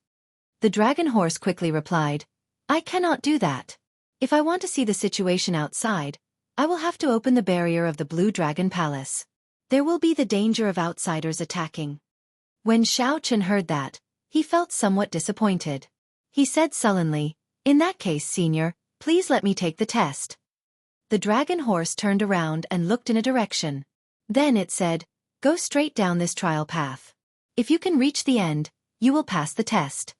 The dragon horse quickly replied, "I cannot do that. If I want to see the situation outside, I will have to open the barrier of the Blue Dragon Palace. There will be the danger of outsiders attacking." When Xiao Chen heard that, he felt somewhat disappointed. He said sullenly, "In that case, Senior, please let me take the test." The dragon horse turned around and looked in a direction. Then it said, "Go straight down this trial path. If you can reach the end, you will pass the test."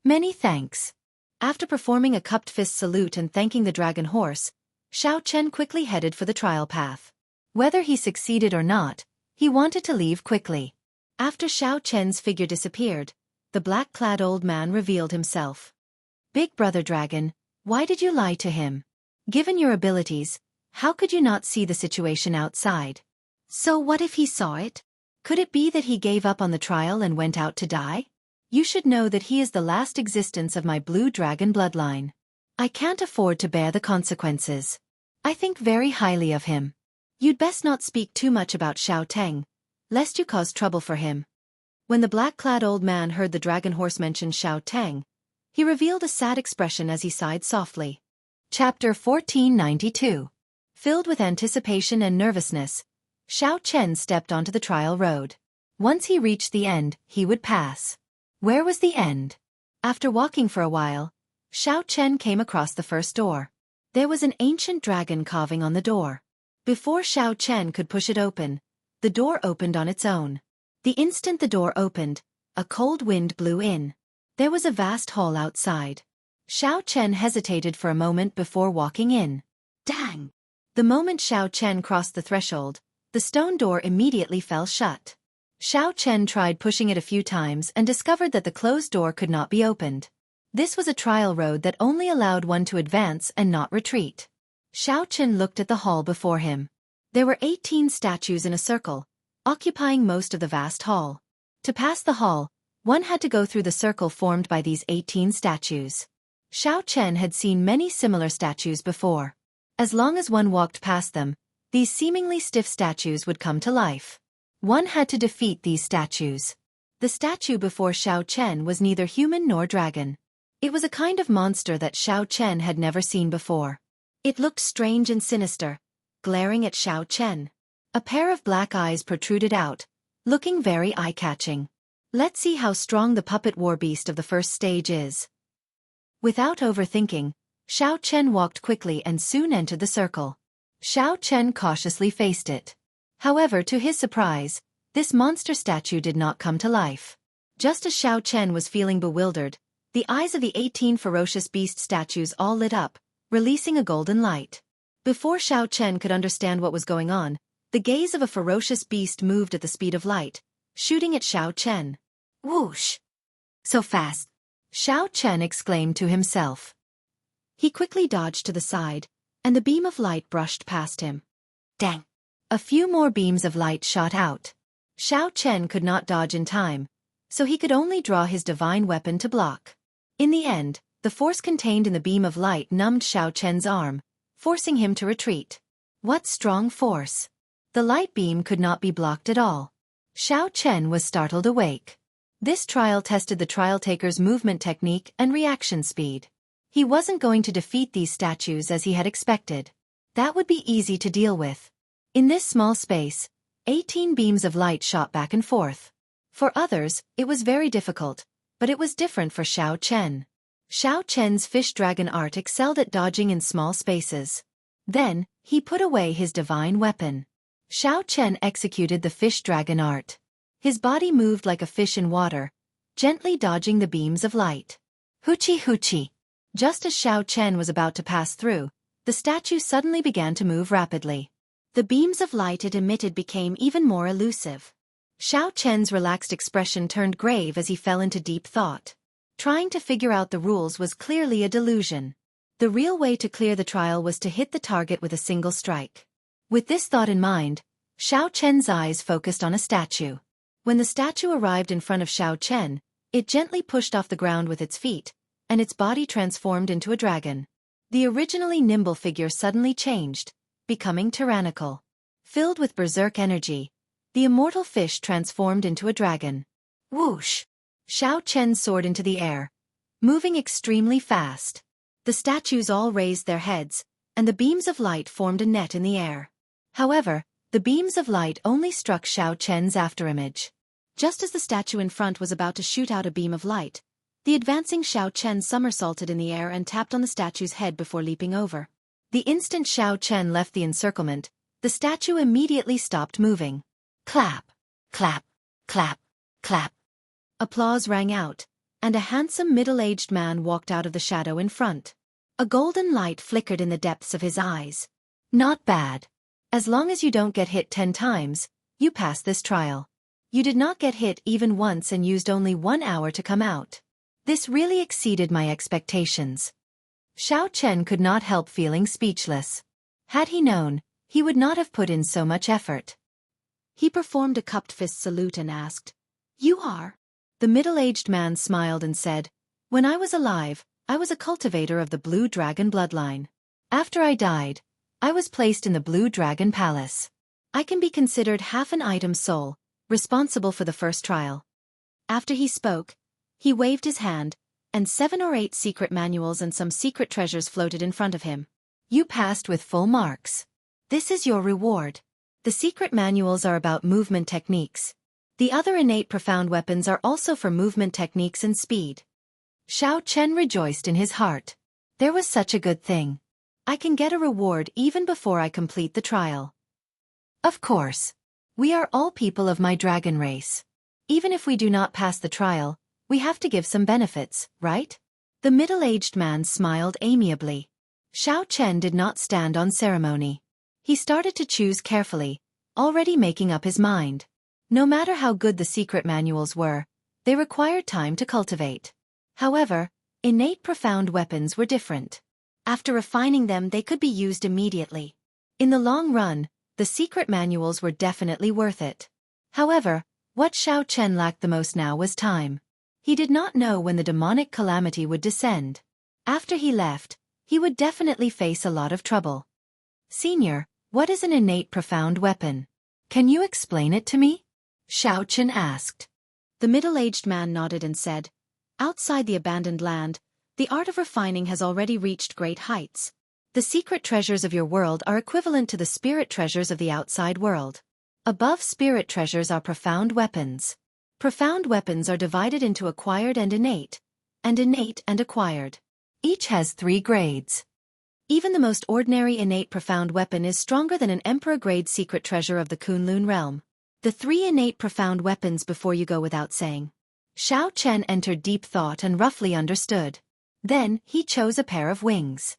"Many thanks." After performing a cupped fist salute and thanking the dragon horse, Xiao Chen quickly headed for the trial path. Whether he succeeded or not, he wanted to leave quickly. After Xiao Chen's figure disappeared, the black-clad old man revealed himself. "Big Brother Dragon, why did you lie to him? Given your abilities, how could you not see the situation outside? So what if he saw it? Could it be that he gave up on the trial and went out to die? You should know that he is the last existence of my Blue Dragon bloodline. I can't afford to bear the consequences. I think very highly of him. You'd best not speak too much about Xiao Teng, lest you cause trouble for him." When the black-clad old man heard the dragon horse mention Xiao Teng, He revealed a sad expression as he sighed softly. Chapter 1492. Filled with anticipation and nervousness, Xiao Chen stepped onto the trial road. Once he reached the end, he would pass. Where was the end? After walking for a while, Xiao Chen came across the first door. There was an ancient dragon carving on the door. Before Xiao Chen could push it open, the door opened on its own. The instant the door opened, a cold wind blew in. There was a vast hall outside. Xiao Chen hesitated for a moment before walking in. Dang! The moment Xiao Chen crossed the threshold, the stone door immediately fell shut. Xiao Chen tried pushing it a few times and discovered that the closed door could not be opened. This was a trial road that only allowed one to advance and not retreat. Xiao Chen looked at the hall before him. There were 18 statues in a circle, occupying most of the vast hall. To pass the hall, one had to go through the circle formed by these 18 statues. Xiao Chen had seen many similar statues before. As long as one walked past them, these seemingly stiff statues would come to life. One had to defeat these statues. The statue before Xiao Chen was neither human nor dragon. It was a kind of monster that Xiao Chen had never seen before. It looked strange and sinister, glaring at Xiao Chen. A pair of black eyes protruded out, looking very eye-catching. Let's see how strong the puppet war beast of the first stage is. Without overthinking, Xiao Chen walked quickly and soon entered the circle. Xiao Chen cautiously faced it. However, to his surprise, this monster statue did not come to life. Just as Xiao Chen was feeling bewildered, the eyes of the 18 ferocious beast statues all lit up, releasing a golden light. Before Xiao Chen could understand what was going on, the gaze of a ferocious beast moved at the speed of light, shooting at Xiao Chen. Whoosh! So fast! Xiao Chen exclaimed to himself. He quickly dodged to the side, and the beam of light brushed past him. Dang! A few more beams of light shot out. Xiao Chen could not dodge in time, so he could only draw his divine weapon to block. In the end, the force contained in the beam of light numbed Xiao Chen's arm, forcing him to retreat. What strong force! The light beam could not be blocked at all. Xiao Chen was startled awake. This trial tested the trial taker's movement technique and reaction speed. He wasn't going to defeat these statues as he had expected. That would be easy to deal with. In this small space, 18 beams of light shot back and forth. For others, it was very difficult, but it was different for Xiao Chen. Xiao Chen's fish dragon art excelled at dodging in small spaces. Then, he put away his divine weapon. Xiao Chen executed the fish dragon art. His body moved like a fish in water, gently dodging the beams of light. Hoochie hoochie! Just as Xiao Chen was about to pass through, the statue suddenly began to move rapidly. The beams of light it emitted became even more elusive. Xiao Chen's relaxed expression turned grave as he fell into deep thought. Trying to figure out the rules was clearly a delusion. The real way to clear the trial was to hit the target with a single strike. With this thought in mind, Xiao Chen's eyes focused on a statue. When the statue arrived in front of Xiao Chen, it gently pushed off the ground with its feet, and its body transformed into a dragon. The originally nimble figure suddenly changed, becoming tyrannical. Filled with berserk energy, the immortal fish transformed into a dragon. Whoosh! Xiao Chen soared into the air, moving extremely fast. The statues all raised their heads, and the beams of light formed a net in the air. However, the beams of light only struck Xiao Chen's afterimage. Just as the statue in front was about to shoot out a beam of light, the advancing Xiao Chen somersaulted in the air and tapped on the statue's head before leaping over. The instant Xiao Chen left the encirclement, the statue immediately stopped moving. Clap! Clap! Clap! Clap! Applause rang out, and a handsome middle-aged man walked out of the shadow in front. A golden light flickered in the depths of his eyes. Not bad. As long as you don't get hit 10 times, you pass this trial. You did not get hit even once and used only 1 hour to come out. This really exceeded my expectations. Xiao Chen could not help feeling speechless. Had he known, he would not have put in so much effort. He performed a cupped fist salute and asked, "You are?" The middle-aged man smiled and said, "When I was alive, I was a cultivator of the Blue Dragon bloodline. After I died, I was placed in the Blue Dragon Palace. I can be considered half an item soul, responsible for the first trial." After he spoke, he waved his hand, and 7 or 8 secret manuals and some secret treasures floated in front of him. You passed with full marks. This is your reward. The secret manuals are about movement techniques. The other innate profound weapons are also for movement techniques and speed. Xiao Chen rejoiced in his heart. There was such a good thing. I can get a reward even before I complete the trial. Of course. We are all people of my dragon race. Even if we do not pass the trial, we have to give some benefits, right? The middle-aged man smiled amiably. Xiao Chen did not stand on ceremony. He started to choose carefully, already making up his mind. No matter how good the secret manuals were, they required time to cultivate. However, innate profound weapons were different. After refining them, they could be used immediately. In the long run, the secret manuals were definitely worth it. However, what Xiao Chen lacked the most now was time. He did not know when the demonic calamity would descend. After he left, he would definitely face a lot of trouble. Senior, what is an innate profound weapon? Can you explain it to me? Xiao Chen asked. The middle-aged man nodded and said, outside the abandoned land, the art of refining has already reached great heights. The secret treasures of your world are equivalent to the spirit treasures of the outside world. Above spirit treasures are profound weapons. Profound weapons are divided into acquired and innate and acquired. Each has 3 grades. Even the most ordinary innate profound weapon is stronger than an emperor-grade secret treasure of the Kunlun realm. The 3 innate profound weapons before you go without saying. Xiao Chen entered deep thought and roughly understood. Then, he chose a pair of wings.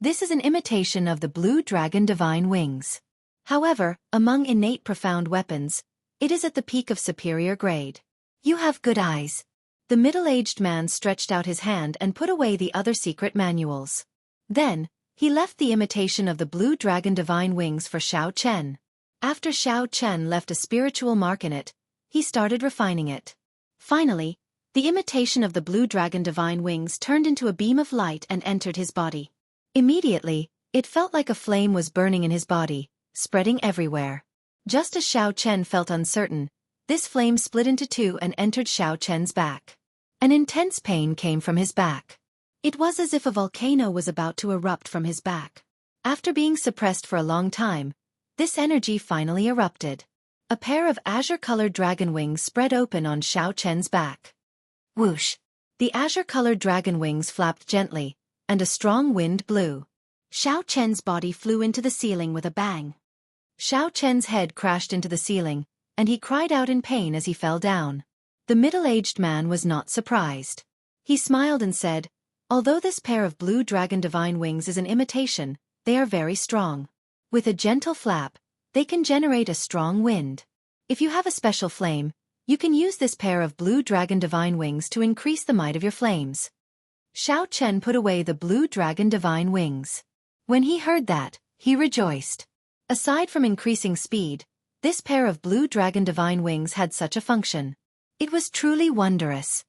This is an imitation of the blue dragon divine wings. However, among innate profound weapons, it is at the peak of superior grade. You have good eyes. The middle-aged man stretched out his hand and put away the other secret manuals. Then, he left the imitation of the blue dragon divine wings for Xiao Chen. After Xiao Chen left a spiritual mark in it, he started refining it. Finally, the imitation of the blue dragon divine wings turned into a beam of light and entered his body. Immediately, it felt like a flame was burning in his body, spreading everywhere. Just as Xiao Chen felt uncertain, this flame split into 2 and entered Xiao Chen's back. An intense pain came from his back. It was as if a volcano was about to erupt from his back. After being suppressed for a long time, this energy finally erupted. A pair of azure-colored dragon wings spread open on Xiao Chen's back. Whoosh! The azure-colored dragon wings flapped gently, and a strong wind blew. Xiao Chen's body flew into the ceiling with a bang. Xiao Chen's head crashed into the ceiling, and he cried out in pain as he fell down. The middle-aged man was not surprised. He smiled and said, although this pair of blue dragon divine wings is an imitation, they are very strong. With a gentle flap, they can generate a strong wind. If you have a special flame, you can use this pair of blue dragon divine wings to increase the might of your flames. Xiao Chen put away the blue dragon divine wings. When he heard that, he rejoiced. Aside from increasing speed, this pair of blue dragon divine wings had such a function. It was truly wondrous.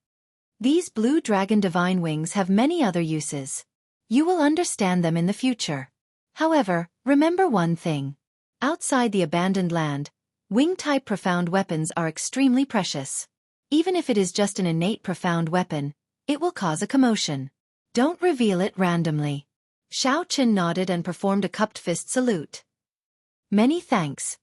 These blue dragon divine wings have many other uses. You will understand them in the future. However, remember one thing. Outside the abandoned land, wing-type profound weapons are extremely precious. Even if it is just an innate profound weapon, it will cause a commotion. Don't reveal it randomly. Xiao Chen nodded and performed a cupped fist salute. Many thanks,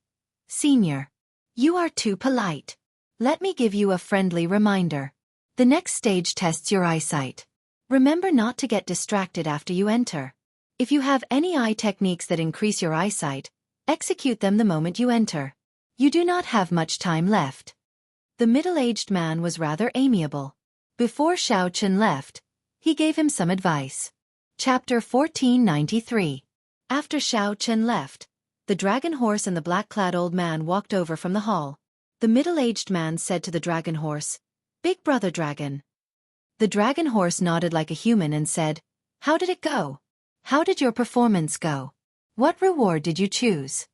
Senior. You are too polite. Let me give you a friendly reminder. The next stage tests your eyesight. Remember not to get distracted after you enter. If you have any eye techniques that increase your eyesight, execute them the moment you enter. You do not have much time left. The middle-aged man was rather amiable. Before Xiao Chen left, he gave him some advice. Chapter 1493. After Xiao Chen left, the dragon horse and the black-clad old man walked over from the hall. The middle-aged man said to the dragon horse, "Big brother dragon." The dragon horse nodded like a human and said, "How did it go? How did your performance go? What reward did you choose?"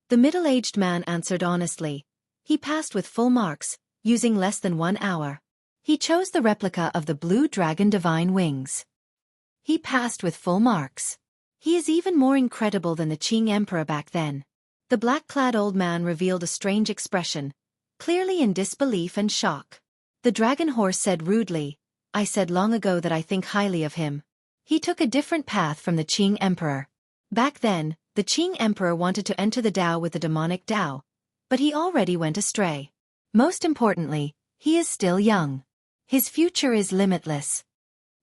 The middle-aged man answered honestly. He passed with full marks, using less than 1 hour. He chose the replica of the blue dragon divine wings. He passed with full marks. He is even more incredible than the Qing emperor back then. The black-clad old man revealed a strange expression, clearly in disbelief and shock. The dragon horse said rudely, I said long ago that I think highly of him. He took a different path from the Qing Emperor. Back then, the Qing Emperor wanted to enter the Tao with the demonic Tao, but he already went astray. Most importantly, he is still young. His future is limitless.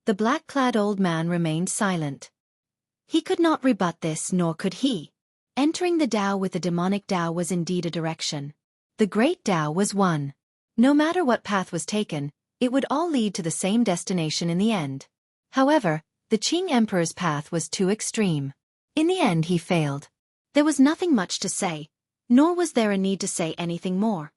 The black-clad old man remained silent. He could not rebut this, nor could he. Entering the Tao with the demonic Tao was indeed a direction. The great Tao was one. No matter what path was taken, it would all lead to the same destination in the end. However, the Qing Emperor's path was too extreme. In the end he failed. There was nothing much to say, nor was there a need to say anything more.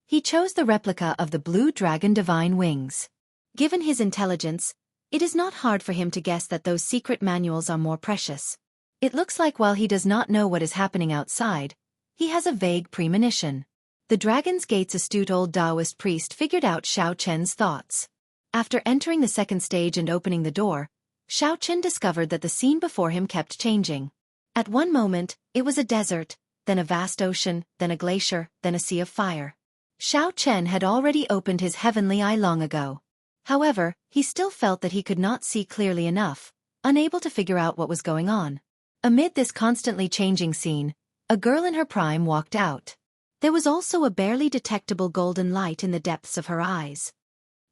He chose the replica of the blue dragon divine wings. Given his intelligence, it is not hard for him to guess that those secret manuals are more precious. It looks like while he does not know what is happening outside, he has a vague premonition. The Dragon's Gate's astute old Taoist priest figured out Xiao Chen's thoughts. After entering the second stage and opening the door, Xiao Chen discovered that the scene before him kept changing. At one moment, it was a desert, then a vast ocean, then a glacier, then a sea of fire. Xiao Chen had already opened his heavenly eye long ago. However, he still felt that he could not see clearly enough, unable to figure out what was going on. Amid this constantly changing scene, a girl in her prime walked out. There was also a barely detectable golden light in the depths of her eyes.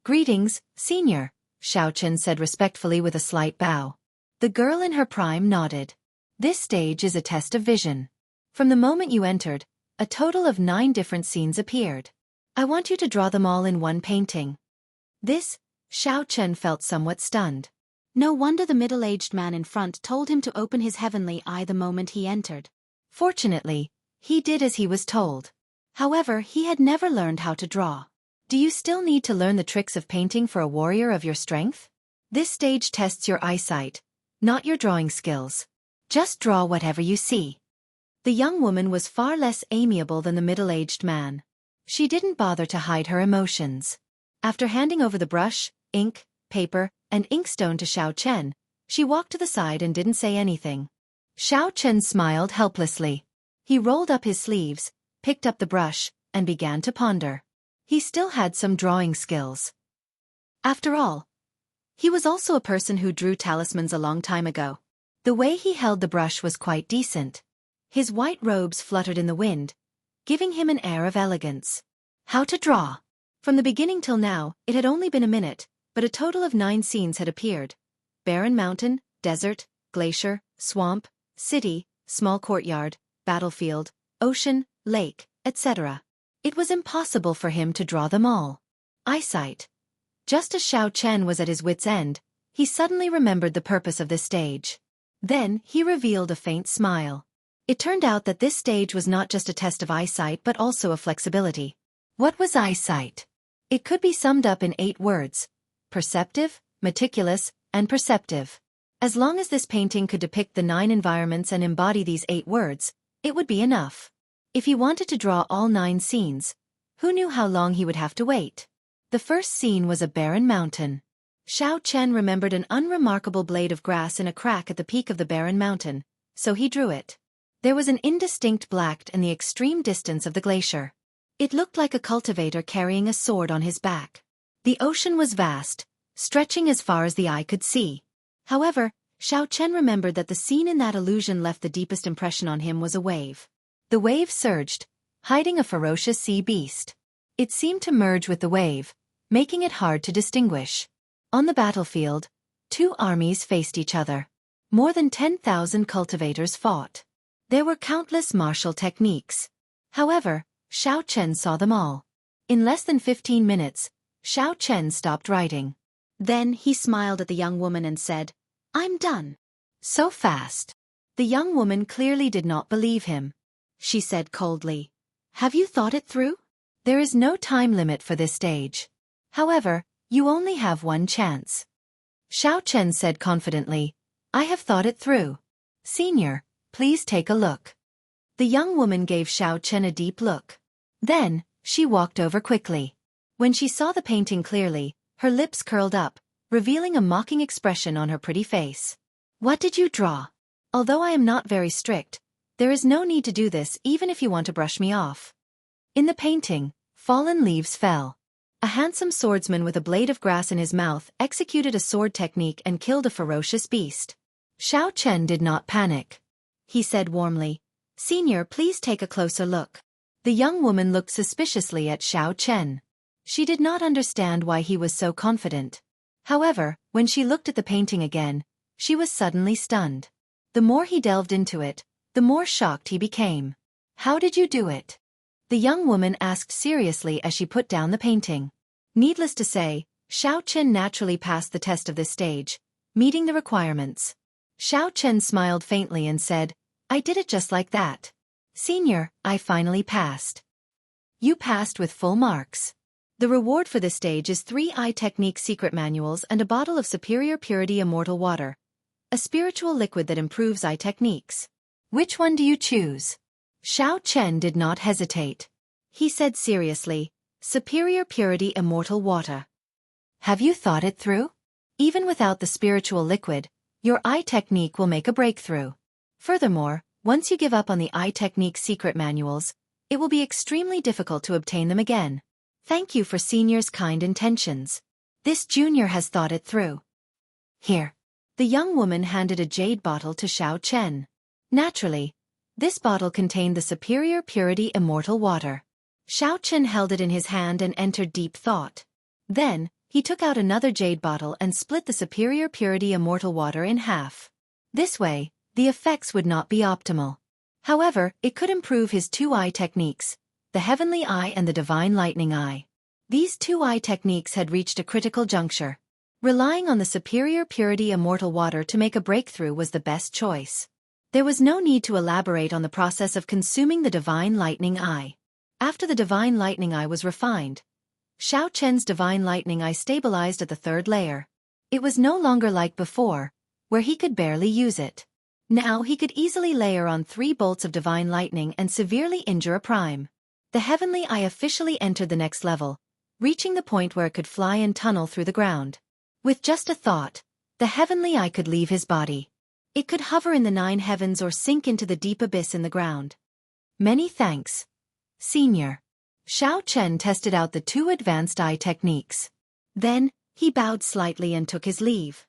"Greetings, Senior," Xiao Chen said respectfully with a slight bow. The girl in her prime nodded. "This stage is a test of vision. From the moment you entered, a total of 9 different scenes appeared. I want you to draw them all in one painting." This, Xiao Chen felt somewhat stunned. No wonder the middle-aged man in front told him to open his heavenly eye the moment he entered. Fortunately, he did as he was told. However, he had never learned how to draw. Do you still need to learn the tricks of painting for a warrior of your strength? This stage tests your eyesight, not your drawing skills. Just draw whatever you see. The young woman was far less amiable than the middle-aged man. She didn't bother to hide her emotions. After handing over the brush, ink, paper, and inkstone to Xiao Chen, she walked to the side and didn't say anything. Xiao Chen smiled helplessly. He rolled up his sleeves, picked up the brush, and began to ponder. He still had some drawing skills. After all, he was also a person who drew talismans a long time ago. The way he held the brush was quite decent. His white robes fluttered in the wind, giving him an air of elegance. How to draw? From the beginning till now, it had only been a minute, but a total of 9 scenes had appeared. Barren mountain, desert, glacier, swamp, city, small courtyard, battlefield, ocean, lake, etc. It was impossible for him to draw them all. Eyesight. Just as Xiao Chen was at his wit's end, he suddenly remembered the purpose of this stage. Then, he revealed a faint smile. It turned out that this stage was not just a test of eyesight but also of flexibility. What was eyesight? It could be summed up in 8 words: perceptive, meticulous, and perceptive. As long as this painting could depict the 9 environments and embody these 8 words, it would be enough. If he wanted to draw all 9 scenes, who knew how long he would have to wait? The first scene was a barren mountain. Xiao Chen remembered an unremarkable blade of grass in a crack at the peak of the barren mountain, so he drew it. There was an indistinct black in the extreme distance of the glacier. It looked like a cultivator carrying a sword on his back. The ocean was vast, stretching as far as the eye could see. However, Xiao Chen remembered that the scene in that illusion left the deepest impression on him was a wave. The wave surged, hiding a ferocious sea beast. It seemed to merge with the wave, making it hard to distinguish. On the battlefield, 2 armies faced each other. More than 10,000 cultivators fought. There were countless martial techniques. However, Xiao Chen saw them all. In less than 15 minutes, Xiao Chen stopped writing. Then he smiled at the young woman and said, "I'm done." So fast. The young woman clearly did not believe him. She said coldly, "Have you thought it through? There is no time limit for this stage. However, you only have one chance." Xiao Chen said confidently, "I have thought it through. Senior, please take a look." The young woman gave Xiao Chen a deep look. Then, she walked over quickly. When she saw the painting clearly, her lips curled up, revealing a mocking expression on her pretty face. "What did you draw? Although I am not very strict, there is no need to do this even if you want to brush me off." In the painting, fallen leaves fell. A handsome swordsman with a blade of grass in his mouth executed a sword technique and killed a ferocious beast. Xiao Chen did not panic. He said warmly, "Senior, please take a closer look." The young woman looked suspiciously at Xiao Chen. She did not understand why he was so confident. However, when she looked at the painting again, she was suddenly stunned. The more he delved into it, the more shocked he became. "How did you do it?" the young woman asked seriously as she put down the painting. Needless to say, Xiao Chen naturally passed the test of this stage, meeting the requirements. Xiao Chen smiled faintly and said, "I did it just like that. Senior, I finally passed." "You passed with full marks. The reward for this stage is 3 eye technique secret manuals and a bottle of superior purity immortal water, a spiritual liquid that improves eye techniques. Which one do you choose?" Xiao Chen did not hesitate. He said seriously, "Superior purity immortal water." "Have you thought it through? Even without the spiritual liquid, your eye technique will make a breakthrough. Furthermore, once you give up on the eye technique secret manuals, it will be extremely difficult to obtain them again. Thank you for Senior's kind intentions. This junior has thought it through. Here." The young woman handed a jade bottle to Xiao Chen. Naturally, this bottle contained the superior purity immortal water. Xiao Chen held it in his hand and entered deep thought. Then, he took out another jade bottle and split the superior purity immortal water in half. This way, the effects would not be optimal. However, it could improve his 2 eye techniques, the Heavenly Eye and the Divine Lightning Eye. These 2 eye techniques had reached a critical juncture. Relying on the superior purity immortal water to make a breakthrough was the best choice. There was no need to elaborate on the process of consuming the Divine Lightning Eye. After the Divine Lightning Eye was refined, Xiao Chen's Divine Lightning Eye stabilized at the 3rd layer. It was no longer like before, where he could barely use it. Now he could easily layer on 3 bolts of Divine Lightning and severely injure a prime. The Heavenly Eye officially entered the next level, reaching the point where it could fly and tunnel through the ground. With just a thought, the Heavenly Eye could leave his body. It could hover in the 9 heavens or sink into the deep abyss in the ground. "Many thanks, Senior." Xiao Chen tested out the 2 advanced eye techniques. Then, he bowed slightly and took his leave.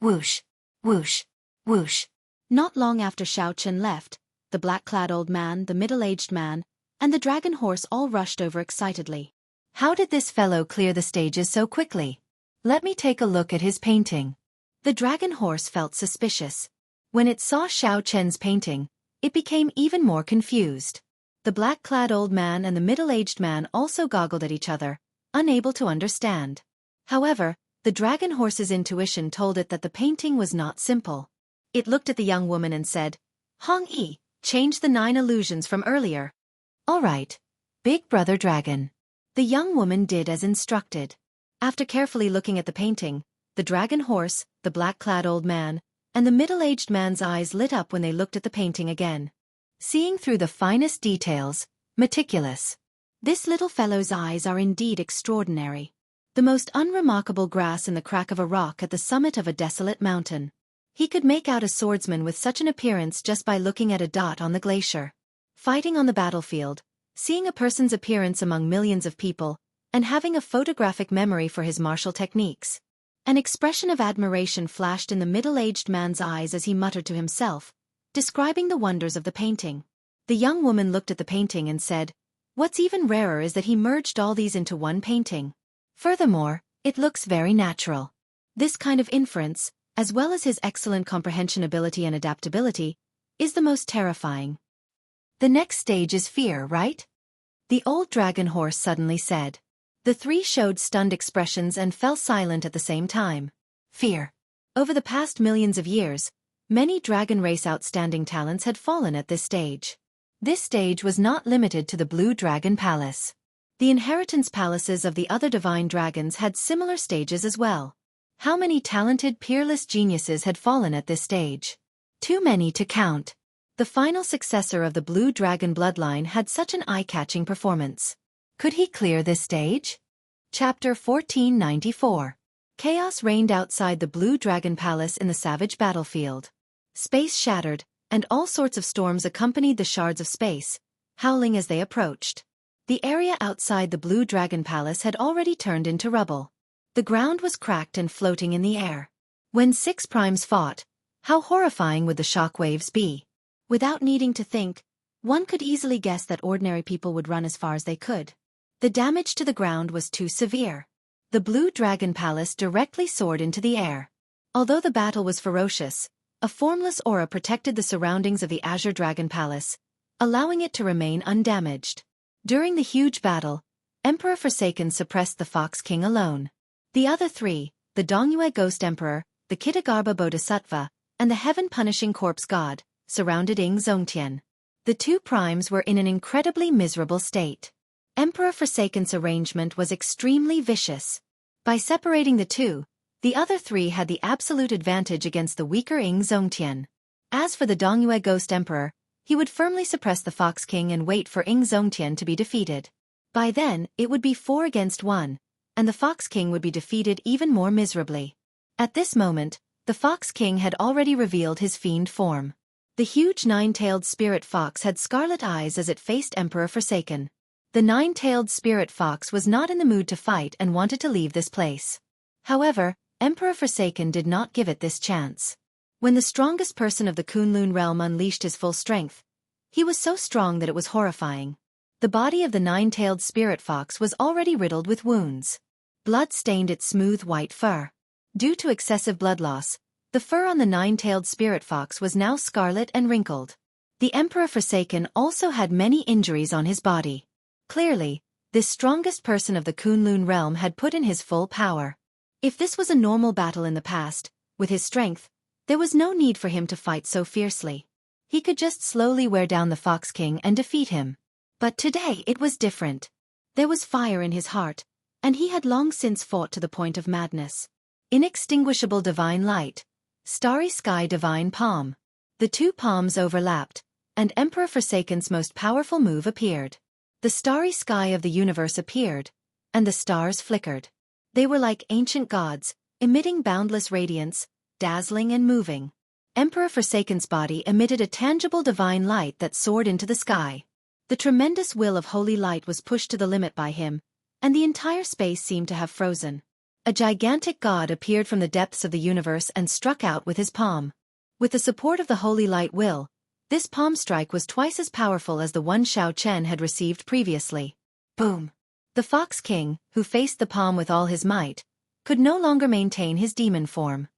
Whoosh, whoosh, whoosh. Not long after Xiao Chen left, the black-clad old man, the middle-aged man, and the dragon horse all rushed over excitedly. "How did this fellow clear the stages so quickly? Let me take a look at his painting." The dragon horse felt suspicious. When it saw Xiao Chen's painting, it became even more confused. The black-clad old man and the middle-aged man also goggled at each other, unable to understand. However, the dragon horse's intuition told it that the painting was not simple. It looked at the young woman and said, "Hong Yi, change the 9 illusions from earlier." "All right, Big Brother Dragon." The young woman did as instructed. After carefully looking at the painting, the dragon horse, the black-clad old man, and the middle-aged man's eyes lit up when they looked at the painting again. Seeing through the finest details, meticulous. This little fellow's eyes are indeed extraordinary. The most unremarkable grass in the crack of a rock at the summit of a desolate mountain. He could make out a swordsman with such an appearance just by looking at a dot on the glacier. Fighting on the battlefield, seeing a person's appearance among millions of people, and having a photographic memory for his martial techniques. An expression of admiration flashed in the middle-aged man's eyes as he muttered to himself, describing the wonders of the painting. The young woman looked at the painting and said, "What's even rarer is that he merged all these into one painting. Furthermore, it looks very natural." This kind of inference, as well as his excellent comprehension ability and adaptability, is the most terrifying. "The next stage is fear, right?" the old dragon horse suddenly said. The 3 showed stunned expressions and fell silent at the same time. Fear. Over the past millions of years, many dragon race outstanding talents had fallen at this stage. This stage was not limited to the Blue Dragon Palace. The inheritance palaces of the other divine dragons had similar stages as well. How many talented peerless geniuses had fallen at this stage? Too many to count. The final successor of the Blue Dragon bloodline had such an eye-catching performance. Could he clear this stage? Chapter 1494. Chaos reigned outside the Blue Dragon Palace in the savage battlefield. Space shattered, and all sorts of storms accompanied the shards of space, howling as they approached. The area outside the Blue Dragon Palace had already turned into rubble. The ground was cracked and floating in the air. When 6 primes fought, how horrifying would the shockwaves be? Without needing to think, one could easily guess that ordinary people would run as far as they could. The damage to the ground was too severe. The Blue Dragon Palace directly soared into the air. Although the battle was ferocious, a formless aura protected the surroundings of the Azure Dragon Palace, allowing it to remain undamaged. During the huge battle, Emperor Forsaken suppressed the Fox King alone. The other 3, the Dongyue Ghost Emperor, the Kitagarbha Bodhisattva, and the Heaven-Punishing Corpse God, surrounded Ing Zongtian. The 2 primes were in an incredibly miserable state. Emperor Forsaken's arrangement was extremely vicious. By separating the 2, the other 3 had the absolute advantage against the weaker Ing Zongtian. As for the Dongyue Ghost Emperor, he would firmly suppress the Fox King and wait for Ing Zongtian to be defeated. By then, it would be 4 against 1, and the Fox King would be defeated even more miserably. At this moment, the Fox King had already revealed his fiend form. The huge 9-tailed spirit fox had scarlet eyes as it faced Emperor Forsaken. The 9-tailed spirit fox was not in the mood to fight and wanted to leave this place. However, Emperor Forsaken did not give it this chance. When the strongest person of the Kunlun realm unleashed his full strength, he was so strong that it was horrifying. The body of the 9-tailed spirit fox was already riddled with wounds. Blood stained its smooth white fur. Due to excessive blood loss, the fur on the 9-tailed spirit fox was now scarlet and wrinkled. The Emperor Forsaken also had many injuries on his body. Clearly, this strongest person of the Kunlun realm had put in his full power. If this was a normal battle in the past, with his strength, there was no need for him to fight so fiercely. He could just slowly wear down the Fox King and defeat him. But today it was different. There was fire in his heart, and he had long since fought to the point of madness. Inextinguishable divine light. Starry sky divine palm. The 2 palms overlapped, and Emperor Forsaken's most powerful move appeared. The starry sky of the universe appeared, and the stars flickered. They were like ancient gods, emitting boundless radiance, dazzling and moving. Emperor Forsaken's body emitted a tangible divine light that soared into the sky. The tremendous will of holy light was pushed to the limit by him, and the entire space seemed to have frozen. A gigantic god appeared from the depths of the universe and struck out with his palm. With the support of the holy light will, this palm strike was twice as powerful as the one Xiao Chen had received previously. Boom! The Fox King, who faced the palm with all his might, could no longer maintain his demon form.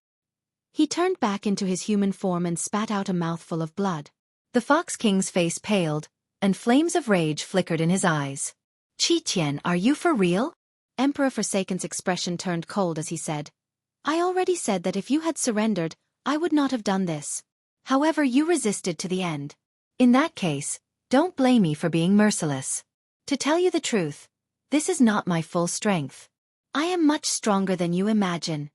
He turned back into his human form and spat out a mouthful of blood. The Fox King's face paled, and flames of rage flickered in his eyes. "Qi Tian, are you for real?" Emperor Forsaken's expression turned cold as he said, "I already said that if you had surrendered, I would not have done this. However, you resisted to the end. In that case, don't blame me for being merciless. To tell you the truth, this is not my full strength. I am much stronger than you imagine.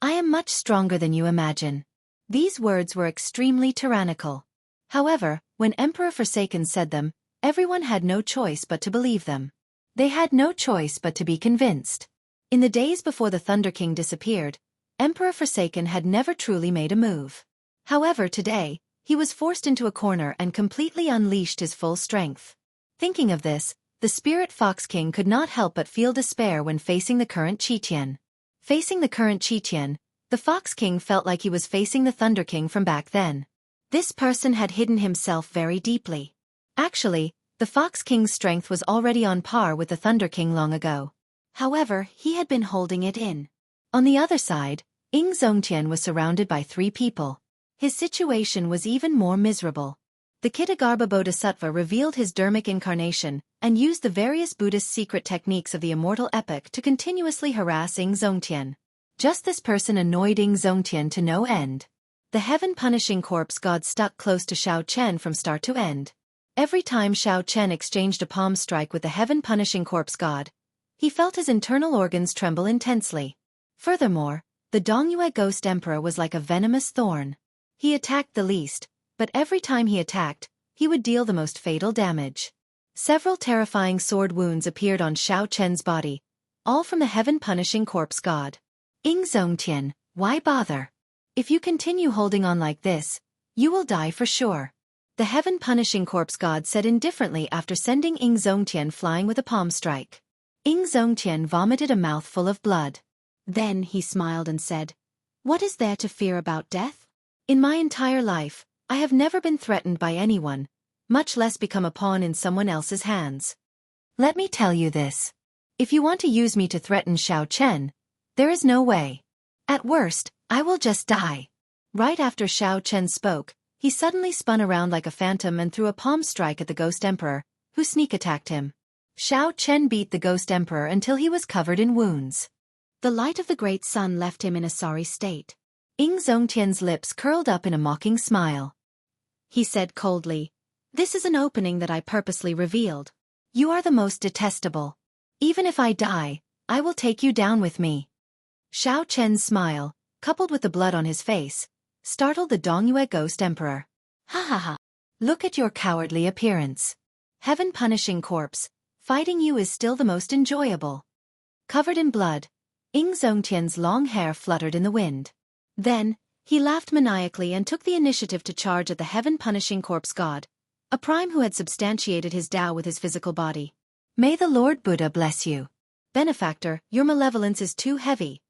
I am much stronger than you imagine." These words were extremely tyrannical. However, when Emperor Forsaken said them, everyone had no choice but to believe them. They had no choice but to be convinced. In the days before the Thunder King disappeared, Emperor Forsaken had never truly made a move. However, today, he was forced into a corner and completely unleashed his full strength. Thinking of this, the Spirit Fox King could not help but feel despair when facing the current Qi Tian. Facing the current Qi Tian, the Fox King felt like he was facing the Thunder King from back then. This person had hidden himself very deeply. Actually, the Fox King's strength was already on par with the Thunder King long ago. However, he had been holding it in. On the other side, Ing Zongtian was surrounded by 3 people. His situation was even more miserable. The Kitagarbha Bodhisattva revealed his Dharmic incarnation and used the various Buddhist secret techniques of the immortal epic to continuously harass Ing Zongtian. Just this person annoyed Ing Zongtian to no end. The heaven-punishing corpse god stuck close to Xiao Chen from start to end. Every time Xiao Chen exchanged a palm strike with the heaven-punishing corpse god, he felt his internal organs tremble intensely. Furthermore, the Dongyue Ghost Emperor was like a venomous thorn. He attacked the least, but every time he attacked, he would deal the most fatal damage. Several terrifying sword wounds appeared on Xiao Chen's body, all from the heaven-punishing corpse god. Ing Zongtian, why bother? If you continue holding on like this, you will die for sure. the heaven-punishing corpse god said indifferently after sending Ing Zongtian flying with a palm strike. Ing Zongtian vomited a mouthful of blood. Then he smiled and said, "What is there to fear about death? In my entire life, I have never been threatened by anyone, much less become a pawn in someone else's hands. Let me tell you this. If you want to use me to threaten Xiao Chen, there is no way. At worst, I will just die." Right after Xiao Chen spoke, he suddenly spun around like a phantom and threw a palm strike at the Ghost Emperor, who sneak attacked him. Xiao Chen beat the Ghost Emperor until he was covered in wounds. The light of the great sun left him in a sorry state. Ing Zongtian's lips curled up in a mocking smile. He said coldly, "This is an opening that I purposely revealed. You are the most detestable. Even if I die, I will take you down with me." Xiao Chen's smile, coupled with the blood on his face, startled the Dongyue Ghost Emperor. "Ha ha ha. Look at your cowardly appearance. Heaven-punishing corpse, fighting you is still the most enjoyable." Covered in blood, Ing Zongtian's long hair fluttered in the wind. Then, he laughed maniacally and took the initiative to charge at the heaven-punishing corpse god, a prime who had substantiated his Tao with his physical body. "May the Lord Buddha bless you. Benefactor, your malevolence is too heavy."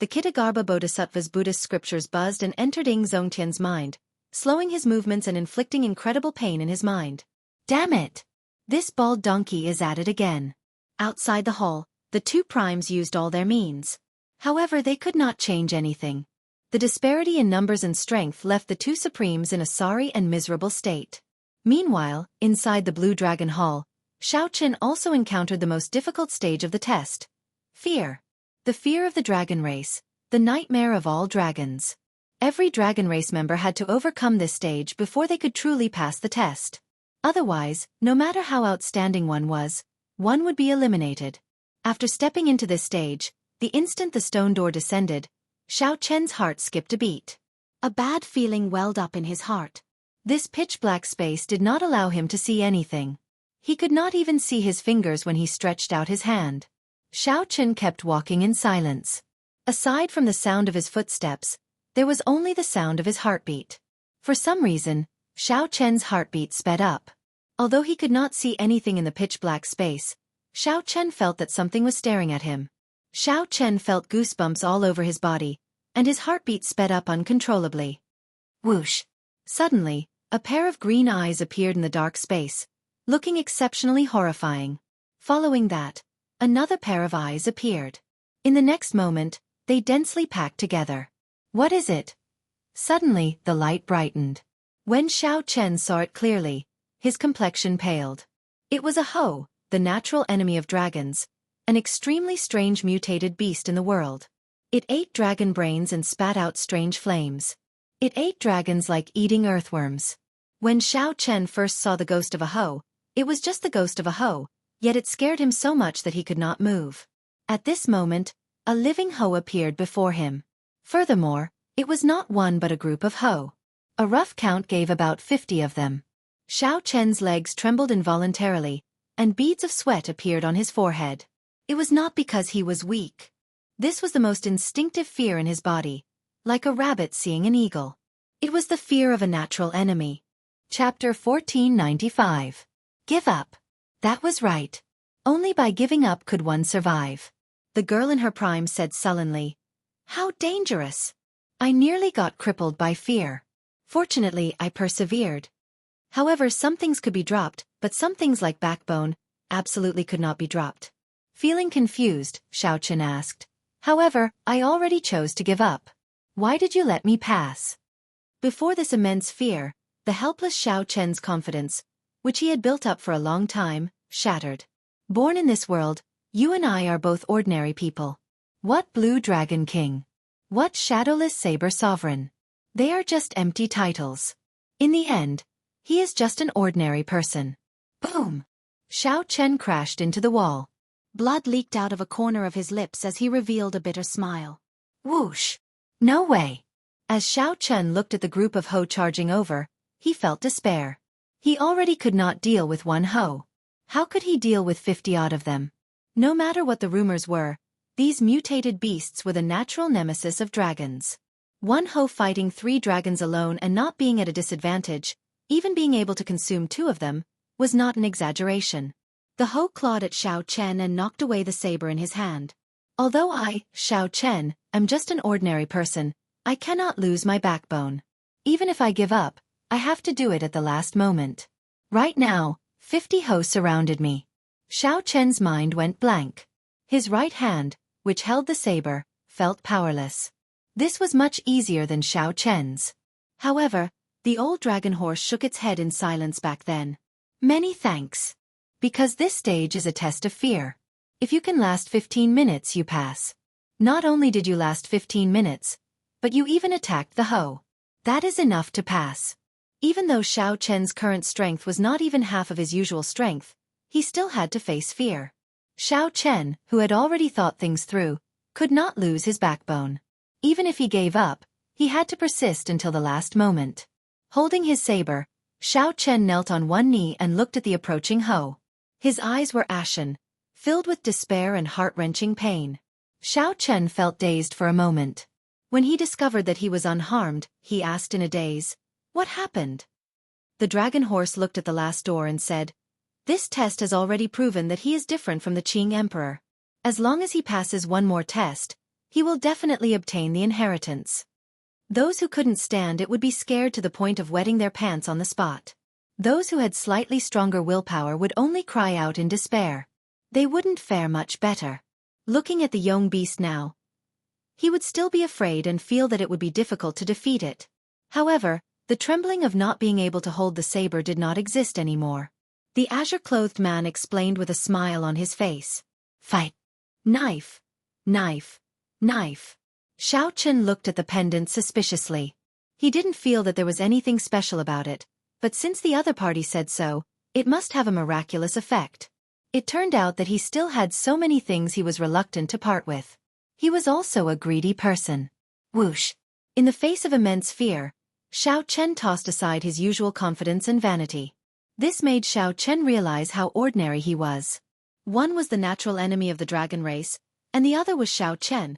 The Kitagarbha Bodhisattva's Buddhist scriptures buzzed and entered Ing Zongtian's mind, slowing his movements and inflicting incredible pain in his mind. Damn it! This bald donkey is at it again. Outside the hall, the two primes used all their means. However, they could not change anything. The disparity in numbers and strength left the two supremes in a sorry and miserable state. Meanwhile, inside the Blue Dragon Hall, Xiao Chen also encountered the most difficult stage of the test. Fear. The fear of the dragon race, the nightmare of all dragons. Every dragon race member had to overcome this stage before they could truly pass the test. Otherwise, no matter how outstanding one was, one would be eliminated. After stepping into this stage, the instant the stone door descended, Xiao Chen's heart skipped a beat. A bad feeling welled up in his heart. This pitch-black space did not allow him to see anything. He could not even see his fingers when he stretched out his hand. Xiao Chen kept walking in silence. Aside from the sound of his footsteps, there was only the sound of his heartbeat. For some reason, Xiao Chen's heartbeat sped up. Although he could not see anything in the pitch-black space, Xiao Chen felt that something was staring at him. Xiao Chen felt goosebumps all over his body, and his heartbeat sped up uncontrollably. Whoosh! Suddenly, a pair of green eyes appeared in the dark space, looking exceptionally horrifying. Following that, another pair of eyes appeared. In the next moment, they densely packed together. What is it? Suddenly, the light brightened. When Xiao Chen saw it clearly, his complexion paled. It was a Ho, the natural enemy of dragons, an extremely strange mutated beast in the world. It ate dragon brains and spat out strange flames. It ate dragons like eating earthworms. When Xiao Chen first saw the ghost of a Ho, it was just the ghost of a Ho, yet it scared him so much that he could not move. At this moment, a living Ho appeared before him. Furthermore, it was not one but a group of Ho. A rough count gave about 50 of them. Xiao Chen's legs trembled involuntarily, and beads of sweat appeared on his forehead. It was not because he was weak. This was the most instinctive fear in his body, like a rabbit seeing an eagle. It was the fear of a natural enemy. Chapter 1495. Give up. That was right. Only by giving up could one survive. The girl in her prime said sullenly. How dangerous! I nearly got crippled by fear. Fortunately, I persevered. However, some things could be dropped, but some things like backbone, absolutely could not be dropped. Feeling confused, Xiao Chen asked. However, I already chose to give up. Why did you let me pass? Before this immense fear, the helpless Xiao Chen's confidence, which he had built up for a long time, shattered. Born in this world, you and I are both ordinary people. What Blue Dragon King? What Shadowless Saber Sovereign? They are just empty titles. In the end, he is just an ordinary person. Boom! Xiao Chen crashed into the wall. Blood leaked out of a corner of his lips as he revealed a bitter smile. Whoosh! No way! As Xiao Chen looked at the group of Ho charging over, he felt despair. He already could not deal with one Ho. How could he deal with 50-odd of them? No matter what the rumors were, these mutated beasts were the natural nemesis of dragons. One Ho fighting 3 dragons alone and not being at a disadvantage, even being able to consume 2 of them, was not an exaggeration. The hoe clawed at Xiao Chen and knocked away the saber in his hand. Although I, Xiao Chen, am just an ordinary person, I cannot lose my backbone. Even if I give up, I have to do it at the last moment. Right now, 50 hoes surrounded me. Xiao Chen's mind went blank. His right hand, which held the saber, felt powerless. This was much easier than Xiao Chen's. However, the old dragon horse shook its head in silence back then. Many thanks. Because this stage is a test of fear. If you can last 15 minutes, you pass. Not only did you last 15 minutes, but you even attacked the hoe. That is enough to pass. Even though Xiao Chen's current strength was not even half of his usual strength, he still had to face fear. Xiao Chen, who had already thought things through, could not lose his backbone. Even if he gave up, he had to persist until the last moment. Holding his saber, Xiao Chen knelt on one knee and looked at the approaching hoe. His eyes were ashen, filled with despair and heart-wrenching pain. Xiao Chen felt dazed for a moment. When he discovered that he was unharmed, he asked in a daze, "What happened?" The dragon horse looked at the last door and said, "This test has already proven that he is different from the Qing Emperor. As long as he passes one more test, he will definitely obtain the inheritance." Those who couldn't stand it would be scared to the point of wetting their pants on the spot. Those who had slightly stronger willpower would only cry out in despair. They wouldn't fare much better. Looking at the young beast now, he would still be afraid and feel that it would be difficult to defeat it. However, the trembling of not being able to hold the saber did not exist anymore. The azure-clothed man explained with a smile on his face. "Fight. Knife. Knife. Knife." Xiao Chen looked at the pendant suspiciously. He didn't feel that there was anything special about it, but since the other party said so, it must have a miraculous effect. It turned out that he still had so many things he was reluctant to part with. He was also a greedy person. Whoosh! In the face of immense fear, Xiao Chen tossed aside his usual confidence and vanity. This made Xiao Chen realize how ordinary he was. One was the natural enemy of the dragon race, and the other was Xiao Chen,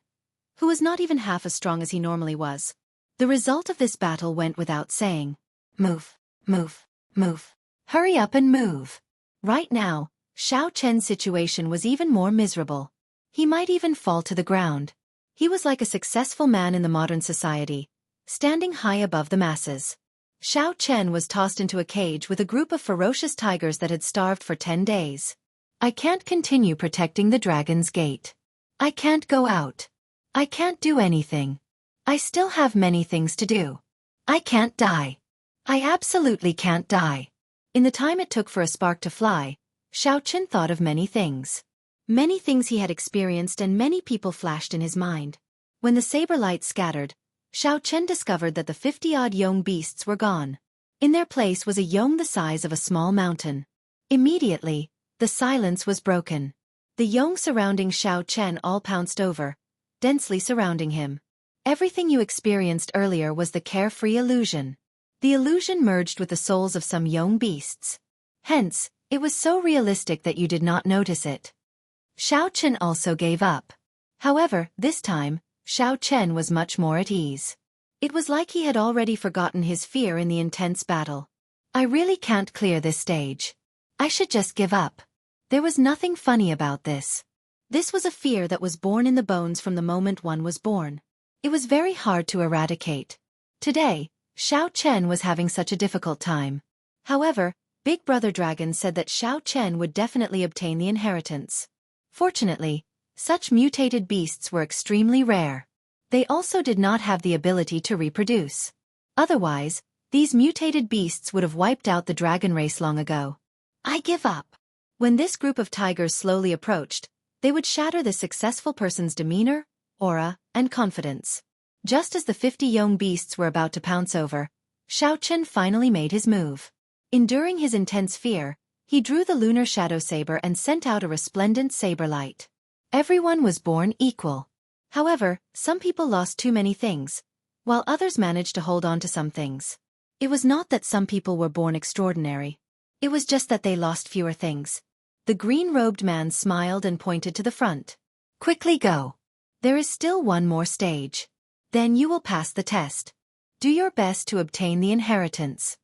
who was not even half as strong as he normally was. The result of this battle went without saying. Move, move, move. Hurry up and move. Right now, Xiao Chen's situation was even more miserable. He might even fall to the ground. He was like a successful man in the modern society, standing high above the masses. Xiao Chen was tossed into a cage with a group of ferocious tigers that had starved for 10 days. I can't continue protecting the dragon's gate. I can't go out. I can't do anything. I still have many things to do. I can't die. I absolutely can't die. In the time it took for a spark to fly, Xiao Chen thought of many things. Many things he had experienced and many people flashed in his mind. When the saber light scattered, Xiao Chen discovered that the 50-odd yong beasts were gone. In their place was a yong the size of a small mountain. Immediately, the silence was broken. The yong surrounding Xiao Chen all pounced over, densely surrounding him. Everything you experienced earlier was the carefree illusion. The illusion merged with the souls of some yong beasts. Hence, it was so realistic that you did not notice it. Xiao Chen also gave up. However, this time, Xiao Chen was much more at ease. It was like he had already forgotten his fear in the intense battle. I really can't clear this stage. I should just give up. There was nothing funny about this. This was a fear that was born in the bones from the moment one was born. It was very hard to eradicate. Today, Xiao Chen was having such a difficult time. However, Big Brother Dragon said that Xiao Chen would definitely obtain the inheritance. Fortunately, such mutated beasts were extremely rare. They also did not have the ability to reproduce. Otherwise, these mutated beasts would have wiped out the dragon race long ago. I give up. When this group of tigers slowly approached, they would shatter the successful person's demeanor, aura, and confidence. Just as the 50 young beasts were about to pounce over, Xiao Chen finally made his move. Enduring his intense fear, he drew the lunar shadow saber and sent out a resplendent saber light. Everyone was born equal. However, some people lost too many things, while others managed to hold on to some things. It was not that some people were born extraordinary. It was just that they lost fewer things. The green-robed man smiled and pointed to the front. Quickly go. There is still one more stage. Then you will pass the test. Do your best to obtain the inheritance.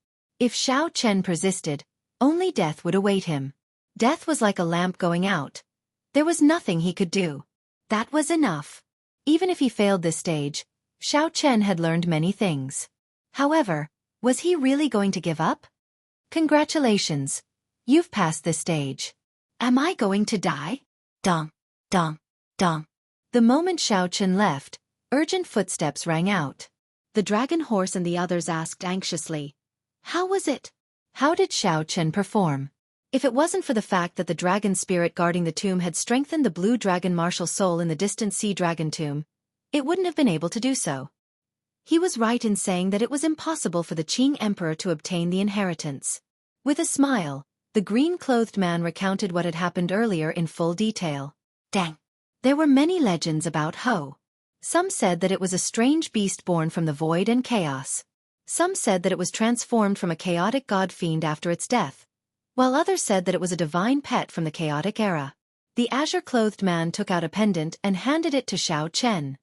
If Xiao Chen persisted, only death would await him. Death was like a lamp going out. There was nothing he could do. That was enough. Even if he failed this stage, Xiao Chen had learned many things. However, was he really going to give up? Congratulations. You've passed this stage. Am I going to die? Dong, dong, dong. The moment Xiao Chen left, urgent footsteps rang out. The dragon horse and the others asked anxiously, "How was it? How did Xiao Chen perform?" If it wasn't for the fact that the dragon spirit guarding the tomb had strengthened the blue dragon martial soul in the distant sea dragon tomb, it wouldn't have been able to do so. He was right in saying that it was impossible for the Qing emperor to obtain the inheritance. With a smile, the green-clothed man recounted what had happened earlier in full detail. Dang! There were many legends about Ho. Some said that it was a strange beast born from the void and chaos. Some said that it was transformed from a chaotic god-fiend after its death, while others said that it was a divine pet from the chaotic era. The azure-clothed man took out a pendant and handed it to Xiao Chen.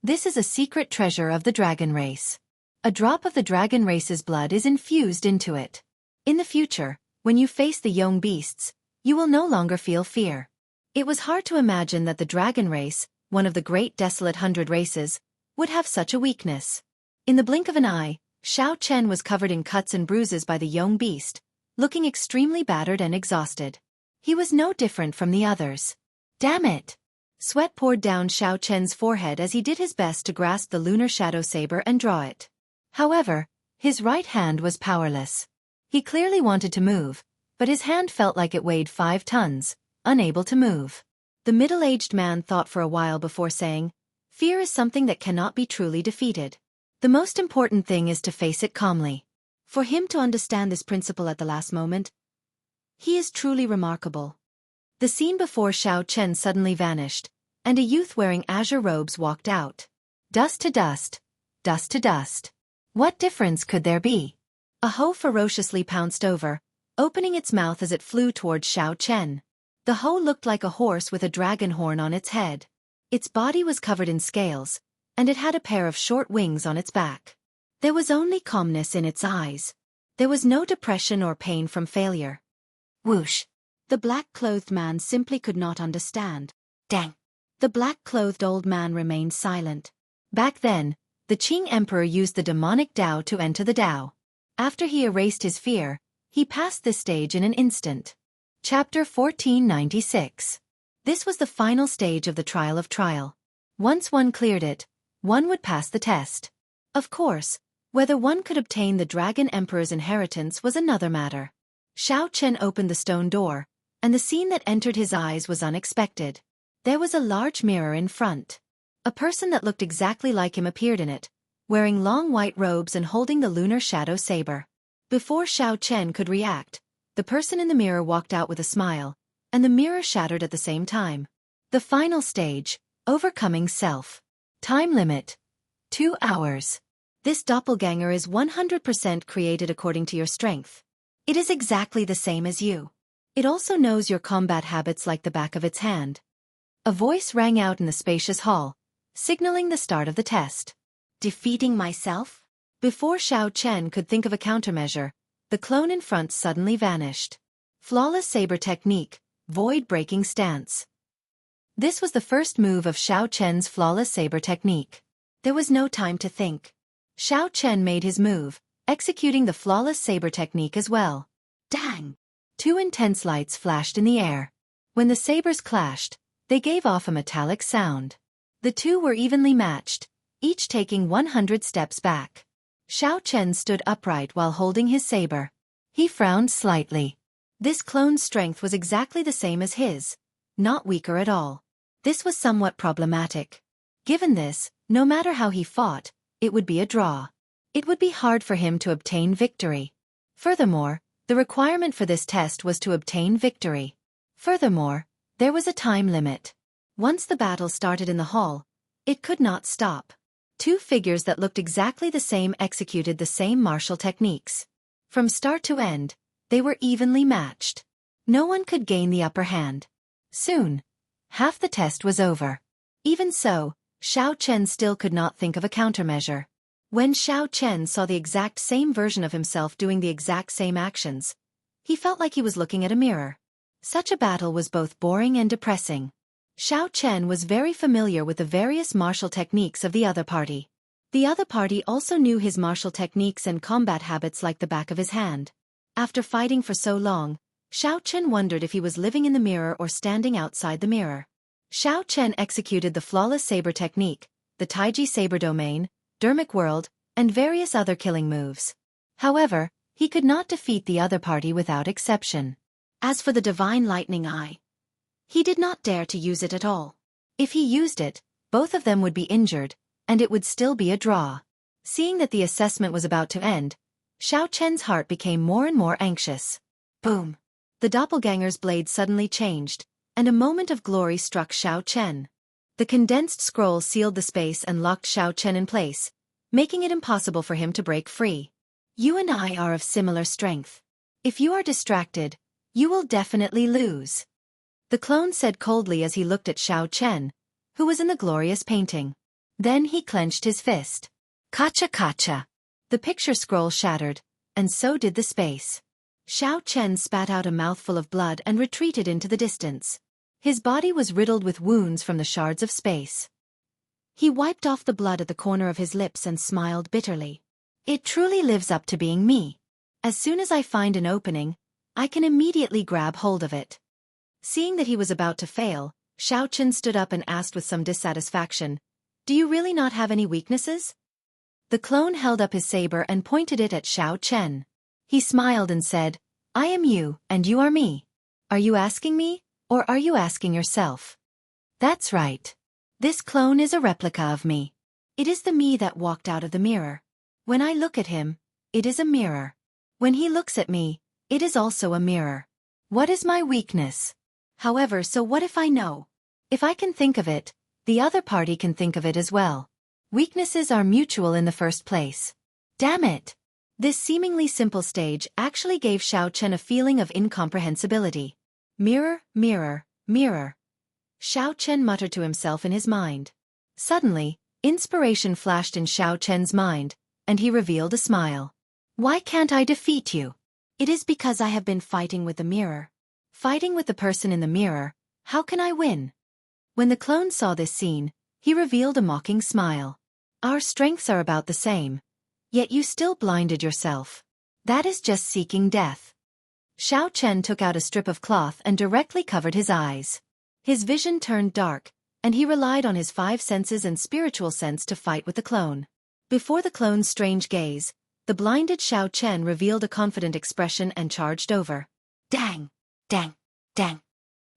This is a secret treasure of the dragon race. A drop of the dragon race's blood is infused into it. In the future, when you face the young beasts, you will no longer feel fear. It was hard to imagine that the dragon race, one of the great desolate 100 races, would have such a weakness. In the blink of an eye, Xiao Chen was covered in cuts and bruises by the young beast, looking extremely battered and exhausted. He was no different from the others. Damn it! Sweat poured down Xiao Chen's forehead as he did his best to grasp the lunar shadow saber and draw it. However, his right hand was powerless. He clearly wanted to move, but his hand felt like it weighed 5 tons, unable to move. The middle-aged man thought for a while before saying, "Fear is something that cannot be truly defeated. The most important thing is to face it calmly." For him to understand this principle at the last moment, he is truly remarkable. The scene before Xiao Chen suddenly vanished, and a youth wearing azure robes walked out. Dust to dust, dust to dust. What difference could there be? A Ho ferociously pounced over, opening its mouth as it flew towards Xiao Chen. The Ho looked like a horse with a dragon horn on its head. Its body was covered in scales, and it had a pair of short wings on its back. There was only calmness in its eyes. There was no depression or pain from failure. Whoosh! The black-clothed man simply could not understand. Dang! The black-clothed old man remained silent. Back then, the Qing emperor used the demonic Tao to enter the Tao. After he erased his fear, he passed this stage in an instant. Chapter 1496. This was the final stage of the trial of trial. Once one cleared it, one would pass the test. Of course, whether one could obtain the Dragon Emperor's inheritance was another matter. Xiao Chen opened the stone door, and the scene that entered his eyes was unexpected. There was a large mirror in front. A person that looked exactly like him appeared in it, wearing long white robes and holding the lunar shadow saber. Before Xiao Chen could react, the person in the mirror walked out with a smile, and the mirror shattered at the same time. The final stage, overcoming self. Time limit: 2 hours. This doppelganger is 100% created according to your strength. It is exactly the same as you. It also knows your combat habits like the back of its hand. A voice rang out in the spacious hall, signaling the start of the test. Defeating myself? Before Xiao Chen could think of a countermeasure, the clone in front suddenly vanished. Flawless saber technique, void-breaking stance. This was the first move of Xiao Chen's flawless saber technique. There was no time to think. Xiao Chen made his move, executing the flawless saber technique as well. Dang! 2 intense lights flashed in the air. When the sabers clashed, they gave off a metallic sound. The two were evenly matched, each taking 100 steps back. Xiao Chen stood upright while holding his saber. He frowned slightly. This clone's strength was exactly the same as his, not weaker at all. This was somewhat problematic. Given this, no matter how he fought, it would be a draw. It would be hard for him to obtain victory. Furthermore, the requirement for this test was to obtain victory. Furthermore, there was a time limit. Once the battle started in the hall, it could not stop. 2 figures that looked exactly the same executed the same martial techniques. From start to end, they were evenly matched. No one could gain the upper hand. Soon, half the test was over. Even so, Xiao Chen still could not think of a countermeasure. When Xiao Chen saw the exact same version of himself doing the exact same actions, he felt like he was looking at a mirror. Such a battle was both boring and depressing. Xiao Chen was very familiar with the various martial techniques of the other party. The other party also knew his martial techniques and combat habits like the back of his hand. After fighting for so long, Xiao Chen wondered if he was living in the mirror or standing outside the mirror. Xiao Chen executed the flawless saber technique, the Taiji saber domain, dermic world, and various other killing moves. However, he could not defeat the other party without exception. As for the divine lightning eye, he did not dare to use it at all. If he used it, both of them would be injured, and it would still be a draw. Seeing that the assessment was about to end, Xiao Chen's heart became more and more anxious. Boom! The doppelganger's blade suddenly changed, and a moment of glory struck Xiao Chen. The condensed scroll sealed the space and locked Xiao Chen in place, making it impossible for him to break free. You and I are of similar strength. If you are distracted, you will definitely lose. The clone said coldly as he looked at Xiao Chen, who was in the glorious painting. Then he clenched his fist. Kacha kacha! The picture scroll shattered, and so did the space. Xiao Chen spat out a mouthful of blood and retreated into the distance. His body was riddled with wounds from the shards of space. He wiped off the blood at the corner of his lips and smiled bitterly. It truly lives up to being me. As soon as I find an opening, I can immediately grab hold of it. Seeing that he was about to fail, Xiao Chen stood up and asked with some dissatisfaction, "Do you really not have any weaknesses?" The clone held up his saber and pointed it at Xiao Chen. He smiled and said, "I am you, and you are me. Are you asking me, or are you asking yourself?" That's right. This clone is a replica of me. It is the me that walked out of the mirror. When I look at him, it is a mirror. When he looks at me, it is also a mirror. What is my weakness? However, so what if I know? If I can think of it, the other party can think of it as well. Weaknesses are mutual in the first place. Damn it! This seemingly simple stage actually gave Xiao Chen a feeling of incomprehensibility. Mirror, mirror, mirror. Xiao Chen muttered to himself in his mind. Suddenly, inspiration flashed in Xiao Chen's mind, and he revealed a smile. Why can't I defeat you? It is because I have been fighting with the mirror. Fighting with the person in the mirror, how can I win? When the clone saw this scene, he revealed a mocking smile. Our strengths are about the same. Yet you still blinded yourself. That is just seeking death. Xiao Chen took out a strip of cloth and directly covered his eyes. His vision turned dark, and he relied on his 5 senses and spiritual sense to fight with the clone. Before the clone's strange gaze, the blinded Xiao Chen revealed a confident expression and charged over. Dang! Dang! Dang!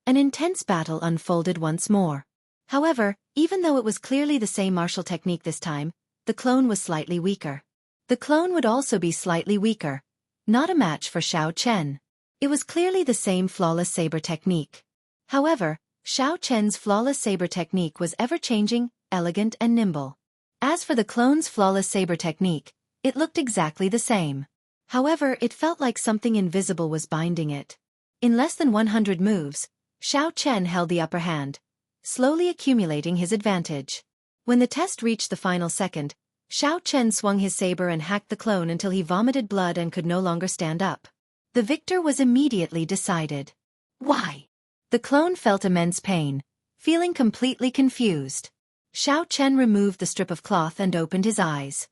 An intense battle unfolded once more. However, even though it was clearly the same martial technique this time, the clone was slightly weaker. The clone would also be slightly weaker. Not a match for Xiao Chen. It was clearly the same flawless saber technique. However, Xiao Chen's flawless saber technique was ever-changing, elegant and nimble. As for the clone's flawless saber technique, it looked exactly the same. However, it felt like something invisible was binding it. In less than 100 moves, Xiao Chen held the upper hand, slowly accumulating his advantage. When the test reached the final second, Xiao Chen swung his saber and hacked the clone until he vomited blood and could no longer stand up. The victor was immediately decided. Why? The clone felt immense pain, feeling completely confused. Xiao Chen removed the strip of cloth and opened his eyes.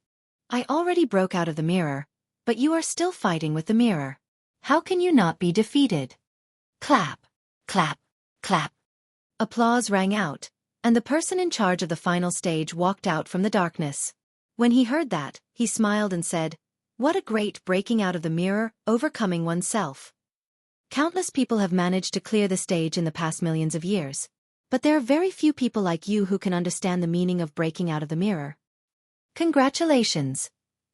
I already broke out of the mirror, but you are still fighting with the mirror. How can you not be defeated? Clap, clap, clap. Applause rang out, and the person in charge of the final stage walked out from the darkness. When he heard that, he smiled and said, "What a great breaking out of the mirror, overcoming oneself. Countless people have managed to clear the stage in the past millions of years, but there are very few people like you who can understand the meaning of breaking out of the mirror. Congratulations,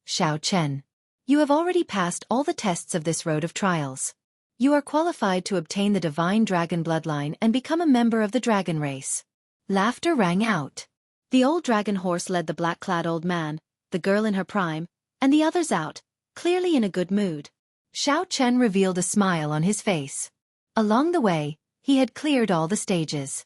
Xiao Chen. You have already passed all the tests of this road of trials. You are qualified to obtain the divine dragon bloodline and become a member of the dragon race." Laughter rang out. The old dragon horse led the black-clad old man, the girl in her prime, and the others out, clearly in a good mood. Xiao Chen revealed a smile on his face. Along the way, he had cleared all the stages.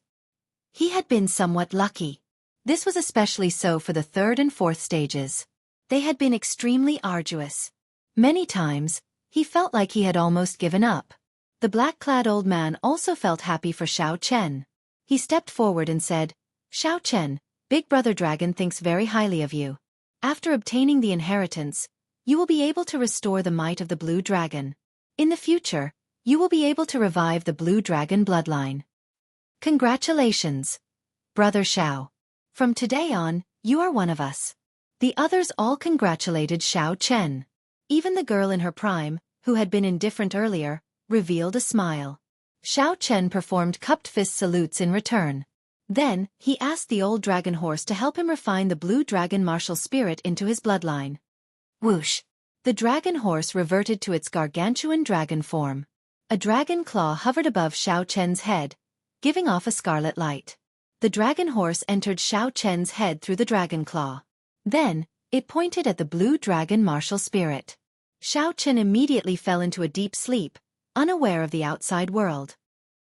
He had been somewhat lucky. This was especially so for the 3rd and 4th stages. They had been extremely arduous. Many times, he felt like he had almost given up. The black-clad old man also felt happy for Xiao Chen. He stepped forward and said, "Xiao Chen, Big Brother Dragon thinks very highly of you. After obtaining the inheritance, you will be able to restore the might of the Blue Dragon. In the future, you will be able to revive the Blue Dragon bloodline. Congratulations, Brother Xiao. From today on, you are one of us." The others all congratulated Xiao Chen. Even the girl in her prime, who had been indifferent earlier, revealed a smile. Xiao Chen performed cupped fist salutes in return. Then, he asked the old dragon horse to help him refine the blue dragon martial spirit into his bloodline. Whoosh! The dragon horse reverted to its gargantuan dragon form. A dragon claw hovered above Xiao Chen's head, giving off a scarlet light. The dragon horse entered Xiao Chen's head through the dragon claw. Then, it pointed at the blue dragon martial spirit. Xiao Chen immediately fell into a deep sleep, unaware of the outside world.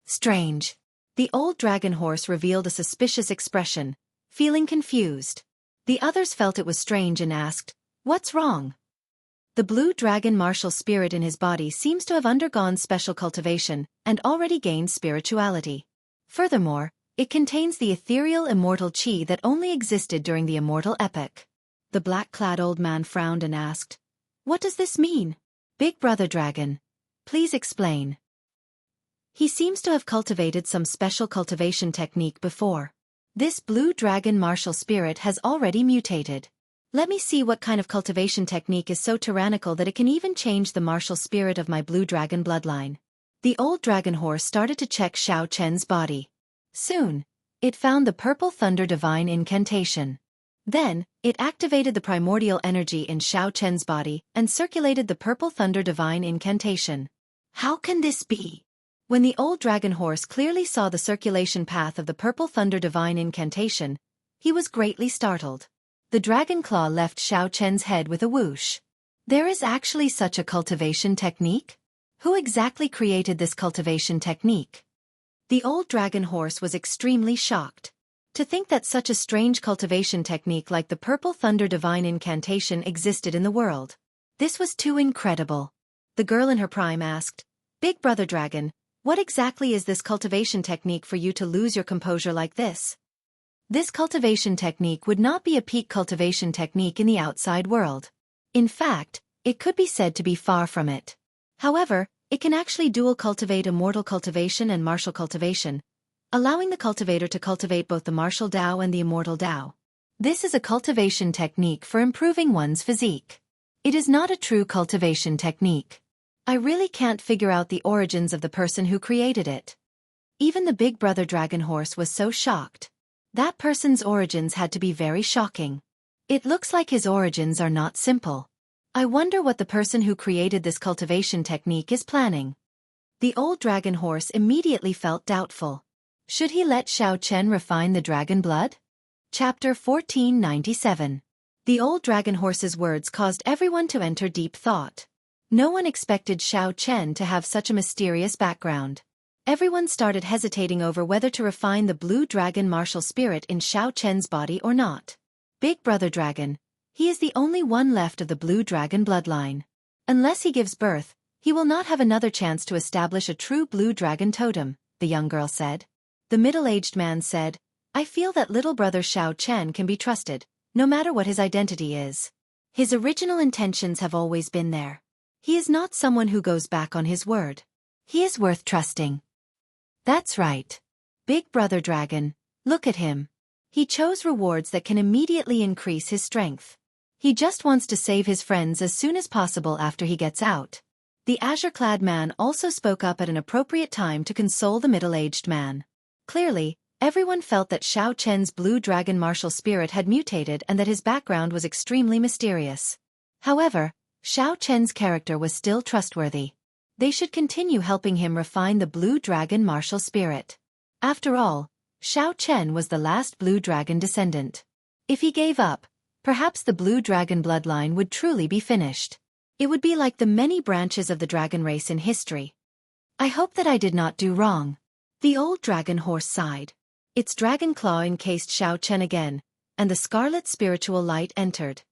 Strange. The old dragon horse revealed a suspicious expression, feeling confused. The others felt it was strange and asked, "What's wrong?" The blue dragon martial spirit in his body seems to have undergone special cultivation and already gained spirituality. Furthermore, it contains the ethereal immortal qi that only existed during the immortal epoch. The black-clad old man frowned and asked, "What does this mean? Big Brother Dragon, please explain." He seems to have cultivated some special cultivation technique before. This blue dragon martial spirit has already mutated. Let me see what kind of cultivation technique is so tyrannical that it can even change the martial spirit of my blue dragon bloodline. The old dragon horse started to check Xiao Chen's body. Soon, it found the purple thunder divine incantation. Then, it activated the primordial energy in Xiao Chen's body and circulated the purple thunder divine incantation. How can this be? When the old dragon horse clearly saw the circulation path of the purple thunder divine incantation, he was greatly startled. The dragon claw left Xiao Chen's head with a whoosh. There is actually such a cultivation technique? Who exactly created this cultivation technique? The old dragon horse was extremely shocked. To think that such a strange cultivation technique like the purple thunder divine incantation existed in the world. This was too incredible. The girl in her prime asked, "Big Brother Dragon, what exactly is this cultivation technique for you to lose your composure like this?" This cultivation technique would not be a peak cultivation technique in the outside world. In fact, it could be said to be far from it. However, it can actually dual cultivate immortal cultivation and martial cultivation, allowing the cultivator to cultivate both the martial Dao and the immortal Dao. This is a cultivation technique for improving one's physique. It is not a true cultivation technique. I really can't figure out the origins of the person who created it. Even the Big Brother Dragon Horse was so shocked. That person's origins had to be very shocking. It looks like his origins are not simple. I wonder what the person who created this cultivation technique is planning. The old dragon horse immediately felt doubtful. Should he let Xiao Chen refine the dragon blood? Chapter 1497. The old dragon horse's words caused everyone to enter deep thought. No one expected Xiao Chen to have such a mysterious background. Everyone started hesitating over whether to refine the blue dragon martial spirit in Xiao Chen's body or not. Big Brother Dragon, he is the only one left of the blue dragon bloodline. Unless he gives birth, he will not have another chance to establish a true blue dragon totem, the young girl said. The middle-aged man said, "I feel that little brother Xiao Chen can be trusted, no matter what his identity is. His original intentions have always been there. He is not someone who goes back on his word. He is worth trusting." That's right. Big Brother Dragon, look at him. He chose rewards that can immediately increase his strength. He just wants to save his friends as soon as possible after he gets out. The azure-clad man also spoke up at an appropriate time to console the middle-aged man. Clearly, everyone felt that Xiao Chen's blue dragon martial spirit had mutated and that his background was extremely mysterious. However, Xiao Chen's character was still trustworthy. They should continue helping him refine the blue dragon martial spirit. After all, Xiao Chen was the last blue dragon descendant. If he gave up, perhaps the blue dragon bloodline would truly be finished. It would be like the many branches of the dragon race in history. I hope that I did not do wrong. The old dragon horse sighed. Its dragon claw encased Xiao Chen again, and the scarlet spiritual light entered.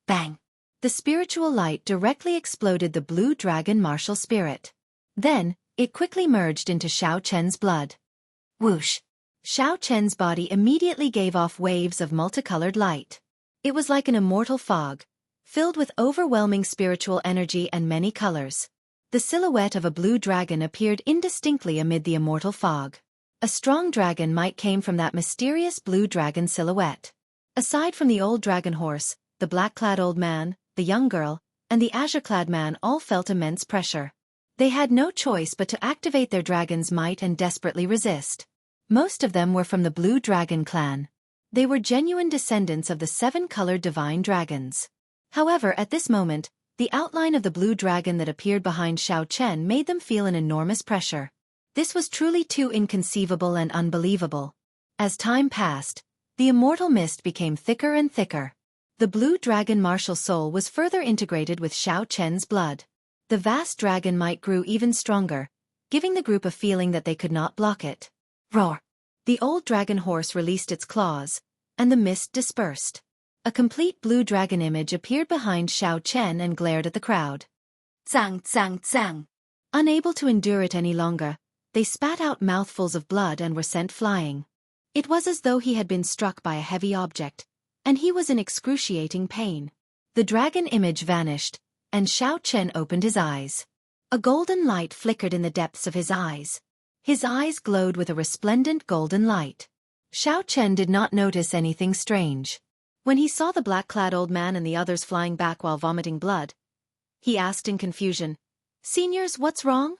Bang! The spiritual light directly exploded the blue dragon martial spirit. Then, it quickly merged into Xiao Chen's blood. Whoosh! Xiao Chen's body immediately gave off waves of multicolored light. It was like an immortal fog, filled with overwhelming spiritual energy and many colors. The silhouette of a blue dragon appeared indistinctly amid the immortal fog. A strong dragon might came from that mysterious blue dragon silhouette. Aside from the old dragon horse, the black-clad old man, the young girl, and the azure-clad man all felt immense pressure. They had no choice but to activate their dragon's might and desperately resist. Most of them were from the Blue Dragon clan. They were genuine descendants of the 7-colored divine dragons. However, at this moment, the outline of the blue dragon that appeared behind Xiao Chen made them feel an enormous pressure. This was truly too inconceivable and unbelievable. As time passed, the immortal mist became thicker and thicker. The blue dragon martial soul was further integrated with Xiao Chen's blood. The vast dragon might grew even stronger, giving the group a feeling that they could not block it. Roar! The old dragon horse released its claws, and the mist dispersed. A complete blue dragon image appeared behind Xiao Chen and glared at the crowd. Zang, zang, zang! Unable to endure it any longer, they spat out mouthfuls of blood and were sent flying. It was as though he had been struck by a heavy object, and he was in excruciating pain. The dragon image vanished, and Xiao Chen opened his eyes. A golden light flickered in the depths of his eyes. His eyes glowed with a resplendent golden light. Xiao Chen did not notice anything strange. When he saw the black-clad old man and the others flying back while vomiting blood, he asked in confusion, "Seniors, what's wrong?"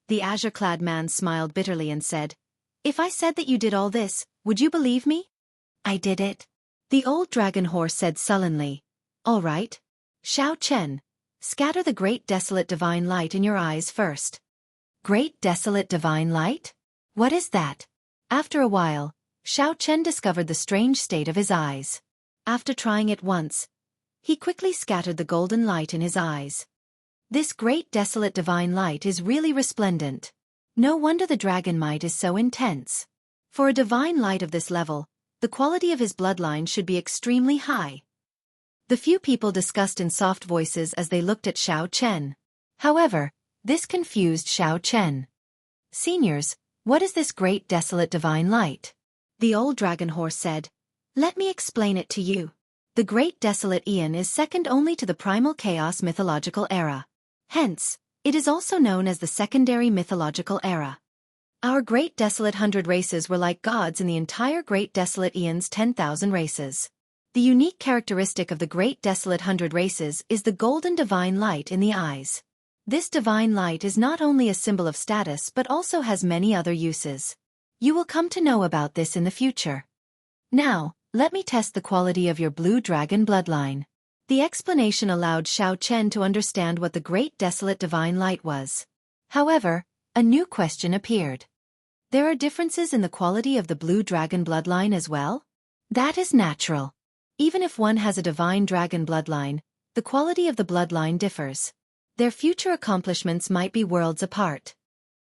The azure-clad man smiled bitterly and said, "If I said that you did all this, would you believe me?" "I did it." The old dragon horse said sullenly, "All right. Xiao Chen, scatter the great desolate divine light in your eyes first." Great desolate divine light? What is that? After a while, Xiao Chen discovered the strange state of his eyes. After trying it once, he quickly scattered the golden light in his eyes. This great desolate divine light is really resplendent. No wonder the dragon might is so intense. For a divine light of this level, the quality of his bloodline should be extremely high. The few people discussed in soft voices as they looked at Xiao Chen. However, this confused Xiao Chen. "Seniors, what is this great desolate divine light?" The old dragon horse said, "Let me explain it to you. The great desolate Aeon is second only to the primal chaos mythological era. Hence, it is also known as the secondary mythological era. Our great desolate 100 races were like gods in the entire great desolate Aeon's 10,000 races. The unique characteristic of the great desolate 100 races is the golden divine light in the eyes. This divine light is not only a symbol of status but also has many other uses. You will come to know about this in the future. Now, let me test the quality of your blue dragon bloodline." The explanation allowed Xiao Chen to understand what the great desolate divine light was. However, a new question appeared. There are differences in the quality of the blue dragon bloodline as well? That is natural. Even if one has a divine dragon bloodline, the quality of the bloodline differs. Their future accomplishments might be worlds apart.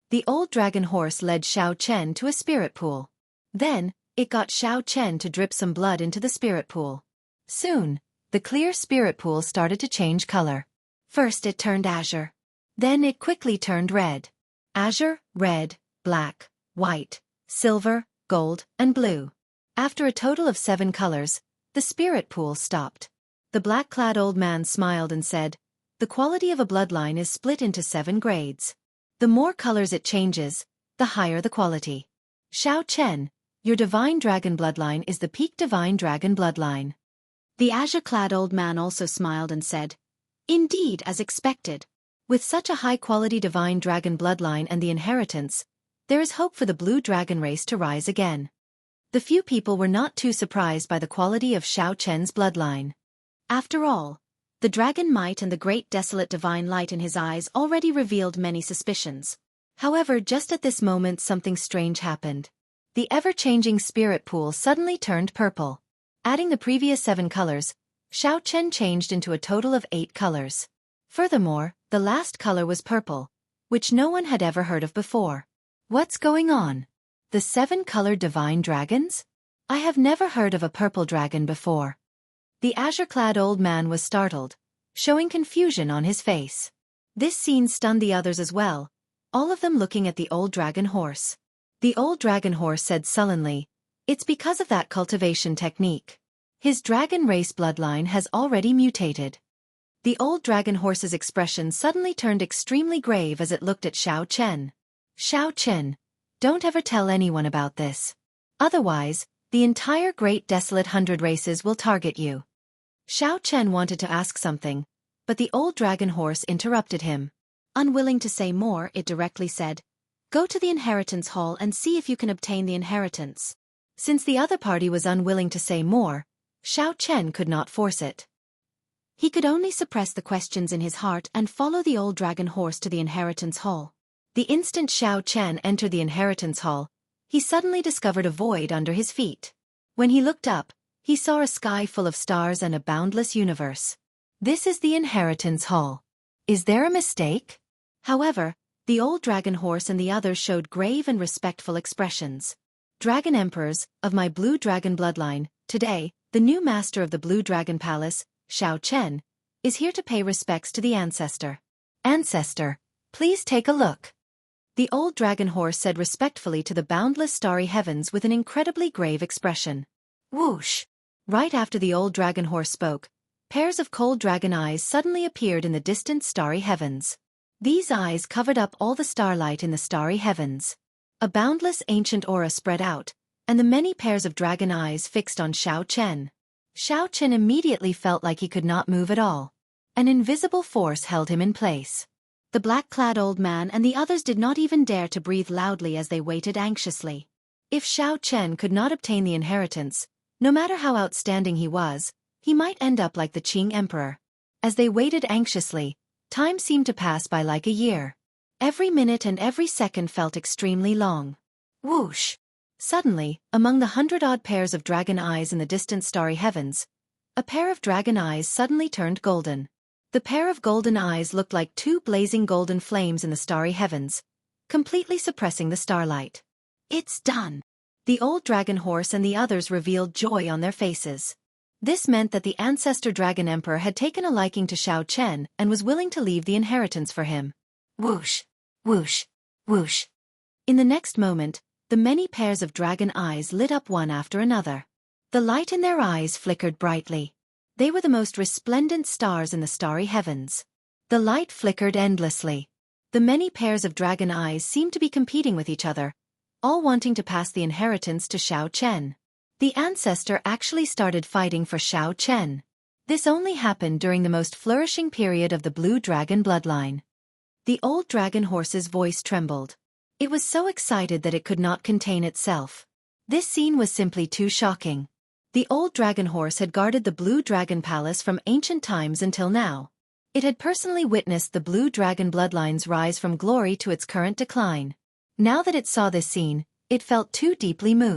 The old dragon horse led Xiao Chen to a spirit pool. Then, it got Xiao Chen to drip some blood into the spirit pool. Soon, the clear spirit pool started to change color. First it turned azure. Then it quickly turned red. Azure, red, black, white, silver, gold, and blue. After a total of 7 colors, the spirit pool stopped. The black-clad old man smiled and said, "The quality of a bloodline is split into 7 grades. The more colors it changes, the higher the quality. Xiao Chen, your divine dragon bloodline is the peak divine dragon bloodline." The azure-clad old man also smiled and said, "Indeed, as expected. With such a high-quality divine dragon bloodline and the inheritance, there is hope for the blue dragon race to rise again." The few people were not too surprised by the quality of Xiao Chen's bloodline. After all, the dragon might and the great desolate divine light in his eyes already revealed many suspicions. However, just at this moment something strange happened. The ever-changing spirit pool suddenly turned purple. Adding the previous 7 colors, Xiao Chen changed into a total of 8 colors. Furthermore, the last color was purple, which no one had ever heard of before. What's going on? The 7-colored divine dragons? I have never heard of a purple dragon before. The azure-clad old man was startled, showing confusion on his face. This scene stunned the others as well, all of them looking at the old dragon horse. The old dragon horse said sullenly, "It's because of that cultivation technique. His dragon race bloodline has already mutated." The old dragon horse's expression suddenly turned extremely grave as it looked at Xiao Chen. "Xiao Chen, don't ever tell anyone about this. Otherwise, the entire Great Desolate 100 races will target you." Xiao Chen wanted to ask something, but the old dragon horse interrupted him. Unwilling to say more, it directly said, "Go to the inheritance hall and see if you can obtain the inheritance." Since the other party was unwilling to say more, Xiao Chen could not force it. He could only suppress the questions in his heart and follow the old dragon horse to the inheritance hall. The instant Xiao Chen entered the inheritance hall, he suddenly discovered a void under his feet. When he looked up, he saw a sky full of stars and a boundless universe. This is the inheritance hall. Is there a mistake? However, the old dragon horse and the others showed grave and respectful expressions. "Dragon Emperors, of my blue dragon bloodline, today, the new master of the Blue Dragon Palace, Xiao Chen, is here to pay respects to the ancestor. Ancestor, please take a look." The old dragon horse said respectfully to the boundless starry heavens with an incredibly grave expression. Whoosh! Right after the old dragon horse spoke, pairs of cold dragon eyes suddenly appeared in the distant starry heavens. These eyes covered up all the starlight in the starry heavens. A boundless ancient aura spread out, and the many pairs of dragon eyes fixed on Xiao Chen. Xiao Chen immediately felt like he could not move at all. An invisible force held him in place. The black-clad old man and the others did not even dare to breathe loudly as they waited anxiously. If Xiao Chen could not obtain the inheritance, no matter how outstanding he was, he might end up like the Qing Emperor. As they waited anxiously, time seemed to pass by like a year. Every minute and every second felt extremely long. Whoosh! Suddenly, among the 100-odd pairs of dragon eyes in the distant starry heavens, a pair of dragon eyes suddenly turned golden. The pair of golden eyes looked like two blazing golden flames in the starry heavens, completely suppressing the starlight. "It's done!" The old dragon horse and the others revealed joy on their faces. This meant that the ancestor dragon emperor had taken a liking to Xiao Chen and was willing to leave the inheritance for him. Whoosh! Whoosh! Whoosh! In the next moment, the many pairs of dragon eyes lit up one after another. The light in their eyes flickered brightly. They were the most resplendent stars in the starry heavens. The light flickered endlessly. The many pairs of dragon eyes seemed to be competing with each other, all wanting to pass the inheritance to Xiao Chen. The ancestor actually started fighting for Xiao Chen. This only happened during the most flourishing period of the blue dragon bloodline. The old dragon horse's voice trembled. It was so excited that it could not contain itself. This scene was simply too shocking. The old dragon horse had guarded the Blue Dragon Palace from ancient times until now. It had personally witnessed the Blue Dragon bloodline's rise from glory to its current decline. Now that it saw this scene, it felt too deeply moved.